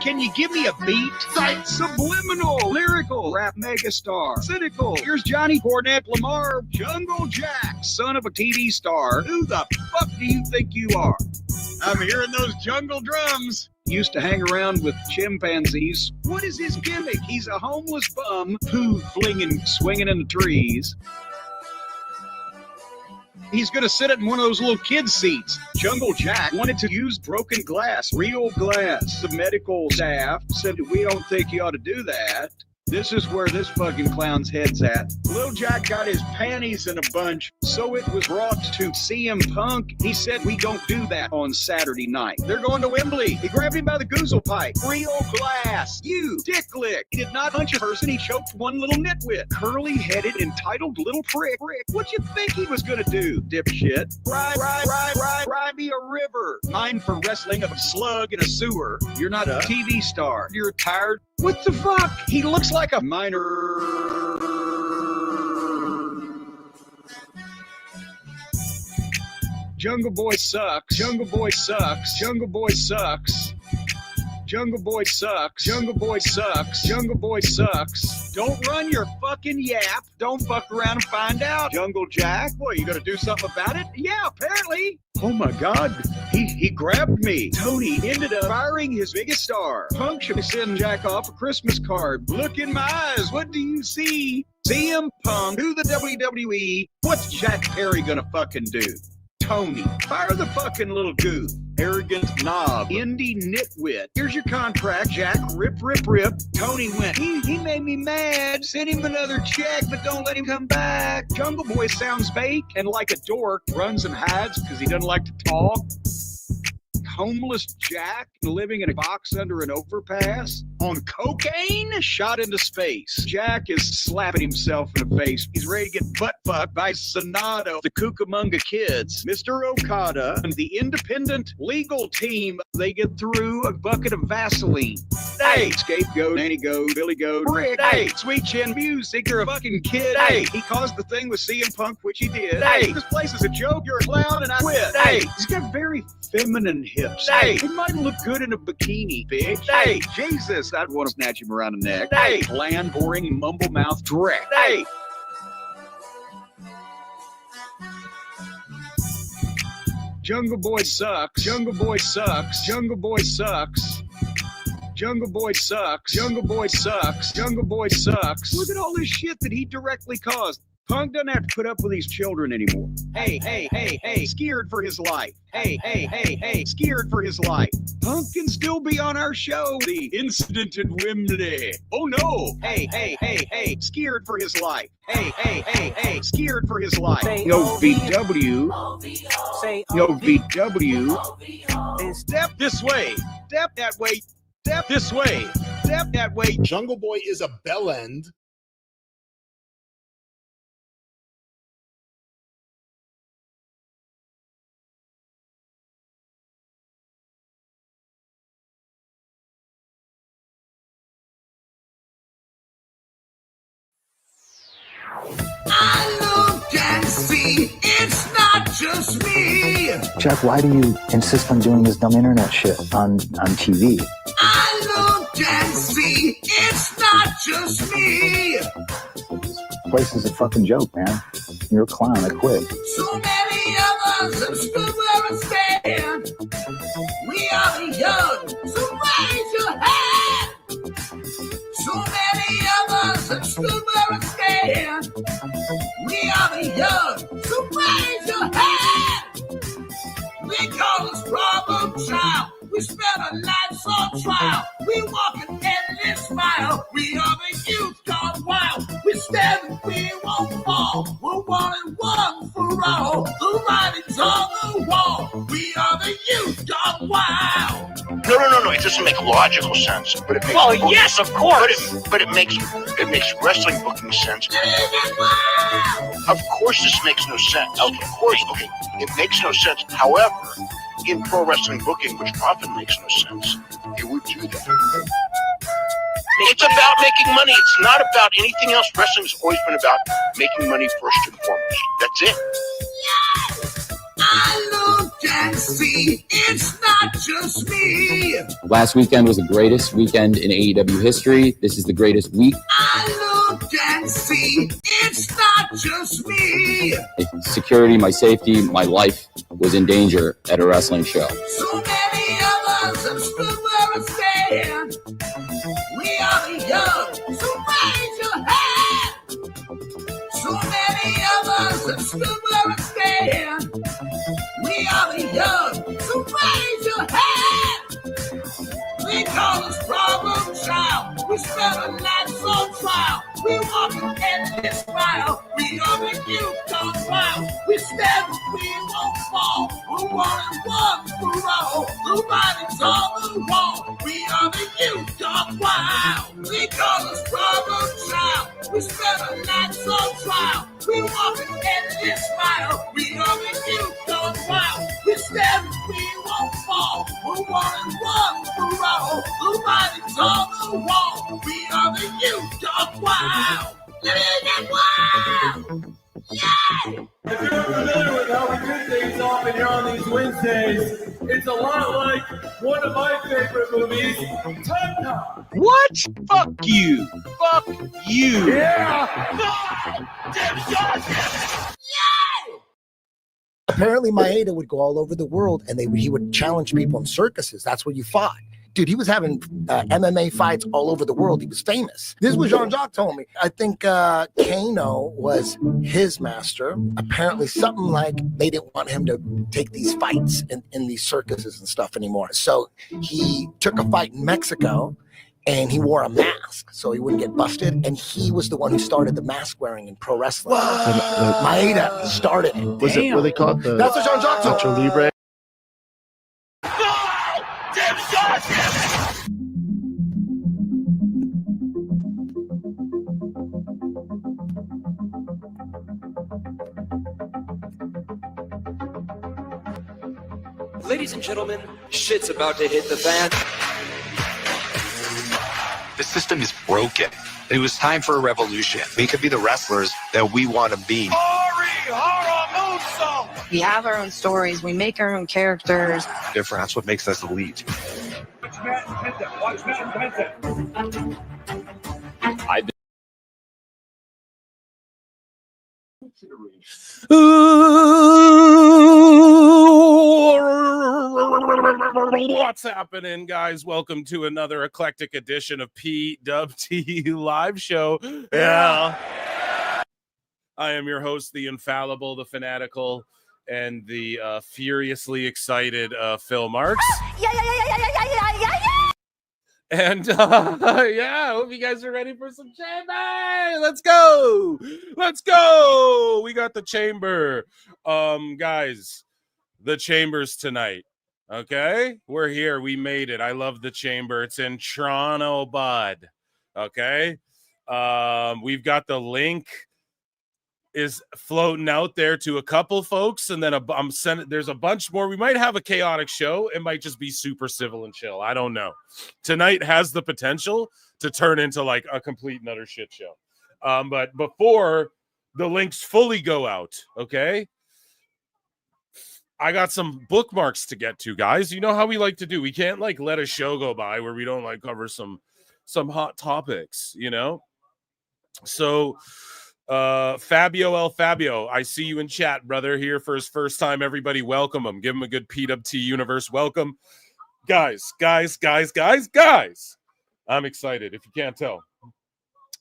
Can you give me a beat? Sight, subliminal, lyrical, rap megastar, cynical. Here's Johnny Cornette Lamar, Jungle Jack, son of a TV star. Who the fuck do you think you are? I'm hearing those jungle drums. Used to hang around with chimpanzees. What is his gimmick? He's a homeless bum, poo flinging, swinging in the trees. He's going to sit in one of those little kid seats. Jungle Jack wanted to use broken glass, real glass. The medical staff said, we don't think you ought to do that. This is where this fucking clown's head's at. Lil Jack got his panties in a bunch, so it was brought to CM Punk. He said, we don't do that on Saturday night. They're going to Wembley. He grabbed him by the goozle pipe. Real glass. You, dick lick. He did not punch a person. He choked one little nitwit. Curly-headed, entitled little prick. What you think he was gonna do, dipshit? Ride me a river. Mine for wrestling of a slug in a sewer. You're not a TV star. You're tired. What the fuck? He looks like a minor. Jungle Boy sucks. Jungle Boy sucks. Jungle Boy sucks. Jungle Boy sucks. Jungle Boy sucks. Jungle Boy sucks. Don't run your fucking yap. Don't fuck around and find out. Jungle Jack, what, you gonna do something about it? Yeah, apparently. Oh my God, he grabbed me. Tony ended up firing his biggest star. Punk should send Jack off a Christmas card. Look in my eyes, what do you see? CM Punk to the WWE. What's Jack Perry gonna fucking do? Tony, fire the fucking little goof. Arrogant knob. Indie nitwit. Here's your contract, Jack. Rip. Tony went, he made me mad. Send him another check, but don't let him come back. Jungle Boy sounds fake and like a dork. Runs and hides because he doesn't like to talk. Homeless Jack living in a box under an overpass on cocaine, shot into space. Jack is slapping himself in the face. He's ready to get butt fucked by Sonato, the Cucamonga Kids, Mr. Okada, and the independent legal team. They get through a bucket of Vaseline. Hey, scapegoat, nanny goat, Billy goat, Rick. Hey, sweet chin music, you're a fucking kid. Hey, he caused the thing with CM Punk, which he did. Hey, this place is a joke, you're a clown, and I quit. Hey, he's got very feminine hips. Hey, he might look good in a bikini, bitch. Hey, Jesus, I'd want to snatch him around the neck. Hey, bland, boring, mumble mouth dreck. Hey. Jungle Boy sucks. Jungle Boy sucks. Jungle Boy sucks. Jungle Boy sucks. Jungle Boy sucks. Jungle Boy sucks. Look at all this shit that he directly caused. Punk doesn't have to put up with these children anymore. Hey, scared for his life. Hey, scared for his life. Punk can still be on our show. The incident at Wembley. Oh no. Hey, scared for his life. Hey, scared for his life. Yo, VW. Yo, VW. Step this way. Step that way. Step this way. Step that way. Jungle Boy is a bell end. I look and see it's not just me. Jack, why do you insist on doing this dumb internet shit on TV? I look and see it's not just me. This place is a fucking joke, man. You're a clown. I quit. So many of us have stood where we stand. We are the young, so raise your hand. So many of us have stood where we stand. We are the young, so raise your hand. We call this problem child. We spend our lives on trial. We walk an endless mile. We are the youth gone wild. We stand and we won't fall. We're one and one for all. The writing's on the wall. We are the youth gone wild. No. It doesn't make logical sense. But it makes yes, of course. But it makes wrestling booking sense. Of course, this makes no sense. Of course, okay, it makes no sense. However, in pro wrestling booking, which often makes no sense, it would do that. It's about making money. It's not about anything else. Wrestling's always been about making money first and foremost. That's it. Yes! I looked and see, it's not just me. Last weekend was the greatest weekend in AEW history. This is the greatest week. I look and see, it's not just me. Security, my safety, my life was in danger at a wrestling show. So many of us have stood where I stand. We are the young, so raise your hand. So many of us have stood where I stand. We are the young, so raise your hand. We call us problem child. We spend our lives on trial. We walk an endless mile. We are the youth gone wild. We stand, we won't fall. We're 1-1 for all. The writing's on the wall. We are the youth gone wild. We call us problem child. We spend our lives on trial. We walk an endless mile. We are the youth gone wild. We stand, we won't fall. We're 1-1 for all. The writing's on the wall. We are the youth gone wild. Living wild. Yeah. If you're familiar with how we do things often here on these Wednesdays, it's a lot like one of my favorite movies, Time Cop. What? Fuck you. Fuck you. Yeah! Apparently, Maeda would go all over the world, and he would challenge people in circuses. That's where you fought. Dude, he was having MMA fights all over the world. He was famous. This is what Jean-Jacques told me. I think Kano was his master. Apparently, something like they didn't want him to take these fights in these circuses and stuff anymore. So he took a fight in Mexico, and he wore a mask so he wouldn't get busted. And he was the one who started the mask wearing in pro wrestling. Maeda started it. Was it what they call it? That's what Jean-Jacques told me. Lucha Libre. Ladies and gentlemen, shit's about to hit the fan. The system is broken. It was time for a revolution. We could be the wrestlers that we want to be. We have our own stories. We make our own characters. Different. That's what makes us elite. What's happening, guys? Welcome to another eclectic edition of PWT Live Show. Yeah. I am your host, the infallible, the fanatical, and the furiously excited Phil Marks. And yeah, I hope you guys are ready for some chamber. Let's go. Let's go. We got the chamber. Guys, the chamber's tonight. Okay, we're here. We made it. I love the chamber. It's in Toronto, bud. Okay. We've got the link is floating out there to a couple folks, and then I'm sending. There's a bunch more. We might have a chaotic show. It might just be super civil and chill. I don't know. Tonight has the potential to turn into like a complete and utter shit show. But before the links fully go out, okay, I got some bookmarks to get to, guys. You know how we like to do. We can't like let a show go by where we don't like cover some hot topics, you know. So Fabio El Fabio, I see you in chat, brother, here for his first time. Everybody welcome him. Give him a good PWT universe welcome. Guys. I'm excited, if you can't tell.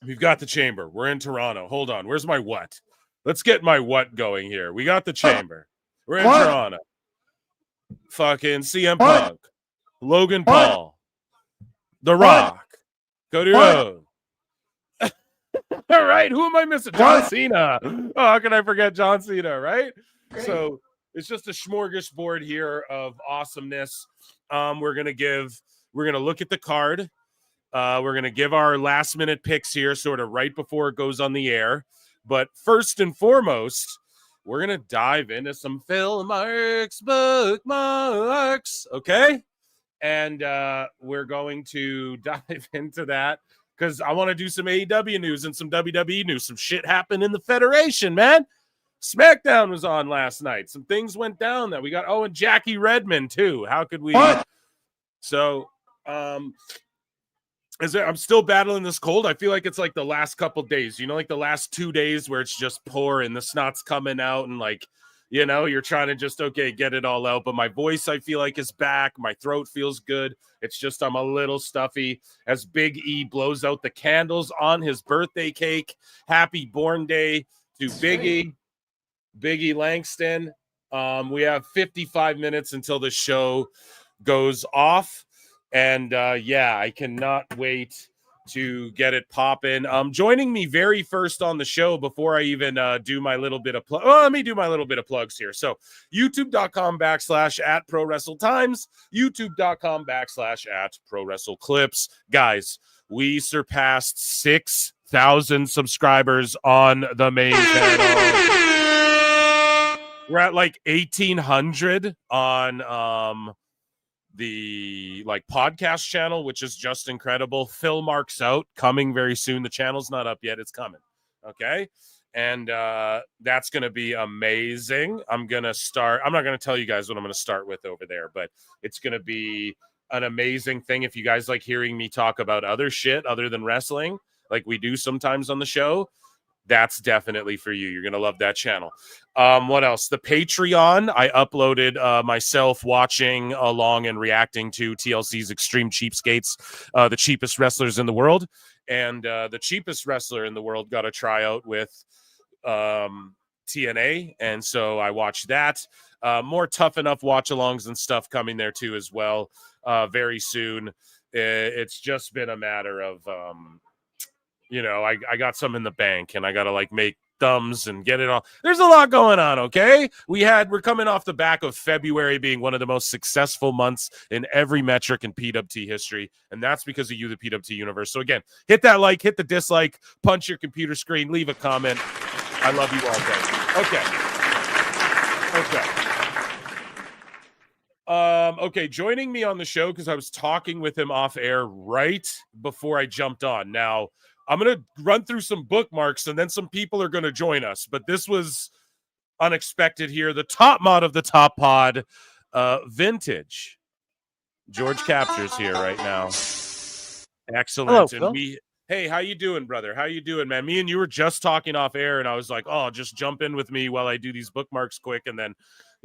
We've got the chamber. We're in Toronto. Hold on. Where's my what? Let's get my what going here. We got the chamber. We're in Toronto. Fucking CM Punk. Logan Paul. The Rock. Cody Rhodes. All right, who am I missing? John Cena. Oh, how can I forget John Cena, right? Great. So it's just a smorgasbord here of awesomeness. We're gonna look at the card. We're gonna give our last minute picks here, sort of right before it goes on the air. But first and foremost, we're gonna dive into some Phil Marks bookmarks, okay? And we're going to dive into that, because I want to do some AEW news and some WWE news. Some shit happened in the Federation, man. SmackDown was on last night. Some things went down that we got. Oh, and Jackie Redmond too. How could we? What? So, I'm still battling this cold. I feel like it's like the last couple days, like the last 2 days where it's just pouring, the snot's coming out, and like, you're trying to just, get it all out. But my voice, I feel like, is back. My throat feels good. It's just I'm a little stuffy as Big E blows out the candles on his birthday cake. Happy born day to Biggie Langston. We have 55 minutes until the show goes off. And I cannot wait to get it popping. Joining me very first on the show before I even do my little bit of let me do my little bit of plugs here. So youtube.com/@prowrestletimes, youtube.com/@prowrestleclips. Guys, we surpassed 6,000 subscribers on the main channel. We're at like 1,800 on the podcast channel, which is just incredible. Phil Marks out, coming very soon. The channel's not up yet, it's coming. Okay, and that's gonna be amazing. I'm not gonna tell you guys what I'm gonna start with over there, but it's gonna be an amazing thing. If you guys like hearing me talk about other shit other than wrestling, like we do sometimes on the show, that's definitely for you. You're going to love that channel. What else? The Patreon. I uploaded myself watching along and reacting to TLC's Extreme Cheapskates, the cheapest wrestlers in the world. And the cheapest wrestler in the world got a tryout with TNA. And so I watched that. More Tough Enough watch-alongs and stuff coming there too as well very soon. It's just been a matter of... I got some in the bank and I got to make thumbs and get it all. There's a lot going on. Okay. We're coming off the back of February being one of the most successful months in every metric in PWT history. And that's because of you, the PWT universe. So again, hit that like, hit the dislike, punch your computer screen, leave a comment. I love you all, guys. Okay. Joining me on the show, because I was talking with him off air right before I jumped on. Now, I'm going to run through some bookmarks and then some people are going to join us. But this was unexpected here. The top mod of the top pod, Vintage. George Capture's here right now. Excellent. Hello, and hey, how you doing, brother? How you doing, man? Me and you were just talking off air and I was like, just jump in with me while I do these bookmarks quick. And then,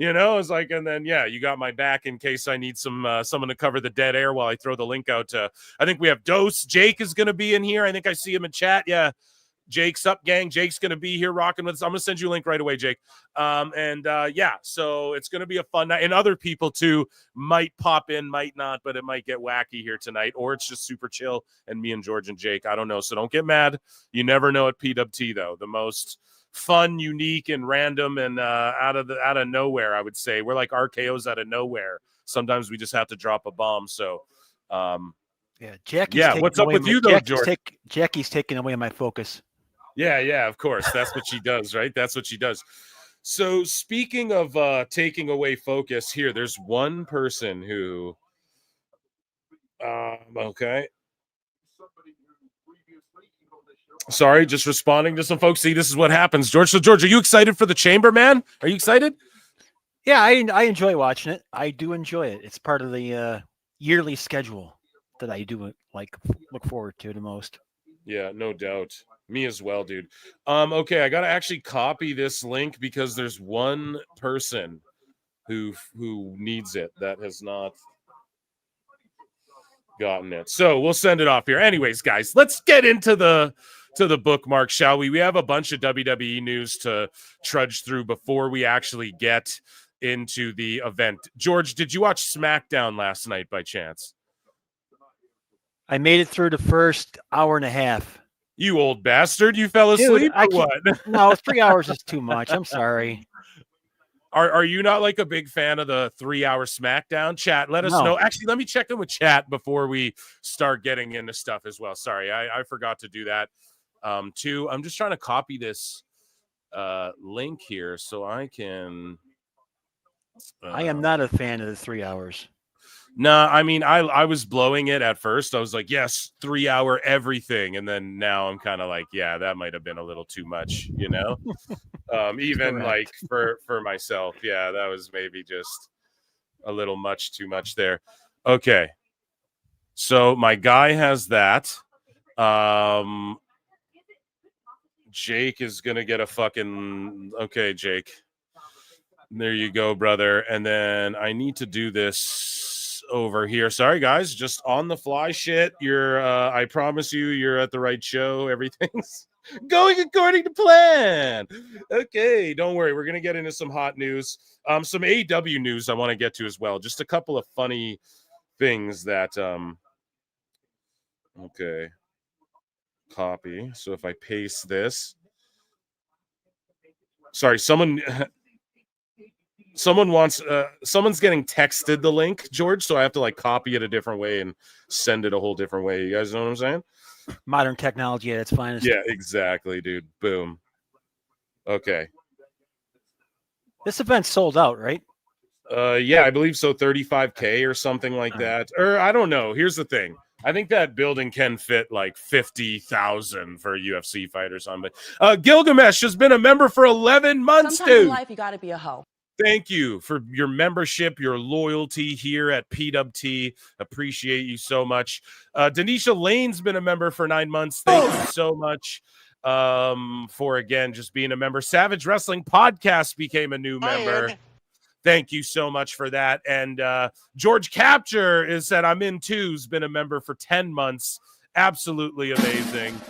it's like, and then, you got my back in case I need someone to cover the dead air while I throw the link out to, I think we have Dose. Jake is going to be in here. I think I see him in chat. Yeah. Jake's up, gang. Jake's going to be here rocking with us. I'm going to send you a link right away, Jake. So it's going to be a fun night. And other people too might pop in, might not, but it might get wacky here tonight, or it's just super chill and me and George and Jake. I don't know. So don't get mad. You never know at PWT though. The most fun, unique, and random, and out of nowhere. I would say we're like RKO's out of nowhere. Sometimes we just have to drop a bomb. So, Jackie's what's up with you though, George? Jackie's taking away my focus. Yeah, of course. That's what she does, right? That's what she does. So, speaking of taking away focus, here, there's one person who, okay. Sorry, just responding to some folks. See, this is what happens, George. So, George, are you excited for the Chamber, man? Are you excited? Yeah, I enjoy watching it. I do enjoy it. It's part of the yearly schedule that I do look forward to the most. Yeah, no doubt. Me as well, dude. Okay, I gotta actually copy this link because there's one person who needs it that has not gotten it. So we'll send it off here. Anyways, guys, let's get into the bookmark, shall we? We have a bunch of WWE news to trudge through before we actually get into the event. George, did you watch SmackDown last night by chance? I made it through the first hour and a half. You old bastard. You fell asleep or what? No, 3 hours is too much. I'm sorry. Are you not like a big fan of the 3-hour SmackDown? Chat, let us know. Actually, let me check in with chat before we start getting into stuff as well. Sorry, I forgot to do that. Too. I'm just trying to copy this link here so I can. I am not a fan of the 3 hours. Nah, I mean, I was blowing it at first. I was like, yes, 3-hour everything. And then now I'm kind of like, yeah, that might have been a little too much, you know? Even Correct. like for myself. Yeah, that was maybe just a little too much there. Okay. So my guy has that. Jake is going to get a fucking... Okay, Jake. There you go, brother. And then I need to do this over here. Sorry, guys. Just on the fly shit. I promise you're at the right show. Everything's going according to plan. Okay, don't worry. We're going to get into some hot news. Some AEW news I want to get to as well. Just a couple of funny things that... Okay. Copy. So if I paste this... Sorry, someone wants someone's getting texted the link, George, so I have to like copy it a different way and send it a whole different way. You guys know what I'm saying? Modern technology at its finest. Yeah, exactly, dude. Boom. Okay. This event's sold out, right? Yeah, I believe so. 35K or something like that. Or I don't know. Here's the thing. I think that building can fit like 50,000 for a UFC fight or something. But Gilgamesh has been a member for 11 months, Sometimes dude. in life, you got to be a hoe. Thank you for your membership, your loyalty here at PWT. Appreciate you so much. Denisha Lane's been a member for 9 months. Thank you so much for, again, just being a member. Savage Wrestling Podcast became a new member. Thank you so much for that. And George Capture is said, I'm in too, has been a member for 10 months. Absolutely amazing.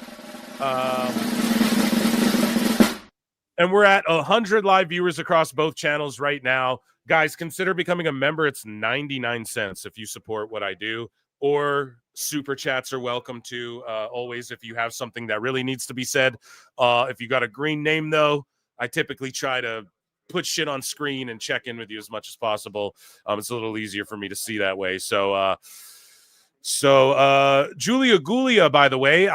And we're at 100 live viewers across both channels right now. Guys, consider becoming a member. It's 99 cents if you support what I do. Or super chats are welcome too. Always, if you have something that really needs to be said. If you got a green name, though, I typically try to put shit on screen and check in with you as much as possible. It's a little easier for me to see that way. So Julia Gulia, by the way,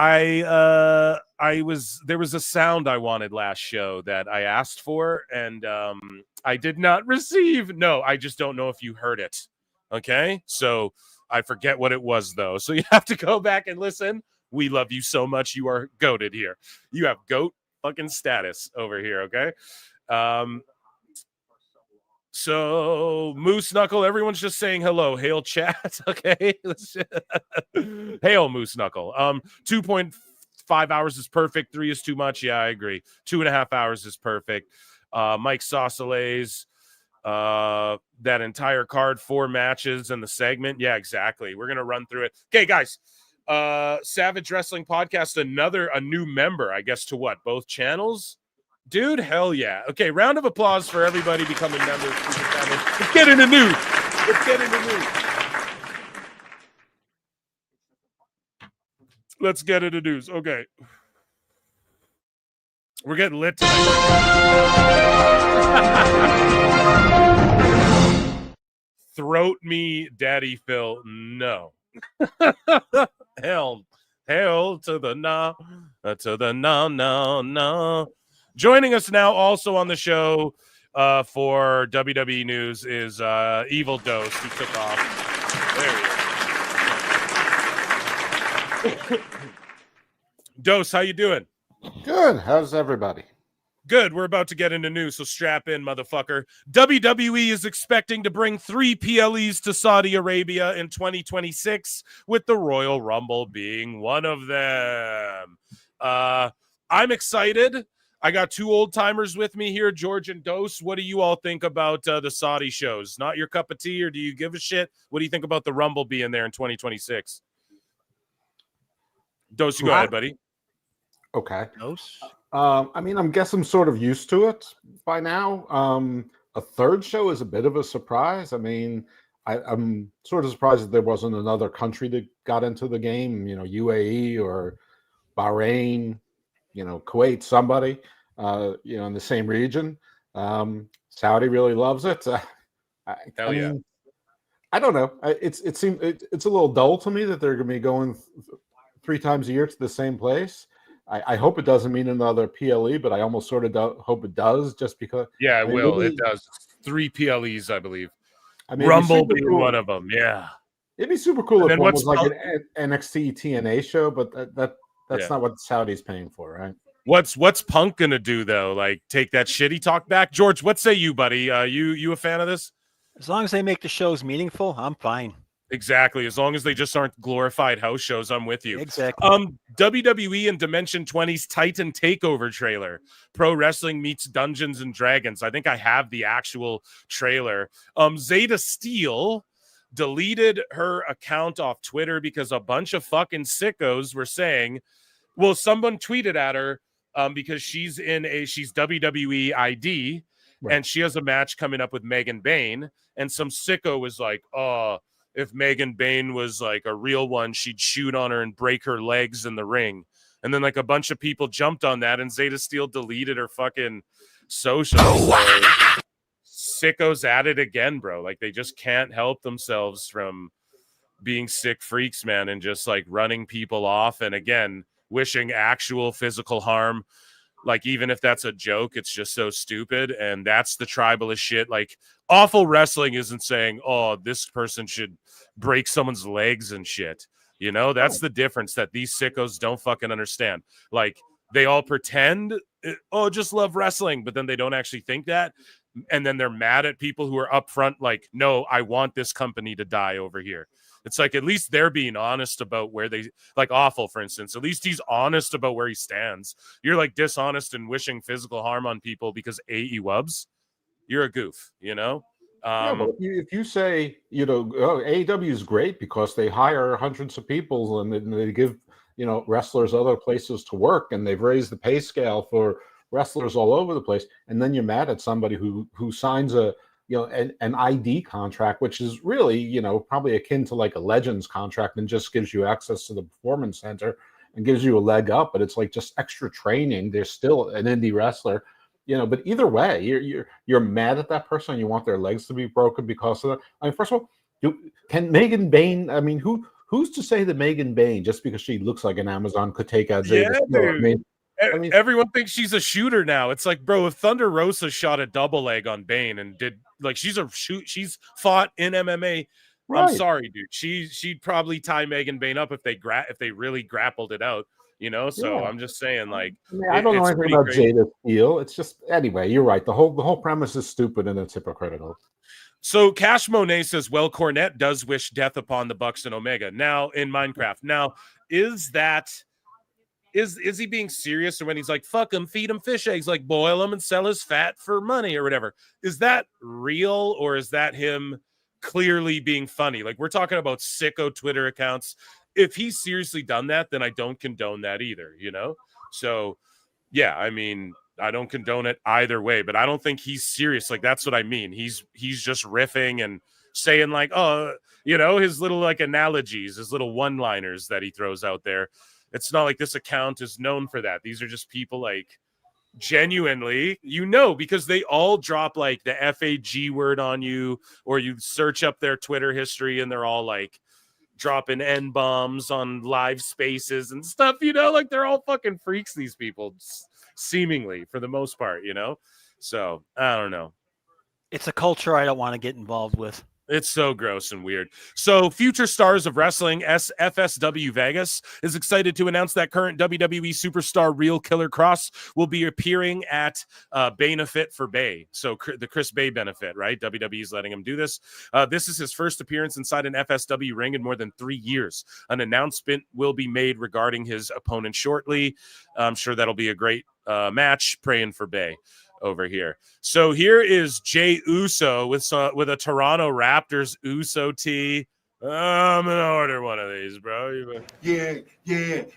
there was a sound I wanted last show that I asked for, and I did not receive. No, I just don't know if you heard it. Okay, so I forget what it was though. So you have to go back and listen. We love you so much. You are goated here. You have goat fucking status over here. Okay. So Moose Knuckle, everyone's just saying hello. Hail chat. Okay. Hail Moose Knuckle. 2.5 hours is perfect. 3 is too much. Yeah, I agree. 2.5 hours is perfect. Mike Saucelays, that entire card, 4 matches and the segment. Yeah, exactly. We're gonna run through it. Okay, guys. Savage Wrestling Podcast, a new member, I guess, to what? Both channels? Dude, hell yeah. Okay, round of applause for everybody becoming members. Let's get into news. Let's get into news. Okay. We're getting lit tonight. Throat me, Daddy Phil. No. Hell to the no. No. Joining us now also on the show for WWE News is Evil Dose, who took off. There he is. Dose, how you doing? Good. How's everybody? Good. We're about to get into news, so strap in, motherfucker. WWE is expecting to bring 3 PLEs to Saudi Arabia in 2026, with the Royal Rumble being one of them. I'm excited. I got 2 old timers with me here, George and Dose. What do you all think about the Saudi shows? Not your cup of tea, or do you give a shit? What do you think about the Rumble being there in 2026? Dose, you go ahead, buddy. Okay. Dose? I mean, I guess I'm sort of used to it by now. A 3rd show is a bit of a surprise. I mean, I'm sort of surprised that there wasn't another country that got into the game, UAE or Bahrain, Kuwait, somebody, in the same region. Saudi really loves it. I mean, I don't know. It's a little dull to me that they're going to be going 3 times a year to the same place. I hope it doesn't mean another PLE, but I almost sort of hope it does, just because. Yeah, it will. It does. 3 PLEs, I believe. I mean, Rumble being one of them. Yeah. It'd be super cool And if then one what's was like Punk- an NXT TNA show, but that's Yeah. not what Saudi's paying for, right? What's Punk gonna do though? Like take that shitty talk back? George, what say you, buddy? You a fan of this? As long as they make the shows meaningful, I'm fine. Exactly. As long as they just aren't glorified house shows, I'm with you. Exactly. WWE and Dimension 20's Titan Takeover trailer. Pro Wrestling meets Dungeons and Dragons. I think I have the actual trailer. Zeta Steele deleted her account off Twitter because a bunch of fucking sickos were saying, well, someone tweeted at her because she's WWE ID and she has a match coming up with Megan Bain. And some sicko was like, oh, if Megan Bain was like a real one, she'd shoot on her and break her legs in the ring. And then like a bunch of people jumped on that and Zeta Steele deleted her fucking social. Sickos at it again, bro. Like they just can't help themselves from being sick freaks, man, and just like running people off. And again, wishing actual physical harm. Like, even if that's a joke, it's just so stupid. And that's the tribalist shit. Like, awful wrestling isn't saying, oh, this person should break someone's legs and shit. You know, that's the difference that these sickos don't fucking understand. Like, they all pretend, oh, just love wrestling, but then they don't actually think that. And then they're mad at people who are upfront, like, no, I want this company to die over here. It's like, at least they're being honest about where they, like Awful, for instance, at least he's honest about where he stands. You're like dishonest and wishing physical harm on people because he wubs. You're a goof, you know? Yeah, but if you say, you know, oh, AEW is great because they hire hundreds of people and they give, you know, wrestlers other places to work and they've raised the pay scale for wrestlers all over the place. And then you're mad at somebody who signs a, you know, an ID contract, which is really, you know, probably akin to like a Legends contract and just gives you access to the Performance Center and gives you a leg up, but it's like just extra training. They're still an indie wrestler, you know, but either way, you're mad at that person and you want their legs to be broken because of that. I mean, first of all, can Megan Bain, I mean, who's to say that Megan Bain, just because she looks like an Amazon, could take out Zeta? I mean, everyone thinks she's a shooter now. It's like, bro, if Thunder Rosa shot a double leg on Bane and did like she's fought in MMA. Right. I'm sorry, dude. She'd probably tie Megan Bain up if they really grappled it out, you know. So yeah. I'm just saying, like, I don't know anything about Zeta Steele. It's just anyway. You're right. The whole premise is stupid and it's hypocritical. So Cash Monet says, well, Cornette does wish death upon the Bucks and Omega. Now in Minecraft. Now is that. Is he being serious, or when he's like, fuck him, feed him fish eggs, like boil him and sell his fat for money or whatever? Is that real, or is that him clearly being funny? Like, we're talking about sicko Twitter accounts. If he's seriously done that, then I don't condone that either, you know? So, yeah, I mean, I don't condone it either way, but I don't think he's serious. Like, that's what I mean. He's just riffing and saying like, oh, you know, his little like analogies, his little one-liners that he throws out there. It's not like this account is known for that. These are just people like genuinely, you know, because they all drop like the FAG word on you, or you search up their Twitter history and they're all like dropping N-bombs on live spaces and stuff, you know, like they're all fucking freaks, these people, seemingly, for the most part, you know? So, I don't know. It's a culture I don't want to get involved with. It's so gross and weird. So, Future Stars of Wrestling, FSW Vegas, is excited to announce that current WWE superstar Real Killer Cross will be appearing at Benefit for Bay. So, the Chris Bay benefit, right? WWE is letting him do this. This is his first appearance inside an FSW ring in more than 3 years. An announcement will be made regarding his opponent shortly. I'm sure that'll be a great match. Praying for Bay over here. So here is Jay Uso with a Toronto Raptors Uso tee. I'm gonna order one of these, bro. Yeah. You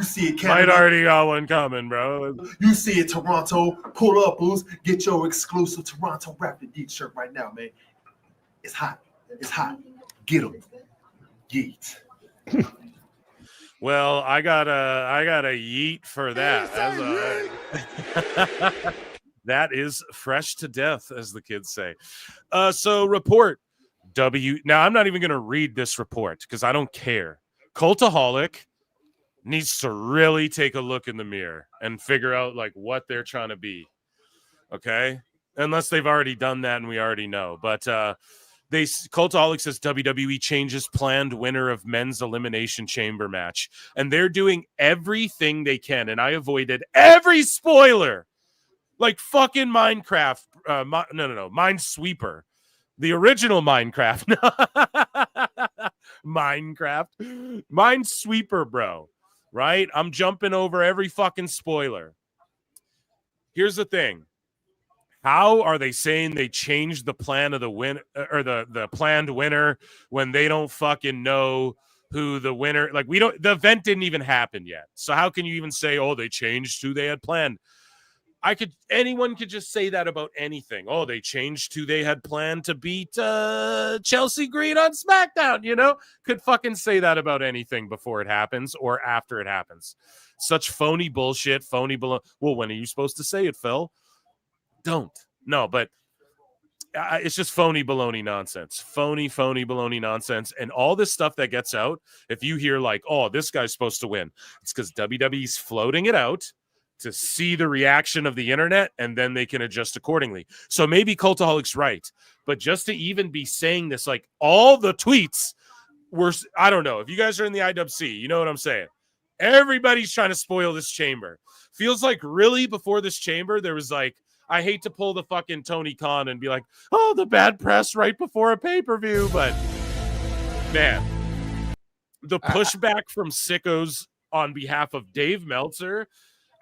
see it, Canada. Might already got one coming, bro. You see it, Toronto. Pull up, booze. Get your exclusive Toronto Raptor D shirt right now, man. It's hot. It's hot. Get them. Yeet. Well, I got a yeet for that. That is fresh to death, as the kids say. So report now I'm not even going to read this report because I don't care. Cultaholic needs to really take a look in the mirror and figure out like what they're trying to be. Okay. Unless they've already done that and we already know, but Cultaholic says WWE changes planned winner of men's Elimination Chamber match, and they're doing everything they can. And I avoided every spoiler, like fucking Minecraft. Minesweeper, the original Minecraft. Minesweeper, bro. Right? I'm jumping over every fucking spoiler. Here's the thing. How are they saying they changed the plan of the win or the planned winner when they don't fucking know who the winner? Like, the event didn't even happen yet. So how can you even say, oh, they changed who they had planned? Anyone could just say that about anything. Oh, they changed who they had planned to beat Chelsea Green on SmackDown, could fucking say that about anything before it happens or after it happens. Such phony bullshit, phony below. Well, when are you supposed to say it, Phil? Don't. No, but it's just phony baloney nonsense. Phony baloney nonsense. And all this stuff that gets out, if you hear like, oh, this guy's supposed to win, it's because WWE's floating it out to see the reaction of the internet, and then they can adjust accordingly. So maybe Cultaholic's right, but just to even be saying this, like all the tweets were, I don't know. If you guys are in the IWC, you know what I'm saying. Everybody's trying to spoil this chamber. Feels like really before this chamber, there was like, I hate to pull the fucking Tony Khan and be like, oh, the bad press right before a pay-per-view, but man, the pushback from sickos on behalf of Dave Meltzer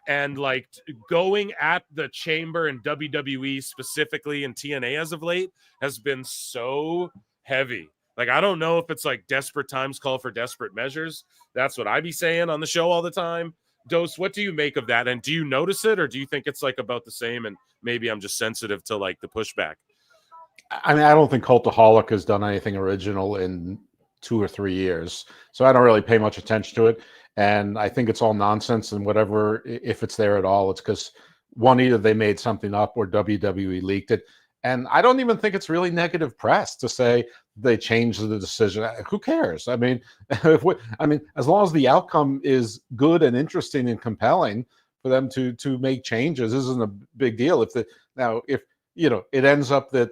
and like going at the chamber and WWE specifically and TNA as of late has been so heavy. Like, I don't know if it's like desperate times call for desperate measures. That's what I be saying on the show all the time. Dose, what do you make of that? And do you notice it, or do you think it's like about the same and maybe I'm just sensitive to like the pushback? I mean, I don't think Cultaholic has done anything original in 2 or 3 years, so I don't really pay much attention to it. And I think it's all nonsense, and whatever, if it's there at all, it's because one, either they made something up or WWE leaked it. And I don't even think it's really negative press to say they changed the decision. Who cares? I mean, as long as the outcome is good and interesting and compelling for them to make changes, isn't a big deal. If it ends up that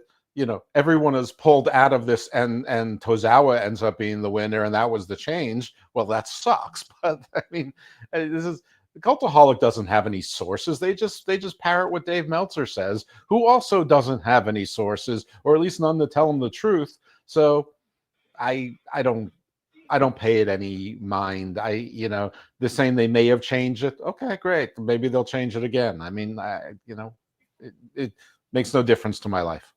everyone is pulled out of this and Tozawa ends up being the winner and that was the change, well, that sucks. But I mean, Cultaholic doesn't have any sources. They just parrot what Dave Meltzer says, who also doesn't have any sources, or at least none to tell him the truth. So I don't pay it any mind. They're saying they may have changed it. Okay, great. Maybe they'll change it again. I mean, it makes no difference to my life.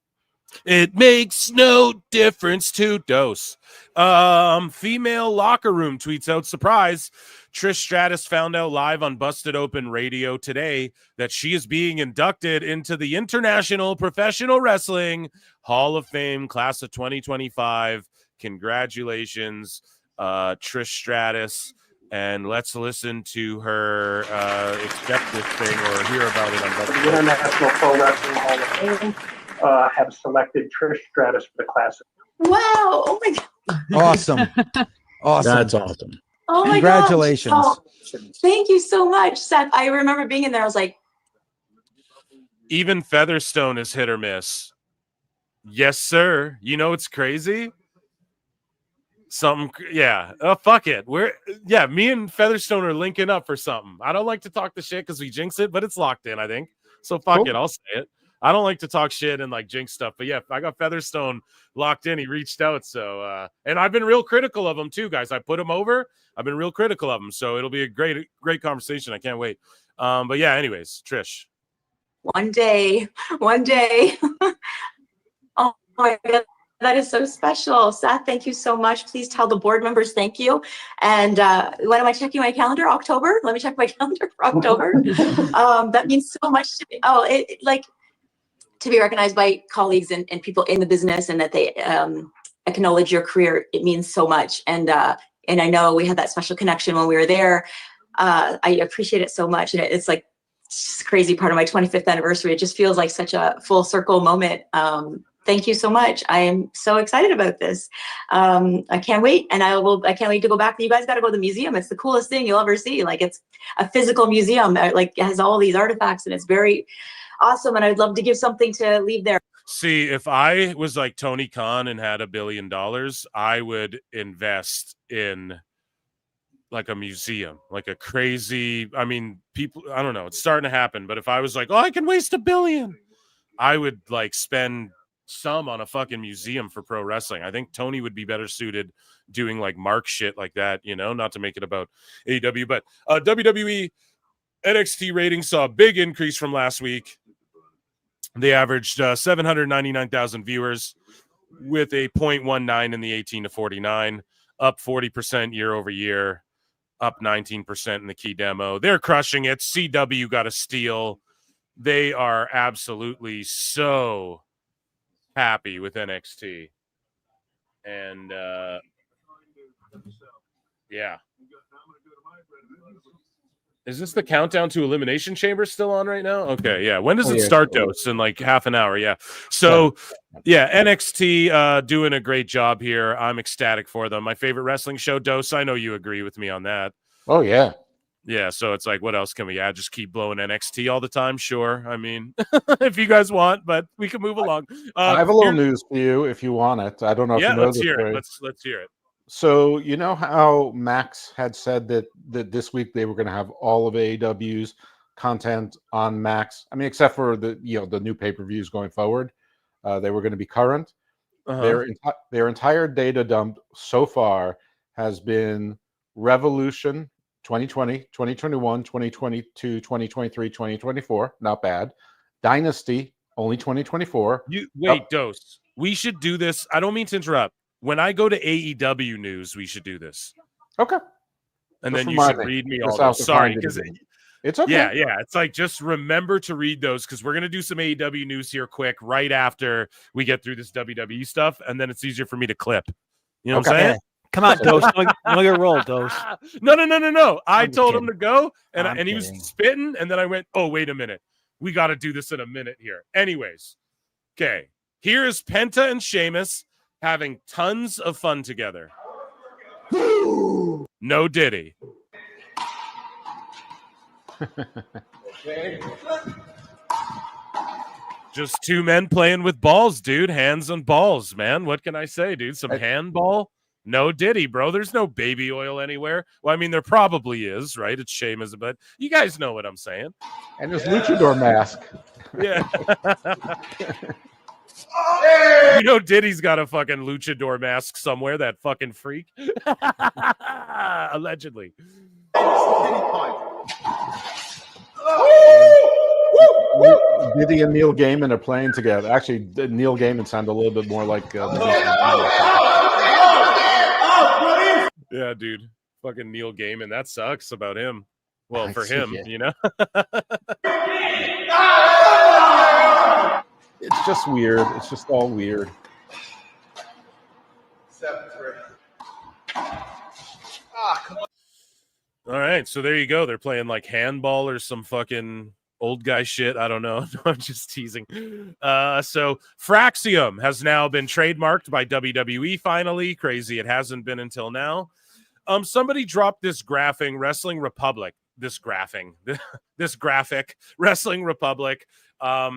It makes no difference to Dose. Female locker room tweets out, surprise. Trish Stratus found out live on Busted Open Radio today that she is being inducted into the International Professional Wrestling Hall of Fame class of 2025. Congratulations, Trish Stratus. And let's listen to her expect this thing or hear about it on Busted The International Pro Wrestling Hall of Fame have selected Trish Stratus for the class. Wow. Oh my God. Awesome. That's awesome. Oh my Congratulations. gosh. Oh, thank you so much, Seth. I remember being in there. I was like, even Featherstone is hit or miss. Yes, sir. You know it's crazy? Fuck it. Me and Featherstone are linking up for something. I don't like to talk the shit because we jinx it, but it's locked in, I think. So fuck it. I'll say it. I don't like to talk shit and like jinx stuff, but yeah, I got Featherstone locked in. He reached out. So, and I've been real critical of him too, guys. I put him over. I've been real critical of him. So it'll be a great conversation. I can't wait. But yeah, anyways, Trish. One day. Oh my God. That is so special. Seth, thank you so much. Please tell the board members thank you. And when am I checking my calendar? October? Let me check my calendar for October. That means so much to me. To be recognized by colleagues and people in the business and that they acknowledge your career, it means so much. And I know we had that special connection when we were there. I appreciate it so much. And it's like it's a crazy part of my 25th anniversary. It just feels like such a full circle moment. Thank you so much. I am so excited about this. I can't wait. And I can't wait to go back. You guys got to go to the museum. It's the coolest thing you'll ever see. Like, it's a physical museum, like it has all these artifacts and it's very awesome. And I'd love to give something to leave there. See, if I was like Tony Khan and had $1 billion, I would invest in like a museum, like a crazy, I mean, people, I don't know, it's starting to happen. But if I was like, oh, I can waste $1 billion, I would like spend some on a fucking museum for pro wrestling. I think Tony would be better suited doing like Mark shit like that, you know, not to make it about AEW, but WWE NXT ratings saw a big increase from last week. They averaged 799,000 viewers with a 0.19 in the 18 to 49, up 40% year over year, up 19% in the key demo. They're crushing it. CW got a steal. They are absolutely so happy with NXT. And yeah. Is this the countdown to Elimination Chamber still on right now? Okay, yeah. When does it start, Dose? In like half an hour, yeah. So, yeah, NXT doing a great job here. I'm ecstatic for them. My favorite wrestling show, Dose. I know you agree with me on that. Oh, yeah. Yeah, so it's like, what else can we add? Just keep blowing NXT all the time? Sure. I mean, if you guys want, but we can move along. I have a little news for you if you want it. I don't know if you know let's this. Hear it. Let's hear it. So you know how Max had said that this week they were going to have all of AEW's content on Max. I mean, except for the new pay-per-views going forward, they were going to be current. Their entire data dump so far has been Revolution 2020, 2021, 2022, 2023, 2024. Not bad. Dynasty only 2024. Wait, Dose. We should do this. I don't mean to interrupt. When I go to AEW news, we should do this. Okay. And then you should read me all those. Sorry, because it's okay. Yeah. It's like, just remember to read those because we're going to do some AEW news here quick right after we get through this WWE stuff. And then it's easier for me to clip. You know what I'm saying? Come on, Dose. Know your role, Dose. No. I told him kidding. to go, and I'm he was kidding. spitting, and then I went, oh, wait a minute. We got to do this in a minute here. Anyways, okay. Here is Penta and Sheamus having tons of fun together. No Diddy. Just two men playing with balls, dude. Hands on balls, man. What can I say, dude? Some handball? No Diddy, bro. There's no baby oil anywhere. Well, I mean, there probably is, right? It's Sheamus, but you guys know what I'm saying. And his luchador mask. Yeah. You know Diddy's got a fucking luchador mask somewhere, that fucking freak. Allegedly. Diddy and Neil Gaiman are playing together. Actually, Neil Gaiman sounded a little bit more like yeah, dude. Fucking Neil Gaiman. That sucks about him. Well, for him, you know? It's just weird. It's just all weird. 7-3. Come on. All right, so there you go. They're playing like handball or some fucking old guy shit. I don't know. No, I'm just teasing. So Fraxium has now been trademarked by WWE finally. Crazy. It hasn't been until now. Somebody dropped this graphic, Wrestling Republic. This graphic, Wrestling Republic.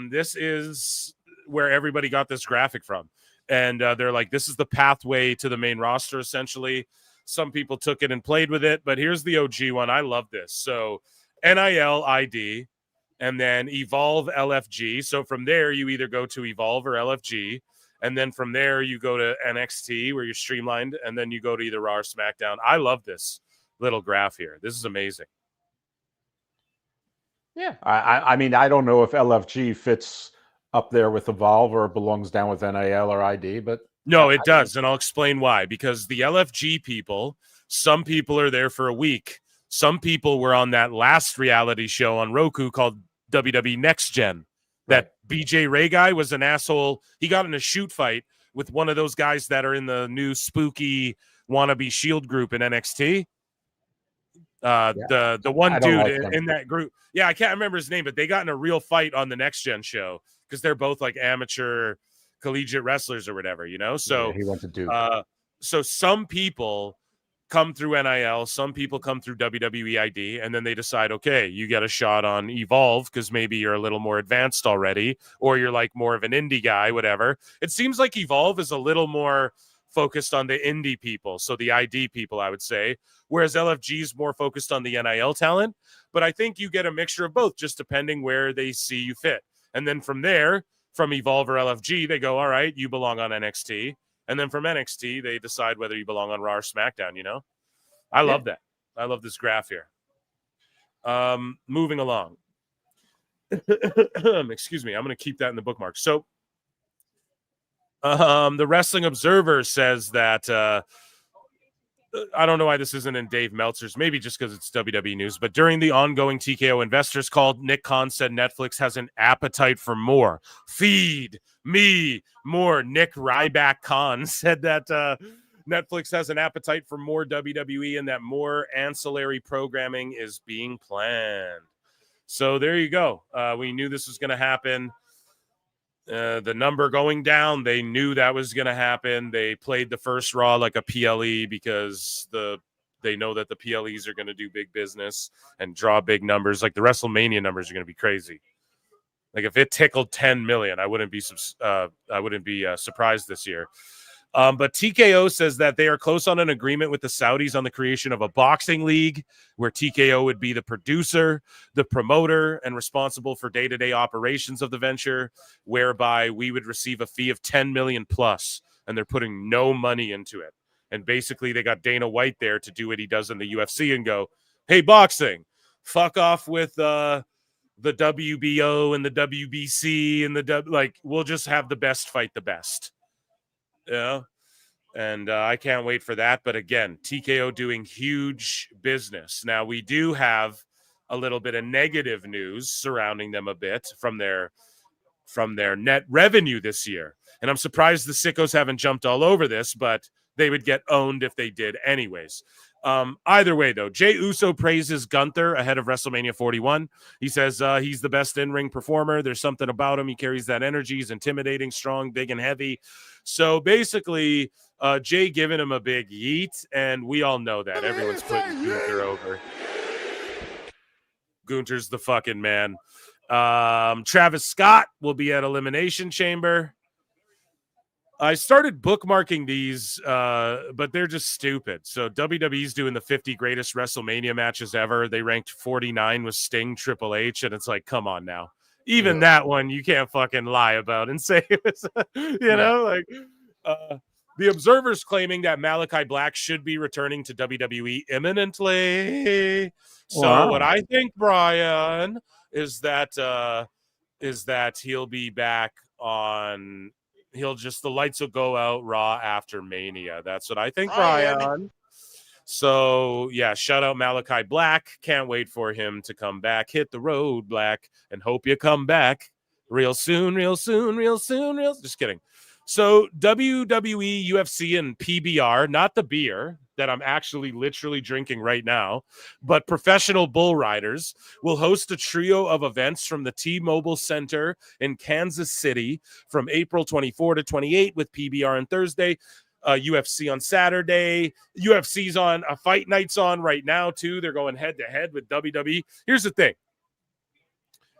This is where everybody got this graphic from. And they're like, this is the pathway to the main roster, essentially. Some people took it and played with it, but here's the OG one. I love this. So NIL ID and then Evolve LFG. So from there, you either go to Evolve or LFG. And then from there, you go to NXT where you're streamlined. And then you go to either Raw or SmackDown. I love this little graph here. This is amazing. Yeah. I mean, I don't know if LFG fits up there with Evolve or belongs down with NIL or ID, but no, it does. And I'll explain why. Because the LFG people, some people are there for a week. Some people were on that last reality show on Roku called WWE Next Gen. That BJ Ray guy was an asshole. He got in a shoot fight with one of those guys that are in the new spooky wannabe Shield group in NXT. The one dude in that group. Yeah, I can't remember his name, but they got in a real fight on the Next Gen show because they're both like amateur collegiate wrestlers or whatever, you know? So he went to Duke. So some people come through NIL. Some people come through WWE ID, and then they decide, okay, you get a shot on Evolve because maybe you're a little more advanced already, or you're like more of an indie guy, whatever. It seems like Evolve is a little more focused on the indie people, so the ID people, I would say, whereas LFG is more focused on the NIL talent. But I think you get a mixture of both, just depending where they see you fit. And then from there, from Evolve or LFG, they go, all right, you belong on NXT. And then from NXT, they decide whether you belong on Raw or SmackDown, you know? I love that. I love this graph here. Moving along. Excuse me. I'm going to keep that in the bookmark. So the Wrestling Observer says that I don't know why this isn't in Dave Meltzer's, maybe just because it's WWE news, but during the ongoing TKO investors call, Nick Khan said Netflix has an appetite for more. Feed me more. Nick Ryback Khan said that Netflix has an appetite for more WWE and that more ancillary programming is being planned. So there you go. We knew this was going to happen. The number going down, they knew that was going to happen. They played the first Raw like a PLE because they know that the PLEs are going to do big business and draw big numbers. Like the WrestleMania numbers are going to be crazy. Like if it tickled 10 million, I wouldn't be surprised this year. But TKO says that they are close on an agreement with the Saudis on the creation of a boxing league where TKO would be the producer, the promoter, and responsible for day-to-day operations of the venture, whereby we would receive a fee of 10 million plus, and they're putting no money into it. And basically they got Dana White there to do what he does in the UFC and go, hey, boxing, fuck off with the WBO and the WBC and we'll just have the best fight the best. Yeah, and I can't wait for that. But again, TKO doing huge business. Now, we do have a little bit of negative news surrounding them a bit from their net revenue this year. And I'm surprised the sickos haven't jumped all over this, but they would get owned if they did anyways. Either way, though, Jey Uso praises Gunther ahead of WrestleMania 41. He says he's the best in-ring performer. There's something about him. He carries that energy. He's intimidating, strong, big, and heavy. So basically, Jay giving him a big yeet, and we all know that. Everyone's putting Gunther over. Gunther's the fucking man. Travis Scott will be at Elimination Chamber. I started bookmarking these, but they're just stupid. So WWE's doing the 50 greatest WrestleMania matches ever. They ranked 49 with Sting, Triple H, and it's like, come on now. Even that one you can't fucking lie about and say it was, know, like the Observer's claiming that Malachi Black should be returning to WWE imminently. So what I think, Brian, is that he'll be back on. The lights will go out Raw after Mania. That's what I think, Brian. So, yeah, shout out Malachi Black. Can't wait for him to come back. Hit the road, Black, and hope you come back real soon, real soon, real soon, real. Just kidding. So, WWE, UFC, and PBR, not the beer that I'm actually literally drinking right now, but professional bull riders will host a trio of events from the T-Mobile Center in Kansas City from April 24 to 28 with PBR on Thursday, UFC on Saturday. UFC's on, Fight Night's on right now, too. They're going head-to-head with WWE. Here's the thing.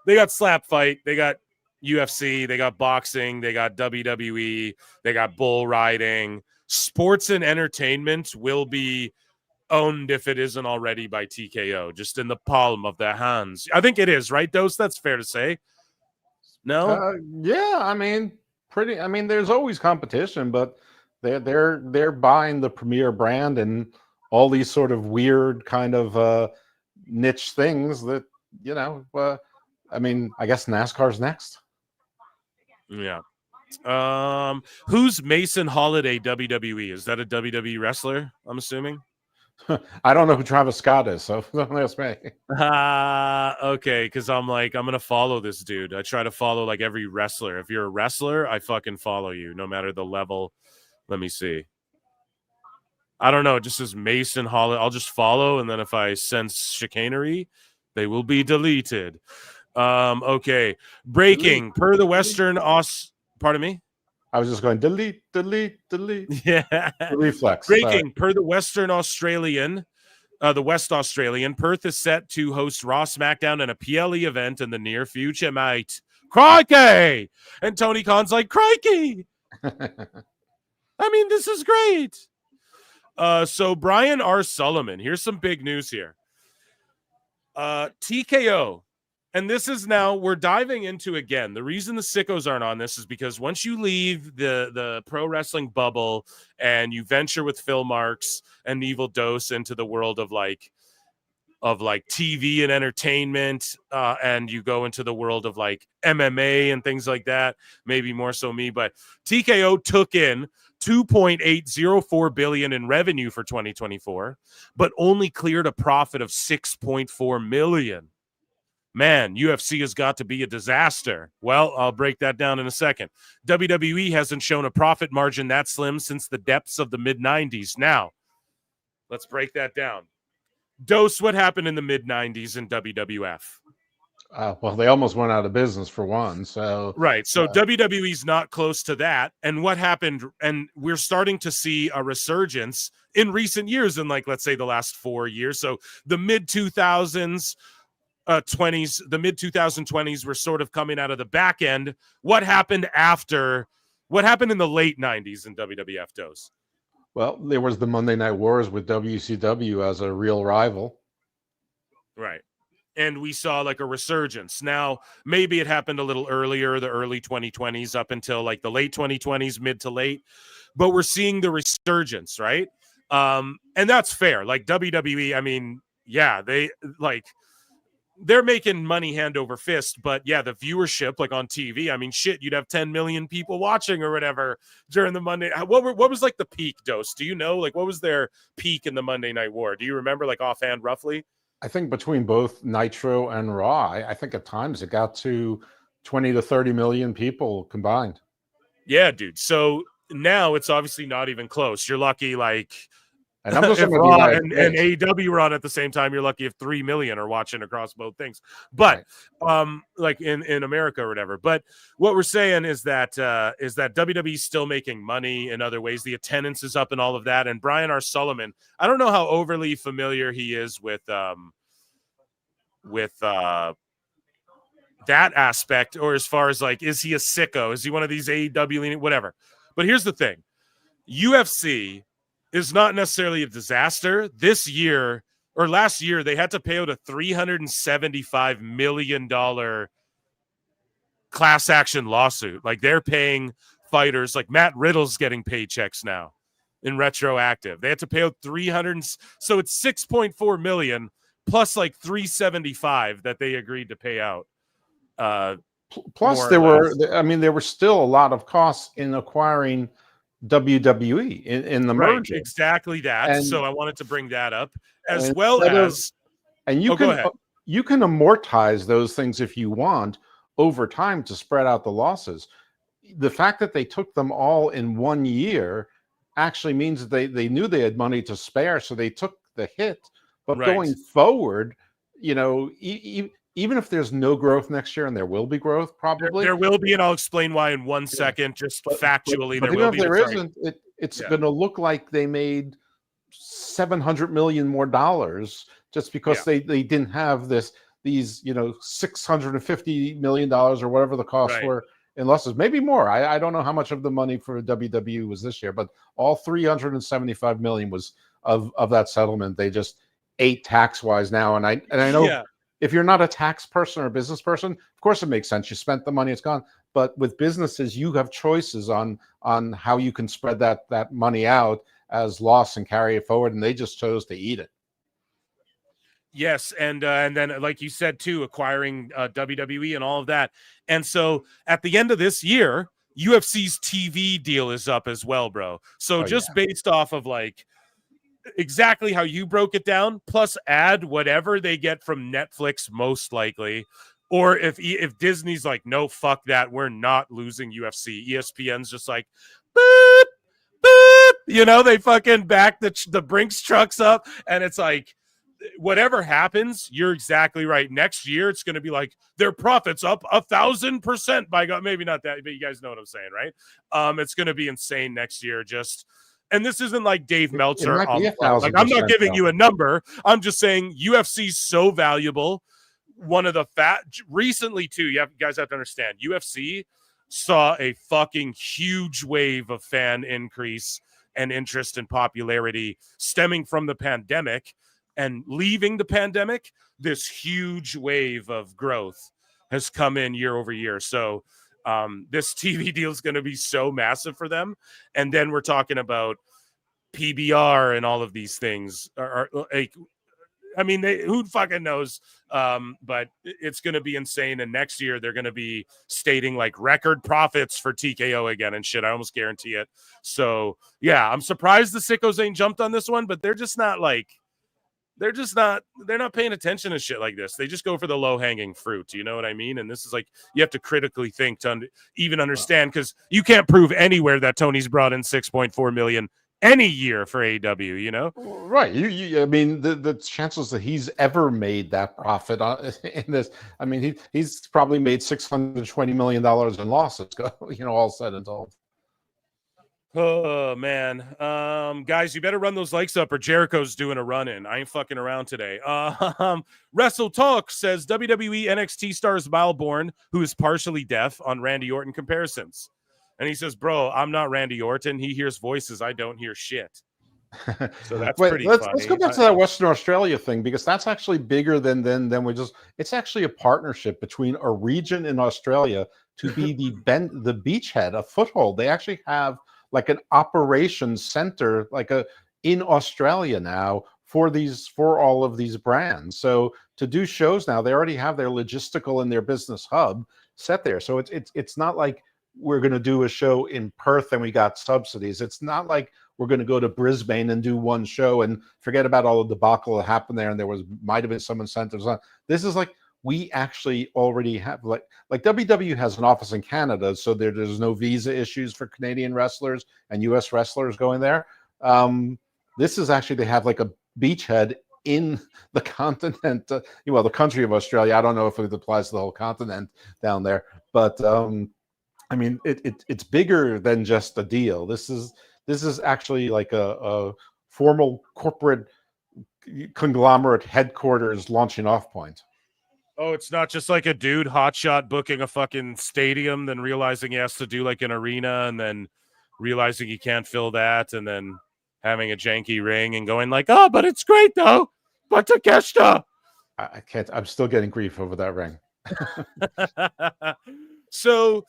They got Slap Fight. They got UFC. They got boxing. They got WWE. They got bull riding. Sports and entertainment will be owned, if it isn't already, by TKO, just in the palm of their hands. I think it is, right, Dose? That's fair to say. No? Yeah, I mean, there's always competition, but they're buying the premier brand and all these sort of weird kind of niche things that, I guess NASCAR's next. Yeah. Who's Mason Holiday WWE? Is that a WWE wrestler, I'm assuming? I don't know who Travis Scott is, so don't ask me. Okay, because I'm going to follow this dude. I try to follow like every wrestler. If you're a wrestler, I fucking follow you, no matter the level. Let me see. I don't know. It just says Mason Holiday. I'll just follow, and then if I sense chicanery, they will be deleted. Okay. Breaking per the Western Pardon me? I was just going delete, delete, delete. Yeah. The reflex. Breaking per the West Australian, Perth is set to host Raw, SmackDown, and a PLE event in the near future, mate. Crikey! And Tony Khan's like, crikey! I mean, this is great. So Brian R. Sullivan, here's some big news here. TKO, and this is now, we're diving into, again, the reason the sickos aren't on this is because once you leave the pro wrestling bubble and you venture with Phil Marks and Evil Dose into the world of like TV and entertainment, and you go into the world of like MMA and things like that, maybe more so me, but TKO took in $2.804 billion in revenue for 2024, but only cleared a profit of $6.4 million. Man, UFC has got to be a disaster. Well, I'll break that down in a second. WWE hasn't shown a profit margin that slim since the depths of the mid-90s. Now, let's break that down. Dose, what happened in the mid-90s in WWF? Well, they almost went out of business for one. So right. So WWE's not close to that. And what happened? And we're starting to see a resurgence in recent years, in like, let's say the last 4 years. So the mid-2000s, 20s, the mid-2020s were sort of coming out of the back end. What happened after? What happened in the late 90s in WWF, Dose? Well, there was the Monday Night Wars with WCW as a real rival. Right. And we saw like a resurgence. Now, maybe it happened a little earlier, the early 2020s up until like the late 2020s, mid to late. But we're seeing the resurgence, right? And that's fair. Like WWE, I mean, yeah, they're making money hand over fist, but yeah, the viewership, like on TV, I mean, shit, you'd have 10 million people watching or whatever during the Monday. What was like the peak, Dose? Do you know, like, what was their peak in the Monday Night War? Do you remember, like, offhand, roughly? I think between both Nitro and Raw, I think at times it got to 20 to 30 million people combined. Yeah, dude. So now it's obviously not even close. You're lucky, like, and I'm just if Raw and AEW were on at the same time, you're lucky if 3 million are watching across both things. But like in America or whatever. But what we're saying is that WWE is still making money in other ways. The attendance is up and all of that. And Brian R. Sullivan, I don't know how overly familiar he is with that aspect, or as far as like, is he a sicko? Is he one of these AEW, whatever? But here's the thing. UFC is not necessarily a disaster. This year or last year, they had to pay out a $375 million class action lawsuit. Like, they're paying fighters, like Matt Riddle's getting paychecks now in retroactive. They had to pay out so it's 6.4 million plus like 375 that they agreed to pay out. Plus there were still a lot of costs in acquiring WWE in the merger. Exactly that. And so I wanted to bring that up as well you can amortize those things if you want over time to spread out the losses. The fact that they took them all in 1 year actually means that they knew they had money to spare, so they took the hit. But going forward, you know, even if there's no growth next year, and there will be growth probably. There will be, and I'll explain why in 1 second, just factually. But there will be. There isn't. It's going to look like they made $700 million more just because they didn't have these $650 million or whatever the costs were in losses. Maybe more. I don't know how much of the money for WWE was this year, but all $375 million was of that settlement. They just ate tax-wise now, and I know. Yeah. If you're not a tax person or a business person, of course it makes sense. You spent the money, it's gone. But with businesses, you have choices on how you can spread that money out as loss and carry it forward, and they just chose to eat it. Yes, and then like you said too, acquiring WWE and all of that. And so at the end of this year, UFC's TV deal is up as well, bro. So based off of like exactly how you broke it down, plus add whatever they get from Netflix, most likely, or if Disney's like, no, fuck that, we're not losing UFC. ESPN's just like, boop, boop, they fucking back the Brinks trucks up, and it's like, whatever happens, you're exactly right. Next year, it's going to be like their profits up 1,000% by God. Maybe not that, but you guys know what I'm saying, right? It's going to be insane next year. And this isn't like Dave Meltzer. Like, I'm not giving you a number. I'm just saying UFC's so valuable. One of the recently too, you guys have to understand, UFC saw a fucking huge wave of fan increase and interest and popularity stemming from the pandemic. And leaving the pandemic, this huge wave of growth has come in year over year. So this TV deal is going to be so massive for them. And then we're talking about PBR and all of these things. I mean, who fucking knows? But it's going to be insane. And next year, they're going to be stating like record profits for TKO again and shit. I almost guarantee it. So, yeah, I'm surprised the sickos ain't jumped on this one, but they're not paying attention to shit like this. They just go for the low hanging fruit. You know what I mean? And this is like, you have to critically think to even understand, because you can't prove anywhere that Tony's brought in 6.4 million any year for AEW, you know? Right. I mean, the chances that he's ever made that profit in this, I mean, he's probably made $620 million in losses, you know, all said and done. Oh, man. Guys, you better run those likes up or Jericho's doing a run-in. I ain't fucking around today. Wrestle Talk says WWE NXT stars Malborn, who is partially deaf, on Randy Orton comparisons. And he says, bro, I'm not Randy Orton. He hears voices. I don't hear shit. So that's pretty funny. Let's go back to that Western Australia thing, because that's actually bigger than we just. It's actually a partnership between a region in Australia to be the beachhead, a foothold. They actually have like an operations center, in Australia now for all of these brands. So to do shows now, they already have their logistical and their business hub set there. So it's not like we're going to do a show in Perth and we got subsidies. It's not like we're going to go to Brisbane and do one show and forget about all the debacle that happened there. And there might have been some incentives on. This is like, we actually already have like WWE has an office in Canada, so there's no visa issues for Canadian wrestlers and US wrestlers going there. This is actually, they have like a beachhead in the continent, the country of Australia. I don't know if it applies to the whole continent down there, but I mean, it's bigger than just a deal. This is actually like a formal corporate conglomerate headquarters launching off point. Oh, it's not just like a dude hotshot booking a fucking stadium, then realizing he has to do like an arena, and then realizing he can't fill that, and then having a janky ring and going like, oh, but it's great though. But Takeshita. I can't. I'm still getting grief over that ring. So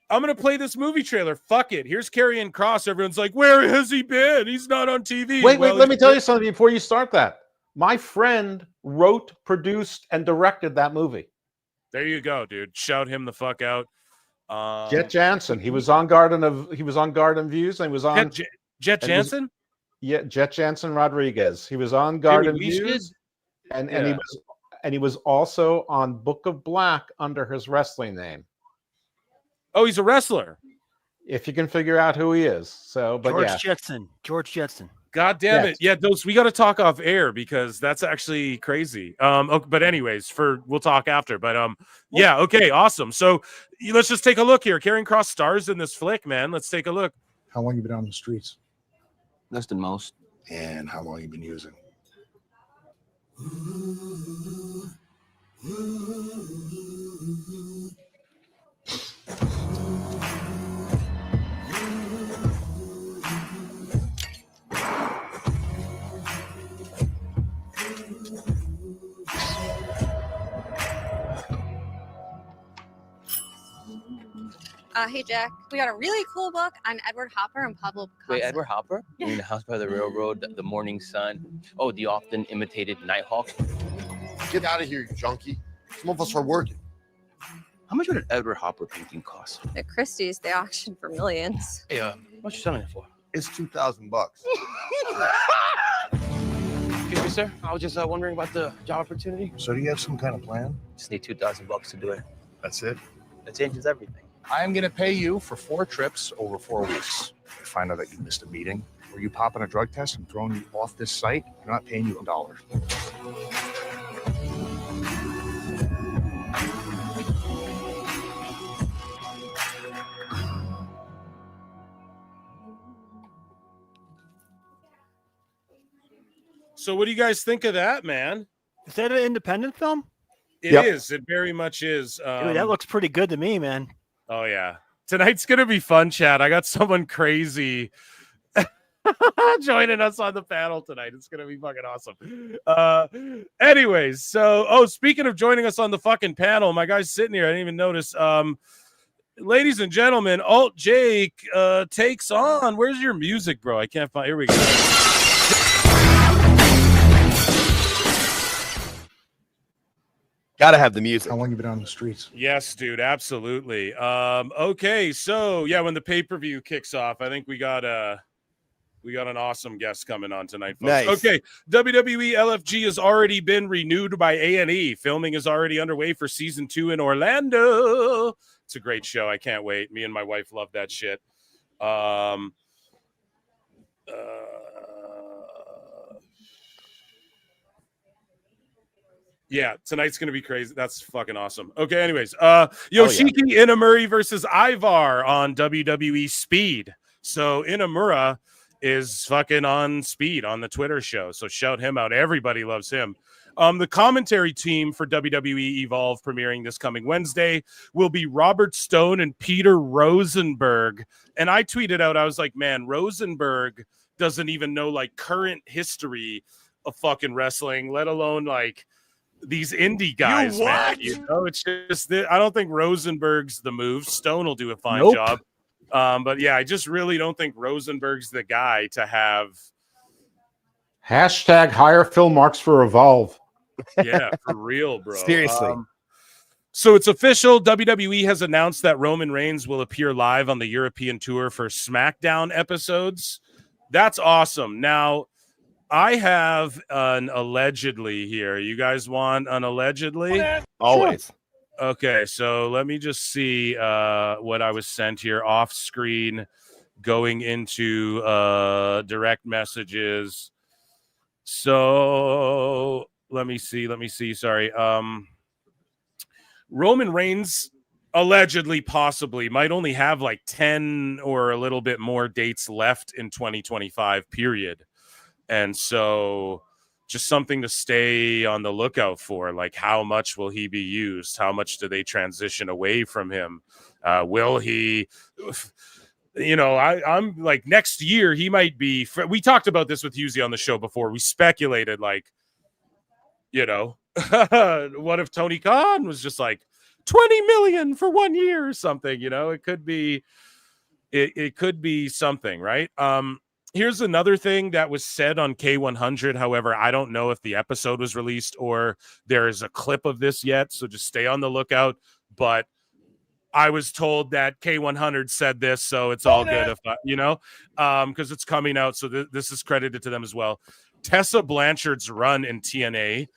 I'm going to play this movie trailer. Fuck it. Here's Karrion Kross. Everyone's like, where has he been? He's not on TV. Wait, let me tell you something before you start that. My friend wrote, produced, and directed that movie. There you go, dude. Shout him the fuck out. Jet Jansen. He was on Garden Views, and he was on Jet Jansen? Jet Jansen Rodriguez. He was on Garden Views, and he was also on Book of Black under his wrestling name. Oh, he's a wrestler. If you can figure out who he is. So, but George Jetson. God damn it. Yeah, we got to talk off air because that's actually crazy. Okay, but anyways, we'll talk after. But yeah, okay, awesome. So let's just take a look here. Karrion Kross stars in this flick, man. Let's take a look. How long you been on the streets? Less than most. And how long you been using? Hey, Jack, we got a really cool book on Edward Hopper and Pablo Picasso. Wait, Edward Hopper? I mean, The House by the Railroad, The Morning Sun. Oh, the often imitated Nighthawk. Get out of here, you junkie. Some of us are working. How much would an Edward Hopper painting cost? At Christie's, they auction for millions. Hey, what you selling it for? It's $2,000. Excuse me, sir. I was just wondering about the job opportunity. So do you have some kind of plan? Just need $2,000 to do it. That's it? That changes everything. I am going to pay you for 4 trips over 4 weeks. If I find out that you missed a meeting, Were you popping a drug test and throwing you off this site? You're not paying you $1. So what do you guys think of that, man? Is that an independent film? It is. It very much is. Dude, that looks pretty good to me, man. Oh, yeah. Tonight's going to be fun, Chad. I got someone crazy joining us on the panel tonight. It's going to be fucking awesome. Anyways, so, speaking of joining us on the fucking panel, my guy's sitting here. I didn't even notice. Ladies and gentlemen, Alt Jake takes on. Where's your music, bro? I can't find. Here we go. Gotta have the music. How long you been on the streets? Yes, dude, absolutely. Okay, so yeah, when the pay-per-view kicks off, I think we got an awesome guest coming on tonight, folks. Nice. Okay, WWE LFG has already been renewed by A&E. Filming is already underway for season 2 in Orlando. It's a great show. I can't wait. Me and my wife love that shit. Yeah, tonight's going to be crazy. That's fucking awesome. Okay, anyways. Yoshiki Inamura versus Ivar on WWE Speed. So Inamura is fucking on Speed on the Twitter show. So shout him out. Everybody loves him. The commentary team for WWE Evolve premiering this coming Wednesday will be Robert Stone and Peter Rosenberg. And I tweeted out, I was like, man, Rosenberg doesn't even know like current history of fucking wrestling, let alone like these indie guys, man. You know, it's just I don't think Rosenberg's the move. Stone will do a fine job. But yeah, I just really don't think Rosenberg's the guy to have. Hashtag hire Phil Marks for Evolve. Yeah, for real, bro. Seriously. So it's official. WWE has announced that Roman Reigns will appear live on the European tour for SmackDown episodes. That's awesome. Now, I have an allegedly here. You guys want an allegedly? Always. Sure. Okay, so let me just see what I was sent here off screen going into direct messages. So let me see. Sorry. Roman Reigns allegedly, possibly, might only have like 10 or a little bit more dates left in 2025, period. And so just something to stay on the lookout for, like how much will he be used? How much do they transition away from him? Will he, you know, I'm like next year he might be, we talked about this with Husey on the show before. We speculated like, you know, what if Tony Khan was just like 20 million for 1 year or something, you know, it could be, it could be something, right? Here's another thing that was said on K100. However, I don't know if the episode was released or there is a clip of this yet. So just stay on the lookout. But I was told that K100 said this, so it's all good if you know, because it's coming out. So this is credited to them as well. Tessa Blanchard's run in TNA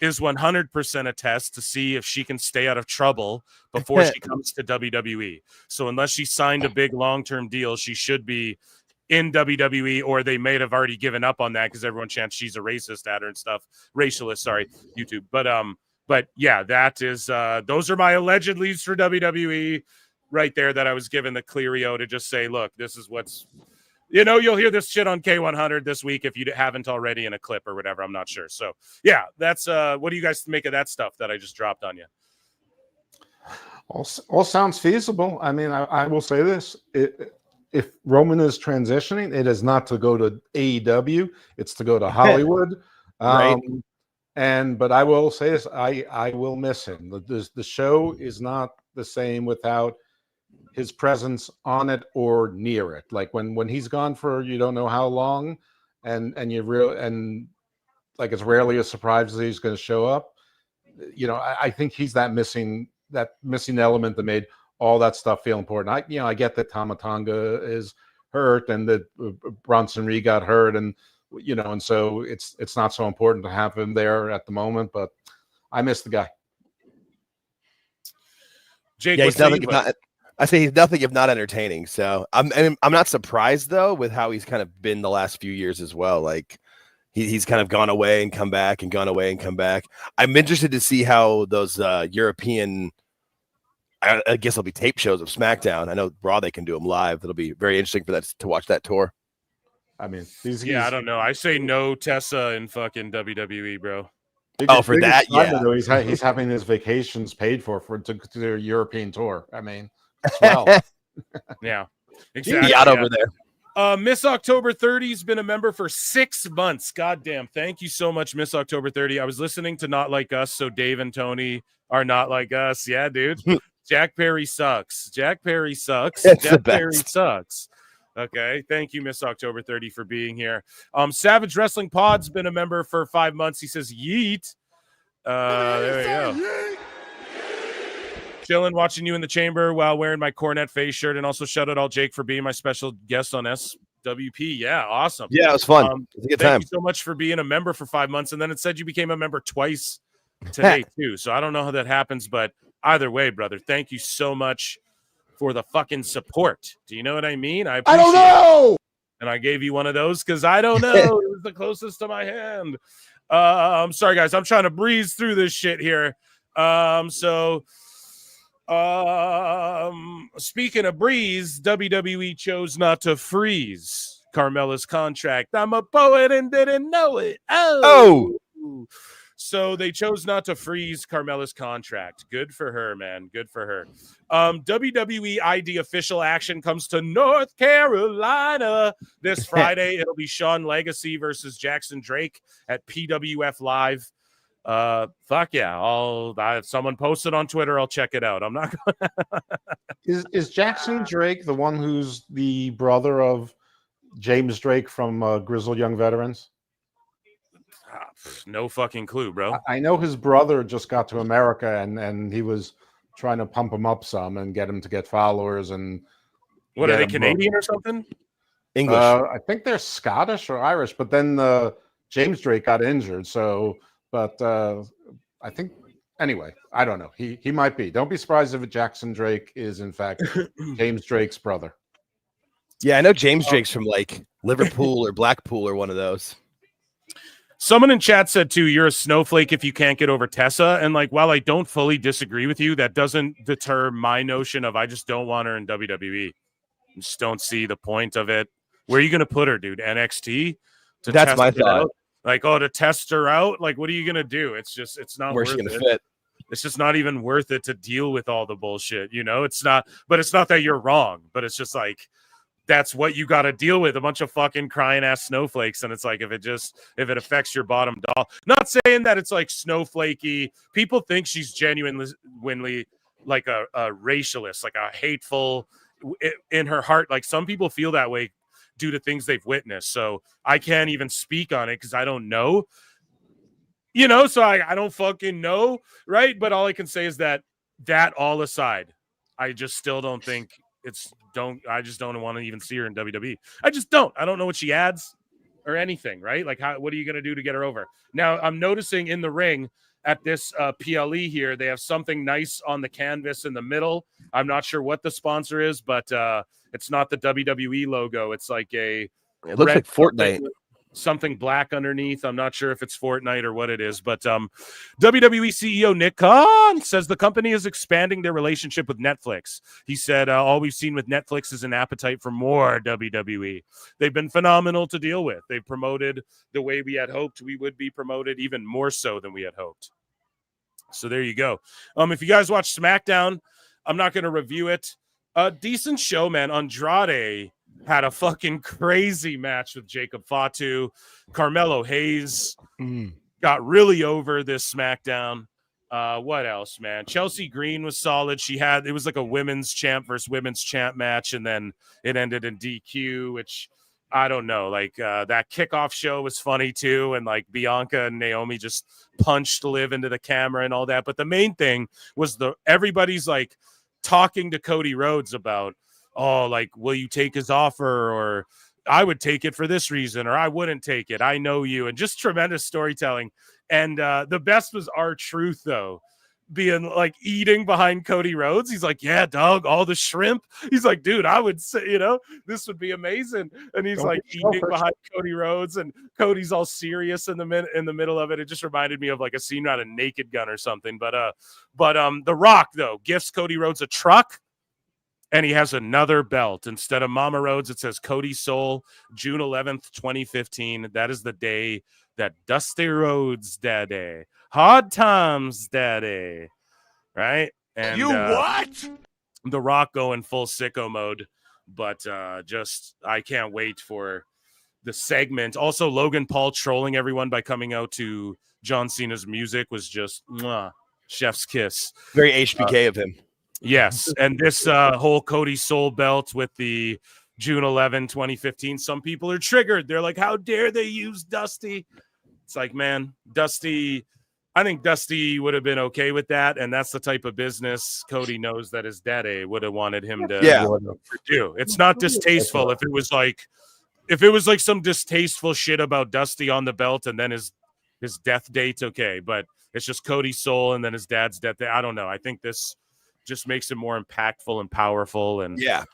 is 100% a test to see if she can stay out of trouble before she comes to WWE. So unless she signed a big long-term deal, she should be in WWE, or they may have already given up on that because everyone chants she's a racist at her and stuff. Racialist, sorry, YouTube. But yeah, that is those are my alleged leads for WWE right there that I was given the Cleario to just say, look, this is what's, you know, you'll hear this shit on K100 this week if you haven't already in a clip or whatever. I'm not sure. So yeah, that's what do you guys make of that stuff that I just dropped on you? All sounds feasible. I mean, I will say this. If Roman is transitioning, it is not to go to AEW, it's to go to Hollywood. Right. But I will say this, I will miss him. The show is not the same without his presence on it or near it. Like when he's gone for you don't know how long, and like it's rarely a surprise that he's going to show up. You know, I think he's that missing element that made all that stuff feel important. I get that Tama Tonga is hurt and that Bronson Reed got hurt, and you know, and so it's not so important to have him there at the moment. But I miss the guy. Jake, yeah, he's definitely not. I say he's nothing if not entertaining. So I'm not surprised though with how he's kind of been the last few years as well. Like he's kind of gone away and come back and gone away and come back. I'm interested to see how those European, I guess it'll be tape shows of SmackDown. I know Raw they can do them live. It'll be very interesting for that to watch that tour. I mean, I don't know. I say no Tessa in fucking WWE, bro. For that, yeah. Though, he's having his vacations paid for to their European tour. I mean, swell. Yeah, exactly. Out over there. Miss October 30's been a member for 6 months. Goddamn. Thank you so much, Miss October 30. I was listening to Not Like Us, so Dave and Tony are not like us. Yeah, dude. Jack Perry sucks. Jack Perry sucks. Jack Perry sucks. Okay. Thank you, Miss October 30, for being here. Savage Wrestling Pod's been a member for 5 months. He says, yeet. There we go. Chilling, watching you in the chamber while wearing my Cornet face shirt, and also shout out all Jake for being my special guest on SWP. Yeah, awesome. Yeah, it was fun. It was a good time. Thank you so much for being a member for 5 months, and then it said you became a member twice today too. So I don't know how that happens, but either way, brother, thank you so much for the fucking support. Do you know what I mean? I don't know. And I gave you one of those because I don't know. It was the closest to my hand. I'm sorry, guys. I'm trying to breeze through this shit here. Speaking of breeze, WWE chose not to freeze Carmella's contract. I'm a poet and didn't know it. Oh. So they chose not to freeze Carmella's contract. Good for her, man. Good for her. WWE ID official action comes to North Carolina this Friday. It'll be Shawn Legacy versus Jackson Drake at PWF Live. Fuck yeah. Someone posted on Twitter. I'll check it out. I'm not gonna Is Jackson Drake the one who's the brother of James Drake from Grizzled Young Veterans? No fucking clue, bro. I know his brother just got to America and he was trying to pump him up some and get him to get followers. And what are they, Canadian or something? English. I think they're Scottish or Irish, but then James Drake got injured. So, but I think anyway, I don't know. He might be. Don't be surprised if Jackson Drake is in fact James Drake's brother. Yeah, I know James Drake's from like Liverpool or Blackpool or one of those. Someone in chat said, too, you're a snowflake if you can't get over Tessa. And, like, while I don't fully disagree with you, that doesn't deter my notion of I just don't want her in WWE. I just don't see the point of it. Where are you going to put her, dude? NXT? That's my thought. Like, to test her out? Like, what are you going to do? It's not Where's worth she it. gonna fit? It's just not even worth it to deal with all the bullshit, you know? It's not that you're wrong, but it's just like, that's what you got to deal with, a bunch of fucking crying ass snowflakes. And it's like, if it affects your bottom dollar, not saying that it's like snowflakey. People think she's genuinely like a racialist, like a hateful in her heart. Like some people feel that way due to things they've witnessed. So I can't even speak on it because I don't know, you know, so I don't fucking know. Right. But all I can say is that all aside, I just still don't think I just don't want to even see her in WWE. I just don't. I don't know what she adds or anything, right? Like, what are you going to do to get her over? Now, I'm noticing in the ring at this PLE here, they have something nice on the canvas in the middle. I'm not sure what the sponsor is, but it's not the WWE logo. It's like it looks like Fortnite. Something black underneath. I'm not sure if it's Fortnite or what it is, but WWE CEO Nick Khan says the company is expanding their relationship with Netflix. He said, all we've seen with Netflix is an appetite for more WWE. They've been phenomenal to deal with. They've promoted the way we had hoped we would be promoted, even more so than we had hoped. So there you go. If you guys watch SmackDown, I'm not going to review it. Decent show, man. Andrade had a fucking crazy match with Jacob Fatu. Carmelo Hayes got really over this SmackDown. What else, man? Chelsea Green was solid. It was like a women's champ versus women's champ match, and then it ended in DQ, which I don't know. Like that kickoff show was funny too, and like Bianca and Naomi just punched Liv into the camera and all that. But the main thing was everybody's like talking to Cody Rhodes about, oh, like, will you take his offer? Or I would take it for this reason, or I wouldn't take it. I know you. And just tremendous storytelling. And the best was R-Truth, though, being like eating behind Cody Rhodes. He's like, yeah, dog, all the shrimp. He's like, dude, I would say, this would be amazing. And he's like eating behind Cody Rhodes, and Cody's all serious in the middle of it. It just reminded me of like a scene out of Naked Gun or something. But The Rock though gifts Cody Rhodes a truck, and he has another belt. Instead of Mama Rhodes, it says Cody Soul, June 11th, 2015. That is the day that Dusty Rhodes Daddy. Hard times, Daddy. Right? And You what? The Rock going full sicko mode. But I can't wait for the segment. Also, Logan Paul trolling everyone by coming out to John Cena's music was just chef's kiss. Very HBK of him. Yes. And this whole Cody Soul belt with the June 11, 2015, some people are triggered. They're like, how dare they use Dusty? It's like, man, Dusty, I think Dusty would have been okay with that. And that's the type of business Cody knows that his daddy would have wanted him to do. It's not distasteful. If it was like some distasteful shit about Dusty on the belt and then his death date, okay. But it's just Cody's soul and then his dad's death date. I don't know. I think this just makes it more impactful and powerful. And yeah.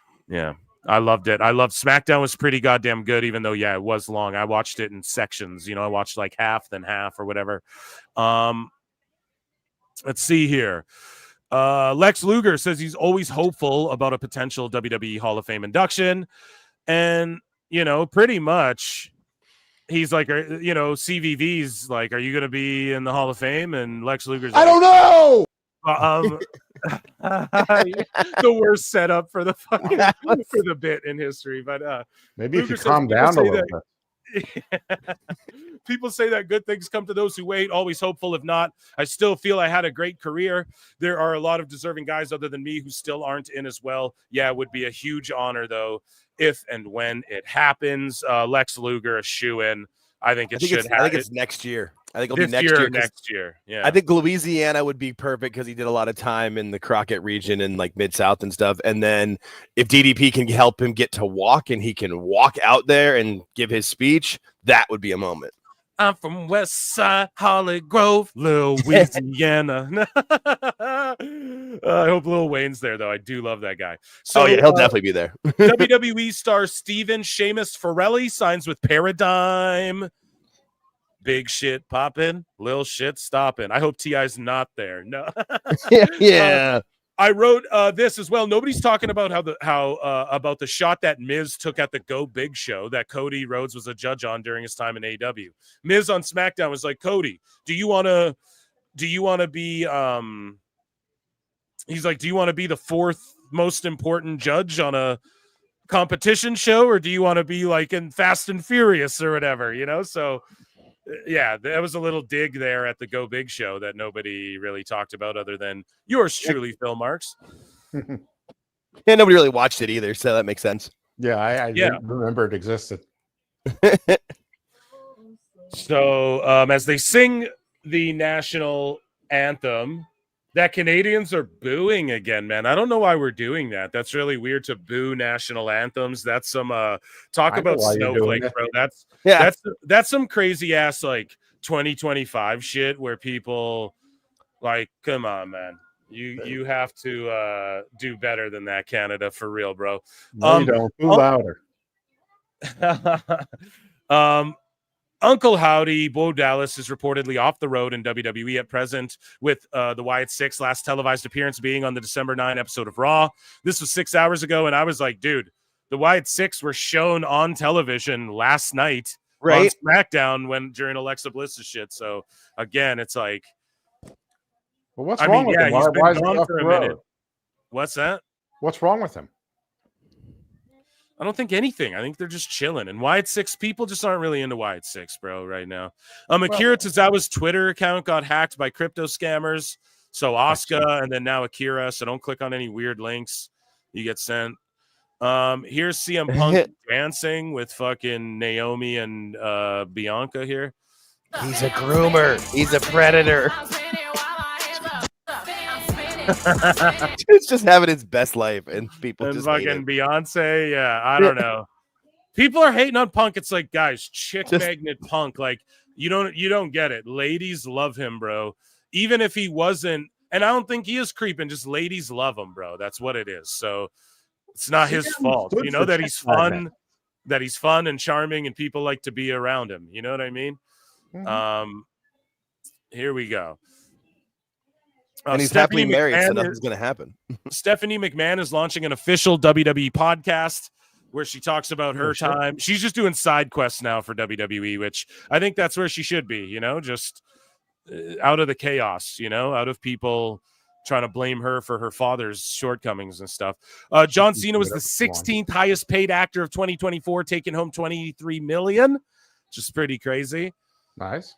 I loved it. I loved SmackDown was pretty goddamn good, even though, it was long. I watched it in sections. I watched like half, then half or whatever. Let's see here. Lex Luger says he's always hopeful about a potential WWE Hall of Fame induction. And, pretty much he's like, CVV's like, are you going to be in the Hall of Fame? And Lex Luger's like, I don't know. The worst setup for the fucking for the bit in history. But maybe if you calm down a little bit. People say that good things come to those who wait, always hopeful. If not, I still feel I had a great career. There are a lot of deserving guys other than me who still aren't in as well. Yeah, it would be a huge honor though if and when it happens. Lex Luger, a shoe-in. I think it's next year. I think it'll be next year. Yeah. I think Louisiana would be perfect because he did a lot of time in the Crockett region and like Mid-South and stuff. And then if DDP can help him get to walk and he can walk out there and give his speech, that would be a moment. I'm from West Side, Holly Grove, Louisiana. I hope Lil Wayne's there, though. I do love that guy. So, he'll definitely be there. WWE star Steven Sheamus Farrelly signs with Paradigm. Big shit popping, little shit stopping. I hope T.I.'s not there. No. Yeah. I wrote this as well. Nobody's talking about about the shot that Miz took at the Go Big show that Cody Rhodes was a judge on during his time in AEW. Miz on SmackDown was like, Cody, do you want to be he's like, do you want to be the fourth most important judge on a competition show, or do you want to be like in Fast and Furious or whatever, So yeah, that was a little dig there at the Go Big show that nobody really talked about other than yours truly, Phil Marks. Yeah, nobody really watched it either, so that makes sense. Yeah, I didn't remember it existed. So as they sing the national anthem, that Canadians are booing again, man. I don't know why we're doing that. That's really weird to boo national anthems. That's some talk about snowflake, bro. That's some crazy ass like 2025 shit where people like, come on, man. You have to do better than that, Canada, for real, bro. No, you don't. Too louder. Uncle Howdy, Bo Dallas, is reportedly off the road in WWE at present, with the Wyatt Six last televised appearance being on the December 9 episode of Raw. This was 6 hours ago, and I was like, dude, the Wyatt Six were shown on television last night on SmackDown during Alexa Bliss's shit. So again, it's like, well, what's wrong with him? He's been Why is he gone off for the a road? minute. What's that? What's wrong with him? I don't think anything. I think they're just chilling. And Wyatt Six, people just aren't really into Wyatt Six, bro, right now. Akira Tozawa's Twitter account got hacked by crypto scammers. So Asuka and then now Akira. So don't click on any weird links you get sent. Here's CM Punk dancing with fucking Naomi and Bianca here. He's a groomer. He's a predator. It's just having his best life, and people just fucking Beyonce. Yeah, I don't know. People are hating on Punk. It's like, guys, chick magnet Punk. Like, you don't get it. Ladies love him, bro. Even if he wasn't, And I don't think he is creeping. Just ladies love him, bro. That's what it is. So it's not his fault. You know that he's fun, and charming, and people like to be around him. You know what I mean? Here we go. And he's happily married, so nothing's going to happen. Stephanie McMahon is launching an official WWE podcast where she talks about her time. She's just doing side quests now for WWE, which I think that's where she should be, you know, just out of the chaos, you know, out of people trying to blame her for her father's shortcomings and stuff. John Cena was the 16th highest paid actor of 2024, taking home $23 million, which is pretty crazy. Nice.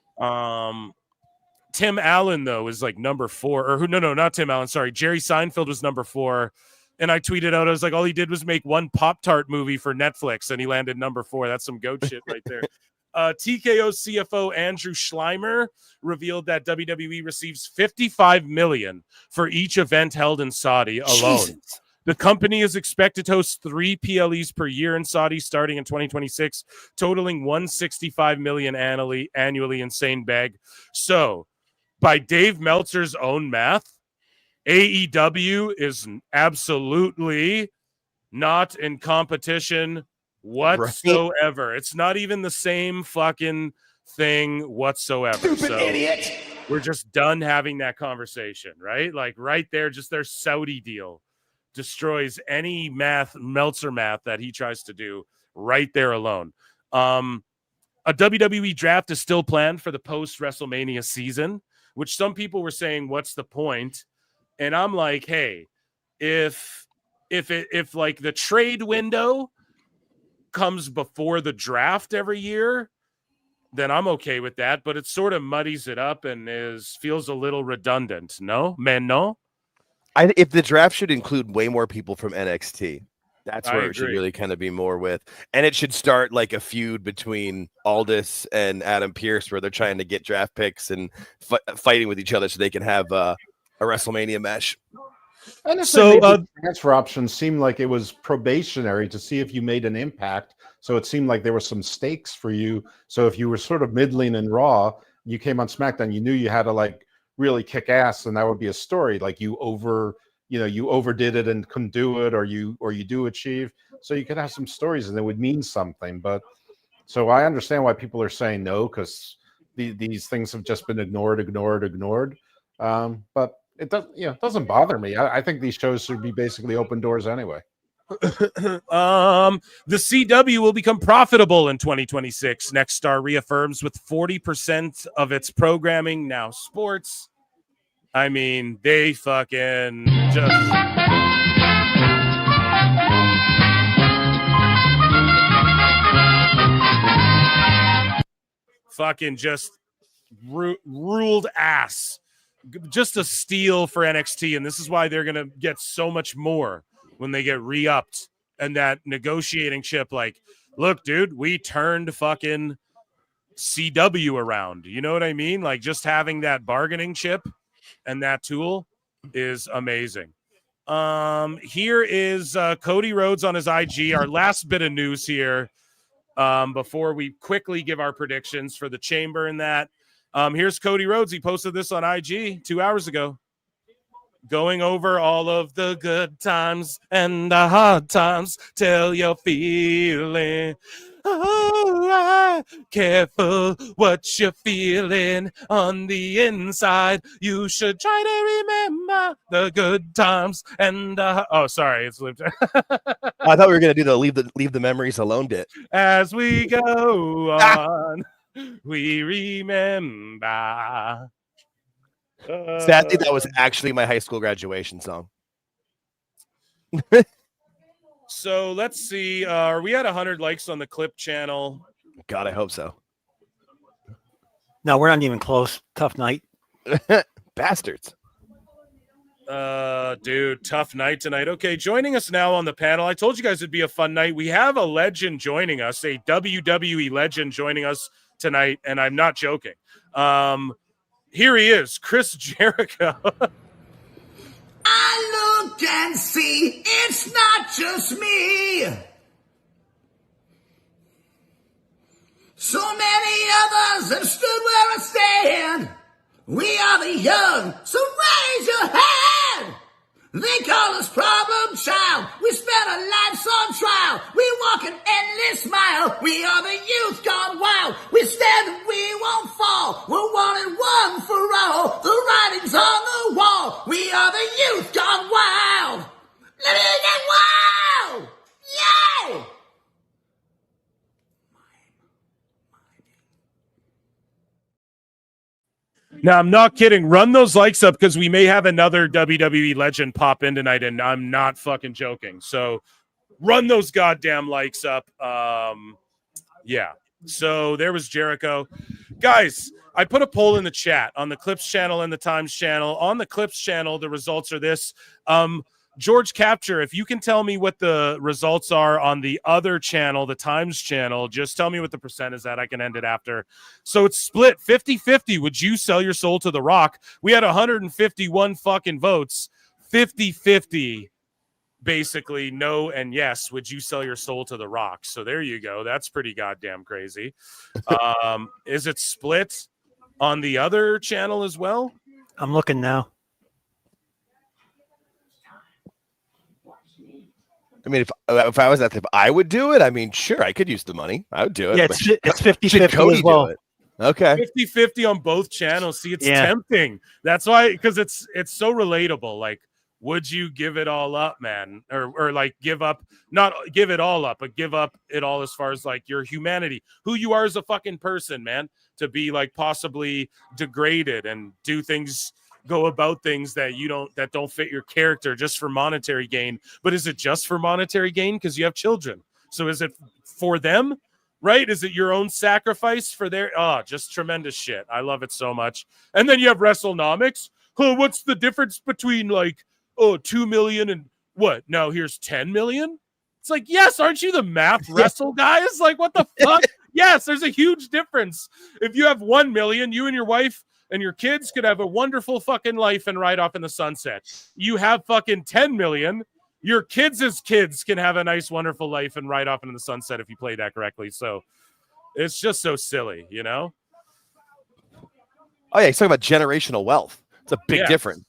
Tim Allen, though, is like number 4. Or no, not Tim Allen. Sorry. Jerry Seinfeld was number 4. And I tweeted out, I was like, all he did was make one Pop-Tart movie for Netflix, and he landed number 4. That's some goat shit right there. TKO CFO Andrew Schleimer revealed that WWE receives $55 million for each event held in Saudi alone. Jesus. The company is expected to host 3 PLEs per year in Saudi starting in 2026, totaling $165 million annually. Insane bag. So, by Dave Meltzer's own math, AEW is absolutely not in competition whatsoever. Right. It's not even the same fucking thing whatsoever. Stupid idiot. We're just done having that conversation, right? Like right there, just their Saudi deal destroys any Meltzer math that he tries to do right there alone. A WWE draft is still planned for the post-WrestleMania season, which some people were saying, what's the point? And I'm like, hey, if like the trade window comes before the draft every year, then I'm okay with that. But it sort of muddies it up and feels a little redundant. No, man, no. If the draft should include way more people from NXT, that's where it should really kind of be more with. And it should start like a feud between Aldis and Adam Pearce, where they're trying to get draft picks and fighting with each other so they can have a WrestleMania match. And so transfer options seemed like it was probationary to see if you made an impact. So it seemed like there were some stakes for you. So if you were sort of middling in Raw, you came on SmackDown, you knew you had to like really kick ass, and that would be a story. Like you overdid it and couldn't do it, or you do achieve. So you could have some stories and it would mean something. But so I understand why people are saying no, because these things have just been ignored. But it doesn't bother me. I think these shows should be basically open doors anyway. The CW will become profitable in 2026. Nexstar reaffirms with 40% of its programming now sports. I mean, they fucking just ruled ass. Just a steal for NXT, and this is why they're gonna get so much more when they get re-upped and that negotiating chip. Like, look, dude, we turned fucking CW around. You know what I mean? Like, just having that bargaining chip and that tool is amazing. Here is Cody Rhodes on his IG. Our last bit of news here before we quickly give our predictions for the Chamber and that. Here's Cody Rhodes. He posted this on IG 2 hours ago, going over all of the good times and the hard times. Tell you're feeling careful what you're feeling on the inside. You should try to remember the good times and sorry, it's lived. I thought we were gonna do the leave the memories alone bit. As we go on, we remember. Sadly, that was actually my high school graduation song. So let's see. Are we at 100 likes on the clip channel? God, I hope so. No, we're not even close. Tough night. Bastards. Dude, tough night tonight. Okay, joining us now on the panel. I told you guys it'd be a fun night. We have a legend joining us, a WWE legend joining us tonight, and I'm not joking. Here he is, Chris Jericho. I look and see it's not just me. So many others have stood where I stand, We are the young, so raise your hand. They call us problem child. We spent our lives on trial. We walk an endless mile. We are the youth gone wild. We stand and we won't fall. We're one and one for all. The writing's on the wall. We are the youth gone wild. Living it wild. Yay! Now, I'm not kidding. Run those likes up because we may have another WWE legend pop in tonight, and I'm not fucking joking. So run those goddamn likes up. Yeah. So there was Jericho. Guys, I put a poll in the chat on the Clips channel and the Times channel. On the Clips channel, the results are this. George Capture, if you can tell me what the results are on the other channel, the Times channel, just tell me what the percent is at. I can end it after. So it's split 50-50. Would you sell your soul to The Rock? We had 151 fucking votes. 50-50, basically, no and yes. Would you sell your soul to The Rock? So there you go. That's pretty goddamn crazy. Is it split on the other channel as well? I'm looking now. I mean, if I was if I would do it, I mean, sure, I could use the money. I would do it. Yeah, it's 50-50 as well. Okay. 50-50 on both channels. See, it's tempting. That's why, because it's so relatable. Like, would you give it all up, man? Or like give up, not give it all up, but give up it all as far as like your humanity, who you are as a fucking person, man, to be like possibly degraded and do things, go about things that don't fit your character just for monetary gain. But is it just for monetary gain? Because you have children. So is it for them? Right? Is it your own sacrifice for their just tremendous shit. I love it so much. And then you have WrestleNomics. Oh, what's the difference between like 2 million and what? Now here's 10 million? It's like, yes, aren't you the math wrestle guys? Like, what the fuck? Yes, there's a huge difference. If you have 1 million, you and your wife and your kids could have a wonderful fucking life and ride off in the sunset. You have fucking 10 million. Your kids' kids can have a nice, wonderful life and ride off into the sunset if you play that correctly. So it's just so silly, you know? Oh, yeah. He's talking about generational wealth. It's a big difference.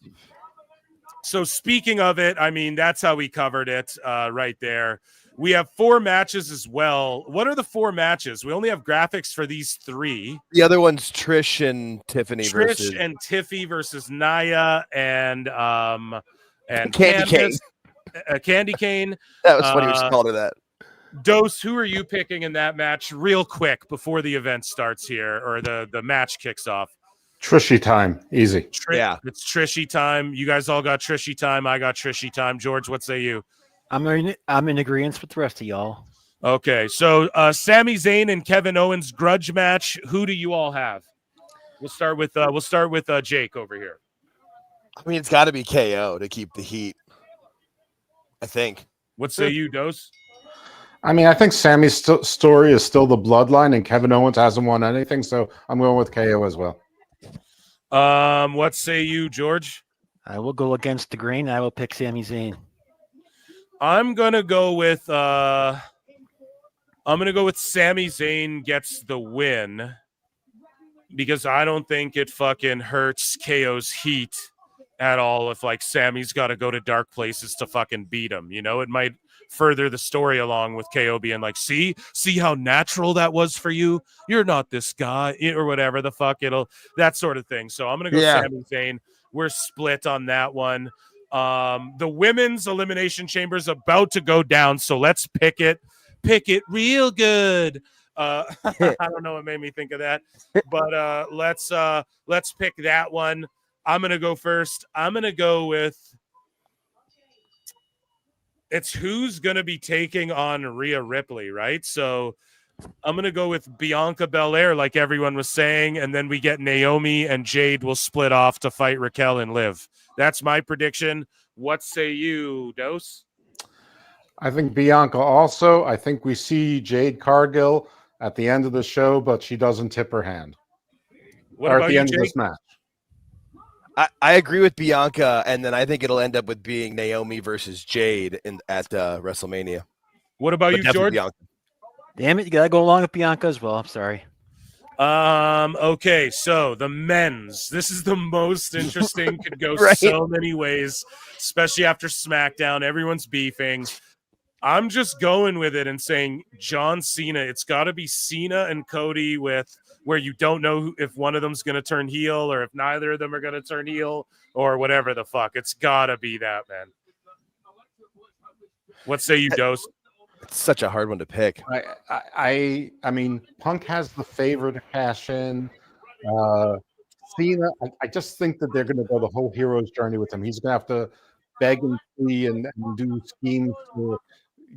So speaking of it, I mean, that's how we covered it right there. We have 4 matches as well. What are the 4 matches? We only have graphics for these 3. The other one's Trish and Tiffany Trish and Tiffy versus Nia and Candy Cane. Candy Cane. That was funny. We just called her that. Dose, who are you picking in that match real quick before the event starts here or the match kicks off? Trishy time. Easy. It's Trishy time. You guys all got Trishy time. I got Trishy time. George, what say you? I'm in agreement with the rest of y'all. Okay, so Sami Zayn and Kevin Owens grudge match. Who do you all have? We'll start with Jake over here. I mean, it's got to be KO to keep the heat. I think. What say you, Dose? I mean, I think Sammy's story is still the bloodline, and Kevin Owens hasn't won anything, so I'm going with KO as well. What say you, George? I will go against the grain. I will pick Sami Zayn. I'm gonna go with Sami Zayn gets the win because I don't think it fucking hurts KO's heat at all if like Sammy's got to go to dark places to fucking beat him. You know, it might further the story along with KO being like, see how natural that was for you. You're not this guy or whatever the fuck that sort of thing. So I'm gonna go Sami Zayn. We're split on that one. The women's elimination chamber is about to go down, so let's pick it real good. I don't know what made me think of that, but let's pick that one. I'm gonna go first. I'm gonna go with it's who's gonna be taking on Rhea Ripley, right? So I'm gonna go with Bianca Belair, like everyone was saying, and then we get Naomi and Jade will split off to fight Raquel and Liv. That's my prediction. What say you, Dose? I think Bianca also. I think we see Jade Cargill at the end of the show, but she doesn't tip her hand. What about at the you, end Jake? of this match. I agree with Bianca, and then I think it'll end up with being Naomi versus Jade at WrestleMania. What about you, George? Bianca. Damn it, you gotta go along with Bianca as well. I'm sorry. Okay, so the men's. This is the most interesting. Could go Right. so many ways, especially after SmackDown. Everyone's beefing. I'm just going with it and saying John Cena. It's got to be Cena and Cody, with where you don't know if one of them's going to turn heel or if neither of them are going to turn heel or whatever the fuck. It's got to be that, man. What say you, Dose? It's such a hard one to pick. I mean, Punk has the favor to cash in. Cena, I just think that they're going to go the whole hero's journey with him. He's going to have to beg and plead and do schemes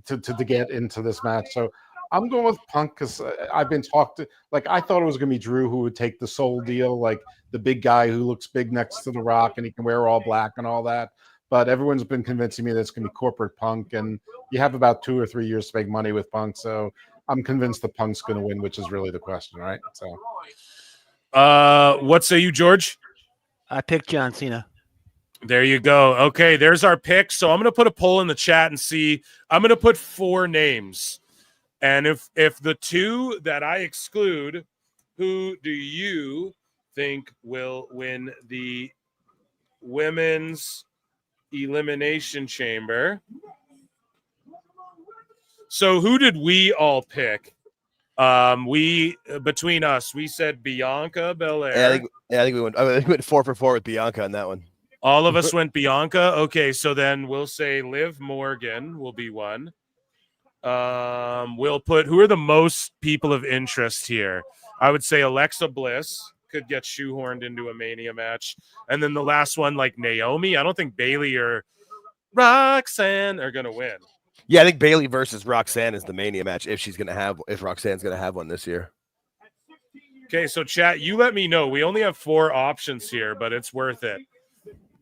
to get into this match. So I'm going with Punk because I've been talked to. Like, I thought it was going to be Drew who would take the soul deal, like the big guy who looks big next to The Rock and he can wear all black and all that. But everyone's been convincing me that it's going to be corporate Punk, and you have about 2 or 3 years to make money with Punk. So I'm convinced the Punk's going to win, which is really the question, right? So, what say you, George? I picked John Cena. There you go. Okay, there's our pick. So I'm going to put a poll in the chat and see. I'm going to put 4 names. And if the 2 that I exclude, who do you think will win the women's Elimination Chamber? So who did we all pick? We between us, we said Bianca Belair. I think we went 4 for 4 with Bianca on that one. All of us went Bianca. Okay, so then we'll say Liv Morgan will be one. We'll put, who are the most people of interest here? I would say Alexa Bliss could get shoehorned into a Mania match. And then the last one, like Naomi. I don't think Bayley or Roxanne are going to win. Yeah, I think Bayley versus Roxanne is the Mania match if Roxanne's going to have one this year. Okay, so chat, you let me know. We only have 4 options here, but it's worth it.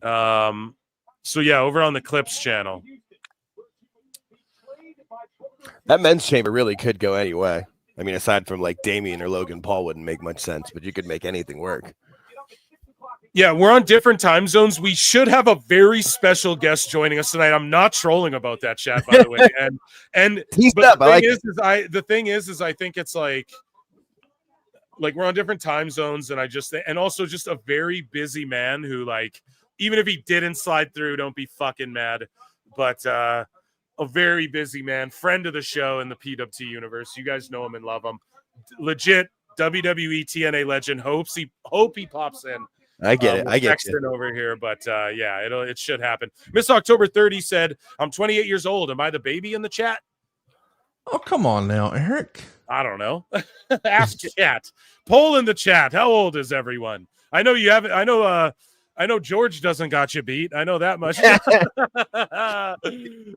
So yeah, over on the Clips channel. That men's chamber really could go any way. I mean, aside from like Damian or Logan Paul wouldn't make much sense, but you could make anything work. Yeah, we're on different time zones. We should have a very special guest joining us tonight. I'm not trolling about that, chat, by the way. And the thing is I think it's like we're on different time zones, and also just a very busy man who, like, even if he didn't slide through, don't be fucking mad. But a very busy man, friend of the show in the PWT universe. You guys know him and love him. Legit WWE TNA legend. Hope he pops in. I get it. I get it over here, but yeah, it should happen. Miss October 30 said, "I'm 28 years old. Am I the baby in the chat?" Oh, come on now, Eric. I don't know. Ask chat. Poll in the chat. How old is everyone? I know you haven't. I know George doesn't got you beat. I know that much.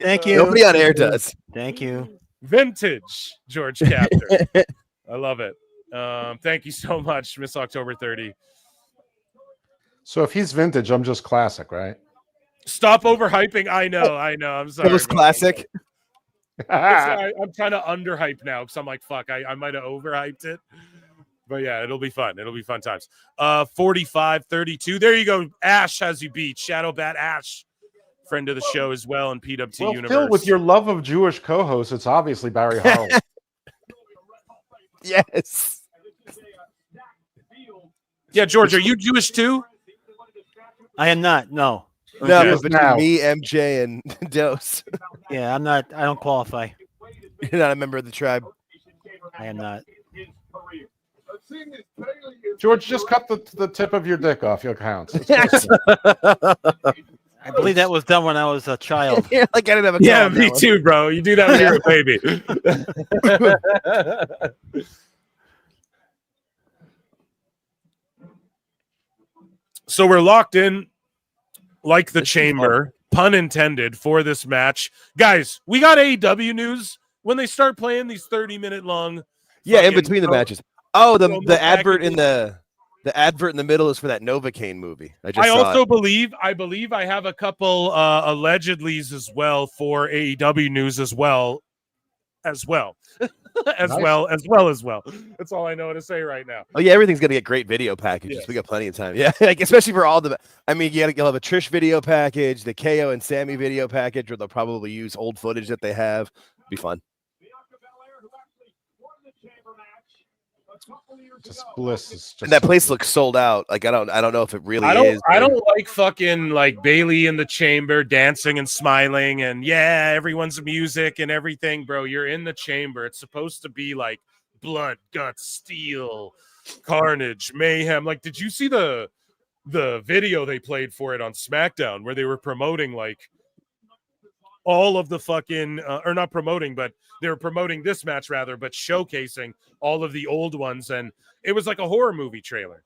Thank you. Nobody on air does. Thank you. Vintage George Captor. I love it. Thank you so much, Miss October 30. So if he's vintage, I'm just classic, right? Stop overhyping. I know. I'm sorry. It was classic. I'm trying to underhype now because I'm like, fuck, I might have overhyped it. But yeah, it'll be fun. It'll be fun times. 45-32. There you go. Ash has you beat. Shadow Bat Ash, friend of the show as well in PWT universe. Phil, with your love of Jewish co-hosts, it's obviously Barry Harrell. Yes. Yeah, George, are you Jewish too? I am not. No. No, Okay. but between me, MJ, and Dose. Yeah, I'm not. I don't qualify. You're not a member of the tribe. I am not. George, just cut the tip of your dick off. You'll count. I believe that was done when I was a child. Yeah, like I didn't have a Yeah, me too, bro. You do that when you're a baby. So we're locked in like the chamber, pun intended, for this match. Guys, we got AEW news when they start playing these 30-minute long. Yeah, in between the matches. Oh, the advert in the advert in the middle is for that Novocaine movie. I also believe I have a couple allegedlys as well for AEW news as well. That's all I know to say right now. Oh yeah, everything's gonna get great video packages. Yes. We got plenty of time. Yeah, like especially for all the. I mean, you'll have a Trish video package, the KO and Sammy video package, where they'll probably use old footage that they have. Be fun. Just bliss is just And that so place good. looks sold out. Like I don't know if it really I don't is. I or- don't like fucking like Bailey in the chamber dancing and smiling and yeah, everyone's music and everything, bro. You're in the chamber. It's supposed to be like blood, guts, steel, carnage, mayhem. Like, did you see the video they played for it on SmackDown where they were promoting like all of the fucking or not promoting, but they were promoting this match rather, but showcasing all of the old ones, and it was like a horror movie trailer.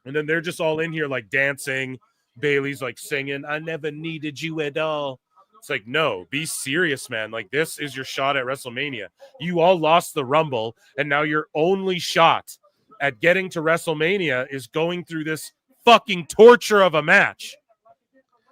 And then they're just all in here like dancing. Bailey's like singing, I never needed you at all. It's like, no, be serious, man. Like, this is your shot at WrestleMania. You all lost the Rumble, and now your only shot at getting to WrestleMania is going through this fucking torture of a match.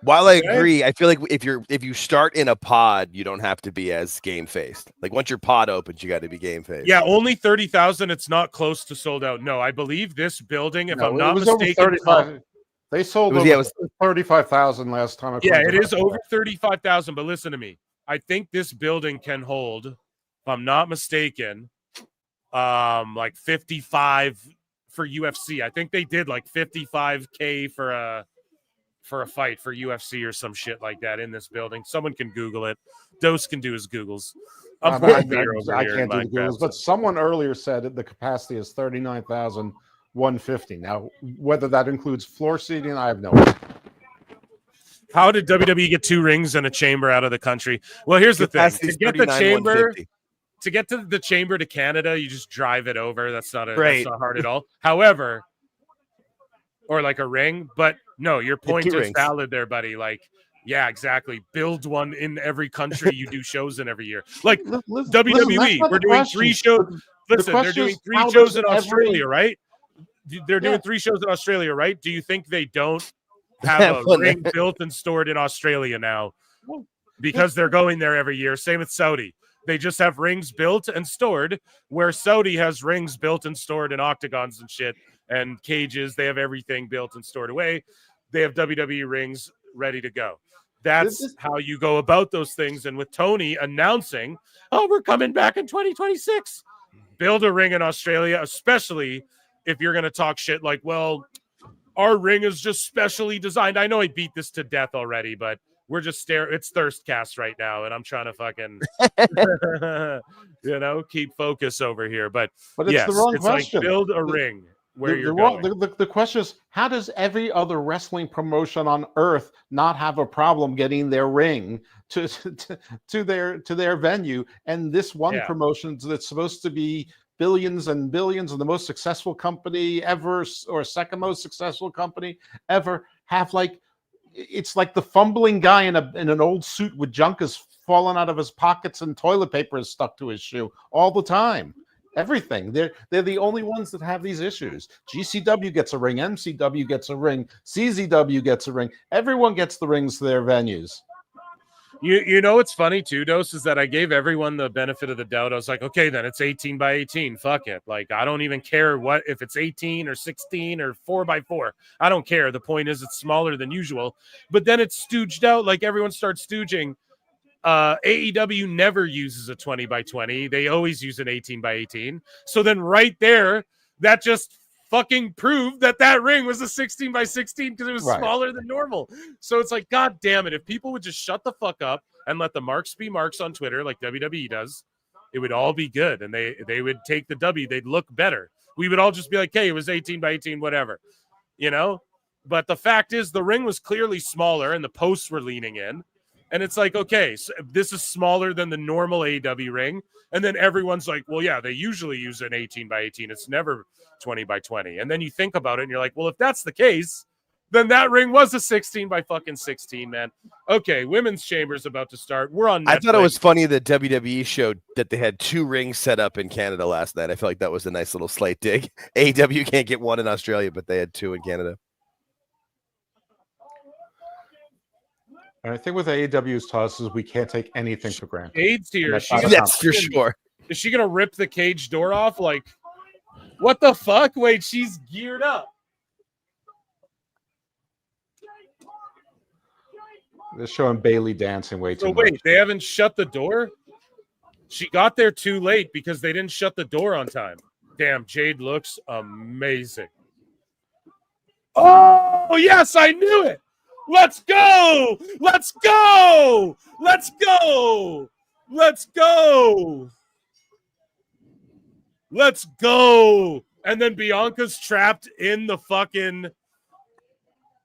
While I Okay? agree, I feel like if you start in a pod, you don't have to be as game faced. Like once your pod opens, you got to be game faced. Yeah, only 30,000. It's not close to sold out. No, I believe this building, if No, I'm it not was over mistaken, 35. They sold It was- over yeah, it was- 35,000 last time. yeah, according it to is over 35,000. But listen to me. I think this building can hold, if I'm not mistaken, like 55 for UFC. I think they did like 55K for a fight for UFC or some shit like that in this building. Someone can Google it. Dose can do his Googles. I'm pouring beer over I here can't in do the Minecraft, Googles, but someone earlier said that the capacity is 39,150. Now, whether that includes floor seating, I have no idea. How did WWE get 2 rings and a chamber out of the country? Well, here's the thing. Capacity's To get the chamber, 39,150. to get to the chamber to Canada, you just drive it over. That's not Right. that's not hard at all. However, or like a ring, but no, your point 2 is rings. valid there, buddy. Like, yeah, exactly. Build one in every country you do shows in every year. Like Listen, WWE, that's not we're the doing question. 3 shows. The Listen, they're question doing is, 3 how shows does in every- Australia, right? They're doing Yeah. 3 shows in Australia, right? Do you think they don't have a Well, ring built and stored in Australia now because they're going there every year? Same with Saudi. They just have rings built and stored, where Saudi has rings built and stored in octagons and shit and cages. They have everything built and stored away. They have WWE rings ready to go. That's how you go about those things. And with Tony announcing, oh, we're coming back in 2026, build a ring in Australia, especially if you're going to talk shit like, well, our ring is just specially designed. I know I beat this to death already, but we're just staring. It's Thirstcast right now, and I'm trying to fucking, keep focus over here. But But it's yes, the wrong it's question. like build a ring where The you're wrong- going. the question is, how does every other wrestling promotion on earth not have a problem getting their ring to their venue? And this one Yeah. promotion that's supposed to be billions and billions and the most successful company ever, or second most successful company ever, have like, it's like the fumbling guy in an old suit with junk is falling out of his pockets and toilet paper is stuck to his shoe all the time. Everything. They're the only ones that have these issues. GCW gets a ring, MCW gets a ring, CZW gets a ring. Everyone gets the rings to their venues. You know what's funny too, Dose, is that I gave everyone the benefit of the doubt. I was like, okay, then it's 18 by 18. Fuck it. Like, I don't even care if it's 18 or 16 or 4 by 4. I don't care. The point is it's smaller than usual. But then it's stooged out. Like, everyone starts stooging. AEW never uses a 20 by 20. They always use an 18 by 18. So then right there, that just fucking proved that ring was a 16 by 16 because it was Right. smaller than normal. So it's like, God damn it. If people would just shut the fuck up and let the marks be marks on Twitter like WWE does, it would all be good. And they would take the W. They'd look better. We would all just be like, hey, it was 18 by 18, whatever, But the fact is the ring was clearly smaller and the posts were leaning in. And it's like, okay, so this is smaller than the normal AEW ring. And then everyone's like, well, yeah, they usually use an 18 by 18. It's never 20 by 20. And then you think about it and you're like, well, if that's the case, then that ring was a 16 by fucking 16, man. Okay, Women's Chamber's about to start. We're on Netflix. I thought it was funny that WWE showed that they had 2 rings set up in Canada last night. I feel like that was a nice little slight dig. AEW can't get one in Australia, but they had 2 in Canada. And I think with AEW's toss is we can't take anything for granted. Cade's here. That's for sure. Is she gonna rip the cage door off? Like, what the fuck? Wait, she's geared up. They're showing Bailey dancing way too So much. wait, they haven't shut the door? She got there too late because they didn't shut the door on time. Damn, Jade looks amazing. Oh, yes, I knew it. Let's go. Let's go. Let's go. Let's go. Let's go. And then Bianca's trapped in the fucking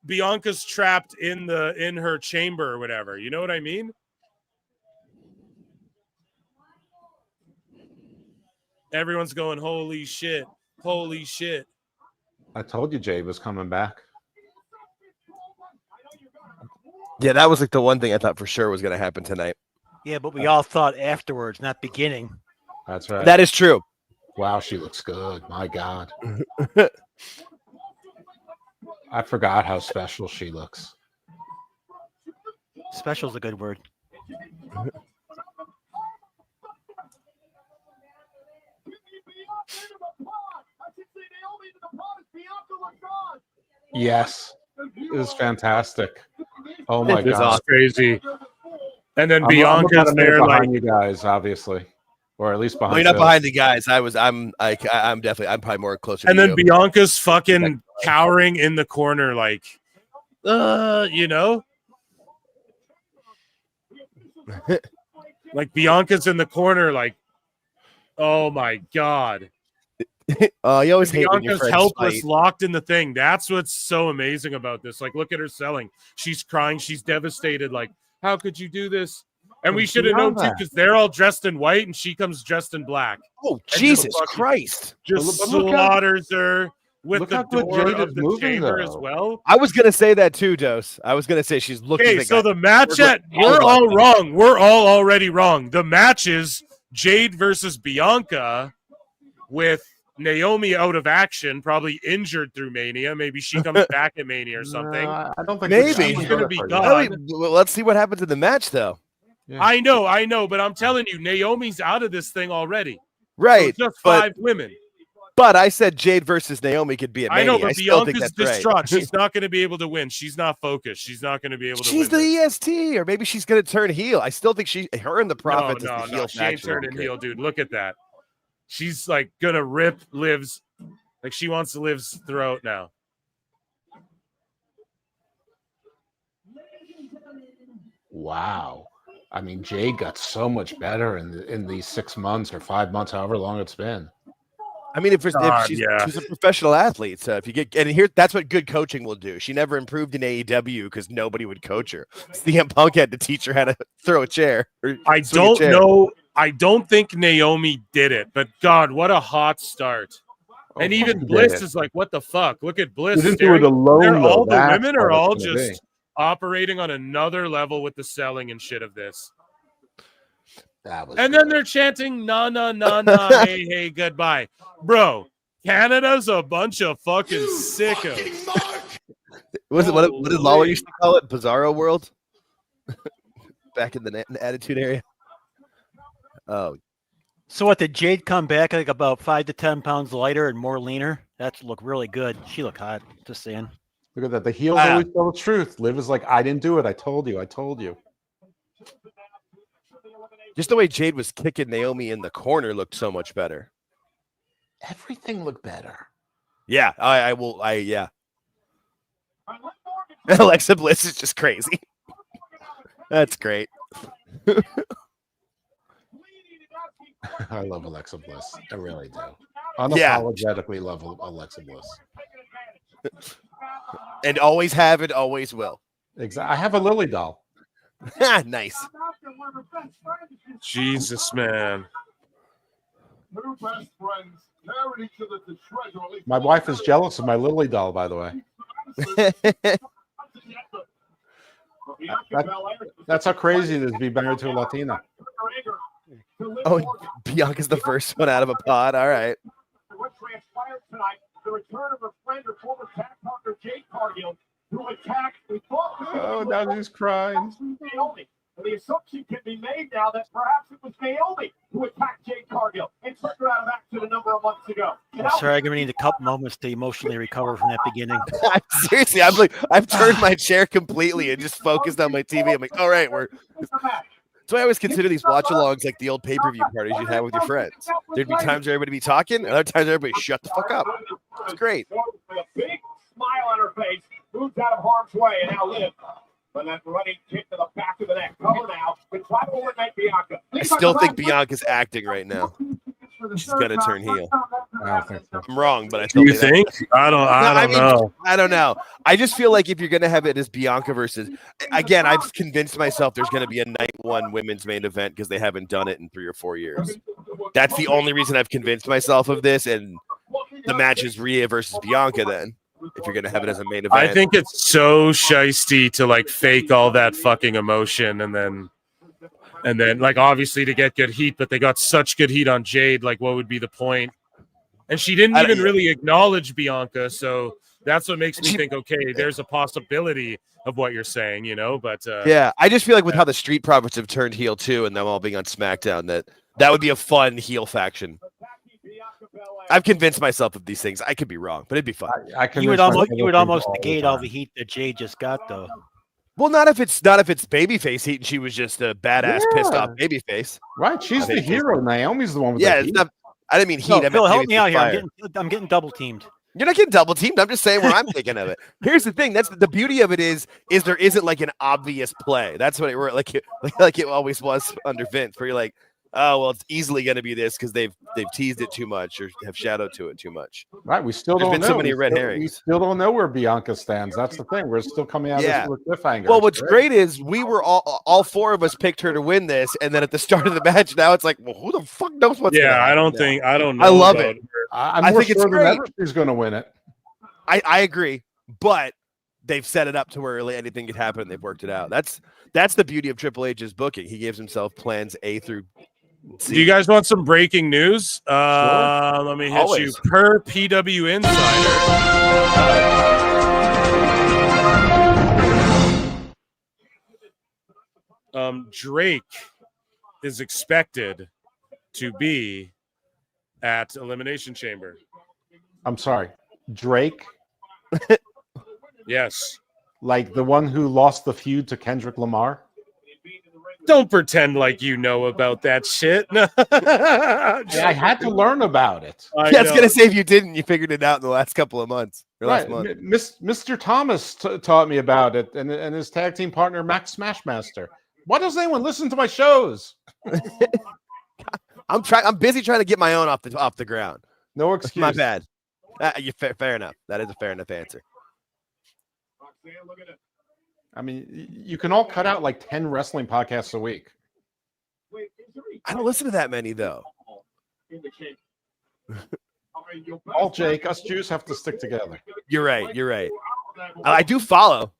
in her chamber or whatever. You know what I mean? Everyone's going, holy shit. Holy shit. I told you Jade was coming back. Yeah, that was like the one thing I thought for sure was going to happen tonight. Yeah, but we all thought afterwards, not beginning. That's right. That is true. Wow, she looks good. My God. I forgot how special she looks. Special's a good word. Yes. It was fantastic. Oh my This God. is crazy. And then I'm Bianca's about a minute there like behind you guys, obviously. Or at least behind Well, you're not Phil. behind the guys. I'm probably more closer and to then you. Bianca's fucking cowering in the corner like you know? Like Bianca's in the corner like oh my God. You always hate when your Bianca's friends helpless, fight. locked in the thing. That's what's so amazing about this. Like, look at her selling. She's crying. She's devastated. Like, how could you do this? And we should have known too, because they're all dressed in white and she comes dressed in black. Oh, And Jesus Christ. Just But look slaughters her with look the how good door Jade of is the moving, chamber though. as well. I was going to say that too, Dose. I was going to say she's looking Okay, like so the match we're all wrong. We're all already wrong. The match is Jade versus Bianca with Naomi out of action, probably injured through Mania. Maybe she comes back at Mania or something. I don't think Maybe. she's going to be Well, gone. let's see what happens in the match, though. I know, but I'm telling you, Naomi's out of this thing already. Right. So just but, 5 women. But I said Jade versus Naomi could be a Mania. I know, but still think Bianca's that's distraught. right. She's not going to be able to win. She's not focused. She's not going to be able to She's win. the EST, or maybe she's going to turn heel. I still think her and the Profits is the heel She ain't faction. turning heel, dude. Look at that. She's like going to rip Liv's. Like she wants to Liv's throat now. Wow. I mean, Jade got so much better in these 6 months or 5 months, however long it's been. I mean, if she's a professional athlete, so if you get that's what good coaching will do. She never improved in AEW because nobody would coach her. CM Punk had to teach her how to throw a chair. I don't know. I don't think Naomi did it, but God, what a hot start! And even she Bliss did it. is like, what the fuck? Look at Bliss. She didn't do it alone, though. All the That's women what are it's all gonna just be. operating on another level with the selling and shit of this. That was And then they're chanting, nah, nah, nah, nah, hey, hey, goodbye. Bro, Canada's a bunch of fucking sickos. What did Lawler used to call it? Bizarro World? Back in the Attitude Area? Oh. So what, did Jade come back like about 5 to 10 pounds lighter and more leaner? That looked really good. She looked hot, just saying. Look at that. The heels always tell the truth. Liv is like, I didn't do it. I told you. I told you. Just the way Jade was kicking Naomi in the corner looked so much better. Everything looked better. Yeah, yeah. Alexa Bliss is just crazy. That's great. I love Alexa Bliss. I really do. Unapologetically love Alexa Bliss. And always have it, always will. Exactly. I have a Lily doll. Nice. Jesus, man. My wife is jealous of my Lily doll, by the way. That's how crazy it is to be married to a Latina. Oh, Bianca's the first one out of a pod. All right. What transpired tonight, the return of her friend or former tag partner Jade Cargill, who attacked Oh, now he's crying. Naomi. And the assumption can be made now that perhaps it was Naomi who attacked Jade Cargill and took her out of action a number of months ago. I'm sorry, I'm gonna need a couple moments to emotionally recover from that beginning. Seriously, I've turned my chair completely and just focused on my TV. I'm like, all right, we're So I always consider these watch-alongs like the old pay-per-view parties you'd have with your friends. There'd be times where everybody be talking, and other times everybody shut the fuck up. It's great. With a big smile on her face, moves out of harm's way, and now Liv. But that running kick to the back of the neck. Cover now. But try to eliminate Bianca. I still think Bianca's acting right now. She's gonna turn heel. I don't think so. I'm wrong, but I Do still you think think? I don't know. I don't know. I just feel like if you're gonna have it as Bianca versus, again, I've convinced myself there's gonna be a night one women's main event because they haven't done it in 3 or 4 years. That's the only reason I've convinced myself of this, and the match is Rhea versus Bianca. Then, if you're gonna have it as a main event, I think it's so shisty to like fake all that fucking emotion and then like obviously to get good heat, but they got such good heat on Jade. Like, what would be the point? And she didn't even really acknowledge Bianca, so that's what makes me think, okay, there's a possibility of what you're saying, you know. But yeah, I just feel like with how the Street Profits have turned heel too, and them all being on SmackDown, that would be a fun heel faction. I've convinced myself of these things. I could be wrong, but it'd be fun. You would almost negate all the heat that Jade just got, though. Well, not if it's babyface heat, and she was just a badass, pissed off babyface. Right, she's the hero. Naomi's the one with the it's heat. not. I didn't mean heat. I meant Phil, help me out here. fire. I'm getting double teamed. You're not getting double teamed. I'm just saying where I'm thinking of it. Here's the thing. That's the beauty of it is there isn't like an obvious play. That's what it like it always was under Vince, where you're like, oh well, it's easily going to be this because they've teased it too much or have shadowed to it too much. Right, we still There's don't been know. so many We red still- herrings. We still don't know where Bianca stands. That's the thing. We're still coming out of this with cliffhanger. Well, what's great is we were all 4 of us picked her to win this, and then at the start of the match, now it's like, well, who the fuck knows what's going yeah, on? I don't know. I love about it. her. I'm I more think it's sure than great. ever she's going to win it. I agree, but they've set it up to where really anything could happen. And they've worked it out. That's the beauty of Triple H's booking. He gives himself plans A through C. Do you guys want some breaking news? Let me hit Always. you per PW Insider. Drake is expected to be at Elimination Chamber. I'm sorry, Drake, Yes. like the one who lost the feud to Kendrick Lamar. Don't pretend like you know about that shit. Yeah, I had to learn about it. I was gonna say if you didn't, you figured it out in the last couple of months. Or last month. Mr. Thomas taught me about it, and his tag team partner Max Smashmaster. Why doesn't anyone listen to my shows? I'm busy trying to get my own off the ground. No excuse. My bad. Fair enough. That is a fair enough answer. I mean, you can all cut out like 10 wrestling podcasts a week. I don't listen to that many though. All Jake, us Jews have to stick together. You're right. I do follow.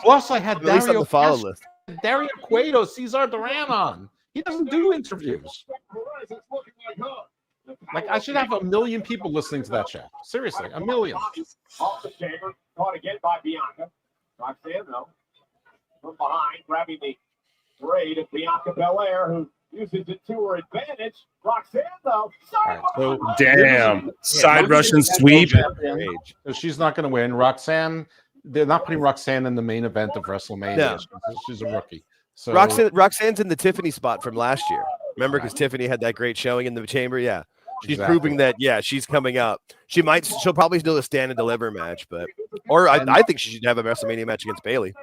Plus, I had At least on Dario the follow Castro, list. Dario Cueto, Cesar Duran on. He doesn't do interviews. Like, I should have 1 million people listening to that show. Seriously, 1 million. Off the chamber, caught again by Bianca. Roxanne, though, from behind, grabbing the braid of Bianca Belair, who uses it to her advantage. Roxanne, though, Damn. Side Russian sweep. So she's not going to win. Roxanne, they're not putting Roxanne in the main event of WrestleMania. No. She's a rookie. So Roxanne's in the Tiffany spot from last year. Remember, because Tiffany had that great showing in the chamber. Yeah, she's Exactly. proving that. Yeah, she's coming up. She'll probably do a stand and deliver match, I think she should have a WrestleMania match against Bailey.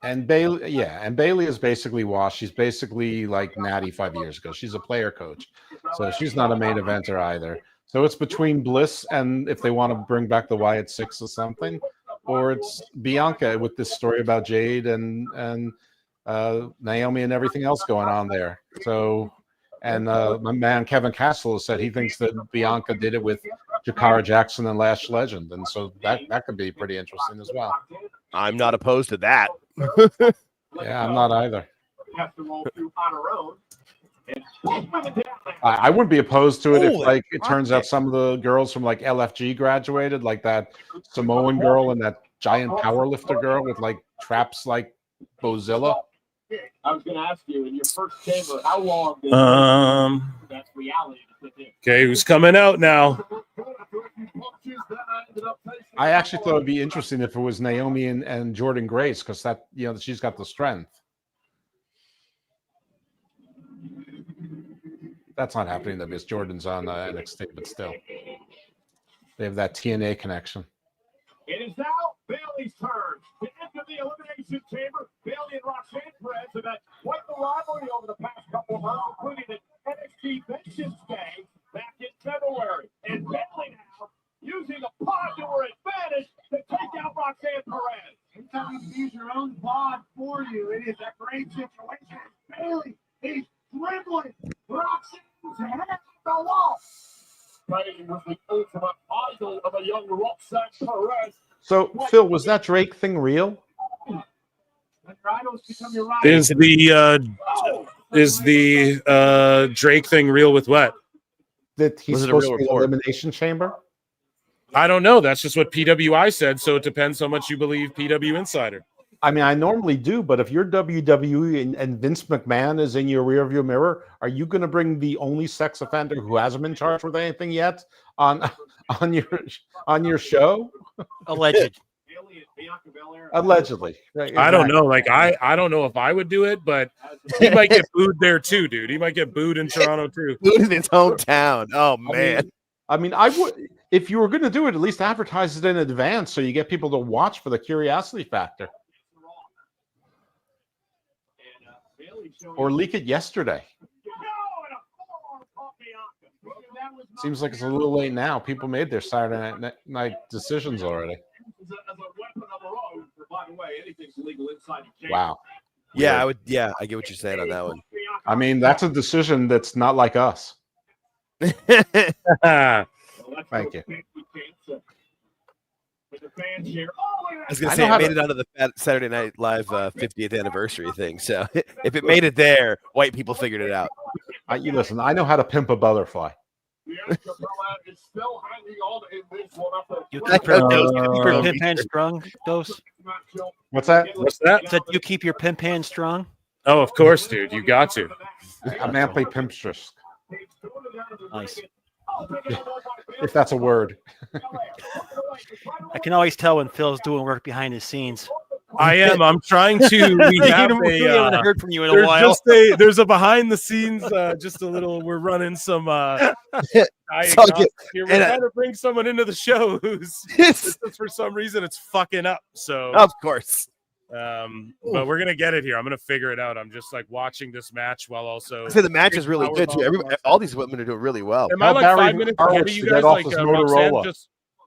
And Bailey is basically washed. She's basically like Natty 5 years ago. She's a player coach, so she's not a main eventer either. So it's between Bliss and if they want to bring back the Wyatt Six or something, or it's Bianca with this story about Jade and Naomi and everything else going on there. So, and my man Kevin Castle has said he thinks that Bianca did it with Jakara Jackson and Lash Legend, and so that could be pretty interesting as well. I'm not opposed to that. Yeah, I'm not either. have to roll through on her own. I wouldn't be opposed to it if, Holy like, it turns out some of the girls from like LFG graduated, like that Samoan girl and that giant powerlifter girl with like traps like Bozilla. I was going to ask you, in your first chamber, how long did that reality to sit in? Okay, who's coming out now? I actually thought it'd be interesting if it was Naomi and Jordan Grace, because that, you know, she's got the strength. That's not happening though, because Jordan's on NXT, but still, they have that TNA connection. It is now Bailey's turn to enter the Elimination Chamber. Bailey and Roxanne Perez have had quite the rivalry over the past couple of months, including an NXT Vengeance Day back in February. And Bailey now using the pod to her advantage to take out Roxanne Perez. Anytime you can use your own pod for you, it is a great situation. Bailey is dribbling Roxanne's head at the wall. Bailey was the ultimate idol of a young Roxanne Perez. So, Phil, was that Drake thing real? Is the Drake thing real with what? That he's supposed to be in the Elimination Chamber? I don't know. That's just what PWI said. So it depends how much you believe PW Insider. I mean, I normally do, but if you're WWE and Vince McMahon is in your rearview mirror, are you going to bring the only sex offender who hasn't been charged with anything yet on your show? Alleged. Allegedly. Right, I don't know. Like I don't know if I would do it, but he might get booed there too, dude. He might get booed in Toronto too. Booed in his hometown. Oh man. I mean, I would, if you were going to do it, at least advertise it in advance so you get people to watch for the curiosity factor. Or leak it yesterday. Seems like it's a little late now. People made their Saturday night decisions already. Wow. Yeah, I would. Yeah, I get what you're saying on that one. I mean, that's a decision that's not like us. Thank you. I was going to say, it made it out of the Saturday Night Live 50th anniversary thing. So if it made it there, white people figured it out. You listen, I know how to pimp a butterfly. You keep your pimp hand strong, Dose? What's that? What's that? Said you keep your pimp hand strong? Oh, of course, dude. You got to. I'm amply pimpstress. Nice. If that's a word. I can always tell when Phil's doing work behind the scenes. I am. I'm trying to. We haven't heard from you in a while. There's a behind the scenes, just a little. We're running some. Here. We're trying to bring someone into the show who's for some reason it's fucking up. So of course. But we're gonna get it here. I'm gonna figure it out. I'm just like watching this match while also. So the match is really good too. All these women are doing really well. Am I like 5 minutes ahead of you guys? Like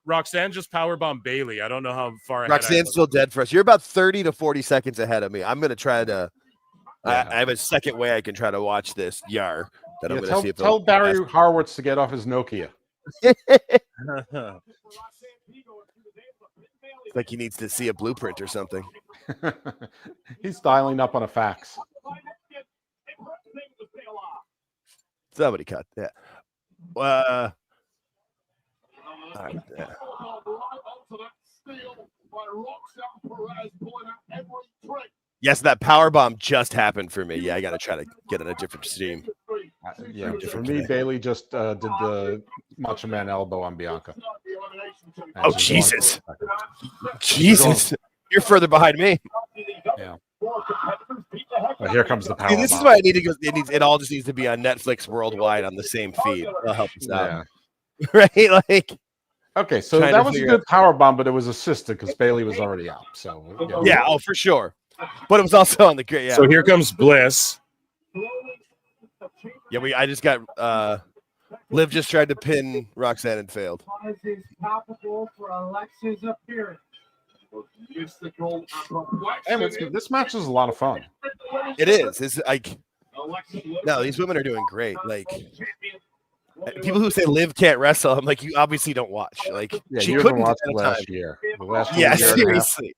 Roxanne just powerbombed Bailey. I don't know how far ahead. Roxanne's still dead for us. You're about 30 to 40 seconds ahead of me. I'm gonna try to. I have a second way I can try to watch this Yar. That I'm gonna see if tell Barry Horowitz to get off his Nokia. It's like he needs to see a blueprint or something. He's dialing up on a fax. Somebody cut that. All right. Yes, that power bomb just happened for me. Yeah, I got to try to get on a different stream. Yeah, for me, Bailey just did the Macho Man elbow on Bianca. Oh, Jesus. Jesus. You're further behind me. Yeah. Well, here comes the power. This is why I need to go. It all just needs to be on Netflix worldwide on the same feed. That'll help us out. Right? Like. Okay, so that was a good power bomb, but it was assisted because Bailey was already out. So yeah, oh for sure. But it was also on the great. Yeah. So here comes Bliss. Yeah, I just got Liv just tried to pin Roxanne and failed. This match is a lot of fun. It is. It's like no, these women are doing great. Like people who say Liv can't wrestle, I'm like, you obviously don't watch. Like she couldn't watch last year. Yeah, seriously.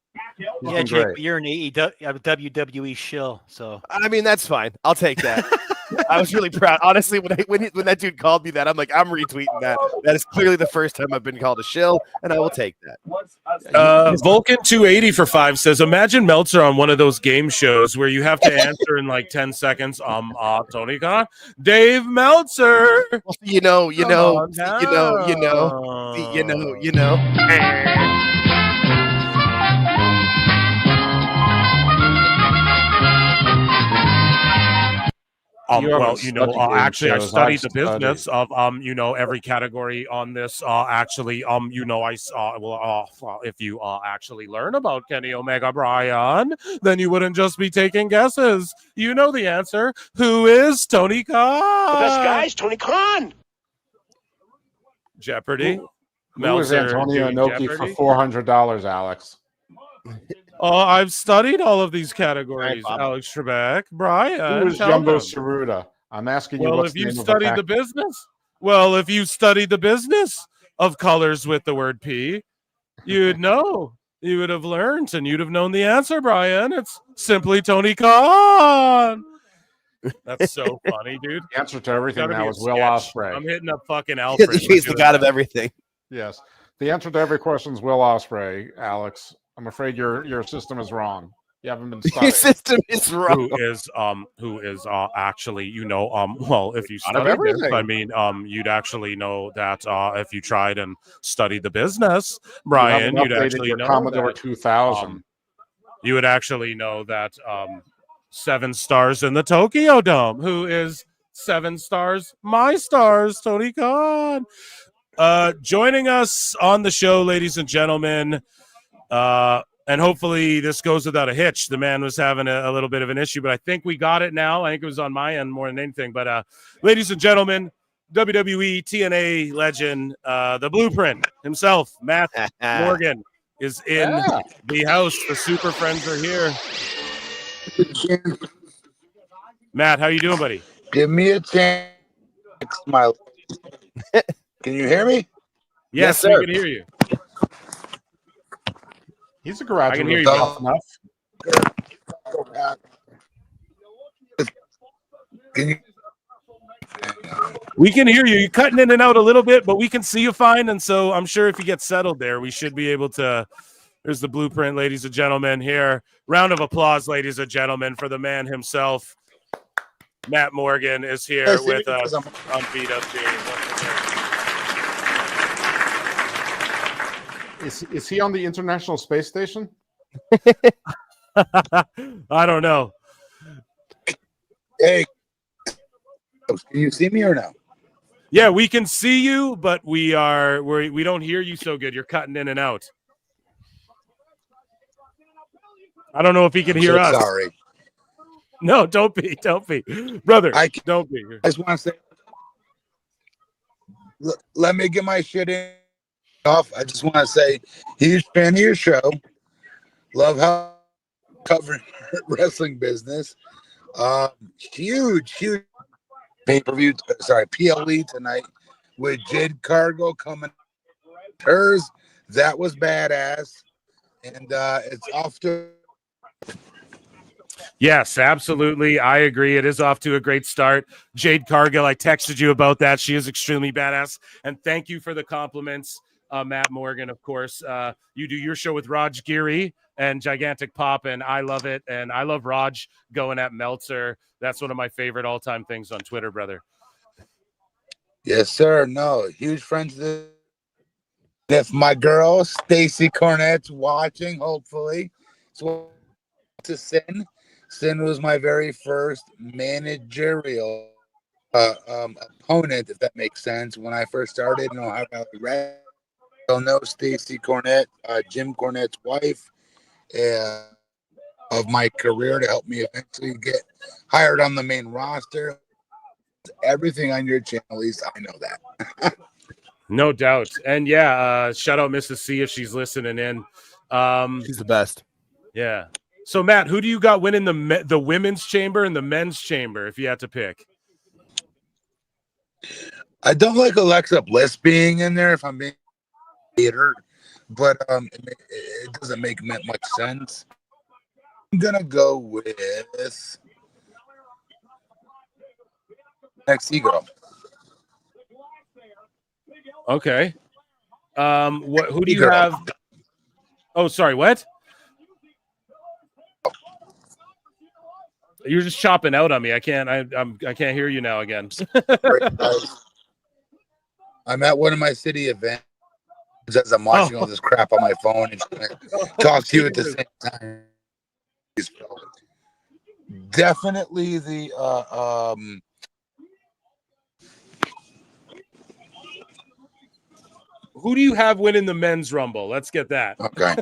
Yeah, Jake, you're an WWE shill, so I mean that's fine. I'll take that. I was really proud. Honestly, when that dude called me that, I'm like, I'm retweeting that. That is clearly the first time I've been called a shill, and I will take that. Vulcan 280 for 5 says, imagine Meltzer on one of those game shows where you have to answer in like 10 seconds. Tony Khan, Dave Meltzer. You know. Well, you know, actually, I studied the studied. business of, you know, every category on this. Actually, you know, I saw. Well, if you actually learn about Kenny Omega Bryan, then you wouldn't just be taking guesses. You know the answer. Who is Tony Khan? The best guys, Tony Khan. Jeopardy. Who was Meltzer Antonio doing Inoki Jeopardy? for $400, Alex? I've studied all of these categories. Bob. Alex Trebek, Brian. Who was tell Jumbo them. Tsuruta? I'm asking you. Well, What's if the you name of studied the business, well, if you studied the business of colors with the word P, you'd know. You would have learned, and you'd have known the answer, Brian. It's simply Tony Khan. That's so funny, dude. The answer to everything Gotta now be a is Will sketch. Ospreay. I'm hitting up fucking Alfred. He's the god of everything. Yes. The answer to every question is Will Ospreay, Alex. I'm afraid your system is wrong. You haven't been studying. Your system is wrong. Who is actually, you know, well, if you God of studied this, everything. I mean, you'd actually know that if you tried and studied the business, Brian, You you'd haven't updated actually your know Commodore that 2000. you would actually know that 7 stars in the Tokyo Dome. Who is 7 stars? My stars, Tony Khan. Joining us on the show, ladies and gentlemen, and hopefully this goes without a hitch. The man was having a little bit of an issue, but I think we got it now. I think it was on my end more than anything. But ladies and gentlemen, WWE TNA legend, the Blueprint himself, Matt Morgan, is in the house. The Super Friends are here. Matt, how you doing, buddy? Give me a chance, Smile. Can you hear me? Yes, sir. we can hear you. He's a graduate. I can hear you. Tough enough. Can you? We can hear you. You're cutting in and out a little bit, but we can see you fine. And so I'm sure if you get settled there, we should be able to. There's the Blueprint, ladies and gentlemen. Here, round of applause, ladies and gentlemen, for the man himself. Matt Morgan is here with us on PWT. Is he on the International Space Station? I don't know. Hey, can you see me or no? Yeah, we can see you, but we don't hear you so good. You're cutting in and out. I don't know if he can hear us. Sorry. No, don't be, brother. Don't be. I just want to say, let me get my shit in off. I just want to say, huge fan of your show. Love how covering wrestling business. Huge pay-per-view. Sorry, PLE tonight with Jade Cargill coming. Hers, that was badass, and it's off to. Yes, absolutely. I agree. It is off to a great start. Jade Cargill, I texted you about that. She is extremely badass. And thank you for the compliments, Matt Morgan, of course. You do your show with Raj Giri and Gigantic Pop, and I love it. And I love Raj going at Meltzer. That's one of my favorite all-time things on Twitter, brother. Yes, sir. No, huge friends. If my girl, Stacy Cornett's watching, hopefully. So to Sin. Sin was my very first managerial opponent, if that makes sense. When I first started in Ohio Valley Red, I'll know Stacy Cornett, Jim Cornette's wife, of my career to help me eventually get hired on the main roster. Everything on your channel, Lisa, I know that. No doubt. And yeah, shout out Mrs. C if she's listening in. She's the best. Yeah. So, Matt, who do you got winning the women's chamber and the men's chamber if you had to pick? I don't like Alexa Bliss being in there if I'm being hater, but it doesn't make much sense. I'm going to go with NXT girl. Okay. Who do you have? Oh, sorry, what? You're just chopping out on me. I can't hear you now again. I'm at one of my city events as I'm watching all this crap on my phone and talk to you at the same time. Definitely the Who do you have winning the men's rumble? Let's get that. Okay.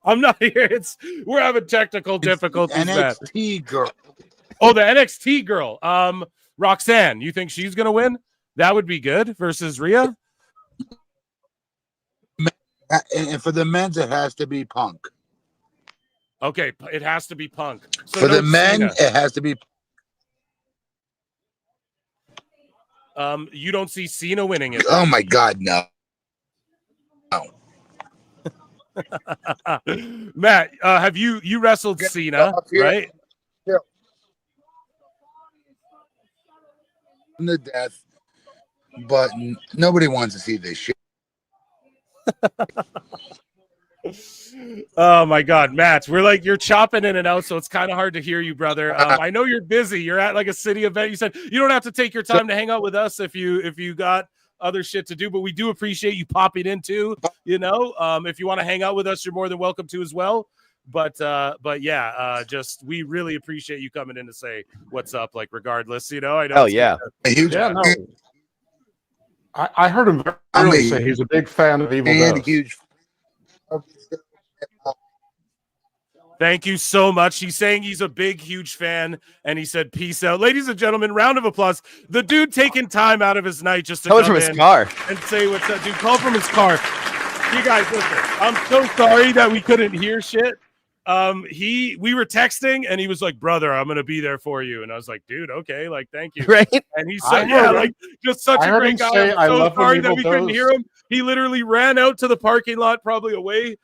I'm not here. We're having technical difficulties. NXT girl. Oh, the NXT girl. Roxanne. You think she's gonna win? That would be good versus Rhea. And for the men's, it has to be Punk. Okay, it has to be Punk. So For no the men, Cena. it has to be. You don't see Cena winning it. Oh my God, no. Matt, have you wrestled Cena, right? Yeah. The death, but nobody wants to see this shit. Oh my God, Matt, you're chopping in and out, so it's kind of hard to hear you, brother. I know you're busy. You're at like a city event. You said you don't have to take your time to hang out with us if you got other shit to do, but we do appreciate you popping in too. If you want to hang out with us, you're more than welcome to as well. But yeah, we really appreciate you coming in to say what's up. Like regardless, I know. Hell yeah. I heard him very early say he's a big fan of Evil Ghost. Huge. Thank you so much. He's saying he's a big, huge fan, and he said, "Peace out." Ladies and gentlemen, round of applause. The dude taking time out of his night just to come from his in car and say what's up. Dude, call from his car. You guys, listen, I'm so sorry that we couldn't hear shit. We were texting, and he was like, "Brother, I'm gonna be there for you." And I was like, "Dude, okay, like, thank you." Right? And he said, "Yeah, like, just such a great guy." I'm so sorry that we couldn't hear him. He literally ran out to the parking lot, probably away.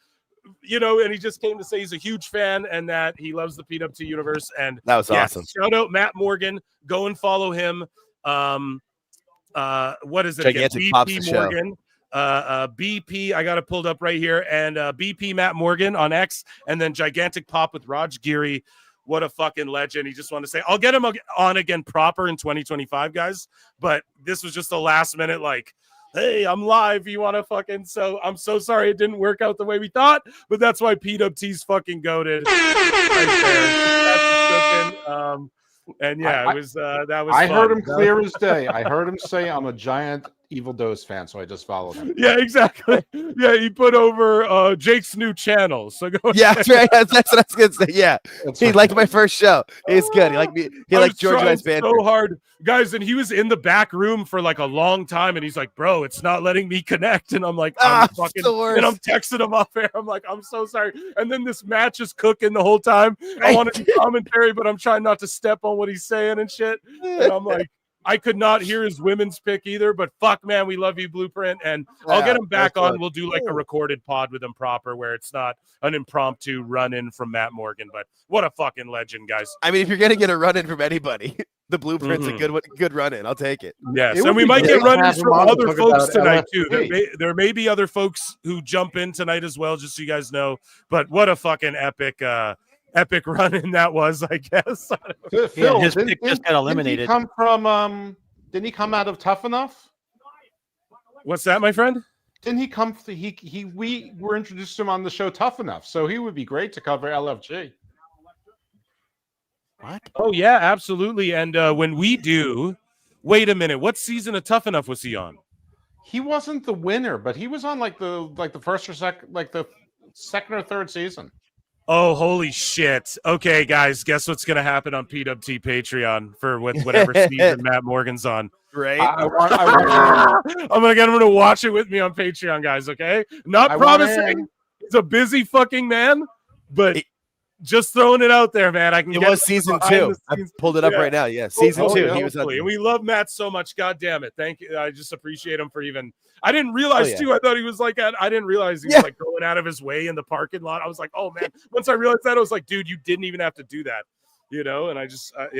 And he just came to say he's a huge fan and that he loves the PWT universe. And that was awesome. Shout out Matt Morgan. Go and follow him. What is it? Gigantic again? Pops BP the Morgan. BP, I got it pulled up right here. And BP Matt Morgan on X. And then Gigantic Pop with Raj Giri. What a fucking legend. He just wanted to say, I'll get him on again proper in 2025, guys. But this was just a last minute, like, hey, I'm live. You want to fucking... So I'm so sorry it didn't work out the way we thought, but that's why PWT's fucking goated. Right there. That's and yeah, it was that was I fun. heard him clear as day. I heard him say, I'm a giant Evil Dose fan, so I just followed him. Yeah, exactly. Yeah, he put over Jake's new channel. So go yeah, that's right. That's what I was gonna say. Yeah, he liked my first show. He's good. He liked me. He liked George and I's banter so hard, guys. And he was in the back room for like a long time, and he's like, "Bro, it's not letting me connect." And I'm like, "I'm fucking," and I'm texting him off air. I'm like, "I'm so sorry." And then this match is cooking the whole time. I want to do commentary, but I'm trying not to step on what he's saying and shit. And I'm like, I could not hear his women's pick either, but fuck, man, we love you, Blueprint. And I'll get him back on. We'll do like a recorded pod with him proper where it's not an impromptu run-in from Matt Morgan. But what a fucking legend, guys. I mean, if you're going to get a run-in from anybody, the Blueprint's a good run-in. I'll take it. Yes, and we might get run-ins from other folks tonight, too. There may be other folks who jump in tonight as well, just so you guys know. But what a fucking epic run-in that was, I guess. Yeah, his pick just got eliminated. Didn't he come out of Tough Enough? What's that, my friend? Didn't he come? We were introduced to him on the show Tough Enough, so he would be great to cover LFG. What? Oh yeah, absolutely. And when we do, wait a minute, what season of Tough Enough was he on? He wasn't the winner, but he was on like the first or second, like the second or third season. Oh, holy shit. Okay, guys, guess what's going to happen on PWT Patreon for whatever season Matt Morgan's on? Right. I'm going to get him to watch it with me on Patreon, guys, okay? Not promising. He's a busy fucking man, but just throwing it out there, man. It was season 2. I pulled it up right now. Yeah, season 2. Yeah, he was on. And we love Matt so much. God damn it. Thank you. I just appreciate him for even... I didn't realize, too. I thought he was like... I didn't realize he was like going out of his way in the parking lot. I was like, oh, man. Once I realized that, I was like, dude, you didn't even have to do that. And I just... I'm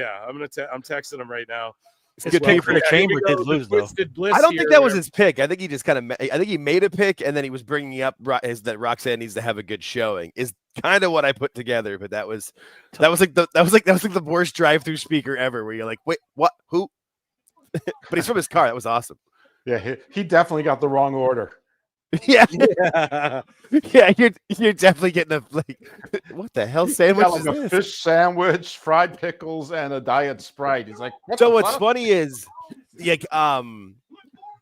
texting him right now. It's good pick for the Chamber did lose, though. I don't think that was his pick. I think he just kind of... I think he made a pick, and then he was bringing up that Roxanne needs to have a good showing. Is kind of what I put together, but that was like the worst drive-through speaker ever, where you're like, wait, what? Who? But he's from his car. That was awesome. Yeah, he definitely got the wrong order. Yeah. Yeah. Yeah, you're definitely getting a like what the hell He sandwich got like is a this? fish sandwich, fried pickles, and a diet Sprite. He's like, what So the what's fuck? funny is like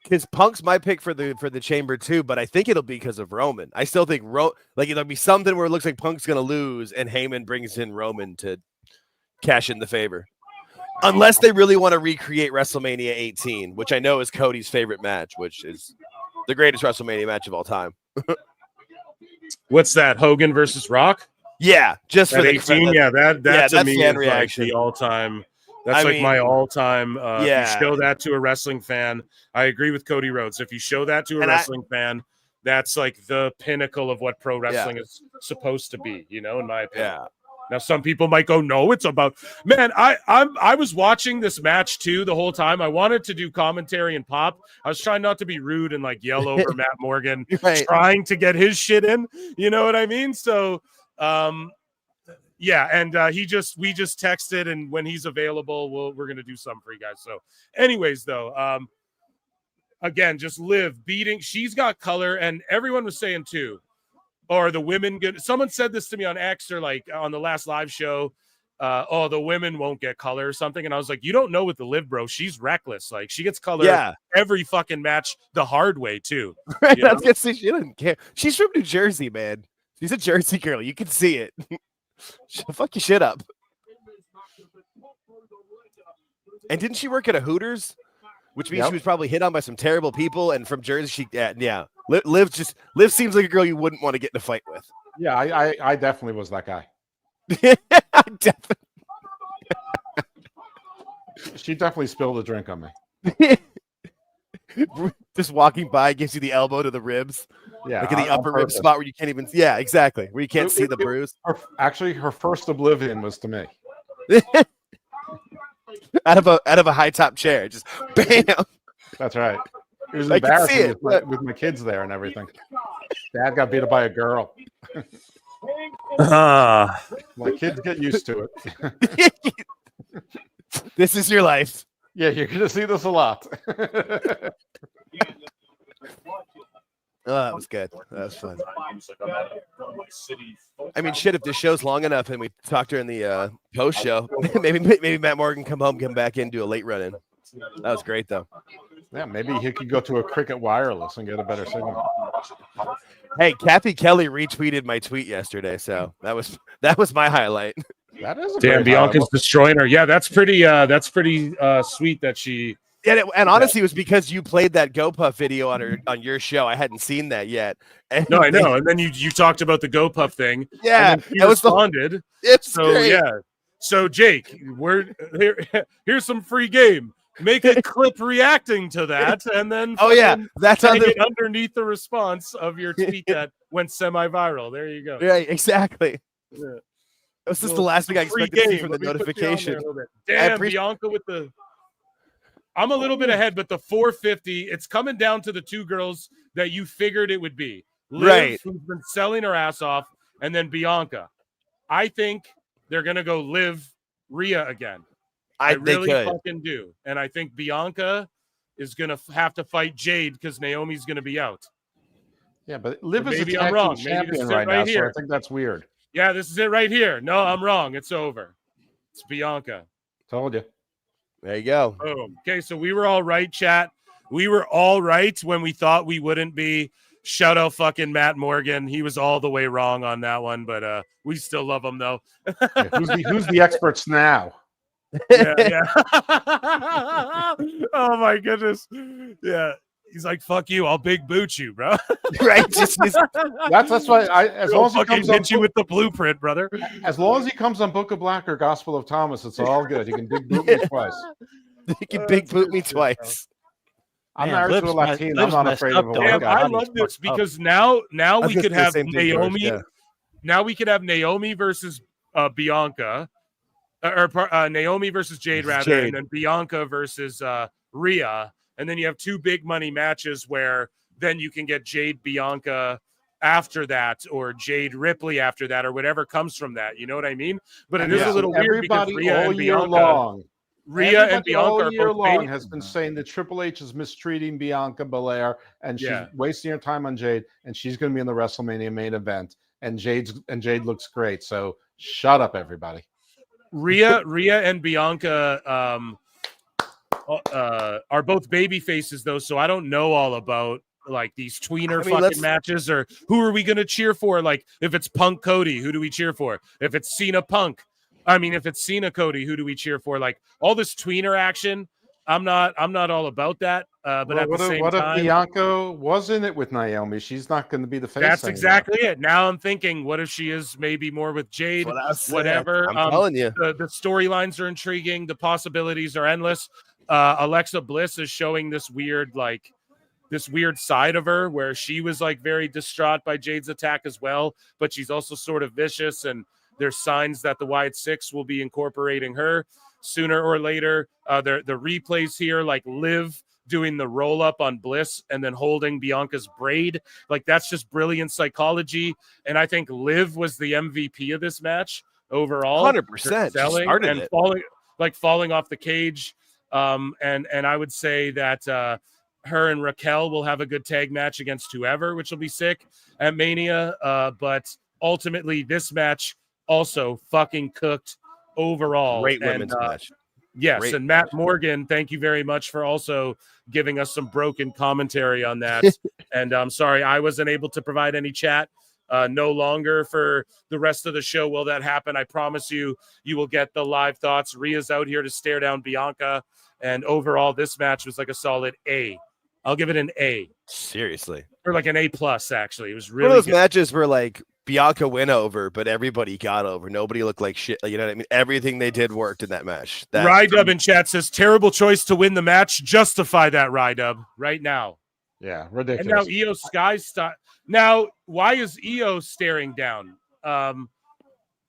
because Punk's my pick for the chamber too, but I think it'll be because of Roman. I still think like there'll be something where it looks like Punk's gonna lose and Heyman brings in Roman to cash in the favor. Unless they really want to recreate WrestleMania 18, which I know is Cody's favorite match, which is the greatest WrestleMania match of all time. What's that? Hogan versus Rock? Yeah, just for At the 18. Yeah, that to me fan is reaction. like the all-time. That's I like mean, my all-time. If yeah. you show that to a wrestling fan, I agree with Cody Rhodes. If you show that to a wrestling fan, that's like the pinnacle of what pro wrestling is supposed to be. You know, in my opinion. Yeah. Now, some people might go, no, it's about man. I was watching this match too the whole time. I wanted to do commentary and pop. I was trying not to be rude and like yell over Matt Morgan, trying to get his shit in. You know what I mean? So, yeah. And we just texted, and when he's available, we're gonna do something for you guys. So, anyways, though, again, just Liv beating. She's got color, and everyone was saying too. Or the women get. Someone said this to me on X or like on the last live show. Oh, the women won't get color or something. And I was like, you don't know with the Liv, bro. She's reckless. Like she gets color every fucking match the hard way too. Right, I was gonna say she doesn't care. She's from New Jersey, man. She's a Jersey girl. You can see it. She'll fuck your shit up. And didn't she work at a Hooters? Which means she was probably hit on by some terrible people. And from Jersey, yeah. Liv seems like a girl you wouldn't want to get in a fight with. Yeah, I definitely was that guy. She definitely spilled a drink on me. Just walking by gives you the elbow to the ribs. Yeah, like in the upper rib spot where you can't even. Yeah, exactly. Where you can't see the bruise. Actually, her first oblivion was to me. out of a high top chair, just bam. That's right. It was I can see embarrassing with my kids there and everything. Dad got beat up by a girl. My kids get used to it. This is your life. Yeah, you're gonna see this a lot. Oh, that was good. That was fun. I mean, shit, if this show's long enough and we talk during the post show, maybe Matt Morgan come back in, do a late run in. That was great though. Yeah, maybe he could go to a Cricket Wireless and get a better signal. Hey, Kathy Kelly retweeted my tweet yesterday, so that was my highlight. That is damn. Bianca's destroying her. Yeah, that's pretty sweet that she. And honestly, it was because you played that GoPuff video on your show. I hadn't seen that yet. And no, I know. And then you talked about the GoPuff thing. Yeah, and he responded. It's so great. Yeah. So Jake, here's some free game. Make a clip reacting to that, and then that's underneath the response of your tweet that went semi-viral. There you go. Yeah, exactly. Yeah. That was just the last thing I expected to see from the notification. Damn, Bianca with the. I'm a little bit ahead, but the 450, it's coming down to the two girls that you figured it would be. Liv, who's been selling her ass off, and then Bianca. I think they're going to go Liv Rhea again. I really fucking do. And I think Bianca is going to have to fight Jade because Naomi's going to be out. Yeah, but Liv is maybe a I'm wrong. champion right now, so I think that's weird. Yeah, this is it right here. No, I'm wrong. It's over. It's Bianca. Told you. There you go. Boom. Okay, so we were all right, chat. We were all right when we thought we wouldn't be. Shout out fucking Matt Morgan. He was all the way wrong on that one, but we still love him though. Yeah, who's the experts now? Yeah. Oh my goodness. Yeah. He's like, fuck you, I'll big boot you, bro. Right. That's why as long as he comes hit you with the blueprint, brother. As long as he comes on Book of Black or Gospel of Thomas, it's all good. He can big boot me twice. He can big boot me twice. I'm married to a Latina. I'm not afraid of a white guy. I love this because now we could have Naomi. Now we could have Naomi versus Bianca, or Naomi versus Jade rather, and then Bianca versus Rhea. And then you have two big money matches where then you can get Jade Bianca after that, or Jade Ripley after that, or whatever comes from that. You know what I mean? But it is a little weird because Rhea and Bianca. Rhea and Everybody all Bianca are year both long baby. has been saying that Triple H is mistreating Bianca Belair and she's Yeah. wasting her time on Jade, and she's going to be in the WrestleMania main event. And Jade looks great. So shut up, everybody. Rhea and Bianca are both baby faces though, so I don't know all about like these tweener fucking matches, or who are we gonna cheer for? Like if it's Punk Cody, who do we cheer for? If it's Cena Punk, if it's Cena Cody, who do we cheer for? Like all this tweener action, I'm not all about that. But Well, at the same what if time, Bianca was in it with Naomi? She's not going to be the face. that's anymore. exactly it. Now I'm thinking, what if she is maybe more with Jade? That's what I said. Whatever. I'm telling you. The storylines are intriguing. The possibilities are endless. Alexa Bliss is showing this weird side of her where she was like very distraught by Jade's attack as well, but she's also sort of vicious, and there's signs that the Wyatt Six will be incorporating her sooner or later. The replays here, like Liv doing the roll up on Bliss and then holding Bianca's braid, like that's just brilliant psychology. And I think Liv was the MVP of this match overall. 100%. Selling and falling off the cage. And I would say that her and Raquel will have a good tag match against whoever, which will be sick at Mania. But ultimately, this match also fucking cooked overall. Great women's match. Yes, Great and Matt Morgan, thank you very much for also giving us some broken commentary on that. And I'm sorry I wasn't able to provide any chat. No longer for the rest of the show will that happen. I promise you will get the live thoughts. Rhea's out here to stare down Bianca. And overall, this match was like a solid A. I'll give it an A. Seriously. Or like an A+, actually. It was really one of those good. matches where like Bianca went over, but everybody got over. Nobody looked like shit. Like, you know what I mean? Everything they did worked in that match. Rydub in chat says, terrible choice to win the match. Justify that, Rydub, right now. Yeah, ridiculous. And now Io Sky's now, why is Io staring down?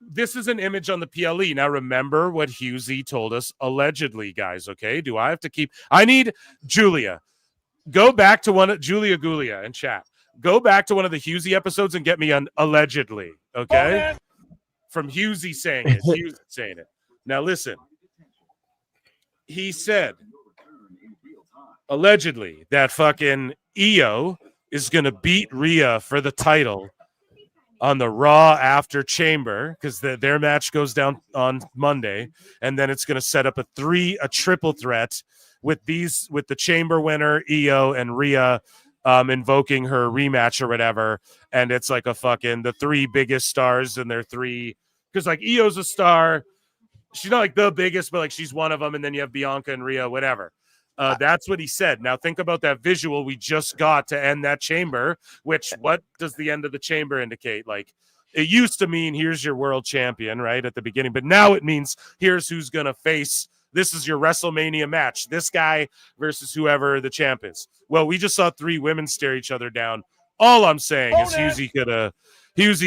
This is an image on the PLE. Now, remember what Husey told us allegedly, guys, okay? Do I have to keep... I need Julia. Go back to Julia Gulia in chat. Go back to one of the Husey episodes and get me on allegedly, okay? From Husey saying it. Husey saying it. Now, listen. He said, allegedly, that fucking Io is going to beat Rhea for the title on the Raw after Chamber, because their match goes down on Monday, and then it's going to set up a triple threat with the Chamber winner, Io, and Rhea invoking her rematch or whatever, and it's like a fucking the three biggest stars and their three, because like Io's a star, she's not like the biggest, but like she's one of them, and then you have Bianca and Rhea, whatever. That's what he said. Now think about that visual we just got to end that Chamber, which what does the end of the Chamber indicate? Like it used to mean here's your world champion, right, at the beginning, but now it means here's who's going to face, this is your WrestleMania match, this guy versus whoever the champ is. Well, we just saw three women stare each other down. All I'm saying is Husey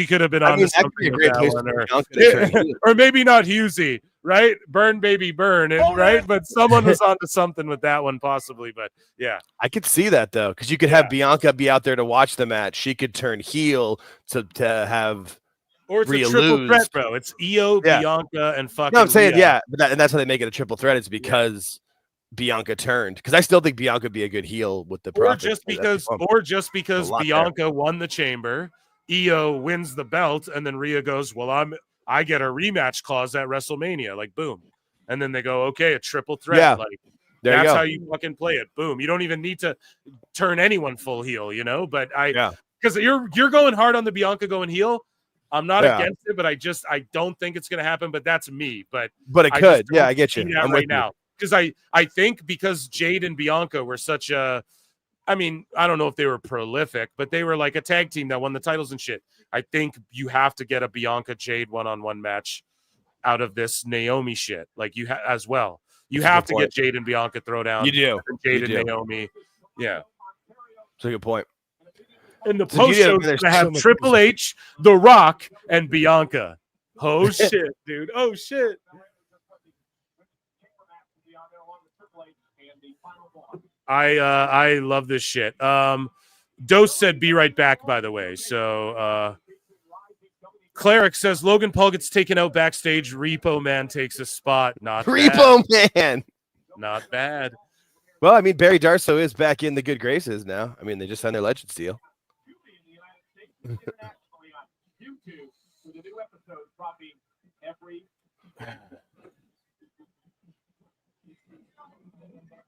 could have been on to something with that one, or maybe not Husey, right? Burn baby burn, right? But someone was on to something with that one possibly, but yeah. I could see that though, because you could have Bianca be out there to watch the match. She could turn heel to have or it's Rhea a triple lose. threat, bro. It's Io, Bianca, and fucking No, I'm saying, Rhea. and that's how they make it a triple threat. It's because Bianca turned. Because I still think Bianca would be a good heel with the Or just because Bianca won the Chamber, Io wins the belt, and then Rhea goes, well, I get a rematch clause at WrestleMania, like boom. And then they go, okay, a triple threat. Yeah. Like There you that's go. how you fucking play it. Boom. You don't even need to turn anyone full heel, you know? But because you're going hard on the Bianca going heel. I'm not against it, but I don't think it's gonna happen. But that's me. But it could. Yeah, I get you. I'm I'm right with you. now. Because I think because Jade and Bianca were such a, I mean, I don't know if they were prolific, but they were like a tag team that won the titles and shit. I think you have to get a Bianca Jade one-on-one match out of this Naomi shit. Like you as well. You That's a have good to point. get Jade and Bianca throw down. You do. Jade You and do. Naomi. Yeah. That's a good point. And the So post you show know, is going to there's so have much- Triple H, The Rock, and Bianca. Oh shit, dude. Oh shit. I love this shit. Dose said be right back, by the way. So Cleric says Logan Paul gets taken out backstage. Repo Man takes a spot. Not Repo bad. Man. Not bad. Well, I mean, Barry Darso is back in the good graces now. I mean, they just signed their Legends deal.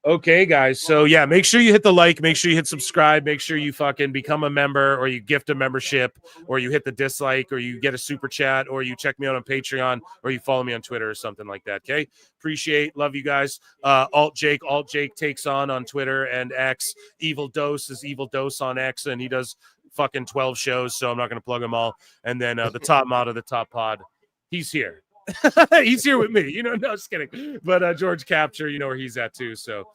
Okay, guys. So yeah, make sure you hit the like, make sure you hit subscribe, make sure you fucking become a member, or you gift a membership, or you hit the dislike, or you get a super chat, or you check me out on Patreon, or you follow me on Twitter or something like that. Okay. Appreciate, love you guys. Alt Jake takes on Twitter and X. Evil Dose is Evil Dose on X, and he does fucking 12 shows, so I'm not gonna plug them all. And then the top mod of the top pod, he's here. He's here with me, no, just kidding. But George Capture, you know where he's at too. So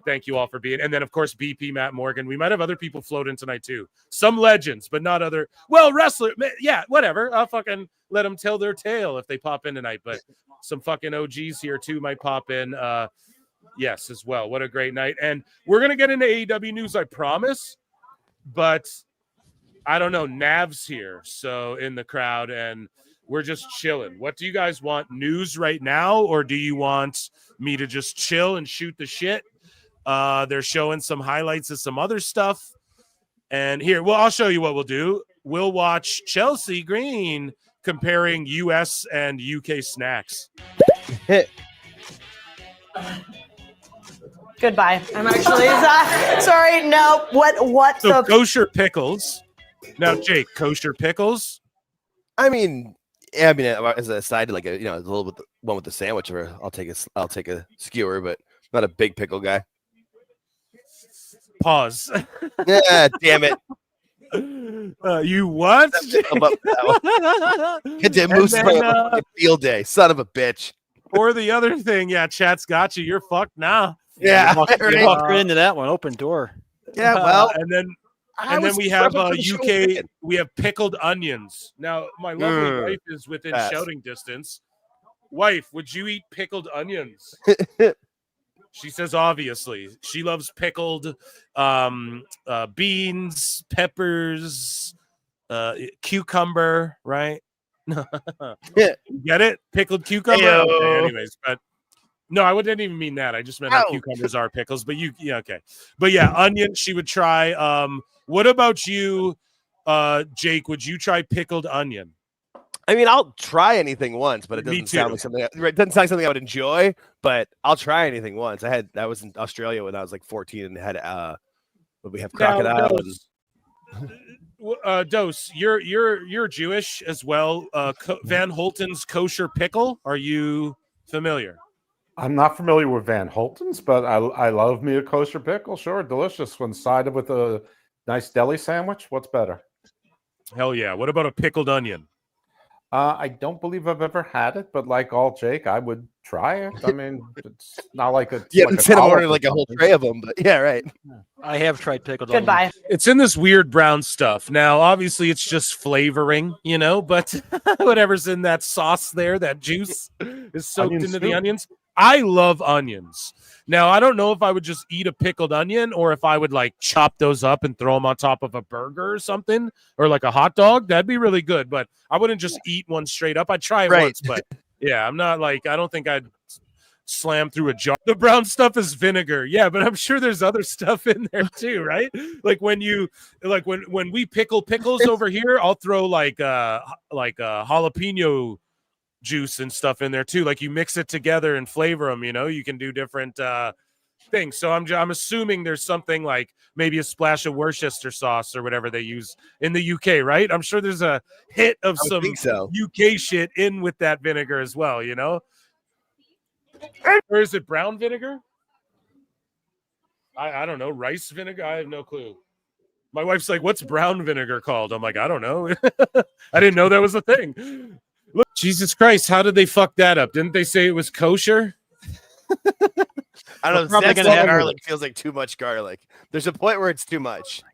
thank you all for being. And then of course BP Matt Morgan. We might have other people float in tonight too. Some legends, but not other. Well, wrestler, yeah, whatever. I'll fucking let them tell their tale if they pop in tonight. But some fucking OGs here too might pop in. Yes, as well. What a great night. And we're gonna get into AEW news, I promise. But I don't know. Nav's here, so in the crowd, and we're just chilling. What do you guys want? News right now, or do you want me to just chill and shoot the shit? They're showing some highlights of some other stuff. And here, well, I'll show you what we'll do. We'll watch Chelsea Green comparing US and UK snacks. Goodbye. I'm actually sorry. No. What? So kosher pickles. Now, Jake, kosher pickles? I mean, as a side, like a little bit one with the sandwich, or I'll take a skewer, but not a big pickle guy. Pause. Yeah, damn it. You what? Get to moose field day, son of a bitch. Or the other thing, yeah, chat's got you. You're fucked now. Yeah, you walked right into that one. Open door. Yeah, well, and then we have UK. We have pickled onions. Now, my lovely wife is within shouting distance. Wife, would you eat pickled onions? She says, obviously. She loves pickled beans, peppers, cucumber, right? Get it? Pickled cucumber? Okay, anyways, but no, I wouldn't even mean that. I just meant how cucumbers are pickles. But okay. But yeah, onion, she would try. What about you, Jake? Would you try pickled onion? I mean, I'll try anything once, but it doesn't sound like something. It doesn't sound like something I would enjoy. But I'll try anything once. I was in Australia when I was like 14 and had we have crocodile. Dose, you're Jewish as well. Van Holten's kosher pickle. Are you familiar? I'm not familiar with Van Holten's, but I love me a kosher pickle. Sure, delicious when sided with a nice deli sandwich. What's better? Hell yeah! What about a pickled onion? I don't believe I've ever had it, but like all Jake, I would try it. I mean, it's not like a instead of ordering like a whole tray of them, but yeah, right. I have tried pickled onions. Goodbye. It's in this weird brown stuff. Now, obviously, it's just flavoring, but whatever's in that sauce there, that juice is soaked into the onions. I love onions. Now, I don't know if I would just eat a pickled onion or if I would like chop those up and throw them on top of a burger or something, or like a hot dog. That'd be really good, but I wouldn't just eat one straight up. I'd try it once, but yeah, I'm not like, I don't think I'd slam through a jar. The brown stuff is vinegar. Yeah, but I'm sure there's other stuff in there too, right? Like when we pickle pickles over here, I'll throw like a jalapeno juice and stuff in there too. Like you mix it together and flavor them, you can do different things. So I'm assuming there's something like maybe a splash of Worcester sauce or whatever they use in the UK, right? I'm sure there's a hit of some UK shit in with that vinegar as well, Or is it brown vinegar? I don't know. Rice vinegar? I have no clue. My wife's like, what's brown vinegar called? I'm like, I don't know. I didn't know that was a thing. Look, Jesus Christ, how did they fuck that up? Didn't they say it was kosher? I don't know. That garlic feels like too much garlic. There's a point where it's too much.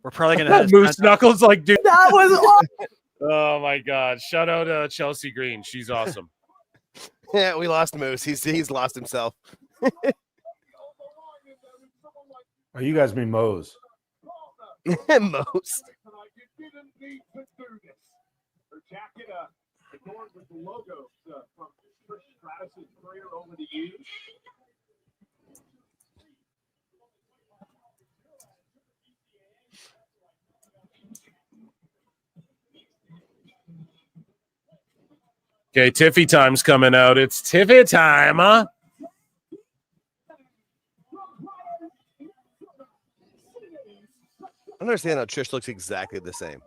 We're probably going to have Moose Knuckles like, dude. That was awesome. Oh, my God. Shout out to Chelsea Green. She's awesome. Yeah, we lost Moose. He's lost himself. Oh, you guys mean Moe's. Moe's. logos from Trish Stratus' career over the years. Okay, Tiffy time's coming out. It's Tiffy time, huh? I don't understand how Trish looks exactly the same.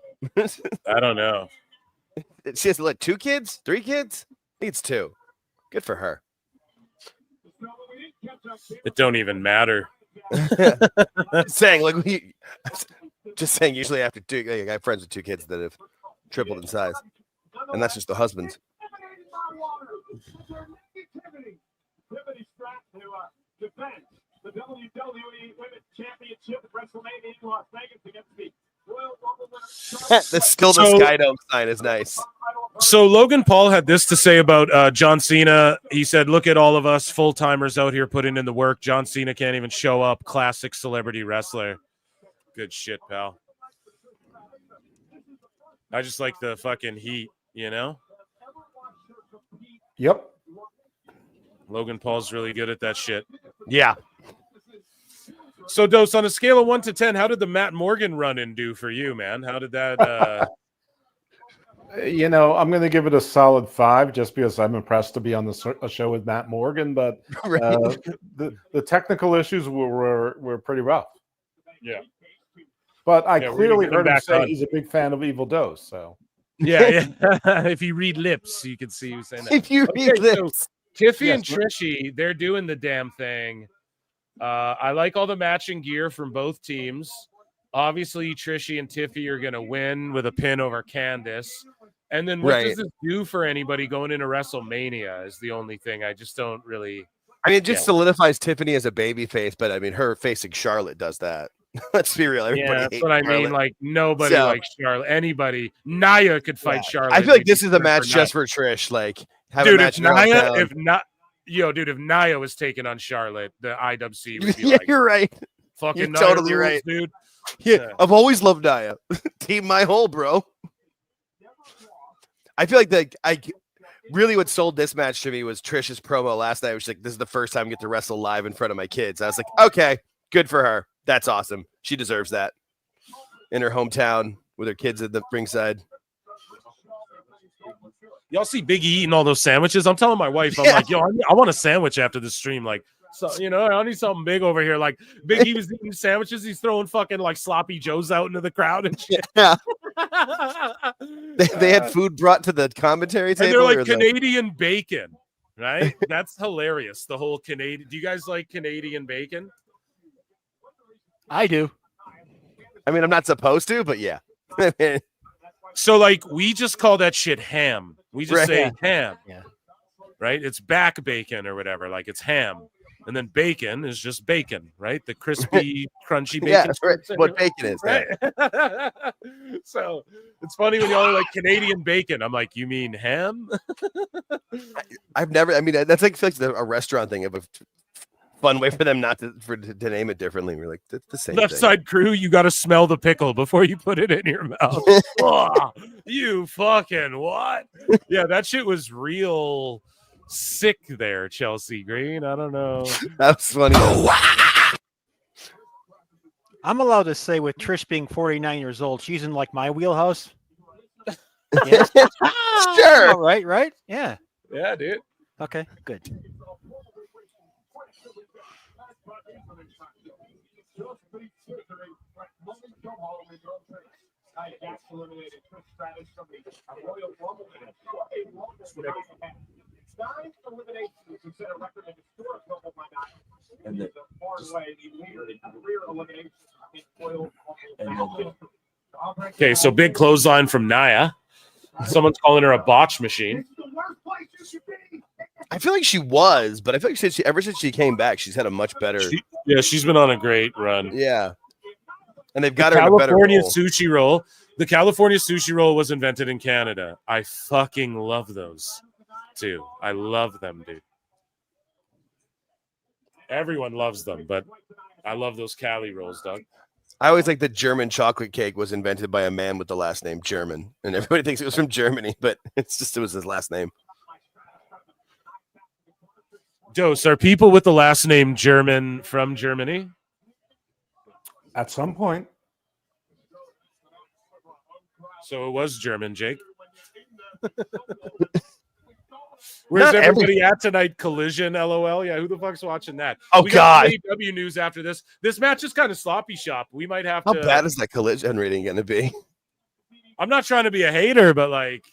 I don't know. She has like 2 kids, 3 kids. I think it's 2. Good for her. It don't even matter. saying like just saying. Usually after 2, I have friends with 2 kids that have tripled in size, and that's just the husbands. The WWE Women's Championship at WrestleMania in Las Vegas against the Royal Rumble winner. The skill the Skydome sign is nice. So Logan Paul had this to say about John Cena. He said, look at all of us full-timers out here putting in the work. John Cena can't even show up. Classic celebrity wrestler. Good shit, pal. I just like the fucking heat, you know? Yep. Logan Paul's really good at that shit. Yeah. So, Dose, on a scale of 1 to 10, how did the Matt Morgan run-in do for you, man? How did that... You know, I'm going to give it a solid 5 just because I'm impressed to be on a show with Matt Morgan, but the technical issues were pretty rough. Yeah. But I clearly heard him say on. he's a big fan of Evil Dose, so. Yeah. If you read lips, you can see who's saying that. If you read lips. So Tiffy and Trishy, they're doing the damn thing. I like all the matching gear from both teams. Obviously, Trishy and Tiffy are going to win with a pin over Candice. And then what does this do for anybody going into WrestleMania is the only thing. I just don't really... I mean, it just solidifies Tiffany as a babyface, but I mean, her facing Charlotte does that. Let's be real. Everybody that's what I mean. Charlotte. Like, nobody likes Charlotte. Anybody. Naya could fight Charlotte. I feel like this is a match just for Trish. Like, have a match if Naya was taking on Charlotte, the IWC would be like, you're right. Fucking You're Naya totally rules, right, dude. Yeah, I've always loved Naya. Team my whole, bro. I feel like really what sold this match to me was Trish's promo last night. Which like, this is the first time I get to wrestle live in front of my kids. I was like, okay, good for her. That's awesome. She deserves that in her hometown with her kids at the ringside. Y'all see Big E eating all those sandwiches? I'm telling my wife, I'm like, yo, I want a sandwich after the stream. Like, so I need something big over here. Like, Big E was eating sandwiches. He's throwing fucking like sloppy joes out into the crowd and shit. Yeah. They had food brought to the commentary table. And they're like Canadian bacon, right? That's hilarious. The whole Canadian. Do you guys like Canadian bacon? I do. I mean, I'm not supposed to, but yeah. So like we just call that shit ham. We just say ham. Yeah. Right? It's back bacon or whatever. Like it's ham. And then bacon is just bacon, right? The crispy, crunchy bacon. Yeah, that's right. What bacon is, right? So it's funny when y'all are like Canadian bacon. I'm like, you mean ham? I've never, I mean, that's like, a restaurant thing of a fun way for them not to name it differently. We're like, that's the same Left thing. side crew, you got to smell the pickle before you put it in your mouth. Oh, you fucking what? Yeah, that shit was real sick there, Chelsea Green. I don't know. That was funny. I'm allowed to say with Trish being 49 years old, she's in like my wheelhouse. Yeah. Sure. All right. Yeah. Yeah, dude. Okay, good. Eliminated Trish Stratus from the Royal Rumble match. Nine eliminations is set a record in historic Rumble by night. And the far and away the career elimination in Royal Rumble matches. Okay, so big clothesline from Naya. Someone's calling her a botch machine. I feel like she was, but I feel like ever since she came back, she's had a much better. She's been on a great run. Yeah. And they've got her in a better California role. sushi roll. The California sushi roll was invented in Canada. I fucking love those too. I love them, dude. Everyone loves them, but I love those Cali rolls, Doug. I always like the German chocolate cake was invented by a man with the last name German, and everybody thinks it was from Germany, but it was his last name. Dose, are people with the last name German from Germany? At some point. So it was German, Jake. Where's everybody at tonight? Collision, LOL. Yeah, who the fuck's watching that? Oh, we got God. AEW news after this. This match is kind of sloppy shop. We might have How to. bad is that Collision rating going to be? I'm not trying to be a hater, but like.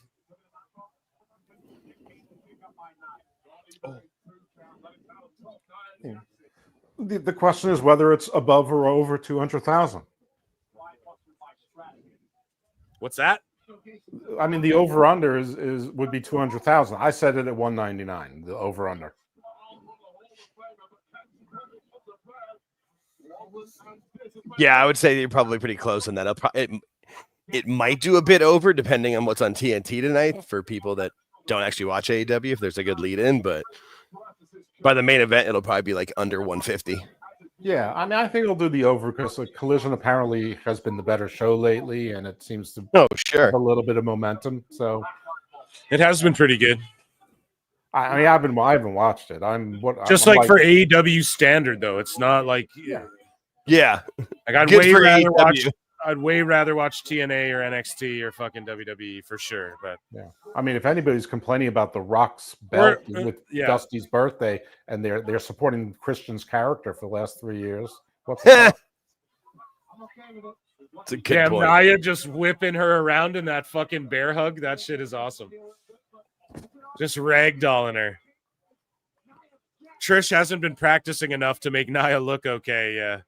The question is whether it's above or over 200,000. What's that? I mean, the over/under would be 200,000. I said it at 199. The over/under. Yeah, I would say you're probably pretty close on that. It might do a bit over depending on what's on TNT tonight for people that don't actually watch AEW if there's a good lead in, but by the main event it'll probably be like under 150. Yeah, I mean, I think it'll do the over because the Collision apparently has been the better show lately, and it seems to have a little bit of momentum. So it has been pretty good. I mean, I haven't watched it. I'm like for AEW standard though. It's not like yeah. Like I'd way rather watch TNA or NXT or fucking WWE for sure. But yeah, I mean, if anybody's complaining about the Rock's belt with Dusty's birthday, and they're supporting Christian's character for the last 3 years, what's the It's a good point. Nia just whipping her around in that fucking bear hug. That shit is awesome. Just ragdolling her. Trish hasn't been practicing enough to make Nia look okay. Yeah.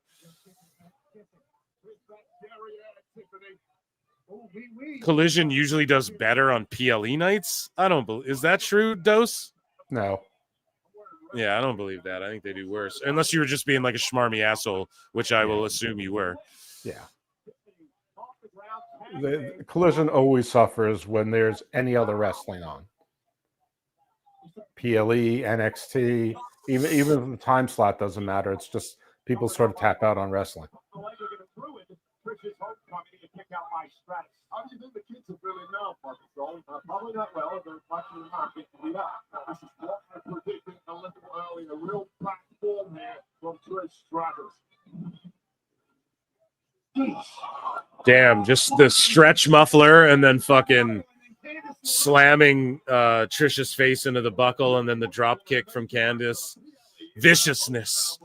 Collision usually does better on PLE nights. I don't believe. Is that true, Dose? No. Yeah, I don't believe that. I think they do worse. Unless you were just being like a schmarmy asshole, which I will assume you were. Yeah. The Collision always suffers when there's any other wrestling on. PLE, NXT, even if the time slot doesn't matter. It's just people sort of tap out on wrestling. How do you think the kids are feeling now, Marcus? Probably not well. They're watching the market to beat up. This is what I predicted a little earlier. A real platform here from Trish Stratus. Damn, just the stretch muffler and then fucking slamming Trish's face into the buckle and then the drop kick from Candice. Viciousness.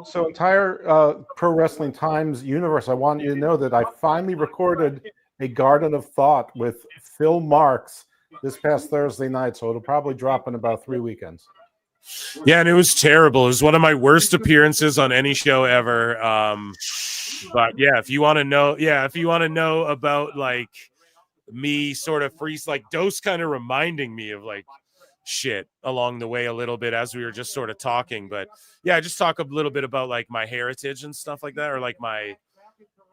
So entire Pro Wrestling Times universe, I want you to know that I finally recorded a Garden of Thought with Phil Marks this past Thursday night, so it'll probably drop in about 3 weekends. Yeah, and it was terrible. It was one of my worst appearances on any show ever. But yeah, if you want to know about like me sort of freeze, like Dose kind of reminding me of like shit along the way a little bit as we were just sort of talking. But yeah, I just talk a little bit about like my heritage and stuff like that, or like my,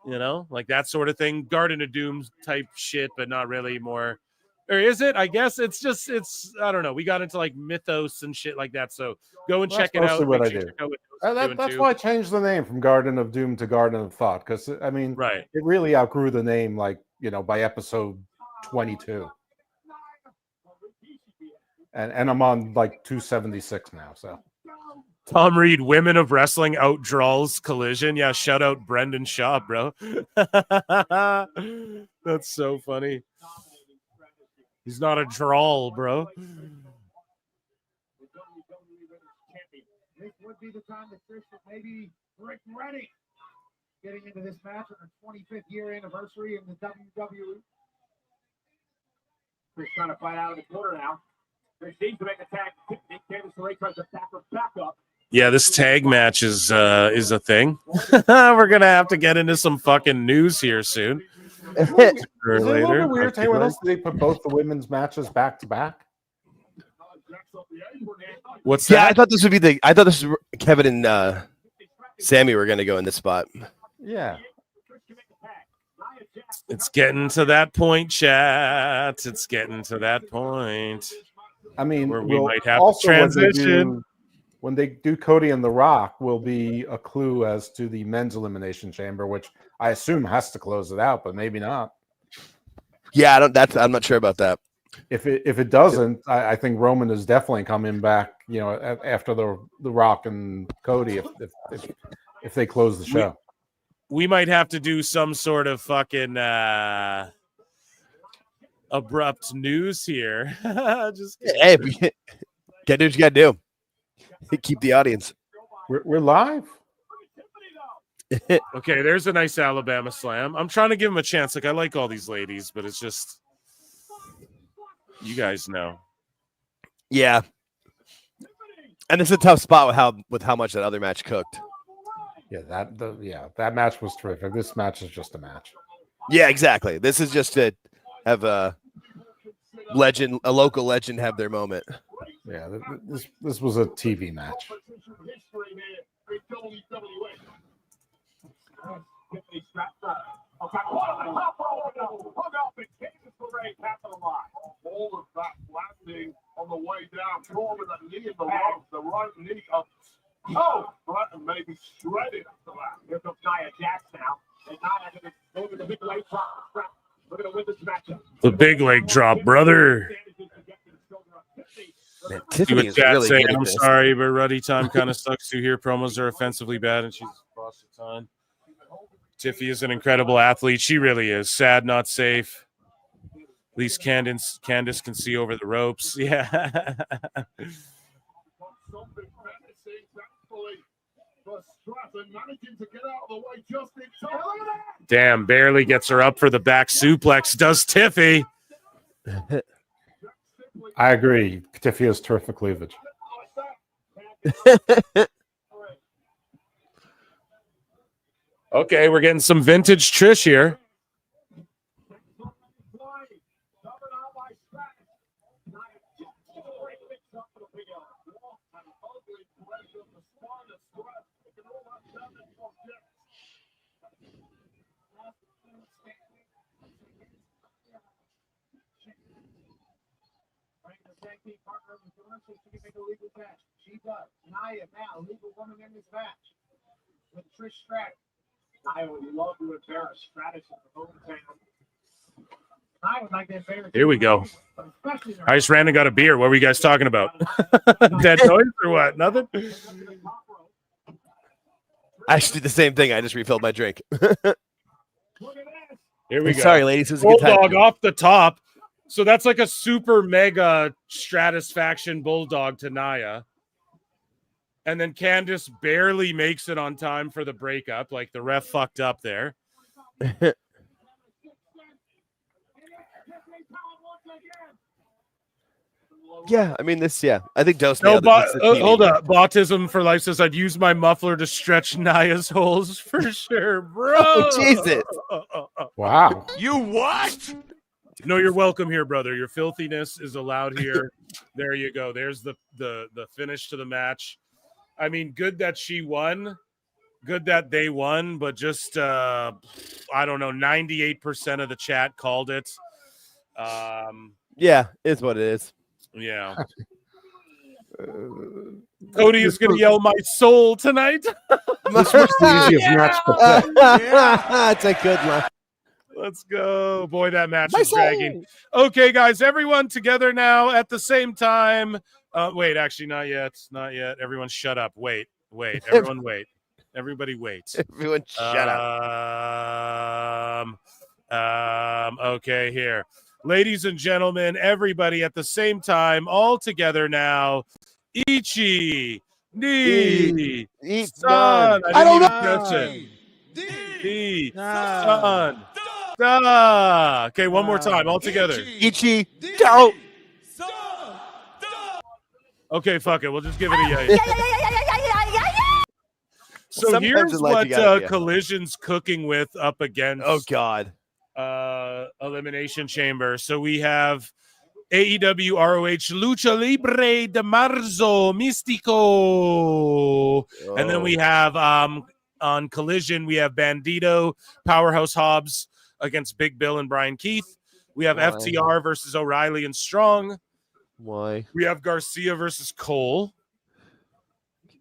like that sort of thing. Garden of Doom type shit, but not really more. Or is it? I guess it's I don't know. We got into like mythos and shit like that. So go and check it out. What I do. That's why I changed the name from Garden of Doom to Garden of Thought. Because I mean, it really outgrew the name, like, by episode 22. And I'm on like 276 now. So Tom Reed, Women of Wrestling outdraws Collision. Yeah, shout out Brendan Shaw, bro. That's so funny. He's not a drawl, bro. This would be the time that Trish would maybe regretting getting into this match on her 25th year anniversary in the WWE. Trish trying to fight out of the corner now. Trish needs to make a tag. Candice LeRae tries to back her back up. Yeah, this tag match is a thing. We're gonna have to get into some fucking news here soon. Is it a little weird to anyone else? They put both the women's matches back to back. What's that? Yeah, I thought this was Kevin and Sammy were going to go in this spot. Yeah. It's getting to that point, chat. It's getting to that point. I mean, where we might have to also transition. When they do Cody and The Rock, will be a clue as to the men's elimination chamber, which I assume has to close it out, but maybe not. Yeah, I'm not sure about that. If it doesn't, I think Roman is definitely coming back. You know, after the Rock and Cody, if they close the show, we might have to do some sort of fucking abrupt news here. Just hey, get do what you gotta do. Keep the audience. We're live. Okay, there's a nice Alabama slam. I'm trying to give him a chance. Like, I like all these ladies, but it's just, you guys know. Yeah. And it's a tough spot with how much that other match cooked. Yeah, that match was terrific. This match is just a match. Yeah, exactly. This is just to have a local legend have their moment. Yeah, this was a TV match. All of that landing on the way down, Corbin and knee in the right knee up. Oh, right, and maybe shredded after that. Here comes Nia Jax now. And Nia going to the big leg drop. We're going to win this matchup. The big leg drop, brother. Man, Tiffany is really saying, good at I'm this. sorry, but Ruddy time kind of sucks to hear. Promos are offensively bad, and she's lost her time. Tiffy is an incredible athlete. She really is. Sad, not safe. At least Candace can see over the ropes. Yeah. Damn, barely gets her up for the back suplex. Does Tiffy? I agree. Tiffy has terrific cleavage. Okay, we're getting some vintage Trish here. She does. Nia now, legal woman in this match with Trish Stratus. Nia would love to embarrass Stratus in the hometown. Nia would like to embarrass. Here we go. I just ran and got a beer. What were you guys talking about? Dead noise or what? Nothing? I actually did the same thing. I just refilled my drink. Here we go. Sorry, ladies. It was a good time. Bulldog off the top. So that's like a super mega Stratisfaction Bulldog to Nia. And then Candace barely makes it on time for the breakup. Like the ref fucked up there. Yeah, I mean this. Yeah, I think Dose. No, hold up. Bautism for Life says I'd use my muffler to stretch Nia's holes for sure, bro. Oh, Jesus! Wow. You what? No, you're welcome here, brother. Your filthiness is allowed here. There you go. There's the finish to the match. I mean, good that she won. Good that they won, but just I don't know, 98% of the chat called it. Yeah, it's what it is. Yeah. Cody is going to yell my soul tonight. This was the easiest match to play. It's a good one. Let's go. Boy, that match is dragging. Okay, guys, everyone together now at the same time. Wait, actually, not yet. Not yet. Everyone shut up. Wait. Everyone wait. Everybody wait. Everyone shut up. Okay, here. Ladies and gentlemen, everybody at the same time, all together now. Ichi, Ni, San. I don't know. D, San. Da. Okay, one more time, all together. Ichi, do. Okay, fuck it. We'll just give it a yay. So Sometimes here's in life what you gotta be a- Collision's cooking with up against. Oh God. Elimination Chamber. So we have AEW ROH Lucha Libre de Marzo Místico. And then we have on Collision, we have Bandito, Powerhouse Hobbs, against Big Bill and Brian Keith. We have Why? FTR versus O'Reilly and Strong. Why? We have Garcia versus Cole.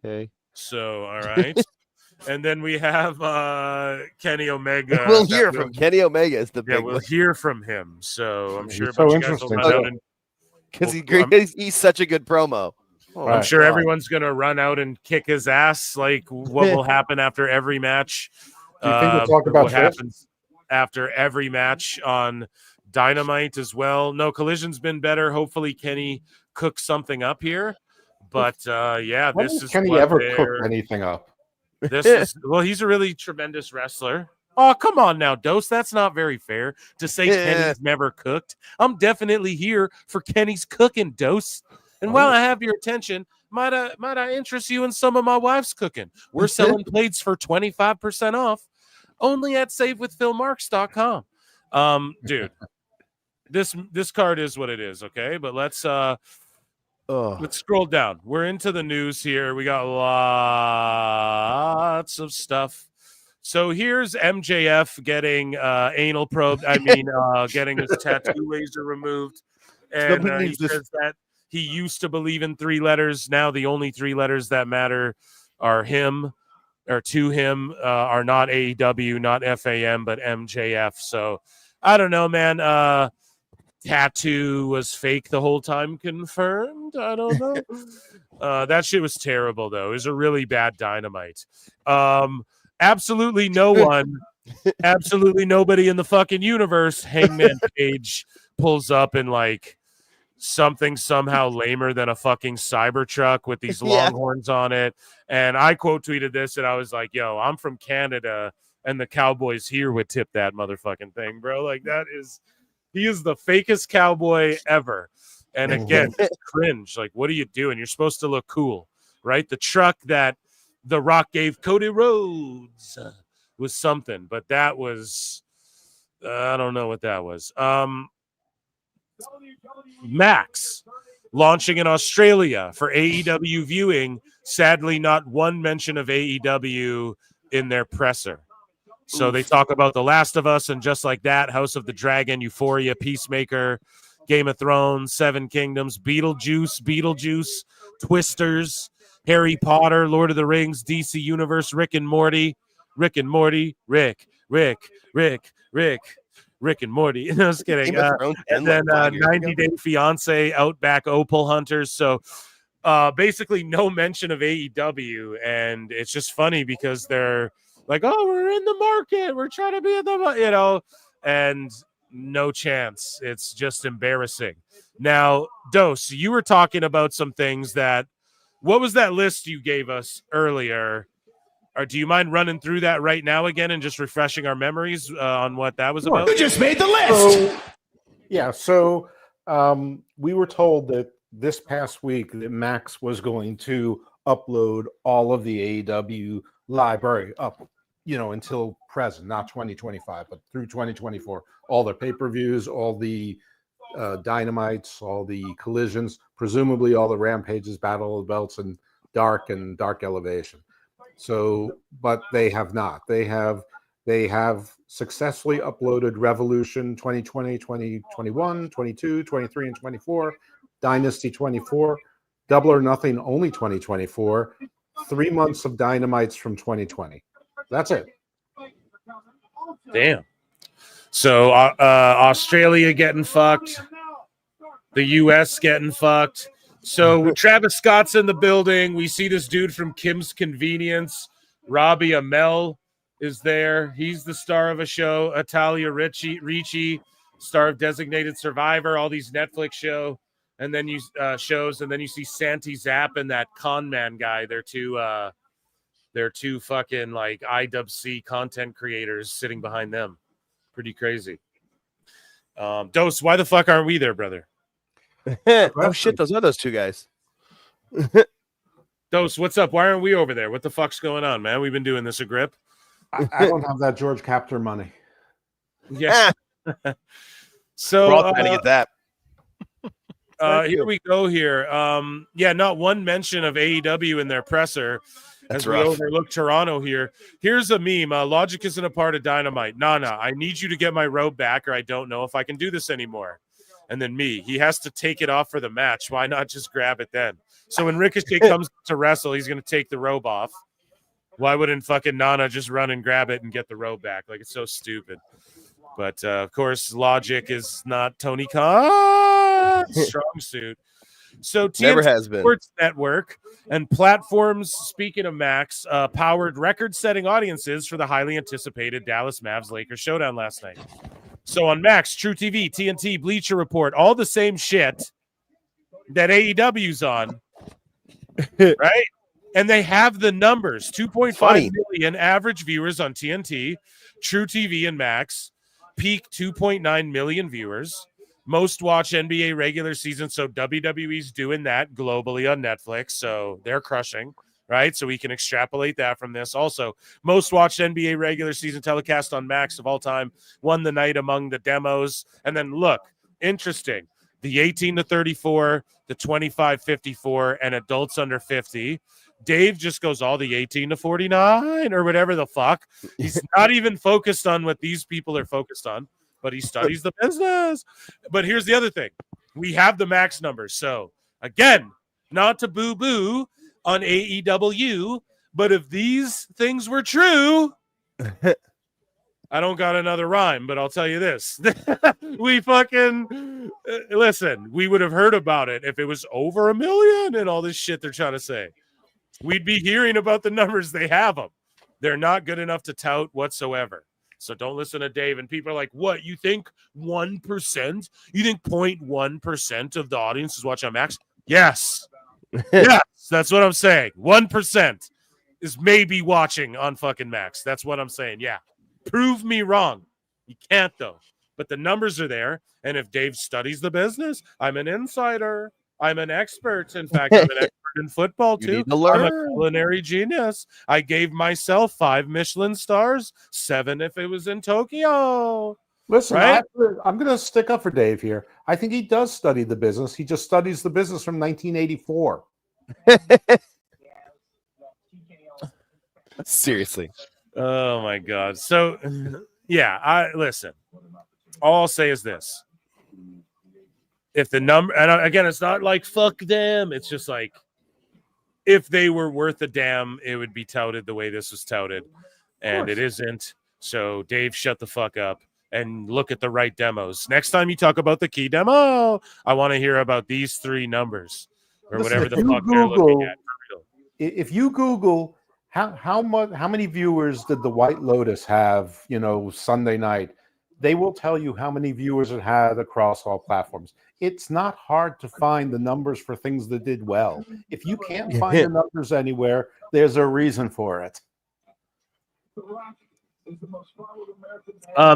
Okay. So, all right. And then we have Kenny Omega. We'll hear from Kenny Omega is the big we'll one. hear from him. So I'm sure a so bunch of guys will interesting, run too. out and Because I'm he's such a good promo. I'm sure everyone's gonna run out and kick his ass. Like what will happen after every match? Do you think we'll talk about what Trish? happens after every match on Dynamite as well? No, Collision's been better. Hopefully, Kenny cooks something up here. But yeah, When this has is Kenny what ever they're- cooked anything up? This is well, he's a really tremendous wrestler. Oh, come on now, Dose. That's not very fair to say Kenny's never cooked. I'm definitely here for Kenny's cooking, Dose. And while I have your attention, might I interest you in some of my wife's cooking? We're selling plates for 25% off only at SaveWithPhilMarks.com. Dude, this card is what it is, okay? But let's scroll down. We're into the news here. We got lots of stuff. So here's MJF getting anal probe. Getting his tattoo laser removed. And he says that he used to believe in 3 letters. Now the only 3 letters that matter are him or to him are not AEW, not FAM, but MJF. So I don't know, man. Tattoo was fake the whole time, confirmed. I don't know. That shit was terrible, though. It was a really bad Dynamite. Absolutely no one, absolutely nobody in the fucking universe. Hangman Page pulls up in like something somehow lamer than a fucking Cybertruck with these longhorns on it. And I quote tweeted this and I was like, yo, I'm from Canada and the Cowboys here would tip that motherfucking thing, bro. Like he is the fakest cowboy ever. And again, it's cringe. Like, what are you doing? You're supposed to look cool, right? The truck that The Rock gave Cody Rhodes was something, but that was, I don't know what that was. Max launching in Australia for AEW viewing. Sadly, not one mention of AEW in their presser. So they talk about The Last of Us and Just Like That, House of the Dragon, Euphoria, Peacemaker, Game of Thrones, Seven Kingdoms, Beetlejuice, Twisters, Harry Potter, Lord of the Rings, DC Universe, Rick and Morty, Rick and Morty. I was kidding. And then 90 Day Fiance, Outback Opal Hunters. So basically no mention of AEW. And it's just funny because they're like, oh, we're in the market. We're trying to be in the, and no chance. It's just embarrassing. Now, Dose, you were talking about some things what was that list you gave us earlier? Or do you mind running through that right now again and just refreshing our memories on what that was about? You just made the list. So we were told that this past week that Max was going to upload all of the AEW library up, until present, not 2025, but through 2024. All their pay-per-views, all the Dynamites, all the Collisions, presumably all the Rampages, Battle of the Belts, and Dark Elevation. So, but they have not. They have successfully uploaded Revolution 2020, 2021, 22, 23, and 24, Dynasty 24, Double or Nothing only 2024, 3 months of Dynamites from 2020. That's it. Damn. So Australia getting fucked, the US getting fucked. So Travis Scott's in the building. We see this dude from Kim's Convenience. Robbie Amell is there. He's the star of a show. Italia Ricci, star of Designated Survivor, all these Netflix shows. And then you see Santi Zapp and that con man guy. They're two fucking like IWC content creators sitting behind them. Pretty crazy. Dose, why the fuck aren't we there, brother? Oh shit, those are those two guys. Dose, what's up? Why aren't we over there? What the fuck's going on, man? We've been doing this a grip. I don't have that George Captor money. Yeah. So we're all trying to get that. Here we go here. Not one mention of AEW in their presser. That's as we rough. overlook Toronto here. Here's a meme. Logic isn't a part of Dynamite. Nana, I need you to get my robe back, or I don't know if I can do this anymore. And then me, he has to take it off for the match. Why not just grab it then? So when Ricochet comes to wrestle, he's going to take the robe off. Why wouldn't fucking Nana just run and grab it and get the robe back? Like, it's so stupid. But, of course, Logic is not Tony Khan's strong suit. So Never TNT has been. Sports Network and platforms, speaking of Max, powered record-setting audiences for the highly anticipated Dallas Mavs-Lakers showdown last night. So on Max, True TV, TNT, Bleacher Report, all the same shit that AEW's on, right? And they have the numbers, 2.5 million average viewers on TNT, True TV and Max, peak 2.9 million viewers. Most watch NBA regular season, so WWE's doing that globally on Netflix, so they're crushing, right? So we can extrapolate that from this. Also, most watched NBA regular season telecast on Max of all time, won the night among the demos. And then look, interesting, the 18 to 34, the 25-54, and adults under 50. Dave just goes all the 18 to 49 or whatever the fuck. He's not even focused on what these people are focused on, but he studies the business. But here's the other thing. We have the Max numbers. So, again, not to boo-boo on AEW, but if these things were true, I don't got another rhyme, but I'll tell you this. We fucking, listen, we would have heard about it if it was over 1 million and all this shit they're trying to say. We'd be hearing about the numbers. They have them. They're not good enough to tout whatsoever. So don't listen to Dave. And people are like, what? You think 1%? You think 0.1% of the audience is watching on Max? Yes. Yes, that's what I'm saying. 1% is maybe watching on fucking Max. That's what I'm saying. Yeah. Prove me wrong. You can't, though. But the numbers are there. And if Dave studies the business, I'm an insider. I'm an expert. In fact, I'm an expert in football, too. I'm a culinary genius. I gave myself 5 Michelin stars, 7 if it was in Tokyo. Listen, right? I'm going to stick up for Dave here. I think he does study the business. He just studies the business from 1984. Seriously. Oh, my God. So, yeah, listen. All I'll say is this. If the number, and again, it's not like fuck them. It's just like, if they were worth a damn, it would be touted the way this was touted. And it isn't. So, Dave, shut the fuck up and look at the right demos. Next time you talk about the key demo, I want to hear about these 3 numbers or whatever the fuck they're looking at. If you Google how many viewers did the White Lotus have, Sunday night, they will tell you how many viewers it had across all platforms. It's not hard to find the numbers for things that did well. If you can't find the numbers anywhere, there's a reason for it.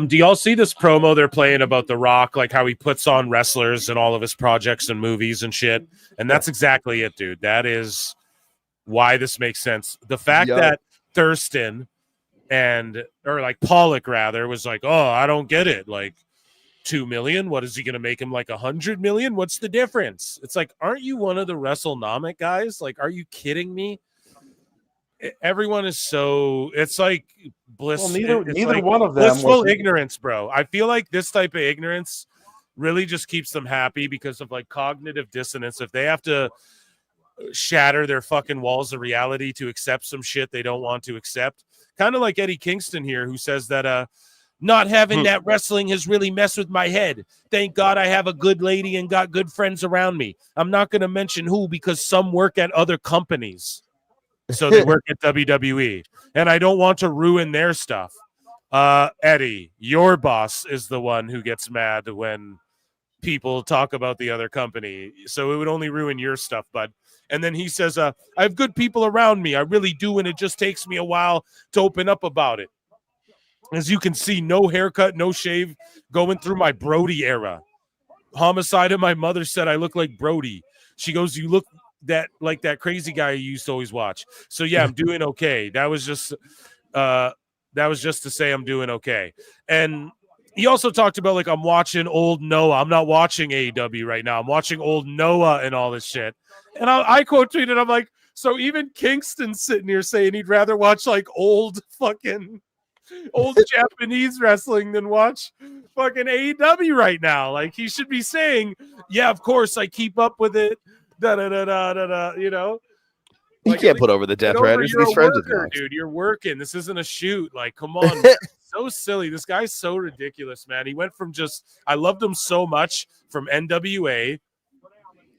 Do y'all see this promo they're playing about The Rock, like how he puts on wrestlers in all of his projects and movies and shit? And that's exactly it, dude. That is why this makes sense. The fact that Thurston or Pollock rather was like, oh, I don't get it. Like 2 million. What is he going to make him like 100 million? What's the difference? It's like, aren't you one of the WrestleNomic guys? Like, are you kidding me? Everyone is so, it's like bliss. Well, neither like one of them blissful ignorance, bro. I feel like this type of ignorance really just keeps them happy because of like cognitive dissonance. If they have to shatter their fucking walls of reality to accept some shit they don't want to accept, kind of like Eddie Kingston here, who says that not having that wrestling has really messed with my head. Thank God I have a good lady and got good friends around me. I'm not going to mention who because some work at other companies. So they work at WWE. And I don't want to ruin their stuff. Eddie, your boss is the one who gets mad when people talk about the other company. So it would only ruin your stuff, bud. And then he says, I have good people around me. I really do. And it just takes me a while to open up about it. As you can see, no haircut, no shave, going through my Brody era. Homicide and my mother said I look like Brody. She goes, you look like that crazy guy you used to always watch. So yeah, I'm doing okay. That was just to say I'm doing okay. And he also talked about like, I'm watching old Noah. I'm not watching AEW right now. I'm watching old Noah and all this shit. And I quote tweeted, I'm like, So even Kingston's sitting here saying he'd rather watch like old Japanese wrestling than watch fucking AEW right now. Like he should be saying, yeah, of course I keep up with it. Da da da da da da. You know, He like, can't put over the Death Riders. You're He's a friends with worker, Mox. dude. You're working. This isn't a shoot. Like, come on. So silly. This guy's so ridiculous, man. He went from I loved him so much from NWA,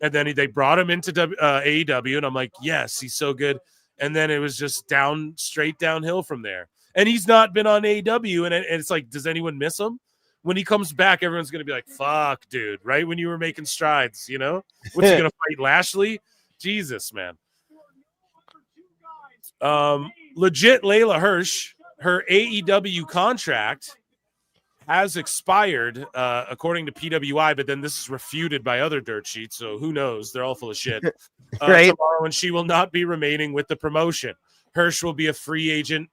and then they brought him into AEW, and I'm like, yes, he's so good. And then it was just straight downhill from there. And he's not been on AEW, and it's like, does anyone miss him? When he comes back, everyone's going to be like, fuck, dude, right when you were making strides, you know? What's he going to fight, Lashley? Jesus, man. Legit Layla Hirsch, her AEW contract has expired, according to PWI, but then this is refuted by other dirt sheets, so who knows? They're all full of shit. Right. Tomorrow, and she will not be remaining with the promotion. Hirsch will be a free agent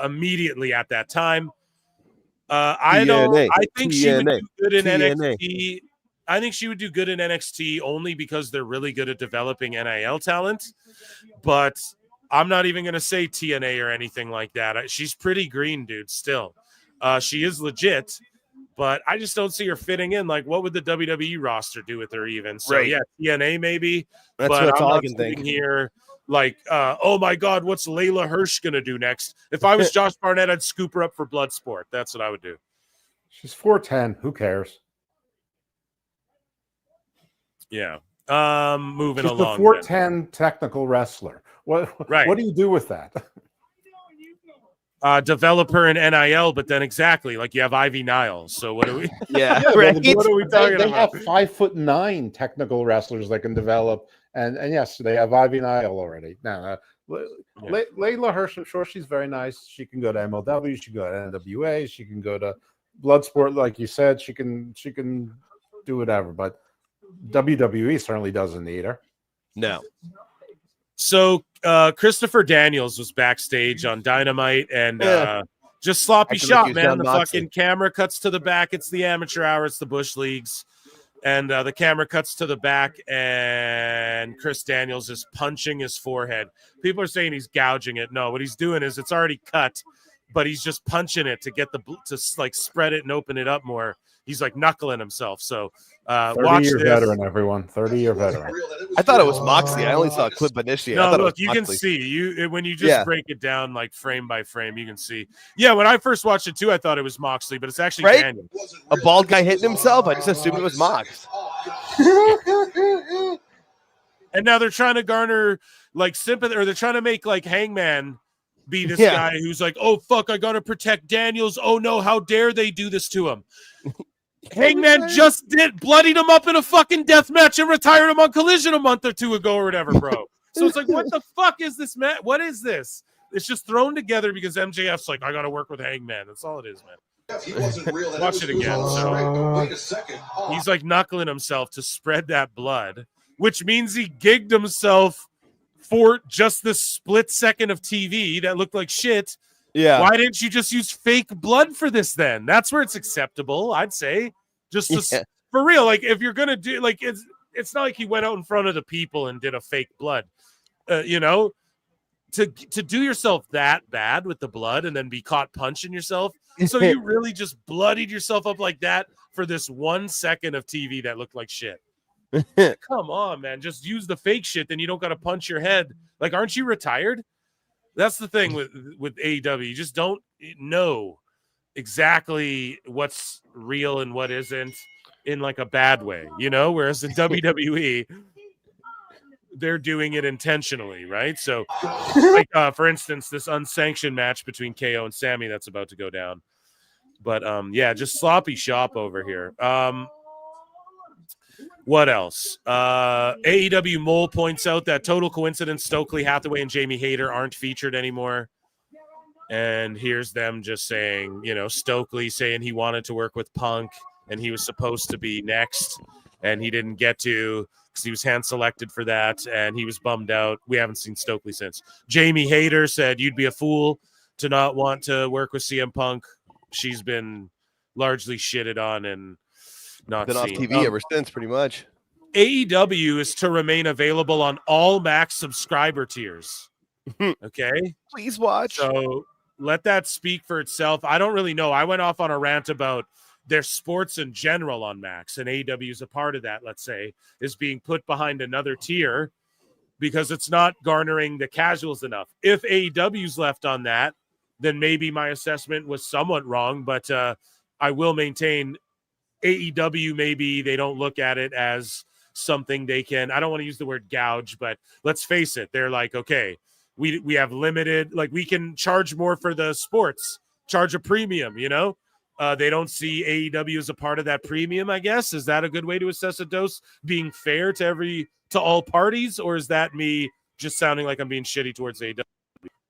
immediately at that time. I think she would do good in NXT. I think she would do good in NXT only because they're really good at developing NIL talent, but I'm not even going to say TNA or anything like that. She's pretty green, dude, still. She is legit, but I just don't see her fitting in. Like, what would the WWE roster do with her even? So, Right. yeah, TNA maybe. That's but I'm all I not can think. here like, oh, my God, what's Layla Hirsch going to do next? If I was Josh Barnett, I'd scoop her up for Bloodsport. That's what I would do. She's 4'10". Who cares? Yeah. Moving She's along. the 4'10" technical wrestler. What do you do with that? Developer in NIL, but then exactly like you have Ivy Niles. So what do we? Yeah, right. What are we talking They about? have 5'9" technical wrestlers that can develop, and yes, they have Ivy Nile already. Now, Layla Hirsch, I'm sure she's very nice. She can go to MLW, she can go to NWA, she can go to Bloodsport, like you said. She can do whatever, but WWE certainly doesn't need her. No. So Christopher Daniels was backstage on Dynamite, and just sloppy shot, man. The fucking camera cuts to the back. It's the amateur hour. It's the Bush Leagues. And the camera cuts to the back, and Chris Daniels is punching his forehead. People are saying he's gouging it. No, what he's doing is it's already cut, but he's just punching it to get to like spread it and open it up more. He's like knuckling himself. So 30-year veteran, everyone. 30-year veteran. I thought it was Moxley. I only saw a clip initially. No, look, you can see when you just break it down like frame by frame, you can see. Yeah, when I first watched it too, I thought it was Moxley, but it's actually Daniel. A bald guy hitting himself. I just assumed it was Mox. And now they're trying to garner like sympathy, or they're trying to make like Hangman be this guy who's like, oh fuck, I gotta protect Daniels. Oh no, how dare they do this to him? Hangman just bloodied him up in a fucking death match and retired him on Collision a month or two ago or whatever, bro. So it's like, what the fuck is this, man? What is this? It's just thrown together because MJF's like, I gotta work with Hangman. That's all it is, man. Watch it again. So he's like knuckling himself to spread that blood, which means he gigged himself for just this split second of TV that looked like shit. Yeah. Why didn't you just use fake blood for this then? That's where it's acceptable, I'd say. Just for real, like if you're gonna do like it's not like he went out in front of the people and did a fake blood. You know, to do yourself that bad with the blood and then be caught punching yourself. So you really just bloodied yourself up like that for this 1 second of TV that looked like shit. Come on, man. Just use the fake shit, then you don't got to punch your head. Like, aren't you retired? That's the thing with AEW. You just don't know exactly what's real and what isn't in like a bad way, you know? Whereas in WWE, they're doing it intentionally, right? So, like, for instance, this unsanctioned match between KO and Sammy that's about to go down. But, yeah, just sloppy shop over here. What else? AEW Mole points out that total coincidence Stokely Hathaway and Jamie Hayter aren't featured anymore. And here's them just saying, you know, Stokely saying he wanted to work with Punk and he was supposed to be next and he didn't get to because he was hand selected for that and he was bummed out. We haven't seen Stokely since. Jamie Hayter said you'd be a fool to not want to work with CM Punk. She's been largely shitted on and not been off TV ever since, pretty much. AEW is to remain available on all Max subscriber tiers. Okay? Please watch. So let that speak for itself. I don't really know. I went off on a rant about their sports in general on Max, and AEW is a part of that, let's say, is being put behind another tier because it's not garnering the casuals enough. If AEW's left on that, then maybe my assessment was somewhat wrong, but I will maintain AEW, maybe they don't look at it as something they can, I don't want to use the word gouge, but let's face it, they're like, okay, we have limited, like we can charge more for the sports, charge a premium, you know? They don't see AEW as a part of that premium, I guess. Is that a good way to assess a dose being fair to all parties, or is that me just sounding like I'm being shitty towards AEW?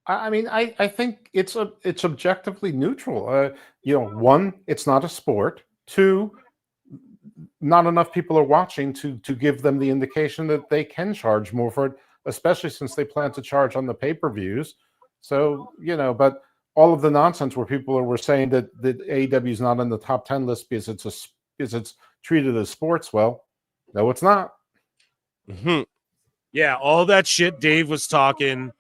I mean, I think it's objectively neutral. One, it's not a sport. Two, not enough people are watching to give them the indication that they can charge more for it, especially since they plan to charge on the pay-per-views. So, but all of the nonsense where people were saying that AEW is not on the top 10 list because it's treated as sports. Well, no, it's not. Mm-hmm. Yeah, all that shit Dave was talking.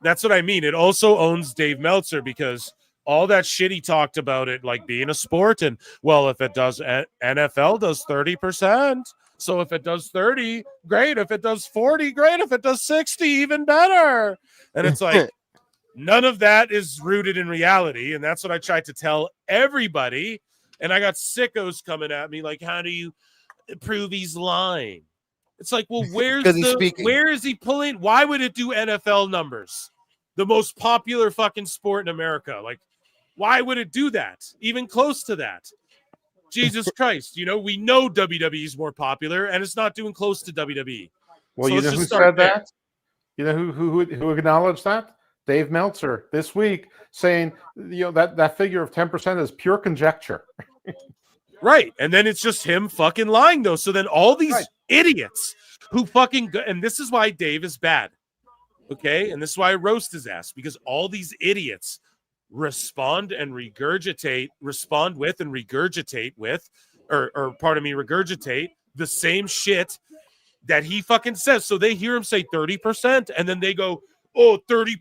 That's what I mean. It also owns Dave Meltzer because all that shit he talked about it like being a sport, and well, if it does, NFL does 30%. So if it does 30, great. If it does 40, great. If it does 60, even better. And it's like none of that is rooted in reality, and that's what I tried to tell everybody. And I got sickos coming at me like, "How do you prove he's lying?" It's like, well, where is he pulling? Why would it do NFL numbers? The most popular fucking sport in America. Like, why would it do that? Even close to that? Jesus Christ. We know WWE is more popular, and it's not doing close to WWE. Well, so you know who said that? You know who acknowledged that? Dave Meltzer this week saying, that figure of 10% is pure conjecture. Right. And then it's just him fucking lying, though. So then all these idiots who fucking go, and this is why Dave is bad. Okay. And this is why I roast his ass, because all these idiots respond with and regurgitate the same shit that he fucking says. So they hear him say 30%, and then they go, oh, 30%,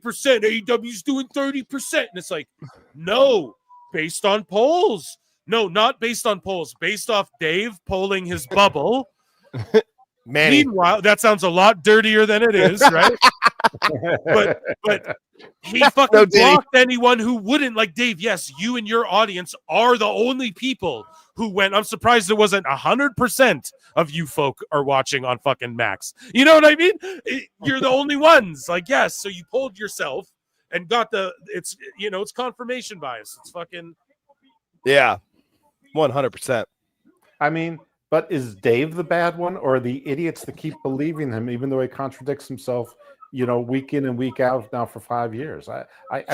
AEW's doing 30%. And it's like, no, based on polls. No, not based on polls, based off Dave polling his bubble. Meanwhile, that sounds a lot dirtier than it is, right? but he fucking blocked anyone who wouldn't. Like, Dave, yes, you and your audience are the only people who went. I'm surprised it wasn't 100% of you folk are watching on fucking Max. You know what I mean? You're the only ones. Like, yes, so you polled yourself and got it's confirmation bias. It's fucking. Yeah, 100%. I mean, but is Dave the bad one, or the idiots that keep believing him, even though he contradicts himself, week in and week out now for 5 years?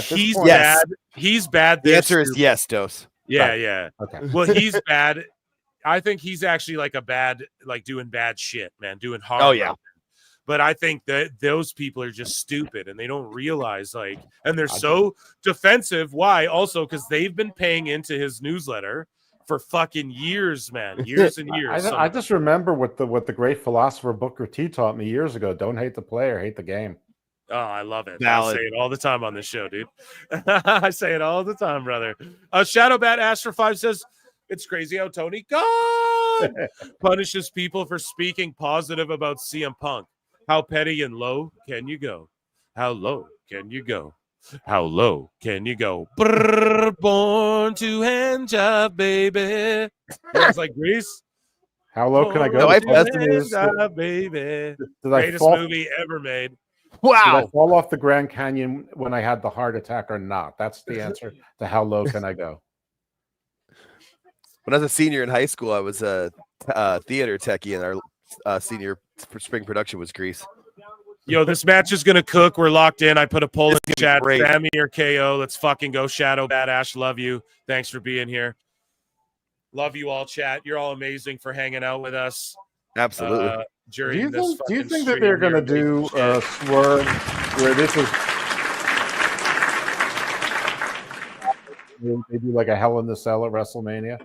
He's bad. He's bad. The answer is yes, Dose. Yeah, right. Yeah. Okay. Well, he's bad. I think he's actually like doing bad shit, man, doing hard. Oh, yeah. But I think that those people are just stupid and they don't realize, and they're so defensive. Why? Also, because they've been paying into his newsletter for fucking years, man. Years and years. I just remember what the great philosopher Booker T taught me years ago. Don't hate the player, hate the game. Oh, I love it. Valid. I say it all the time on this show, dude. I say it all the time, brother. Shadowbat Astro 5 says, it's crazy how Tony Khan punishes people for speaking positive about CM Punk. How petty and low can you go? How low can you go? How low can you go? Brrr, born to hand job, baby. It's like Grease. How low can I go? Baby. Did I Greatest movie ever made. Wow. Did I fall off the Grand Canyon when I had the heart attack or not? That's the answer to how low can I go. When I was a senior in high school, I was a theater techie, and our senior spring production was Grease. Yo, this match is going to cook. We're locked in. I put a poll in the chat. Sammy or KO. Let's fucking go. Shadow Badash. Love you. Thanks for being here. Love you all, chat. You're all amazing for hanging out with us. Absolutely. Do you think that they're going to do a swerve where this is they do like a Hell in the Cell at WrestleMania?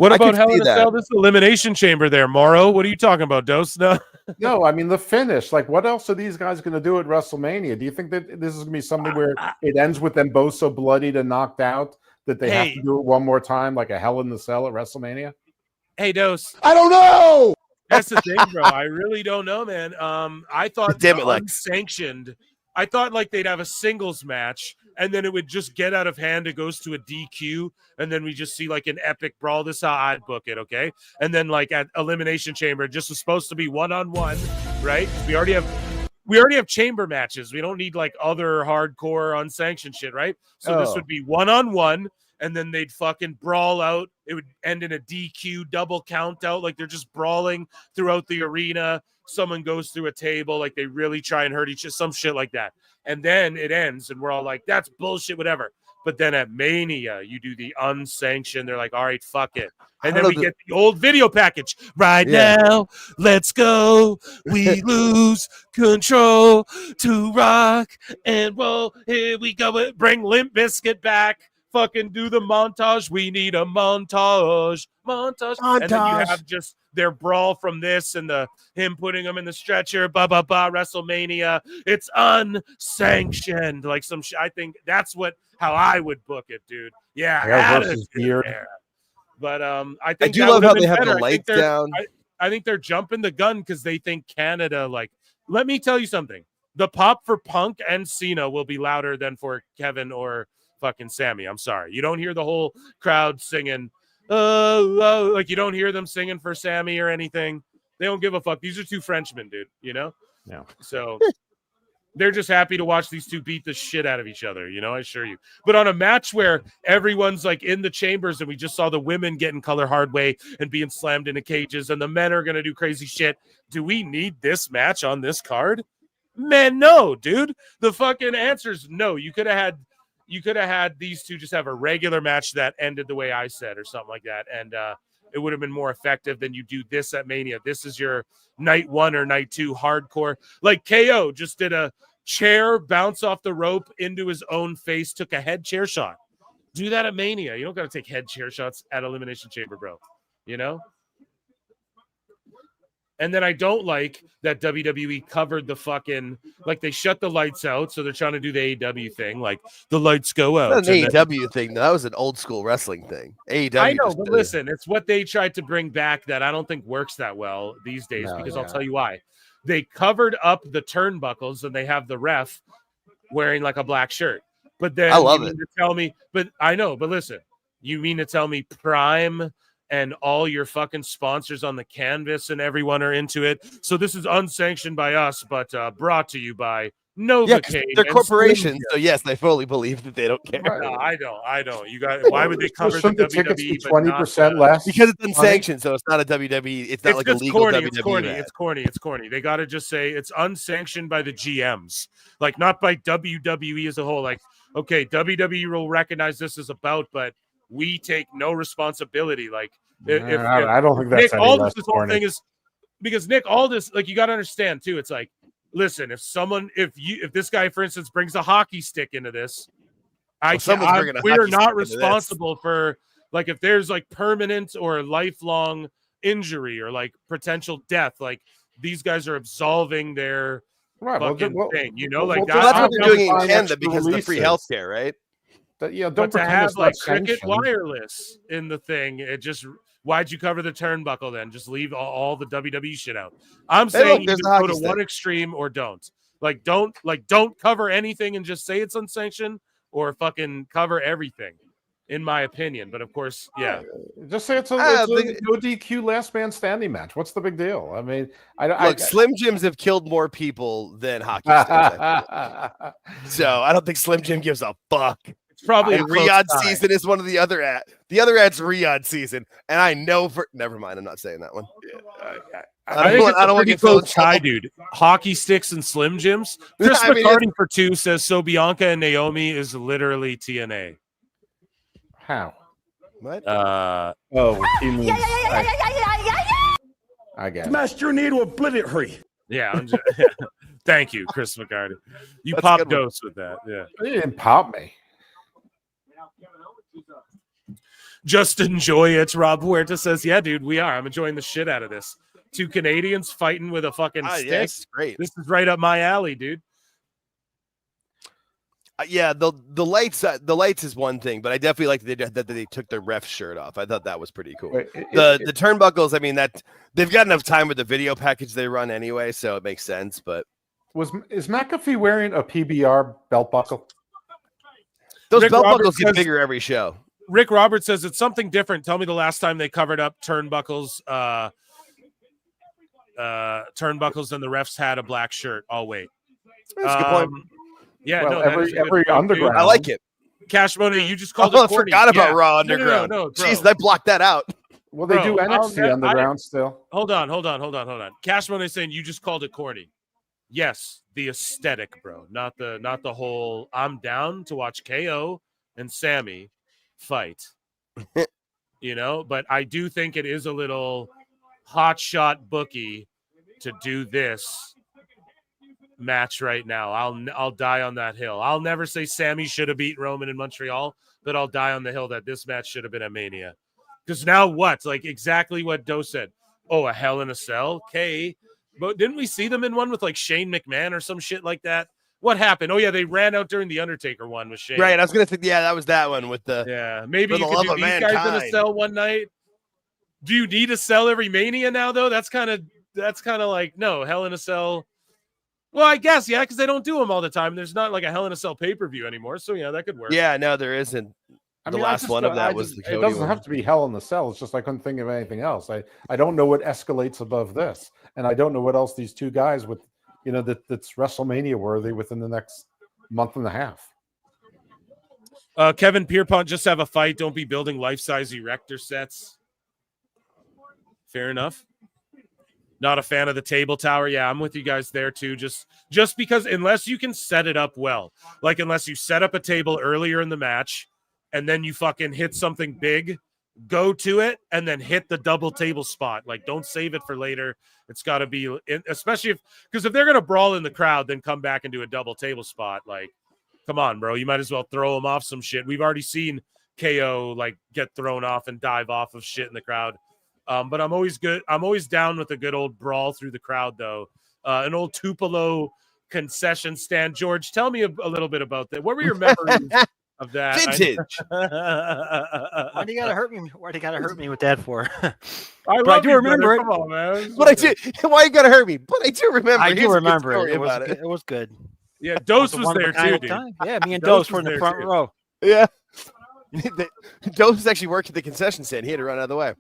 What I about could Hell see in a that. Cell? This Elimination Chamber there, Morrow. What are you talking about, Dose? No. No, I mean the finish. Like, what else are these guys going to do at WrestleMania? Do you think that this is going to be something where it ends with them both so bloodied and knocked out that they have to do it one more time, like a Hell in the Cell at WrestleMania? Hey, Dose. I don't know. That's the thing, bro. I really don't know, man. I thought Damn it, Lex. Unsanctioned. I thought like they'd have a singles match, and then it would just get out of hand. It goes to a DQ, and then we just see like an epic brawl. This is how I'd book it, okay? And then like at Elimination Chamber, it just was supposed to be 1-on-1, right? We already have chamber matches. We don't need like other hardcore unsanctioned shit, right? So this would be 1-on-1. And then they'd fucking brawl out. It would end in a DQ double count out. Like they're just brawling throughout the arena. Someone goes through a table. Like they really try and hurt each other. Some shit like that. And then it ends. And we're all like, that's bullshit, whatever. But then at Mania, you do the unsanctioned. They're like, all right, fuck it. And then we get the old video package. Right now, let's go. We lose control to rock and roll. Here we go. Bring Limp Bizkit back. Fucking do the montage. We need a montage. And then you have just their brawl from this and him putting them in the stretcher. WrestleMania. It's unsanctioned. Like some shit. I think that's how I would book it, dude. Yeah, versus Beard. But I think I do love how they have better. the lights down. I think they're jumping the gun because they think Canada. Like, let me tell you something. The pop for Punk and Cena will be louder than for Kevin or fucking Sammy. I'm sorry. You don't hear the whole crowd singing, oh, like you don't hear them singing for Sammy or anything. They don't give a fuck. These are two Frenchmen, dude, you know? Yeah. So they're just happy to watch these two beat the shit out of each other, you know, I assure you. But on a match where everyone's like in the chambers and we just saw the women getting color hard way and being slammed into cages and the men are going to do crazy shit. Do we need this match on this card? Man, no, dude. The fucking answer is no. You could have had these two just have a regular match that ended the way I said or something like that. And it would have been more effective than you do this at Mania. This is your night 1 or night 2 hardcore. Like KO just did a chair bounce off the rope into his own face, took a head chair shot. Do that at Mania. You don't got to take head chair shots at Elimination Chamber, bro. You know? And then I don't like that WWE covered the fucking, like they shut the lights out. So they're trying to do the AEW thing. Like the lights go out. That's an AEW thing. That was an old school wrestling thing. AEW. I know, but listen, it's what they tried to bring back that I don't think works that well these days because I'll tell you why. They covered up the turnbuckles and they have the ref wearing like a black shirt. But then I love it. To tell me, but I know, but listen, you mean to tell me Prime and all your fucking sponsors on the canvas and everyone are into it. So this is unsanctioned by us, but brought to you by Novocaine. They're corporations, so yes, they fully believe that they don't care. No, I don't. You got. Why would they cover the WWE? 20% less because it's unsanctioned, so it's not a WWE. It's not like a legal corny. WWE. It's corny. They got to just say it's unsanctioned by the GMs, like not by WWE as a whole. Like, okay, WWE will recognize this as a bout, but we take no responsibility. Like, if I don't think that's Nick Aldis, this whole thing is because Nick Aldis, like, you got to understand too. It's like, listen, if this guy, for instance, brings a hockey stick into this, we are not responsible for, like, if there's like permanent or lifelong injury or like potential death, like these guys are absolving their fucking thing, you know, like that's what they're doing in Canada because of the free healthcare, right? But to have like Cricket Wireless in the thing, it just, why'd you cover the turnbuckle then? Just leave all the WWE shit out. I'm saying you go to one extreme or don't. Like, don't cover anything and just say it's unsanctioned, or fucking cover everything, in my opinion. But of course, yeah. Just say it's a no DQ last man standing match. What's the big deal? I mean, look, Slim Jims have killed more people than hockey sticks. So I don't think Slim Jim gives a fuck. Probably Riyadh season is one of the other ad. The other ad's Riyadh season, and I know for never mind. I'm not saying that one. I don't want to get close tie, dude. Hockey sticks and Slim Jims. Chris McCarty for 2 says so. Bianca and Naomi is literally TNA. How? What? He means. I get it. Smashed your knee to obliterate. Yeah. Thank you, Chris McCarty. You That's popped Dose with that. Yeah. You didn't pop me. Just enjoy it. Rob Huerta says, yeah, dude, we are. I'm enjoying the shit out of this. 2 Canadians fighting with a fucking stick. Yes, great. This is right up my alley, dude. Yeah, the lights is one thing, but I definitely like that they took their ref shirt off. I thought that was pretty cool. The turnbuckles, I mean, that they've got enough time with the video package they run anyway, so it makes sense. But is McAfee wearing a PBR belt buckle? Those Rick belt Roberts buckles get says- bigger every show. Rick Roberts says it's something different. Tell me the last time they covered up turnbuckles. Turnbuckles and the refs had a black shirt. I'll wait. That's a good point. Yeah, Well, no, that is a good every point, underground. dude. I like it. Cash Money, you just called Oh, I it corny. forgot about Yeah. Raw No, Underground. bro. Jeez, I blocked that out. Well, they do Bro, NXT Underground still. Hold on. Cash Money is saying you just called it corny. Yes, the aesthetic, bro. Not the whole. I'm down to watch KO and Sammy fight. You know, but I do think it is a little hot shot bookie to do this match right now. I'll die on that hill. I'll never say Sammy should have beat Roman in Montreal, but I'll die on the hill that this match should have been a Mania. Because now what? Like exactly what Doe said. Oh, a Hell in a Cell? Okay. But didn't we see them in one with like Shane McMahon or some shit like that? What happened? Oh, yeah, they ran out during the Undertaker one with Shane. Right, I was gonna think, yeah, that was that one with the Maybe for you the could love do of these guys in a mankind. cell one night. Do you need a cell every Mania now, though? That's kind of like, no, Hell in a Cell. Well, I guess, yeah, because they don't do them all the time. There's not like a Hell in a Cell pay-per-view anymore. So, yeah, that could work. Yeah, no, there isn't. I The mean, I last just one don't- of that I was just- the It Cody doesn't one. have to be Hell in the Cell. It's just I couldn't think of anything else. I don't know what escalates above this, and I don't know what else these two guys with, that's WrestleMania worthy within the next month and a half. Kevin Pierpont, just have a fight. Don't be building life-size erector sets. Fair enough. Not a fan of the table tower. Yeah, I'm with you guys there too. Just because unless you can set it up well, like unless you set up a table earlier in the match and then you fucking hit something big, go to it and then hit the double table spot. Like don't save it for later. It's got to be, especially because if they're going to brawl in the crowd, then come back and do a double table spot. Like, come on, bro. You might as well throw them off some shit. We've already seen KO like get thrown off and dive off of shit in the crowd. But I'm always good. I'm always down with a good old brawl through the crowd, though. An old Tupelo concession stand. George, tell me a little bit about that. What were your memories of that? Vintage. Why do you gotta hurt me? Why do you gotta hurt me with that for? I do remember it. Come on, man. But I do. Why you gotta hurt me? But I do remember. I Here's do a good remember story it. It was about good. It was good. Yeah, Dose It was one of a there kind too, of dude. time. Yeah, me and Dose Dose were was in the there, front too. row. Yeah. Dose actually worked at the concession stand. He had to run out of the way.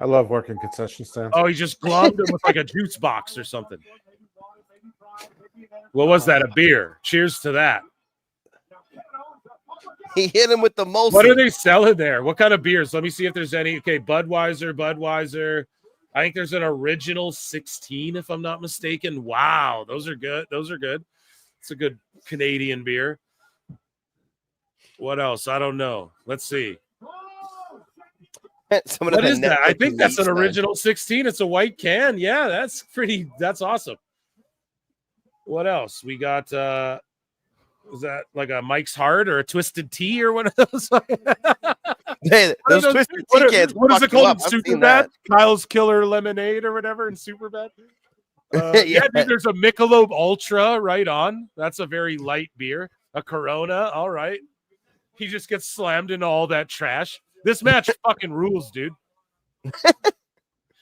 I love working concession stands. Oh, he just glommed him with like a juice box or something. What was that? A beer. Cheers to that. He hit him with the Molson. What are they selling there? What kind of beers? Let me see if there's any. Okay, Budweiser. I think there's an original 16, if I'm not mistaken. Wow, those are good. It's a good Canadian beer. What else? I don't know. Let's see. What is that? I think that's an original 16. It's a white can. Yeah, that's awesome. What else? We got was that like a Mike's Hard or a Twisted Tea or one of those? Hey, those Twisted Tea cans. What is it fuck you called? up. I've seen Superbad? that. Kyle's Killer Lemonade or whatever in Superbad? Yeah, dude, there's a Michelob Ultra right on. That's a very light beer. A Corona. All right. He just gets slammed into all that trash. This match fucking rules, dude.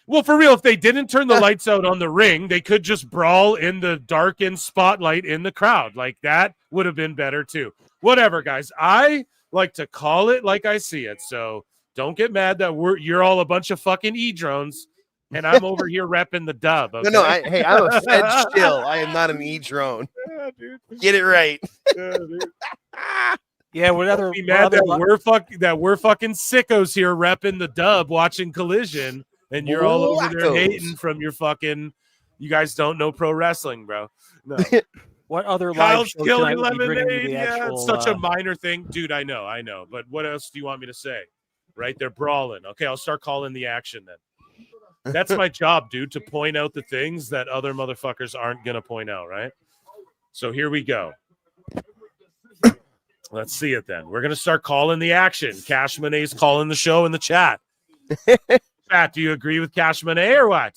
Well, for real, if they didn't turn the lights out on the ring, they could just brawl in the darkened spotlight in the crowd. Like that would have been better too. Whatever, guys. I like to call it like I see it. So don't get mad that you're all a bunch of fucking E-drones and I'm over here repping the dub. Okay? No, hey, I'm a Fed still. I am not an E-drone. Yeah, dude. Get it right. Yeah, dude. Yeah, whatever. Be mad that we're fucking sickos here repping the dub, watching Collision, and you're all over there hating from your fucking. You guys don't know pro wrestling, bro. No. What other live Kyle's show Killing tonight would be bringing Lemonade. the Yeah, actual, it's such a minor thing, dude. I know. But what else do you want me to say? Right? They're brawling. Okay, I'll start calling the action then. That's my job, dude, to point out the things that other motherfuckers aren't gonna point out. Right? So here we go. Let's see it then. We're going to start calling the action. Cash Monet's calling the show in the chat. Chat, do you agree with Cash Monet or what?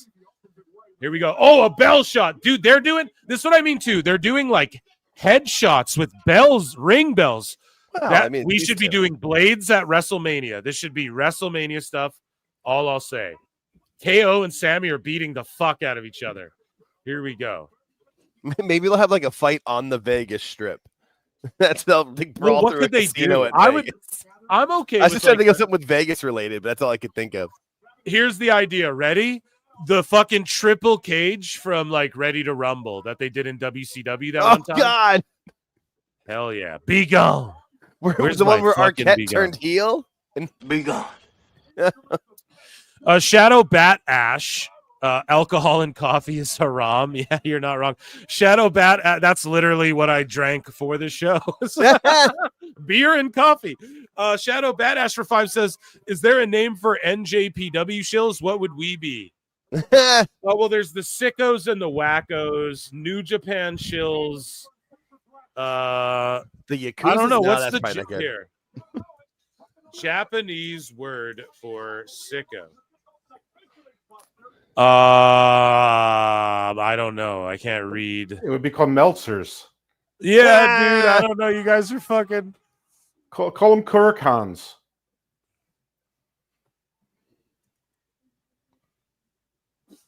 Here we go. Oh, a bell shot. Dude, they're doing this is what I mean too. They're doing like headshots with bells, ring bells. Well, I mean, we should be doing blades at WrestleMania. This should be WrestleMania stuff. All I'll say. KO and Sammy are beating the fuck out of each other. Here we go. Maybe they'll have like a fight on the Vegas Strip. That's the big brawl What through could a they casino do? at I'm okay. I was with just trying to think like of something with Vegas related, but that's all I could think of. Here's the idea. Ready? The fucking triple cage from like Ready to Rumble that they did in WCW that one time. Oh God! Hell yeah! Be gone. Where's the one where Arquette turned heel? And be gone. Shadow Bat Ash. Alcohol and coffee is haram. Yeah, you're not wrong. Shadow Bat. That's literally what I drank for the show. Beer and coffee. Shadow Bat Ash for 5 says, "Is there a name for NJPW shills? What would we be?" Well, there's the sickos and the wackos. New Japan shills. The Yakuza. I don't know. No, What's that's the probably not good. here? Japanese word for sicko. I don't know. I can't read. It would be called Meltzers. Yeah, dude. I don't know. You guys are fucking. Call them Kurikans.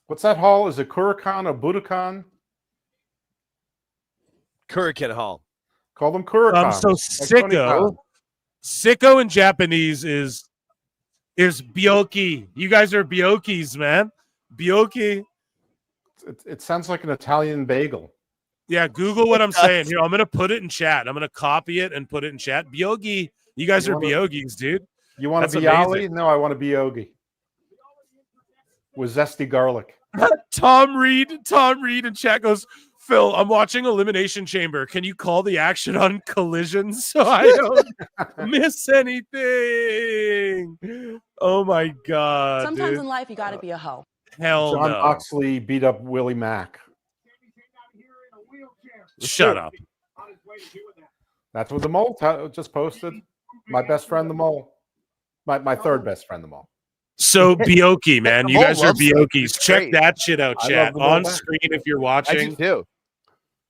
What's that hall? Is it Kurikan or Budokan? Kurikan Hall. Call them Kurikan. So sicko. Sicko in Japanese is byoki. You guys are byokis, man. Byoki. It sounds like an Italian bagel. Yeah, Google what I'm saying here. I'm gonna put it in chat. I'm gonna copy it and put it in chat. Byogi. You guys are byogis, dude. You want That's a bialy? No, I want a byogi with zesty garlic. Tom Reed in chat goes, Phil, I'm watching Elimination Chamber. Can you call the action on Collision so I don't miss anything? Oh my god. Sometimes dude. in life you gotta be a hoe. Hell John no. Moxley beat up Willie Mack. Shut up. That's what the mole just posted. My best friend, the mole. My third best friend, the mole. So Byoki, man. You guys are Byokis. Check that shit out, I chat. love the On Mole screen if you're I watching. do too.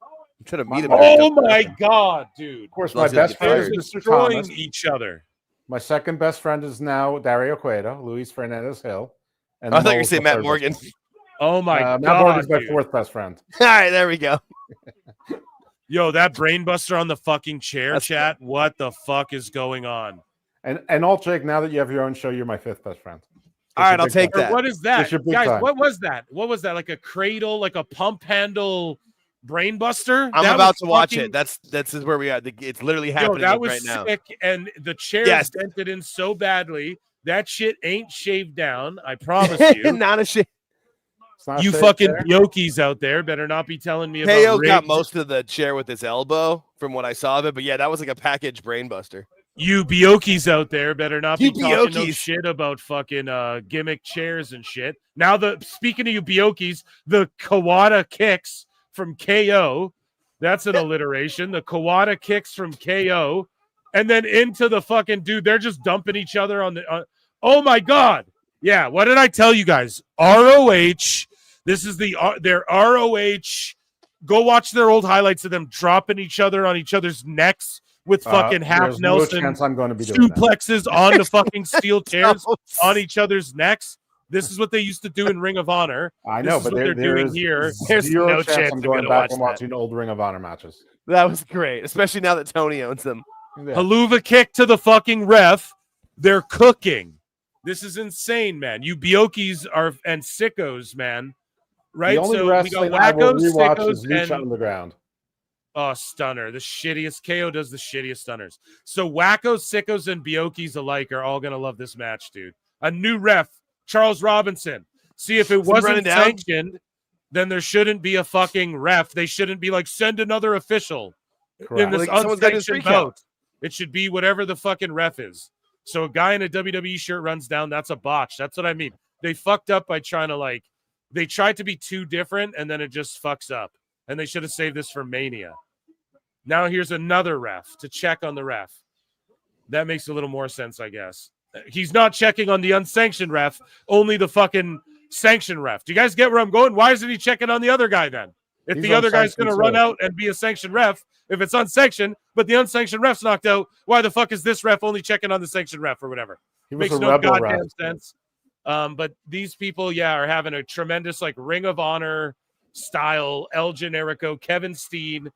I'm trying to meet him. Oh my god, dude. Of course, my best friend is Mr. Destroying Thomas. each other. My second best friend is now Dario Cueto, Luis Fernandez Hill. And I thought you were Mole's saying the Matt third Morgan. best friend. Oh my god. Matt Morgan's my dude. fourth best friend. All right, there we go. Yo, that brainbuster on the fucking chair, chat. What the fuck is going on? And Alt Jake, now that you have your own show, you're my fifth best friend. All right, I'll take that. What is that? It's your big Guys, time. what was that? What was that? Like a cradle, like a pump handle brainbuster? I'm That about was to watch fucking- it. That's where we are. It's literally Yo, happening that was right now. sick, and the chair Yes. is dented in so badly. That shit ain't shaved down. I promise you. Not a shit. You fucking Byokis out there better not be telling me about KO got rigged- most of the chair with his elbow from what I saw of it, but yeah, that was like a package brainbuster. You Byokis out there better not be You talking no Byokis. shit about fucking gimmick chairs and shit. Now, speaking of you Byokis, the Kawada kicks from KO. That's an alliteration. The Kawada kicks from KO, and then into the fucking dude. They're just dumping each other on the. Oh my god! Yeah, what did I tell you guys? ROH. This is their ROH. Go watch their old highlights of them dropping each other on each other's necks with fucking half there's no Nelson chance I'm going to be doing that. suplexes on the fucking steel chairs on each other's necks. This is what they used to do in Ring of Honor. I know, This is but what they're there doing is here. There's zero no chance chance I'm they're going gonna back watch and that. watching old Ring of Honor matches. That was great, especially now that Tony owns them. Haluva kick to the fucking ref. They're cooking. This is insane, man. You Byokis are and sickos, man. Right? The only So we got wrestling I will wackos, rewatch is sickos, Lucha and Underground. oh, stunner. The shittiest. KO does the shittiest stunners. So wackos, sickos, and Byokis alike are all gonna love this match, dude. A new ref, Charles Robinson. See, if it Is he running wasn't down? sanctioned, then there shouldn't be a fucking ref. They shouldn't be like, send another official in Correct. this Like, someone's got his unsanctioned free count. bout. It should be whatever the fucking ref is. So a guy in a WWE shirt runs down. That's a botch. That's what I mean. They fucked up by trying to they tried to be too different, and then it just fucks up. And they should have saved this for Mania. Now here's another ref to check on the ref. That makes a little more sense, I guess. He's not checking on the unsanctioned ref, only the fucking sanctioned ref. Do you guys get where I'm going? Why isn't he checking on the other guy then? If the other guy's going to run out and be a sanctioned ref, if it's unsanctioned, but the unsanctioned ref's knocked out, why the fuck is this ref only checking on the sanctioned ref or whatever? Makes no goddamn sense. But these people, are having a tremendous like Ring of Honor style El Generico, Kevin Steen,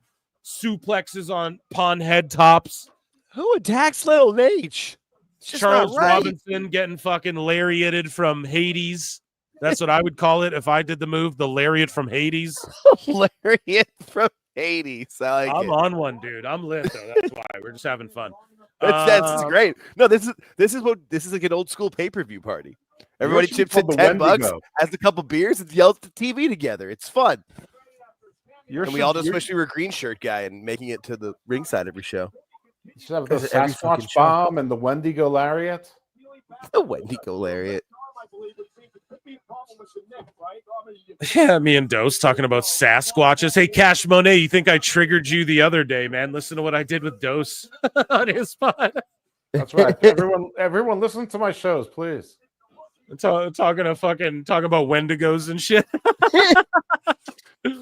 suplexes on pawn head tops. Who attacks Little H? Charles Robinson getting fucking lariated from Hades. That's what I would call it if I did the move, the lariat from Hades. Lariat from Hades. I'm on one, dude. I'm lit though. That's why we're just having fun. That's great. No, this is like an old school pay-per-view party. Everybody chips in $10, has a couple beers, and yells at the TV together. It's fun. And we all just wish we were Green Shirt guy and making it to the ringside every show. You should have the Sasquatch bomb and the Wendigo lariat. The Wendigo lariat. Yeah, me and Dose talking about Sasquatches. Hey, Cash Monet, you think I triggered you the other day, man? Listen to what I did with Dose on his pod. That's right. Everyone, listen to my shows, please. Talking about Wendigos and shit.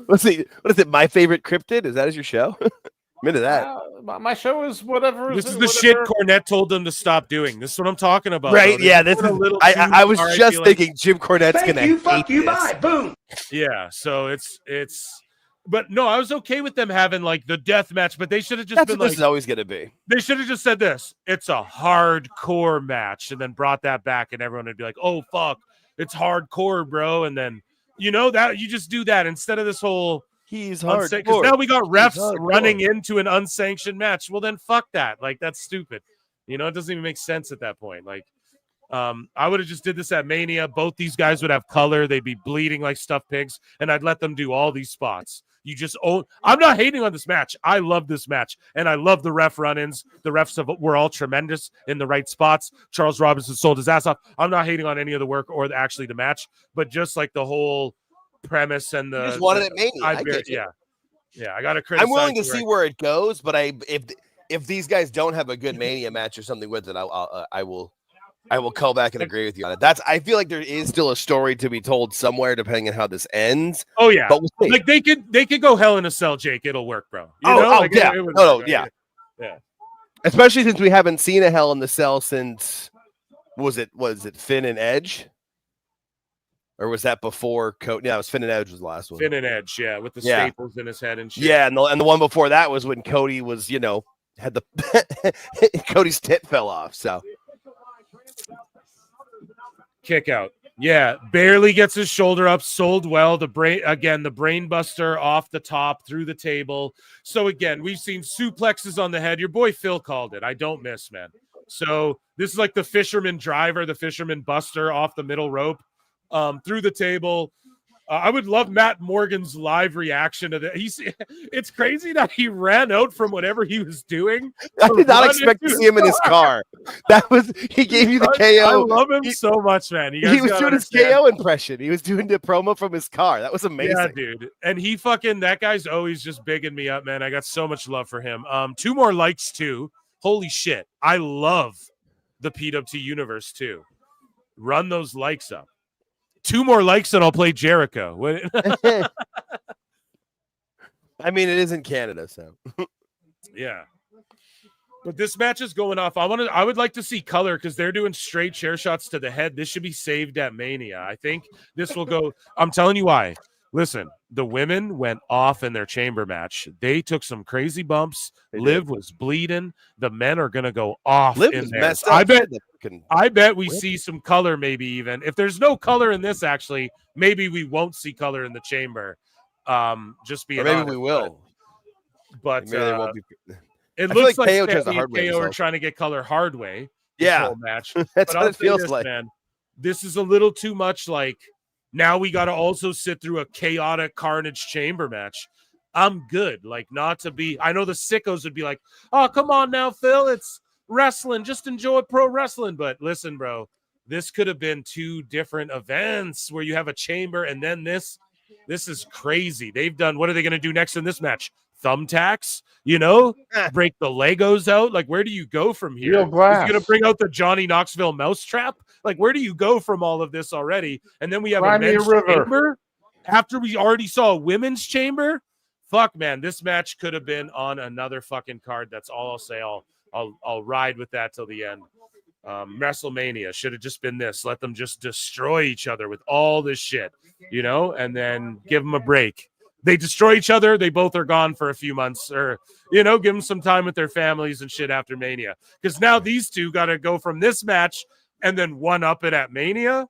Let's see. What is it? My favorite cryptid? Is that your show? I'm into that. My show is whatever. This is the shit Cornette told them to stop doing. This is what I'm talking about. Right? Yeah. This is. I was just thinking Jim Cornette's gonna. Fuck you, bye. Boom. Yeah. So it's. But no, I was okay with them having like the death match, but they should have just That's been what like. This is always gonna be. They should have just said this. It's a hardcore match, and then brought that back, and everyone would be like, "Oh fuck, it's hardcore, bro." And then that you just do that instead of this whole. He's hardcore. Because now we got refs running into an unsanctioned match. Well, then fuck that. Like, that's stupid. It doesn't even make sense at that point. Like, I would have just did this at Mania. Both these guys would have color. They'd be bleeding like stuffed pigs, and I'd let them do all these spots. I'm not hating on this match. I love this match, and I love the ref run-ins. The refs were all tremendous in the right spots. Charles Robinson sold his ass off. I'm not hating on any of the work or actually the match, but just like the whole premise and the. You just wanted it Mania. I gotta criticize. I'm willing to see where it goes, but if these guys don't have a good Mania match or something with it, I will call back and agree with you on it. I feel like there is still a story to be told somewhere, depending on how this ends. Oh yeah, but we'll see. Like they could go Hell in a Cell, Jake. It'll work, bro. Yeah. Especially since we haven't seen a Hell in the Cell since was it Finn and Edge? Or was that before Cody? Yeah, it was Finn and Edge was the last one. Finn and Edge, with the staples in his head and shit. Yeah, and the one before that was when Cody was, had the Cody's tit fell off. So kick out. Yeah, barely gets his shoulder up. Sold well. The brain buster off the top through the table. So again, we've seen suplexes on the head. Your boy Phil called it. I don't miss, man. So this is like the fisherman driver, the fisherman buster off the middle rope. Through the table. I would love Matt Morgan's live reaction to that. It's crazy that he ran out from whatever he was doing. I did not expect to see him in his car. He gave you the KO. I love him so much, man. He was doing his KO impression. He was doing the promo from his car. That was amazing. Yeah, dude. And that guy's always just bigging me up, man. I got so much love for him. 2 more likes too. Holy shit. I love the PWT universe too. Run those likes up. 2 more likes and I'll play Jericho. I mean, it is in Canada, so yeah. But this match is going off. I would like to see color because they're doing straight chair shots to the head. This should be saved at Mania. I think this will go. I'm telling you why. Listen, the women went off in their chamber match. They took some crazy bumps. Liv was bleeding. The men are going to go off Liv in was there. messed up. I bet we see some color maybe even. If there's no color in this, actually, maybe we won't see color in the chamber. Just being honest, we will. But maybe they won't be. It looks like KO tries the hard way. KO are trying to get color hard way. Yeah. Match. That's what it feels like. Man, this is a little too much like now we got to also sit through a chaotic Carnage chamber match. I'm good. Like, not to be, I know the sickos would be like, oh, come on now, Phil. It's wrestling. Just enjoy pro wrestling. But listen, bro, this could have been 2 different events where you have a chamber and then this. This is crazy. They've done, what are they going to do next in this match? thumbtacks, you know, break the Legos out. Like, where do you go from here? Real glass. He's going to bring out the Johnny Knoxville mousetrap. Like, where do you go from all of this already? And then we have Cry a me a men's river. chamber after we already saw a women's chamber. Fuck, man, this match could have been on another fucking card. That's all I'll say. I'll ride with that till the end. WrestleMania should have just been this. Let them just destroy each other with all this shit, you know, and then give them a break. They destroy each other. They both are gone for a few months, or, you know, give them some time with their families and shit after Mania. Because now these two got to go from this match and then one up it at Mania.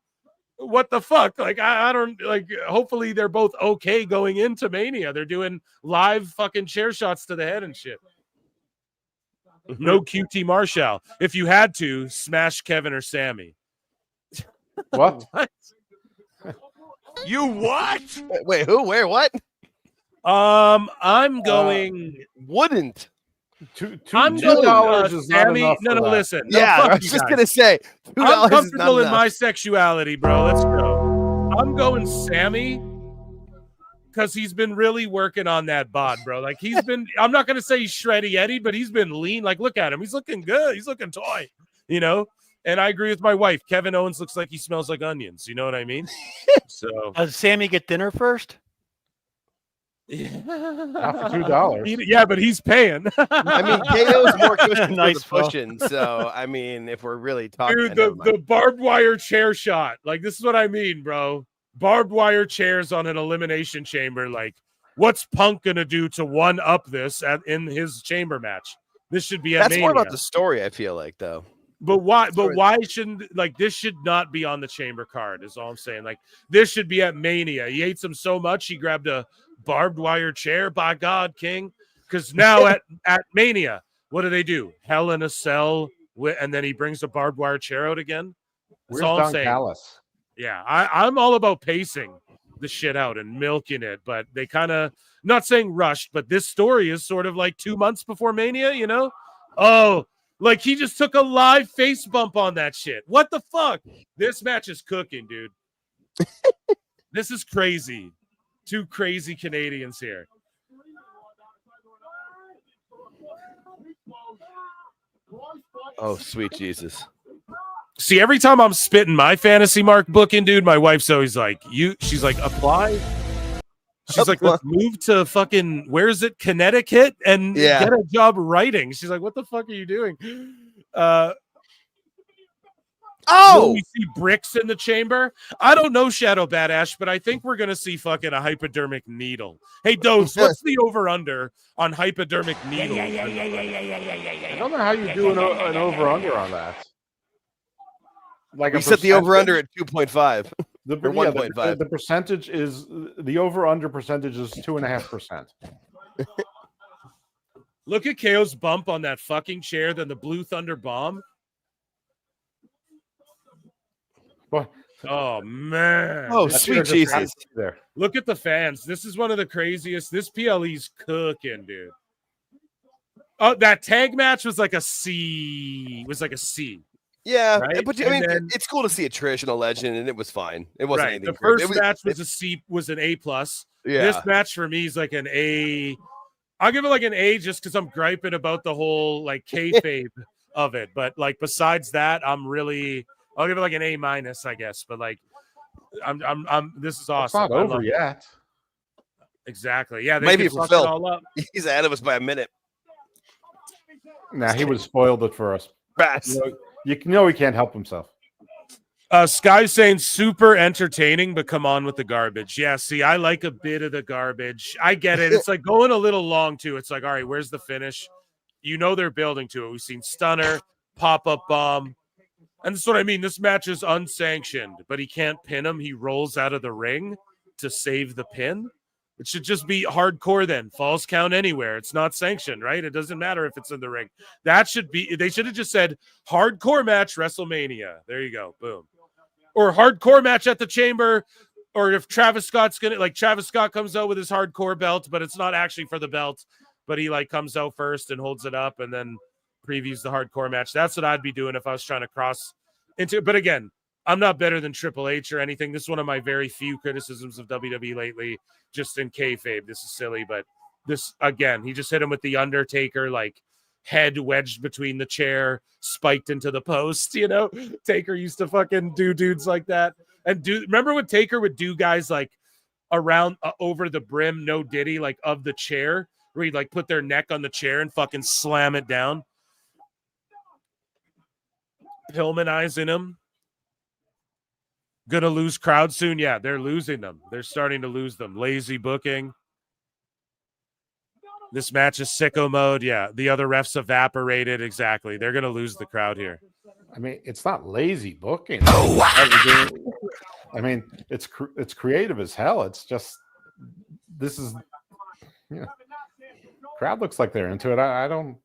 What the fuck? Like, I don't like, hopefully they're both okay going into Mania. They're doing live fucking chair shots to the head and shit. No QT Marshall. If you had to, smash Kevin or Sammy. What? What? You what? Wait, who? Where? What? I'm going. Wouldn't. I'm $2 going is not Sammy. enough No, for that. listen. No, Yeah, fuck I was you just guys. gonna say. $2 I'm is not comfortable in enough. my sexuality, bro. Let's go. I'm going Sammy because he's been really working on that bod, bro. Like, he's been. I'm not gonna say he's shreddy Eddie, but he's been lean. Like, look at him. He's looking good. He's looking toy. You know. And I agree with my wife. Kevin Owens looks like he smells like onions. You know what I mean? So Does Sammy get dinner first? Not for $2. Yeah, but he's paying. I mean, KO's more cushion Nice, for bro. the pushing. So, I mean, if we're really talking, Dude, the barbed wire chair shot. Like, this is what I mean, bro. Barbed wire chairs on an elimination chamber. Like, what's Punk gonna do to one up this in his chamber match? This should be that's Mania. more about the story. I feel like, though. But why? But why shouldn't, like, this should not be on the chamber card? Is all I'm saying. Like, this should be at Mania. He hates him so much he grabbed a barbed wire chair. By God, King. Because now at Mania, what do? Hell in a Cell, and then he brings a barbed wire chair out again. That's Where's all I'm Don saying. Callis? Yeah, I'm all about pacing the shit out and milking it, but they kind of, not saying rushed, but this story is sort of like 2 months before Mania, you know? Oh, like he just took a live face bump on that shit. What the fuck? This match is cooking, dude. This is crazy. Two crazy Canadians here. Oh, sweet Jesus. See, every time I'm spitting my fantasy mark booking, dude, my wife's always like, she's like, apply. She's like, let's move to fucking, where's it, Connecticut, and get a job writing. She's like, what the fuck are you doing? Will we see bricks in the chamber? I don't know, Shadow Badass, but I think we're going to see fucking a hypodermic needle. Hey, Dose, what's the over-under on hypodermic needles? I don't know how you do an over-under on that. Like we set the over-under at 2.5. The, or 1.5. The percentage is, the over-under percentage is 2.5%. Look at KO's bump on that fucking chair, then the Blue Thunder bomb. What? Oh, man. Oh, sweet Jesus. There. Look at the fans. This is one of the craziest. This PLE's cooking, dude. Oh, that tag match was like a C. Yeah, right? but I mean, it's cool to see a Trish and a legend, and it was fine. It wasn't anything. The first match was a C, was an A+. Yeah. This match for me is like an A. I'll give it like an A just because I'm griping about the whole like kayfabe of it. But like besides that, I'll give it like an A-, I guess. But like, I'm. This is awesome. It's not over yet. Exactly. Yeah. They Maybe can for fuck Phil. it all up. He's ahead of us by a minute. Nah, he would have spoiled it for us. Bass. You know he can't help himself. Sky's saying super entertaining, but come on with the garbage. Yeah, see, I like a bit of the garbage. I get it. It's like going a little long too. It's like, all right, where's the finish? You know they're building to it. We've seen Stunner, pop-up bomb. And that's what I mean. This match is unsanctioned, but he can't pin him. He rolls out of the ring to save the pin. It should just be hardcore then. Falls count anywhere. It's not sanctioned, right? It doesn't matter if it's in the ring. That should be, they should have just said hardcore match WrestleMania. There you go. Boom. Or hardcore match at the chamber. Or if Travis Scott's going to, like Travis Scott comes out with his hardcore belt, but it's not actually for the belt, but he like comes out first and holds it up and then previews the hardcore match. That's what I'd be doing if I was trying to cross into, but again, I'm not better than Triple H or anything. This is one of my very few criticisms of WWE lately, just in kayfabe. This is silly, but this again. He just hit him with the Undertaker, like head wedged between the chair, spiked into the post. You know, Taker used to fucking do dudes like that. And remember when Taker would do guys like around over the brim, no diddy, like of the chair, where he'd like put their neck on the chair and fucking slam it down. Pillman eyes in him. Gonna lose crowd soon. Yeah, they're losing them. They're starting to lose them. Lazy booking. This match is sicko mode. Yeah, the other refs evaporated. Exactly. They're gonna lose the crowd here. I mean, it's not lazy booking. I mean, it's creative as hell. It's just crowd looks like they're into it. I'm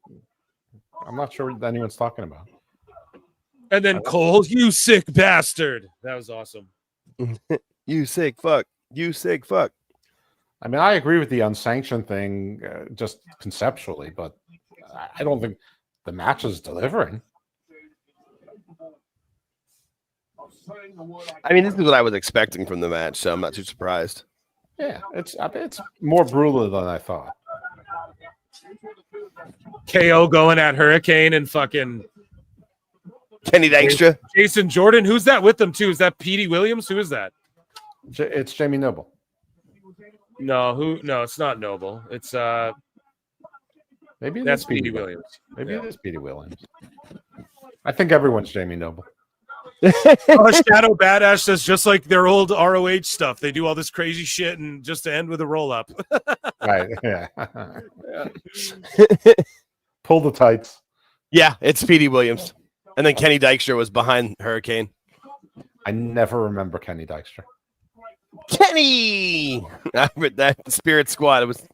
not sure what anyone's talking about. And then Cole, you sick bastard. That was awesome. You sick fuck. You sick fuck. I mean, I agree with the unsanctioned thing, just conceptually, but I don't think the match is delivering. I mean, this is what I was expecting from the match, so I'm not too surprised. Yeah, it's more brutal than I thought. KO going at Hurricane and fucking Kenny Dykstra. Jason Jordan. Who's that with them too? Is that Petey Williams? Who is that? It's Jamie Noble. No, no, it's not Noble. It's maybe that's Petey Williams. Maybe it is Petey Williams. I think everyone's Jamie Noble. Shadow Badass says just like their old ROH stuff. They do all this crazy shit and just to end with a roll up. Right. Yeah. Pull the tights. Yeah, it's Petey Williams. And then Kenny Dykstra was behind Hurricane. I never remember Kenny Dykstra. Kenny! That Spirit Squad. It was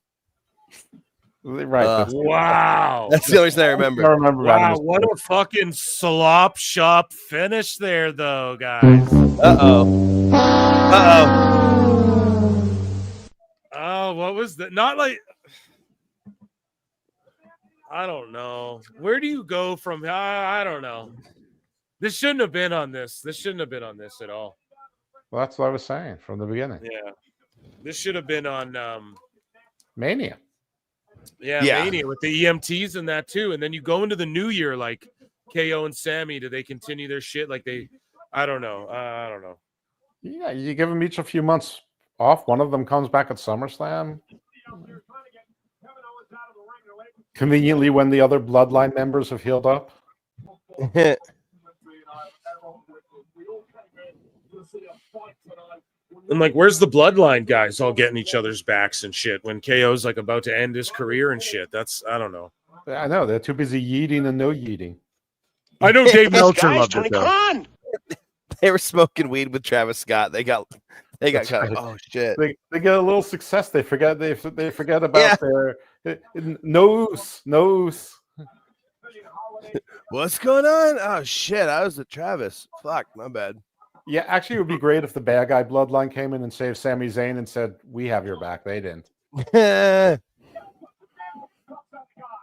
right. Wow. That's the only reason I remember. I remember. Wow, what a fucking slop shop finish there, though, guys. Uh-oh. Uh-oh. Oh, what was that? Not like... I don't know. Where do you go from... I don't know. This shouldn't have been on this. This shouldn't have been on this at all. Well, that's what I was saying from the beginning. Yeah. This should have been on... Mania. Yeah, Mania with the EMTs and that too. And then you go into the new year like KO and Sammy. Do they continue their shit? Like they... I don't know. I don't know. Yeah, you give them each a few months off. One of them comes back at SummerSlam. Conveniently, when the other Bloodline members have healed up. And like, where's the Bloodline guys all getting each other's backs and shit when KO's like about to end his career and shit? That's, I don't know. I know they're too busy yeeting and no yeeting. I know Dave Meltzer loved it though. They were smoking weed with Travis Scott. They got kind of, oh shit. They get a little success. They forget about their nose. What's going on? Oh shit! I was with Travis. Fuck, my bad. Yeah, actually, it would be great if the bad guy Bloodline came in and saved Sami Zayn and said, "We have your back." They didn't.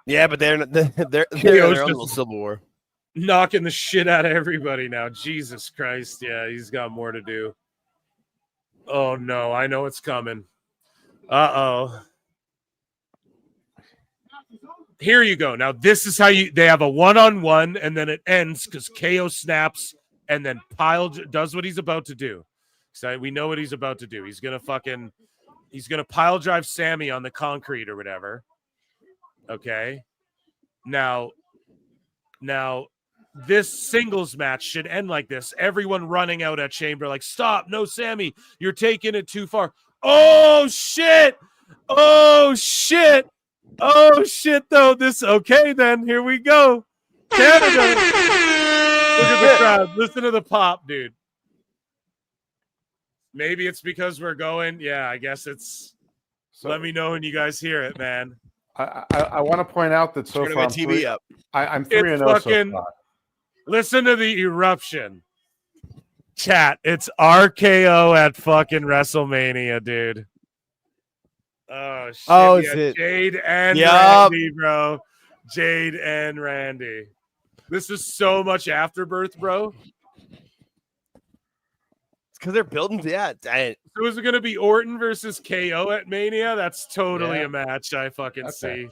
Yeah, but they're in their own little Civil War. Knocking the shit out of everybody now. Jesus Christ. Yeah, he's got more to do. Oh, no. I know it's coming. Uh-oh. Here you go. Now, this is how they have a one-on-one, and then it ends because KO snaps, and then Pile does what he's about to do. So we know what he's about to do. He's going to pile drive Sammy on the concrete or whatever. Okay. Now, this singles match should end like this. Everyone running out at Chamber like, stop, no, Sammy, you're taking it too far. Oh, shit. Oh, shit. Oh, shit, though. Okay, then. Here we go. Canada. Look at the crowd. Listen to the pop, dude. Maybe it's because we're going. Yeah, I guess it's. So, let me know when you guys hear it, man. I want to point out that so far I'm 3-0 so far. Listen to the eruption. Chat, it's RKO at fucking WrestleMania, dude. Oh, shit. Oh, shit. Jade and Randy, bro. Jade and Randy. This is so much afterbirth, bro. because they're building. Yeah. So is it going to be Orton versus KO at Mania? That's totally Yeah. a match I fucking see.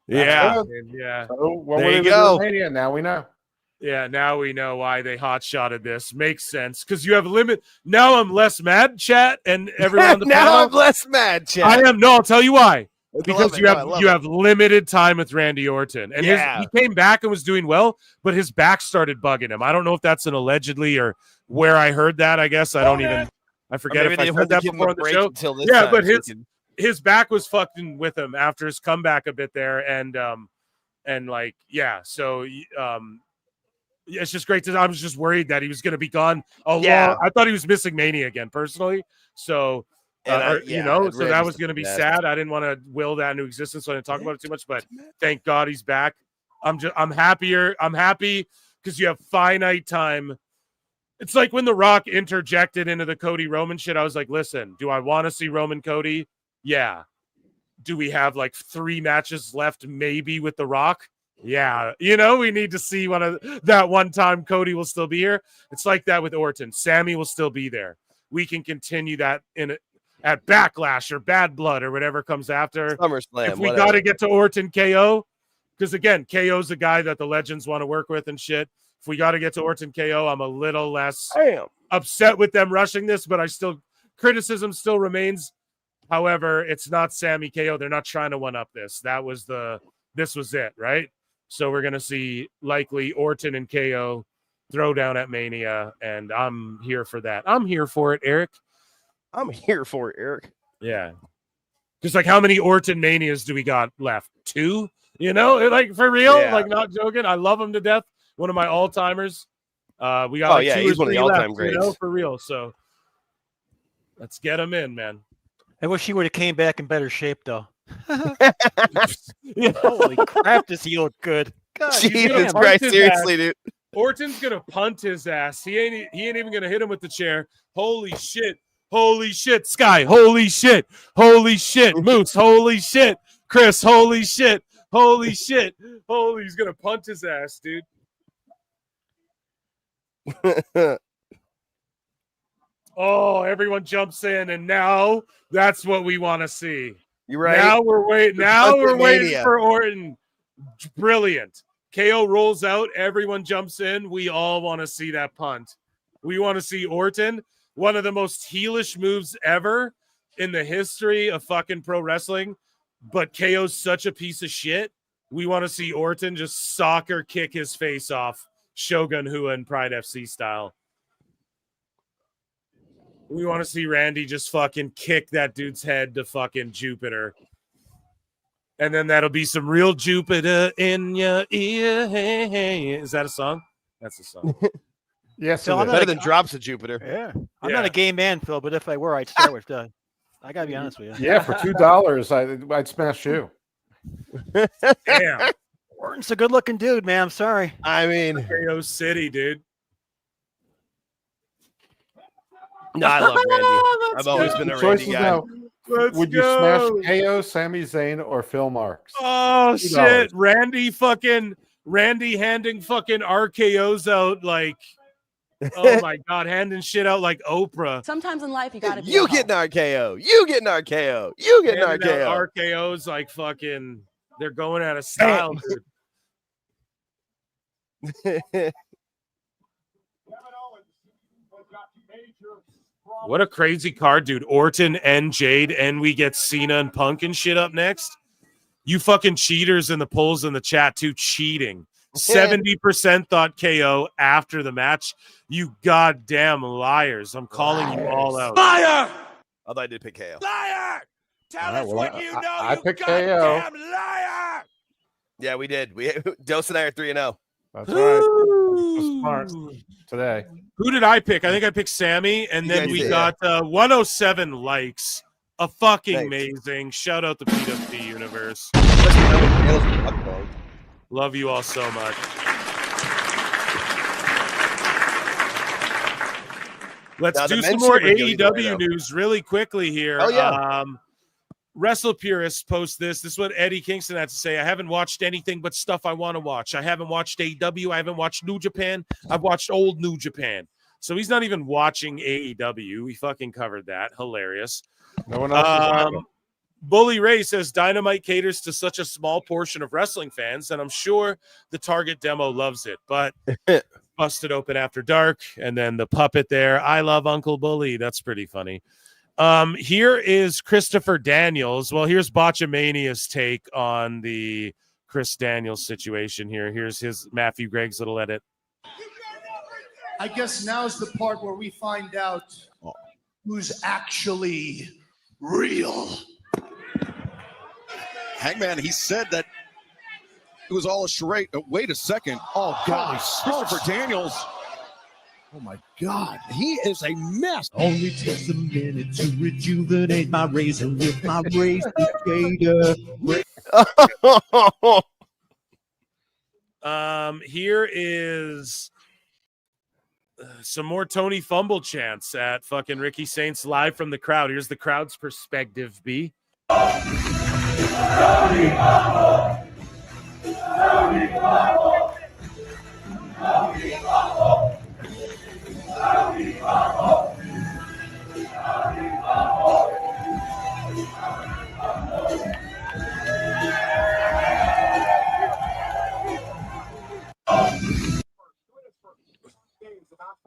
Yeah. Yeah. So what There would you they go. do in Mania? Now we know. Yeah, now we know why they hot-shotted this. Makes sense because you have limit. Now I'm less mad, chat, and everyone on the now panel. I'm less mad, chat. I am. No, I'll tell you why. I Because love it. you No, I have love you it. have limited time with Randy Orton, and Yeah. he came back and was doing well, but his back started bugging him. I don't know if that's an allegedly or where I heard that. I guess I don't even. I forget if I said that before on the show. Yeah, but his back was fucking with him after his comeback a bit there, and like so it's just great to. I was just worried that he was going to be gone a long. I thought he was missing Mania again personally. So. So that was going to be sad. I didn't want to will that into existence, so I didn't talk about it too much. But thank God he's back. I'm happier. I'm happy because you have finite time. It's like when The Rock interjected into the Cody Roman shit. I was like, listen, do I want to see Roman Cody? Yeah. Do we have like 3 matches left, maybe with The Rock? Yeah. We need to see that one time Cody will still be here. It's like that with Orton. Sammy will still be there. We can continue that at Backlash or Bad Blood or whatever comes after. SummerSlam. If we got to get to Orton KO, because again, KO's a guy that the legends want to work with and shit. If we got to get to Orton KO, I'm a little less upset with them rushing this, but criticism still remains. However, it's not Sammy KO. They're not trying to one up this. This was it, right? So we're gonna see likely Orton and KO throw down at Mania, and I'm here for that. I'm here for it, Eric. I'm here for it, Eric. Yeah. Just like how many Orton Manias do we got left? 2? Like for real? Yeah. Like not joking. I love him to death. One of my all-timers. We got 2 he's one of the all-time left, greats. for real. So let's get him in, man. I wish he would have came back in better shape though. Holy crap, does he look good? God, Jesus Christ, seriously, dude. Orton's gonna punt his ass. He ain't even gonna hit him with the chair. Holy shit. Holy shit, Sky. Holy shit. Holy shit. Moose. Holy shit. Chris. Holy shit. Holy shit. Holy, he's going to punt his ass, dude. Oh, everyone jumps in, and now that's what we want to see. You're right. Now we're waiting. Now we're waiting for Orton. Brilliant. KO rolls out. Everyone jumps in. We all want to see that punt. We want to see Orton. One of the most heelish moves ever in the history of fucking pro wrestling. But KO's such a piece of shit. We want to see Orton just soccer kick his face off. Shogun Hua and Pride FC style. We want to see Randy just fucking kick that dude's head to fucking Jupiter. And then that'll be some real Jupiter in your ear. Hey, hey. Is that a song? That's a song. Yes, So I'm better than Drops of Jupiter. Yeah. I'm not a gay man, Phil, but if I were, I'd start with I gotta be honest with you. Yeah, for $2, I'd smash you. Damn. Orton's a good-looking dude, man. I'm sorry. I mean, KO City, dude. No, I love Randy. I've always been a Randy guy. Now. Would you smash KO, Sami Zayn, or Phil Marks? Oh, $2. shit. Randy handing fucking RKOs out like, oh my God, handing shit out like Oprah. Sometimes in life, you gotta be. You get an RKO. You get an RKO. You get an Handing out RKO. RKOs like fucking, they're going out of style, dude. What a crazy card, dude. Orton and Jade, and we get Cena and Punk and shit up next. You fucking cheaters in the polls in the chat, too, cheating. 70% thought KO after the match. You goddamn liars. I'm calling you all out. Liar! Although I did pick KO. Liar! Tell us what you know, I you picked goddamn KO. liar! Yeah, we did. Dose and I are 3-0. That's right. Smart today. Who did I pick? I think I picked Sammy, and then we got 107 likes. A fucking amazing. Shout out the PWT universe. Love you all so much. Let's do some more AEW news really quickly here. Oh, yeah. Wrestle Purists post this. This is what Eddie Kingston had to say. I haven't watched anything but stuff I want to watch. I haven't watched AEW. I haven't watched New Japan. I've watched old New Japan. So he's not even watching AEW. We fucking covered that. Hilarious. No one else is either. Bully Ray says Dynamite caters to such a small portion of wrestling fans, and I'm sure the target demo loves it. But busted open after dark, and then the puppet there. I love Uncle Bully. That's pretty funny. Here is Christopher Daniels. Well, here's Botchamania's take on the Chris Daniels situation here. Here's his Matthew Gregg's little edit. I guess now's the part where we find out who's actually real. Hangman, he said that it was all a charade. Wait a second. Oh, gosh. Christopher Daniels. Oh, my God. He is a mess. Only takes a minute to rejuvenate my razor with my razor gator. Here is some more Tony Fumble chants at fucking Ricky Saints live from the crowd. Here's the crowd's perspective, B.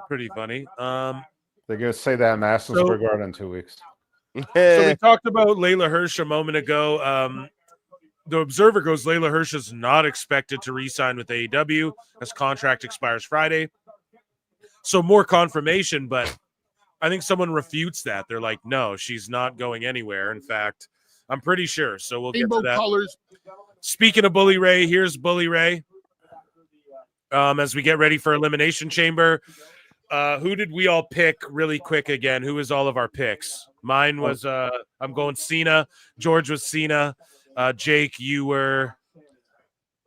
Pretty funny. They're gonna say that in Madison Square Garden in 2 weeks. So we talked about Layla Hirsch a moment ago. The Observer goes, Layla Hirsch is not expected to re-sign with AEW as contract expires Friday. So more confirmation, but I think someone refutes that. They're like, no, she's not going anywhere. In fact, I'm pretty sure. So we'll get to that. Colors. Speaking of Bully Ray, here's Bully Ray. As we get ready for Elimination Chamber. Who did we all pick really quick again? Who was all of our picks? Mine was I'm going Cena. George was Cena. Jake, you were.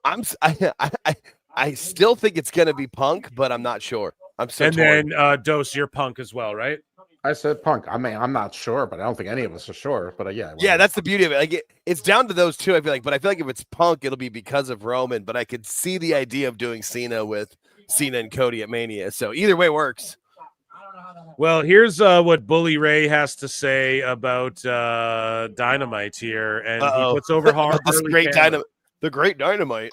I still think it's gonna be Punk, but I'm not sure. I'm so. And torn. then Dose, you're Punk as well, right? I said Punk. I mean, I'm not sure, but I don't think any of us are sure. But yeah, Yeah, that's the beauty of it. Like it's down to those two. I feel like, but I feel like if it's Punk, it'll be because of Roman. But I could see the idea of doing Cena with Cena and Cody at Mania. So either way works. Well, here's what Bully Ray has to say about Dynamite here, and he puts over the great Dynamite.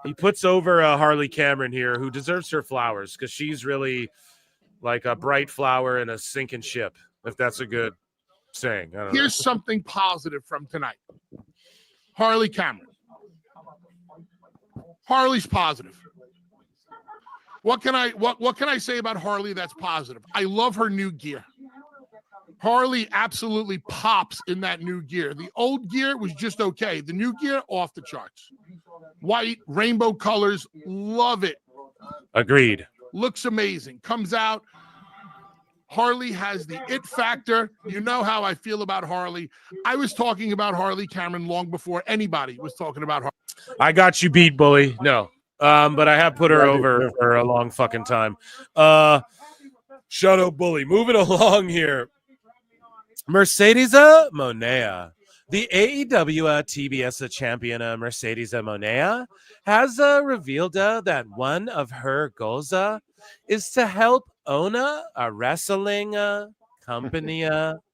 He puts over Harley Cameron here, who deserves her flowers because she's really like a bright flower in a sinking ship, if that's a good saying. I don't know. Here's something positive from tonight. Harley Cameron. Harley's positive. What can I say about Harley that's positive? I love her new gear. Harley absolutely pops in that new gear. The old gear was just okay. The new gear, off the charts. White, rainbow colors, love it. Agreed. Looks amazing. Comes out. Harley has the it factor. You know how I feel about Harley. I was talking about Harley Cameron long before anybody was talking about Harley. I got you beat, Bully. No. But I have put her over for a long fucking time. Shut up, Bully. Moving along here. Mercedes Monea. The AEW TBS champion Mercedes Monea has revealed that one of her goals is to help own a wrestling company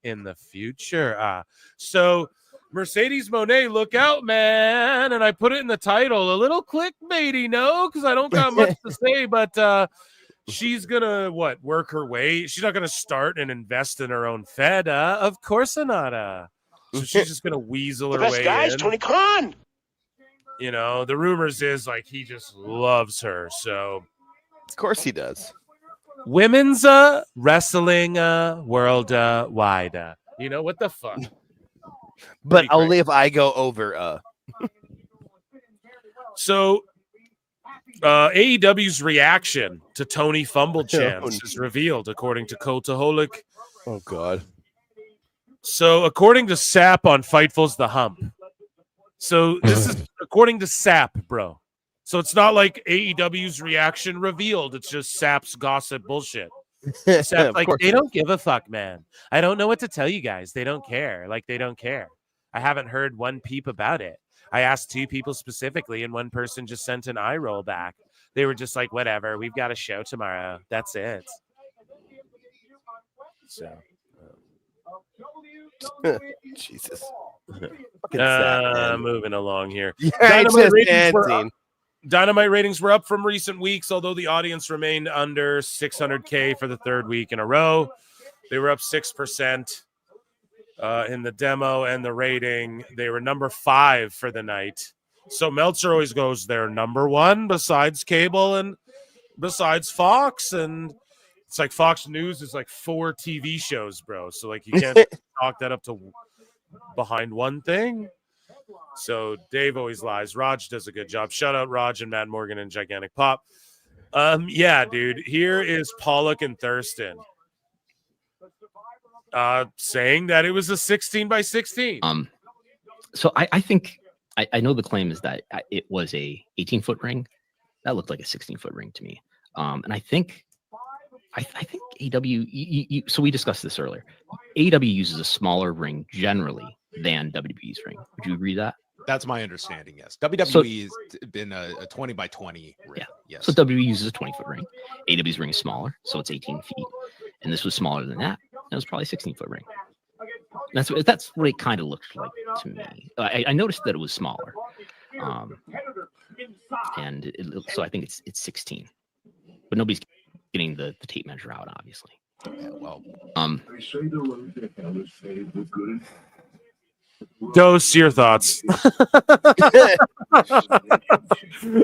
in the future. So Mercedes Moné, look out, man. And I put it in the title. A little clickbaity, no, because I don't got much to say, but she's going to, work her way. She's not going to start and invest in her own Fed. Of course not. So she's just going to weasel her way in. The best guy is Tony Khan. You know, the rumors is, like, he just loves her, so. Of course he does. Women's wrestling worldwide. You know, what the fuck? But only if I go over. So AEW's reaction to Tony Fumble chants is revealed, according to Cultaholic. Oh, God. So according to Sap on Fightful's The Hump. So this is according to Sap, bro. So it's not like AEW's reaction revealed. It's just Sap's gossip bullshit. Sap's like, they don't give a fuck, man. I don't know what to tell you guys. They don't care. Like, they don't care. I haven't heard one peep about it. I asked two people specifically, and one person just sent an eye roll back. They were just like, whatever. We've got a show tomorrow. That's it. So, Jesus. Moving along here. Yeah, Dynamite ratings were up from recent weeks, although the audience remained under 600K for the third week in a row. They were up 6% in the demo and the rating. They were number 5 for the night. So Meltzer always goes there number 1 besides cable and besides Fox. And it's like Fox News is like 4 TV shows, bro. So like you can't talk that up to behind one thing. So Dave always lies. Raj does a good job. Shout out Raj and Matt Morgan and Gigantic Pop. Yeah, dude. Here is Pollock and Thurston saying that it was a 16 by 16. So I think I know the claim is that it was a 18-foot ring. That looked like a 16-foot ring to me. And I think AEW. So we discussed this earlier. AEW uses a smaller ring generally than WWE's ring. Would you agree that? That's my understanding. Yes, WWE has been a 20 by 20 ring. Yeah. Yes. So WWE uses a 20-foot ring. AEW's ring is smaller, so it's 18 feet, and this was smaller than that. It was probably a 16-foot ring. That's what it kind of looked like to me. I noticed that it was smaller, and so I think it's 16. But nobody's getting the tape measure out, obviously. Yeah, well, Dose, your thoughts.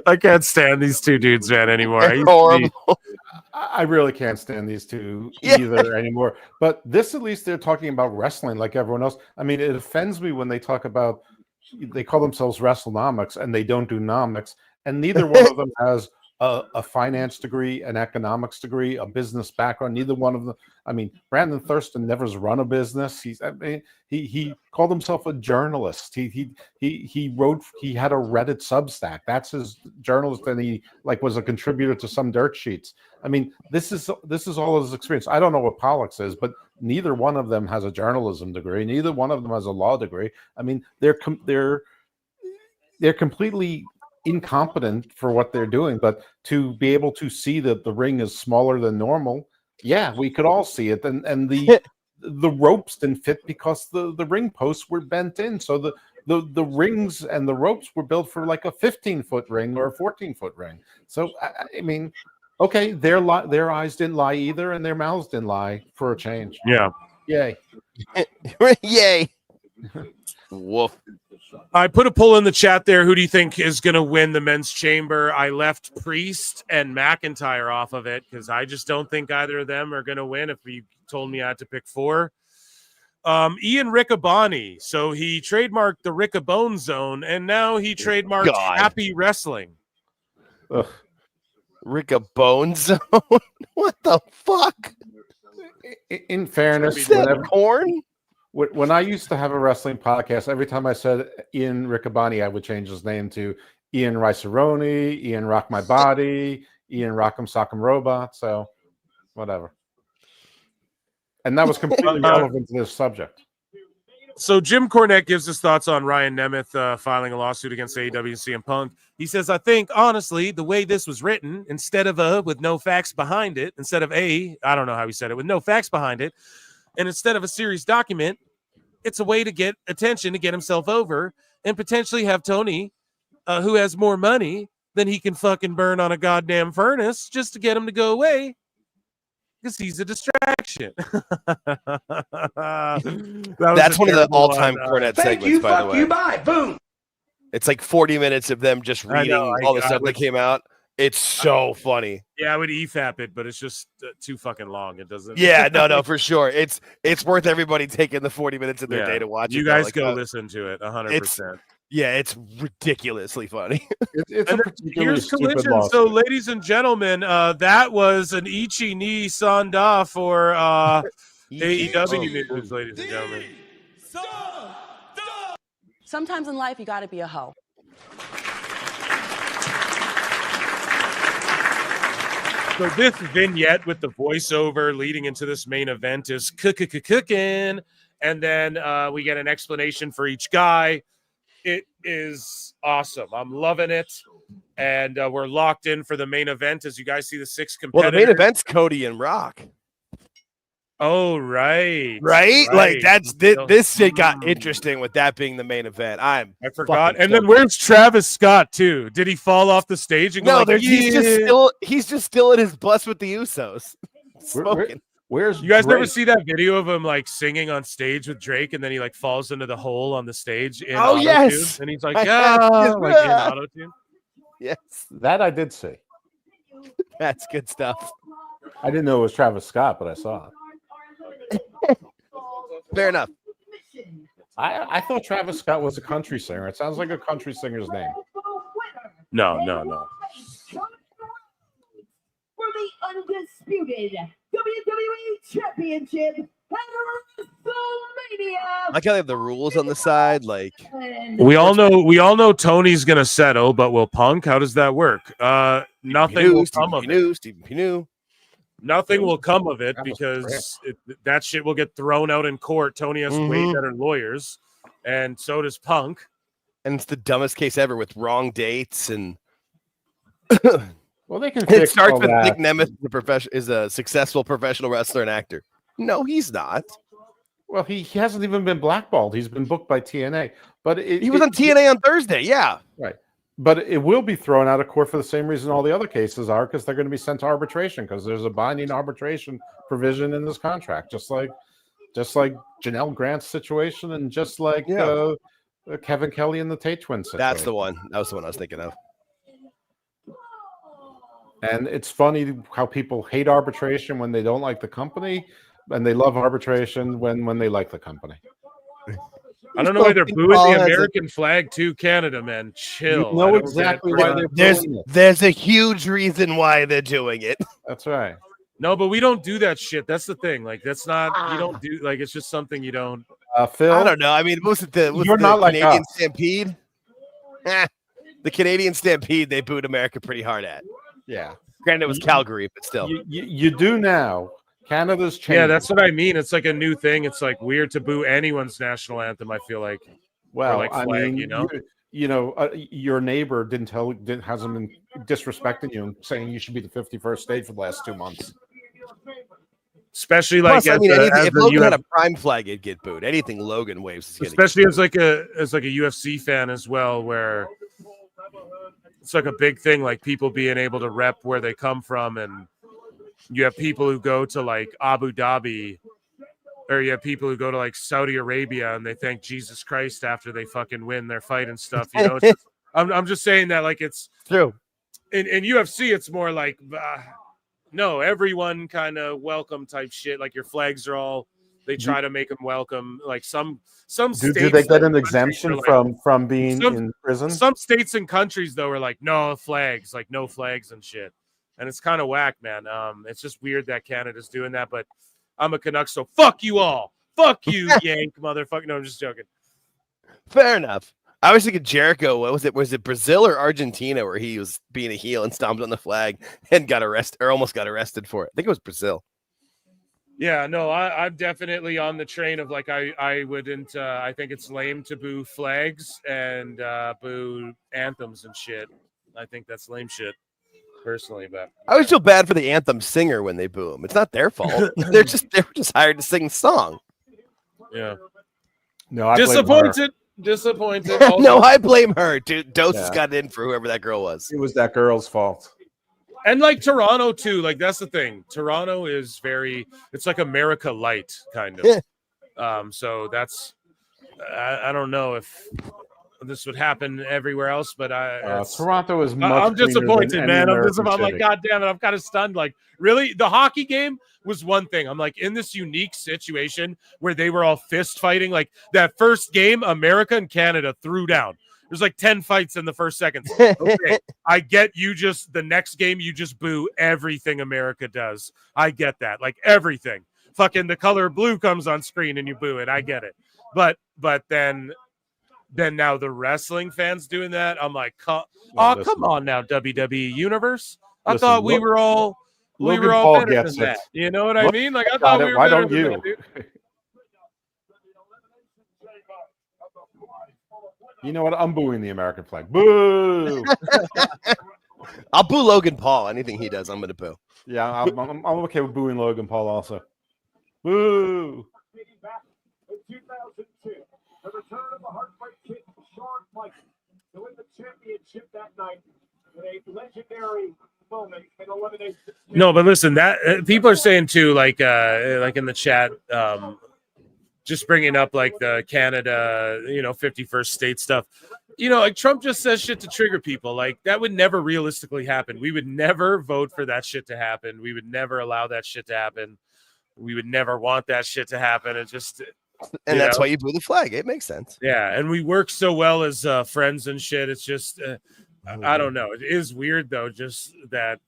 I can't stand these two dudes, man, anymore. I really can't stand these two either anymore. But this, at least, they're talking about wrestling like everyone else. I mean, it offends me when they talk about, they call themselves WrestleNomics and they don't do nomics, and neither one of them has a finance degree, an economics degree, a business background. Neither one of them. I mean, Brandon Thurston never's run a business. He called himself a journalist. He wrote. He had a Reddit Substack. That's his journalist, and he was a contributor to some dirt sheets. I mean, this is all his experience. I don't know what Pollock is, but neither one of them has a journalism degree. Neither one of them has a law degree. I mean, they're completely incompetent for what they're doing. But to be able to see that the ring is smaller than normal, yeah, we could all see it. And the ropes didn't fit because the ring posts were bent in. So the rings and the ropes were built for like a 15-foot ring or a 14-foot ring. So I mean, okay, their eyes didn't lie either, and their mouths didn't lie for a change. Yeah. Yay. Yay. Woof. I put a poll in the chat there. Who do you think is going to win the men's chamber? I left Priest and McIntyre off of it because I just don't think either of them are going to win. If you told me I had to pick 4, Ian Riccaboni. So he trademarked the Riccabone Zone, and now he trademarked Happy Wrestling. Riccabone Zone. What the fuck? In fairness, corn. When I used to have a wrestling podcast, every time I said Ian Riccaboni, I would change his name to Ian Rice-A-Roni, Ian Rock My Body, Ian Rock'em Sock'em Robot. So, whatever. And that was completely relevant to this subject. So Jim Cornette gives his thoughts on Ryan Nemeth filing a lawsuit against AEW and CM Punk. He says, I think, honestly, the way this was written, instead of with no facts behind it, instead of I don't know how he said it, with no facts behind it, and instead of a series document, it's a way to get attention, to get himself over, and potentially have Tony, who has more money than he can fucking burn on a goddamn furnace, just to get him to go away, because he's a distraction. That's one of the all-time Cornette segments, by the way. You buy, boom. It's like 40 minutes of them just reading all the stuff that came out. It's so funny. Yeah, I would EFAP it, but it's just too fucking long. It doesn't. Yeah, no, for sure. It's worth everybody taking the 40 minutes of their day to watch it. You guys go listen to it 100%. Yeah, it's ridiculously funny. It's a particularly Here's stupid collision. lawsuit. So, ladies and gentlemen, that was an Ichi ni Sanda for AEW news, ladies and gentlemen. Sometimes in life, you got to be a hoe. So this vignette with the voiceover leading into this main event is cooking, and then we get an explanation for each guy. It is awesome. I'm loving it, and we're locked in for the main event. As you guys see, the 6 competitors. Well, the main event's Cody and Rock. Oh, right. Right? Like that's So- this shit got interesting with that being the main event. I forgot. And then where's Travis Scott too? Did he fall off the stage and go No, like, he's just still in his bus with the Usos. Smoking. Where's You guys never Drake? see that video of him like singing on stage with Drake, and then he like falls into the hole on the stage in Oh, auto-tune, yes. and he's like, I yeah, have. like in auto tune. Yes. That I did see. That's good stuff. I didn't know it was Travis Scott, but I saw it. Fair enough. I thought Travis Scott was a country singer. It sounds like a country singer's name. No. For the undisputed WWE Championship at WrestleMania. I like how they have the rules on the side. Like We all know Tony's gonna settle, but will Punk? How does that work? Nothing will come of it. Stephen Pinu. Nothing will come of it because that shit will get thrown out in court. Tony has way better lawyers, and so does Punk. And it's the dumbest case ever with wrong dates and. Well, they can. It fix starts all with that. Nick Nemeth is a successful professional wrestler and actor. No, he's not. Well, he hasn't even been blackballed. He's been booked by TNA, but He was on TNA on Thursday. Yeah. Right. But it will be thrown out of court for the same reason all the other cases are, because they're going to be sent to arbitration because there's a binding arbitration provision in this contract, just like Janelle Grant's situation and just like Kevin Kelly and the Tate twins situation. That's the one. That was the one I was thinking of. And it's funny how people hate arbitration when they don't like the company, and they love arbitration when they like the company. I don't know why they're booing the American flag to Canada, man. Chill. You know I don't exactly get- why they're doing it. There's a huge reason why they're doing it. That's right. No, but we don't do that shit. That's the thing. Like, that's not, you don't do, like, it's just something you don't. Phil, I don't know. I mean, was it the You're not like Canadian us. Stampede? The Canadian Stampede, they booed America pretty hard at. Yeah. Granted, it was Calgary, but still. You do now. Canada's changed. Yeah, that's what I mean. It's like a new thing. It's like weird to boo anyone's national anthem, I feel like. Well, or like I flag, mean, you know? Your neighbor hasn't been disrespecting you and saying you should be the 51st state for the last 2 months. Especially Plus, like I mean, as if the Logan had UF a prime flag, it'd get booed. Anything Logan waves is getting especially as like a UFC fan as well, where it's like a big thing, like people being able to rep where they come from, and you have people who go to like Abu Dhabi, or you have people who go to like Saudi Arabia and they thank Jesus Christ after they fucking win their fight and stuff. You know, it's just, I'm just saying that like it's true. In UFC, it's more like no, everyone kind of welcome type shit. Like your flags are all. They try to make them welcome. Like some Do states. they get like, an countries exemption are like- from being some- in prison? Some states and countries though are like no flags, like no flags and shit, and it's kind of whack, man. It's just weird that Canada's doing that, but I'm a Canuck, so fuck you all, fuck you, Yank, motherfucker. No, I'm just joking. Fair enough. I was thinking Jericho. What was it? Was it Brazil or Argentina where he was being a heel and stomped on the flag and got arrested or almost got arrested for it? I think it was Brazil. Yeah, no, I'm definitely on the train of like I wouldn't. I think it's lame to boo flags and boo anthems and shit. I think that's lame shit, personally. But I always feel bad for the anthem singer when they boo him. It's not their fault. they were just hired to sing the song. yeah, No, I blame her. disappointed. No, I blame her. Dude, Dose has Yeah. got in for whoever that girl was. It was that girl's fault. And like Toronto too, like that's the thing. Toronto is it's like America light kind of. So that's I don't know if this would happen everywhere else, but Toronto is much I'm cleaner disappointed, than man. any I'm American like, city. God damn it, I'm kind of stunned. Like, really, the hockey game was one thing. I'm like in this unique situation where they were all fist fighting. Like that first game, America and Canada threw down. There's like 10 fights in the first seconds. Okay, I get you just the next game you just boo everything America does. I get that. Like everything. Fucking the color blue comes on screen and you boo it. I get it. But then now the wrestling fans doing that. I'm like, come on now, WWE Universe. I Listen, thought we were all Logan Paul better gets than that. it. You know what I Look, mean? Like I got thought it. we were Why better don't than you? that, dude. You know what? I'm booing the American flag. Boo! I'll boo Logan Paul. Anything he does, I'm going to boo. Yeah, I'm okay with booing Logan Paul also. Woo! Dating back in 2002, the return of the Heartbreak Kid, Shawn Michaels, to win the championship that night in a legendary moment in elimination. No, but listen, that people are saying too, like in the chat, just bringing up like the Canada, 51st state stuff. Like Trump just says shit to trigger people. Like that would never realistically happen. We would never vote for that shit to happen. We would never allow that shit to happen. We would never want that shit to happen. It just, and that's why you blew the flag. It makes sense. Yeah, and we work so well as friends and shit. It's just, I don't know. It is weird though, just that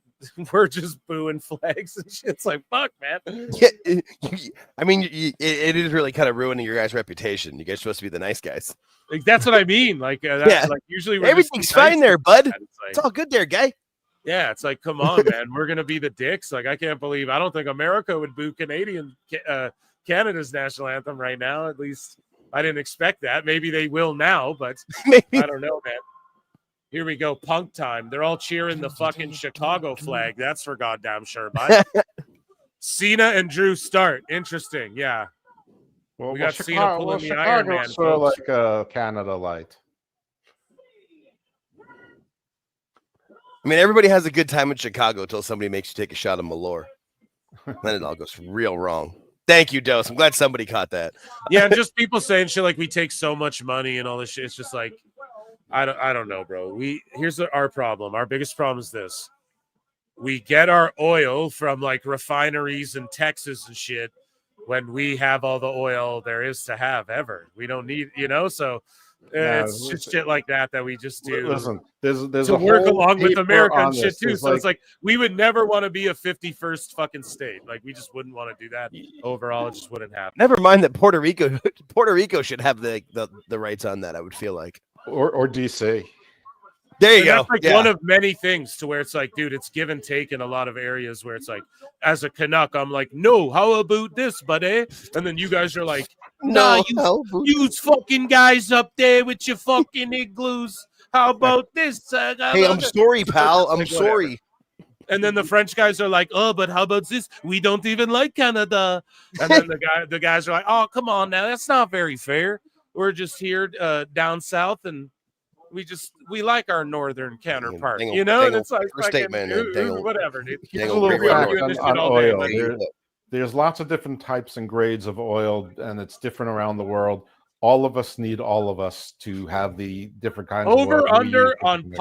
we're just booing flags and shit. It's like, fuck, man. Yeah, I mean, it is really kind of ruining your guys' reputation. You guys are supposed to be the nice guys. Like that's what I mean. Like, yeah. Like usually we're everything's just fine there, bud. It's all good there, guy. Yeah, it's like, come on, man. We're gonna be the dicks. Like, I can't believe. I don't think America would boo Canada's national anthem right now. At least I didn't expect that. Maybe they will now, but maybe. I don't know, man. Here we go, punk time. They're all cheering the fucking Chicago flag. That's for goddamn sure, bud. Cena and Drew start. Interesting, yeah. Well, we got Cena pulling the Iron Man. Sort of like a Canada light. I mean, everybody has a good time in Chicago until somebody makes you take a shot of Malort. Then it all goes real wrong. Thank you, Dose. I'm glad somebody caught that. Yeah, and just people saying shit like we take so much money and all this shit. It's just like, I don't know, bro. Here's our problem. Our biggest problem is this. We get our oil from like refineries in Texas and shit when we have all the oil there is to have ever. We don't need, so it's just shit like that we just do. Listen, there's to a work whole along with paper America on and shit this. too. There's So it's like we would never want to be a 51st fucking state. Like we just wouldn't want to do that overall. It just wouldn't happen. Never mind that Puerto Rico should have the rights on that. I would feel like or DC. There you go. That's like one of many things to where it's like, dude, it's give and take in a lot of areas where it's like, as a Canuck, I'm like, no, how about this, buddy? And then you guys are like, nah, you fucking guys up there with your fucking igloos. How about this? Hey, I'm sorry, pal. I'm sorry. And then the French guys are like, oh, but how about this? We don't even like Canada. And then the guys are like, oh, come on now. That's not very fair. We're just here down south and we like our northern counterpart, it's like whatever, dude. On oil. There's lots of different types and grades of oil, and it's different around the world. All of us need all of us to have the different kinds of oil. Under on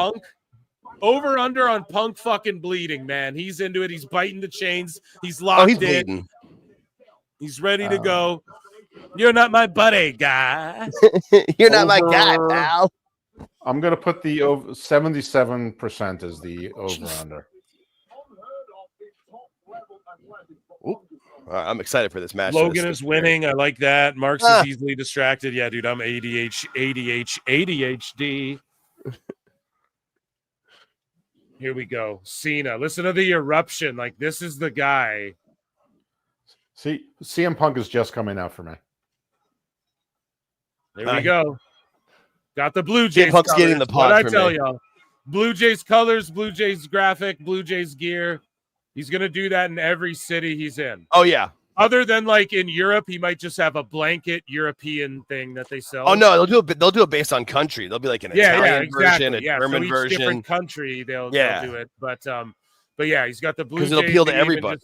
Punk fucking bleeding, man. He's into it. He's biting the chains. He's locked in. Bleeding. He's ready to go. You're not my buddy, guy. You're not my guy, pal. I'm going to put the 77% as the over-under. I'm excited for this match. Logan is winning. I like that. Mark's is easily distracted. Yeah, dude, I'm ADHD. Here we go. Cena. Listen to the eruption. Like, this is the guy. See, CM Punk is just coming out for me. There we go. Got the Blue Jays. Punk's getting the pod. What I tell y'all, Blue Jays colors, Blue Jays graphic, Blue Jays gear. He's gonna do that in every city he's in. Oh yeah. Other than like in Europe, he might just have a blanket European thing that they sell. Oh no, they'll do it based on country. They'll be like an Italian version, a German version. Different country, they'll do it. But yeah, he's got the Blue Jays. Because it'll appeal to everybody.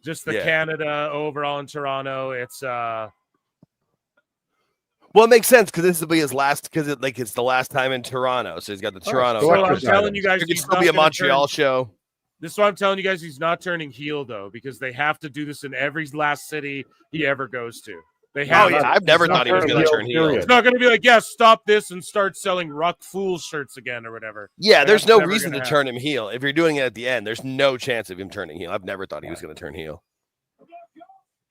Just the Canada overall in Toronto. It's Well, it makes sense because this will be his last. Because it's the last time in Toronto, so he's got the Toronto. So I'm telling you guys, it could still be a Montreal show. This is why I'm telling you guys, he's not turning heel though, because they have to do this in every last city he ever goes to. They have. Oh yeah, I've never thought he was going to turn heel. It's not going to be like, stop this and start selling Rock Fool shirts again or whatever. Yeah, there's no reason to turn him heel. If you're doing it at the end, there's no chance of him turning heel. I've never thought he was going to turn heel.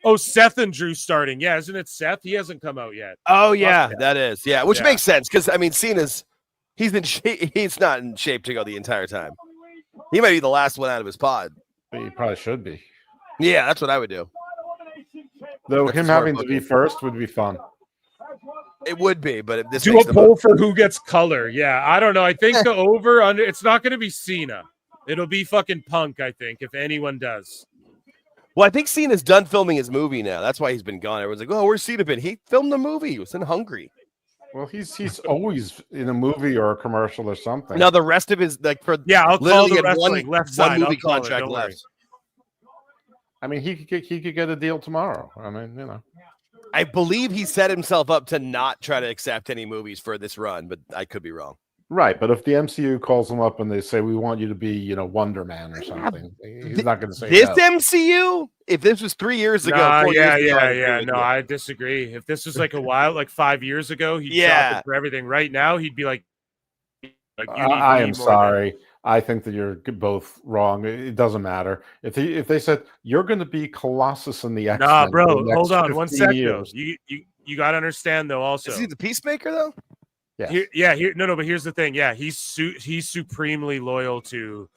Oh, Seth and Drew starting. Yeah, isn't it Seth? He hasn't come out yet. Oh yeah, that is. Yeah, which makes sense because I mean, Cena's he's not in shape to go the entire time. He might be the last one out of his pod. But he probably should be. Yeah, that's what I would do. Though him having to be first would be fun. It would be, but this do a poll for who gets color. Yeah, I don't know. I think the over under. It's not going to be Cena. It'll be fucking Punk. I think if anyone does. Well, I think Cena's done filming his movie now. That's why he's been gone. Everyone's like, "Oh, where's Cena been?" He filmed the movie. He was in Hungary. Well, he's always in a movie or a commercial or something. Now the rest of his I'll call literally the had wrestling left side. one movie I'll call it, contract don't worry. left. I mean, he could get a deal tomorrow. I mean, I believe he set himself up to not try to accept any movies for this run, but I could be wrong. Right, but if the MCU calls him up and they say we want you to be, Wonder Man or something, he's not going to say this no. MCU. If this was 3 years ago, 4 years ago, No, I disagree. If this was like 5 years ago, he'd Yeah. shop it for everything. Right now, he'd be like you need I me am more sorry. I think that you're both wrong. It doesn't matter if they said you're going to be Colossus in the X-Men. Nah, for bro, the next hold on 15 one sec years. though. You got to understand though. Also, is he the Peacemaker though? Yeah. But here's the thing. Yeah, he's supremely loyal to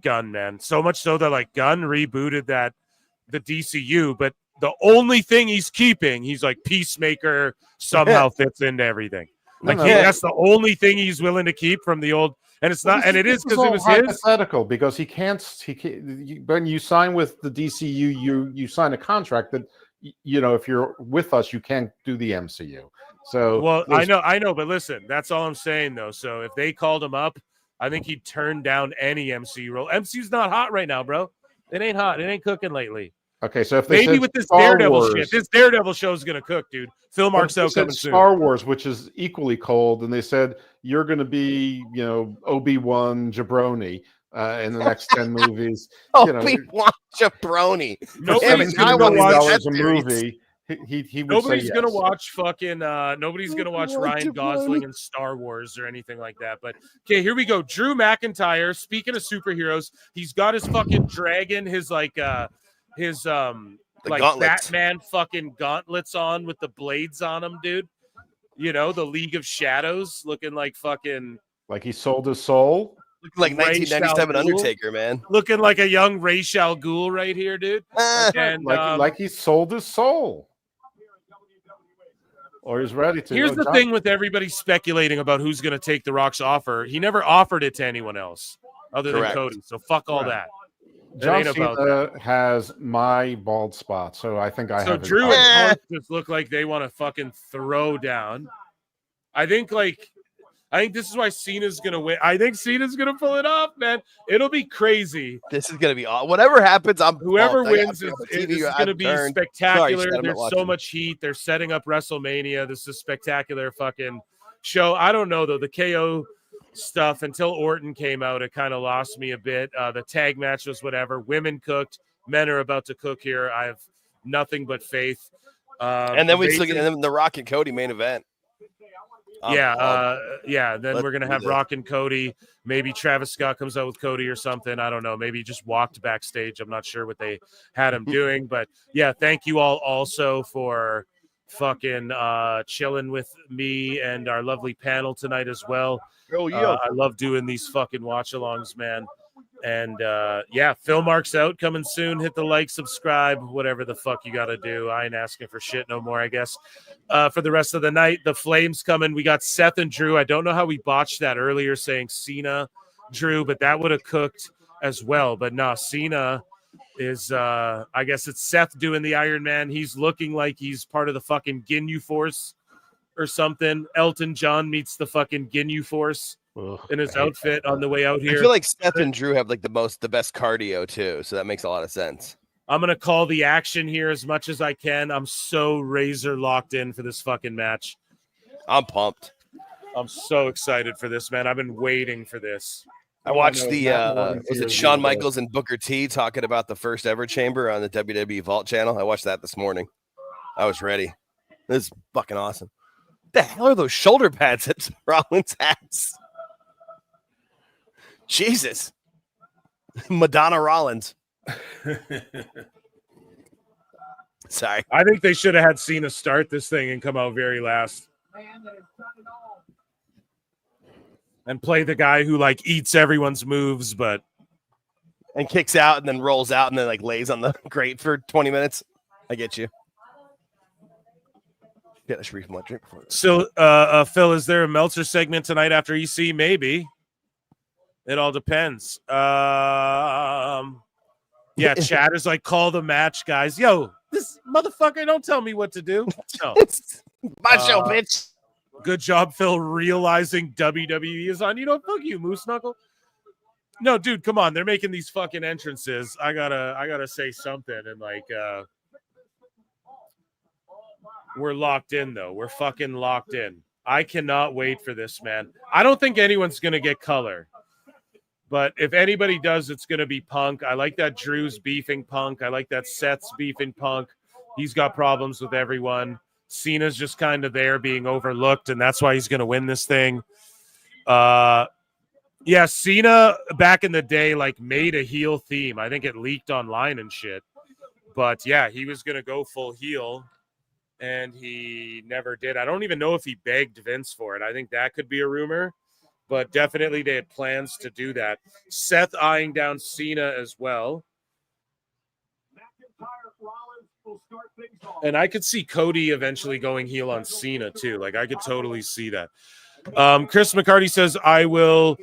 Gunn, man. So much so that like Gunn rebooted the DCU, but the only thing he's keeping, he's like Peacemaker somehow fits into everything. Like that's the only thing he's willing to keep from the old. And it's not, and it is because it was his. Hypothetical because he can't. When you sign with the DCU, you sign a contract that if you're with us, you can't do the MCU. So well, I know, but listen, that's all I'm saying though. So if they called him up, I think he'd turn down any MCU role. MCU's not hot right now, bro. It ain't hot. It ain't cooking lately. Okay, so if they maybe said with this Star Daredevil Wars, shit, this Daredevil show is gonna cook, dude. Phil Mark's out coming soon. Star Wars, which is equally cold, and they said you're going to be, Obi-Wan Jabroni in the next 10 movies. Obi-Wan Jabroni. Nobody's gonna watch a movie. He would nobody's say gonna yes. watch fucking nobody's gonna watch Ryan Gosling in Star Wars or anything like that. But okay, here we go. Drew McIntyre, speaking of superheroes, he's got his fucking dragon, his gauntlets. Batman fucking gauntlets on with the blades on them, dude. The League of Shadows looking like fucking like he sold his soul. Looking like 1997 Undertaker, man. Looking like a young Ra's al Ghul right here, dude. And like he sold his soul. Or he's ready to. Here's the thing with everybody speculating about who's going to take The Rock's offer. He never offered it to anyone else other than Cody. So fuck all that. John Cena has my bald spot, so I think I have. So Drew and Punk just look like they want to fucking throw down. I think this is why Cena's gonna win. I think Cena's gonna pull it off, man. It'll be crazy. This is gonna be whatever happens. Whoever wins is gonna be spectacular. Sorry, There's so much heat. They're setting up WrestleMania. This is a spectacular fucking show. I don't know though. The KO stuff until Orton came out, it kind of lost me a bit. The tag match was whatever. Women cooked. Men are about to cook here. I have nothing but faith. And then we still get the Rock and Cody main event. Then we're gonna have Rock and Cody. Maybe Travis Scott comes out with Cody or something. I don't know. Maybe he just walked backstage. I'm not sure what they had him doing, but yeah, thank you all also for fucking chilling with me and our lovely panel tonight as well. I love doing these fucking watch-alongs, man. And Phil Mark's out coming soon. Hit the like, subscribe, whatever the fuck you got to do. I ain't asking for shit no more, I guess. For the rest of the night, the Flames coming. We got Seth and Drew. I don't know how we botched that earlier saying Cena, Drew, but that would have cooked as well. But no, Cena is, I guess it's Seth doing the Iron Man. He's looking like he's part of the fucking Ginyu Force or something. Elton John meets the fucking Ginyu Force in his outfit on the way out here. I feel like Seth and Drew have like the best cardio too, so that makes a lot of sense. I'm gonna call the action here as much as I can. I'm so razor locked in for this fucking match. I'm pumped. I'm so excited for this, man. I've been waiting for this. I watched was it Shawn Michaels and Booker T talking about the first ever chamber on the WWE Vault channel? I watched that this morning. I was ready. This is fucking awesome. What the hell are those shoulder pads that Rollins has? Jesus. Madonna Rollins. Sorry. I think they should have had Cena start this thing and come out very last. And play the guy who like eats everyone's moves, and kicks out and then rolls out and then like lays on the grate for 20 minutes. I get you. Get a shriek from my drink before. So, Phil, is there a Meltzer segment tonight after EC? Maybe. It all depends. Yeah, Chad is like, call the match, guys. Yo, this motherfucker, don't tell me what to do. No. Macho bitch. Good job, Phil, realizing WWE is on. You know, fuck you, Moose Knuckle. No, dude, come on. They're making these fucking entrances. I gotta say something. And like, we're locked in though. We're fucking locked in. I cannot wait for this, man. I don't think anyone's gonna get color. But if anybody does, it's going to be Punk. I like that Drew's beefing Punk. I like that Seth's beefing Punk. He's got problems with everyone. Cena's just kind of there being overlooked, and that's why he's going to win this thing. Yeah, Cena back in the day like made a heel theme. I think it leaked online and shit. But yeah, he was going to go full heel, and he never did. I don't even know if he begged Vince for it. I think that could be a rumor. But definitely they had plans to do that. Seth eyeing down Cena as well. And I could see Cody eventually going heel on Cena too. Like I could totally see that. Chris McCarty says, I will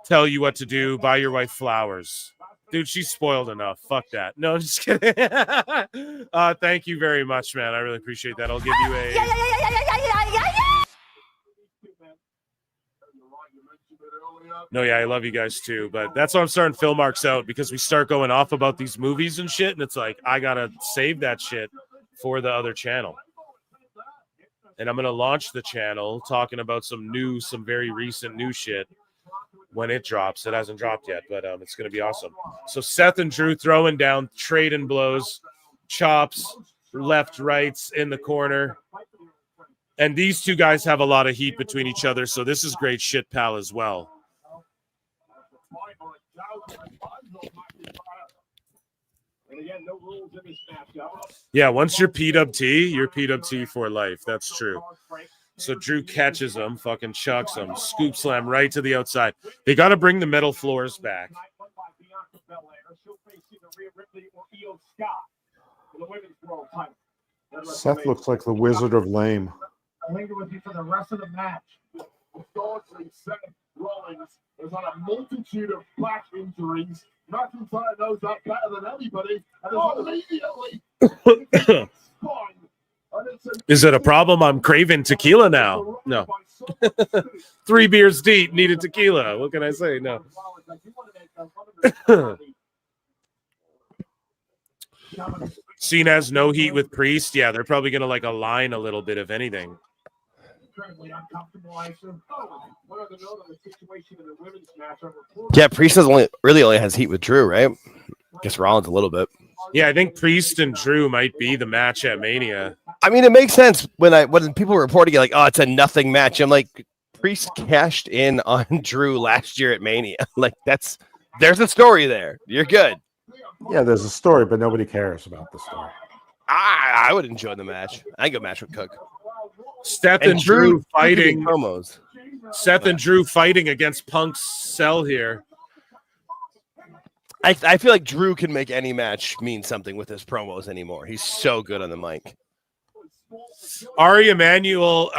tell you what to do. Buy your wife flowers. Dude, she's spoiled enough. Fuck that. No, I'm just kidding. Thank you very much, man. I really appreciate that. I'll give you a... No, yeah, I love you guys too, but that's why I'm starting Phil Marks out, because we start going off about these movies and shit, and it's like I gotta save that shit for the other channel. And I'm gonna launch the channel talking about some very recent new shit when it drops. It hasn't dropped yet, but it's gonna be awesome. So Seth and Drew throwing down, trading blows, chops, left, rights in the corner. And these two guys have a lot of heat between each other, so this is great shit, pal, as well. Yeah, once you're PWT, you're PWT for life. That's true. So Drew catches him, fucking chucks him, scoop slam right to the outside. They got to bring the metal floors back. Seth looks like the Wizard of Lame. I linger with you for the rest of the match. Historically, Seth Rollins is on a multitude of back injuries. McIntyre knows that better than anybody, and is immediately Is it a problem? I'm craving tequila now. No. 3 beers deep, needed tequila. What can I say? No. Cena has no heat with Priest. Yeah, they're probably going to like align a little bit, if anything. Yeah, Priest only has heat with Drew, right? I guess Rollins a little bit. Yeah, I think Priest and Drew might be the match at Mania. I mean, it makes sense when people were reporting it like, oh, it's a nothing match. I'm like, Priest cashed in on Drew last year at Mania. Like there's a story there. You're good. Yeah, there's a story, but nobody cares about the story. I would enjoy the match. I think a match would cook. Seth and Drew fighting promos. Seth and Drew fighting against Punk's cell here. I feel like Drew can make any match mean something with his promos anymore. He's so good on the mic. Ari Emanuel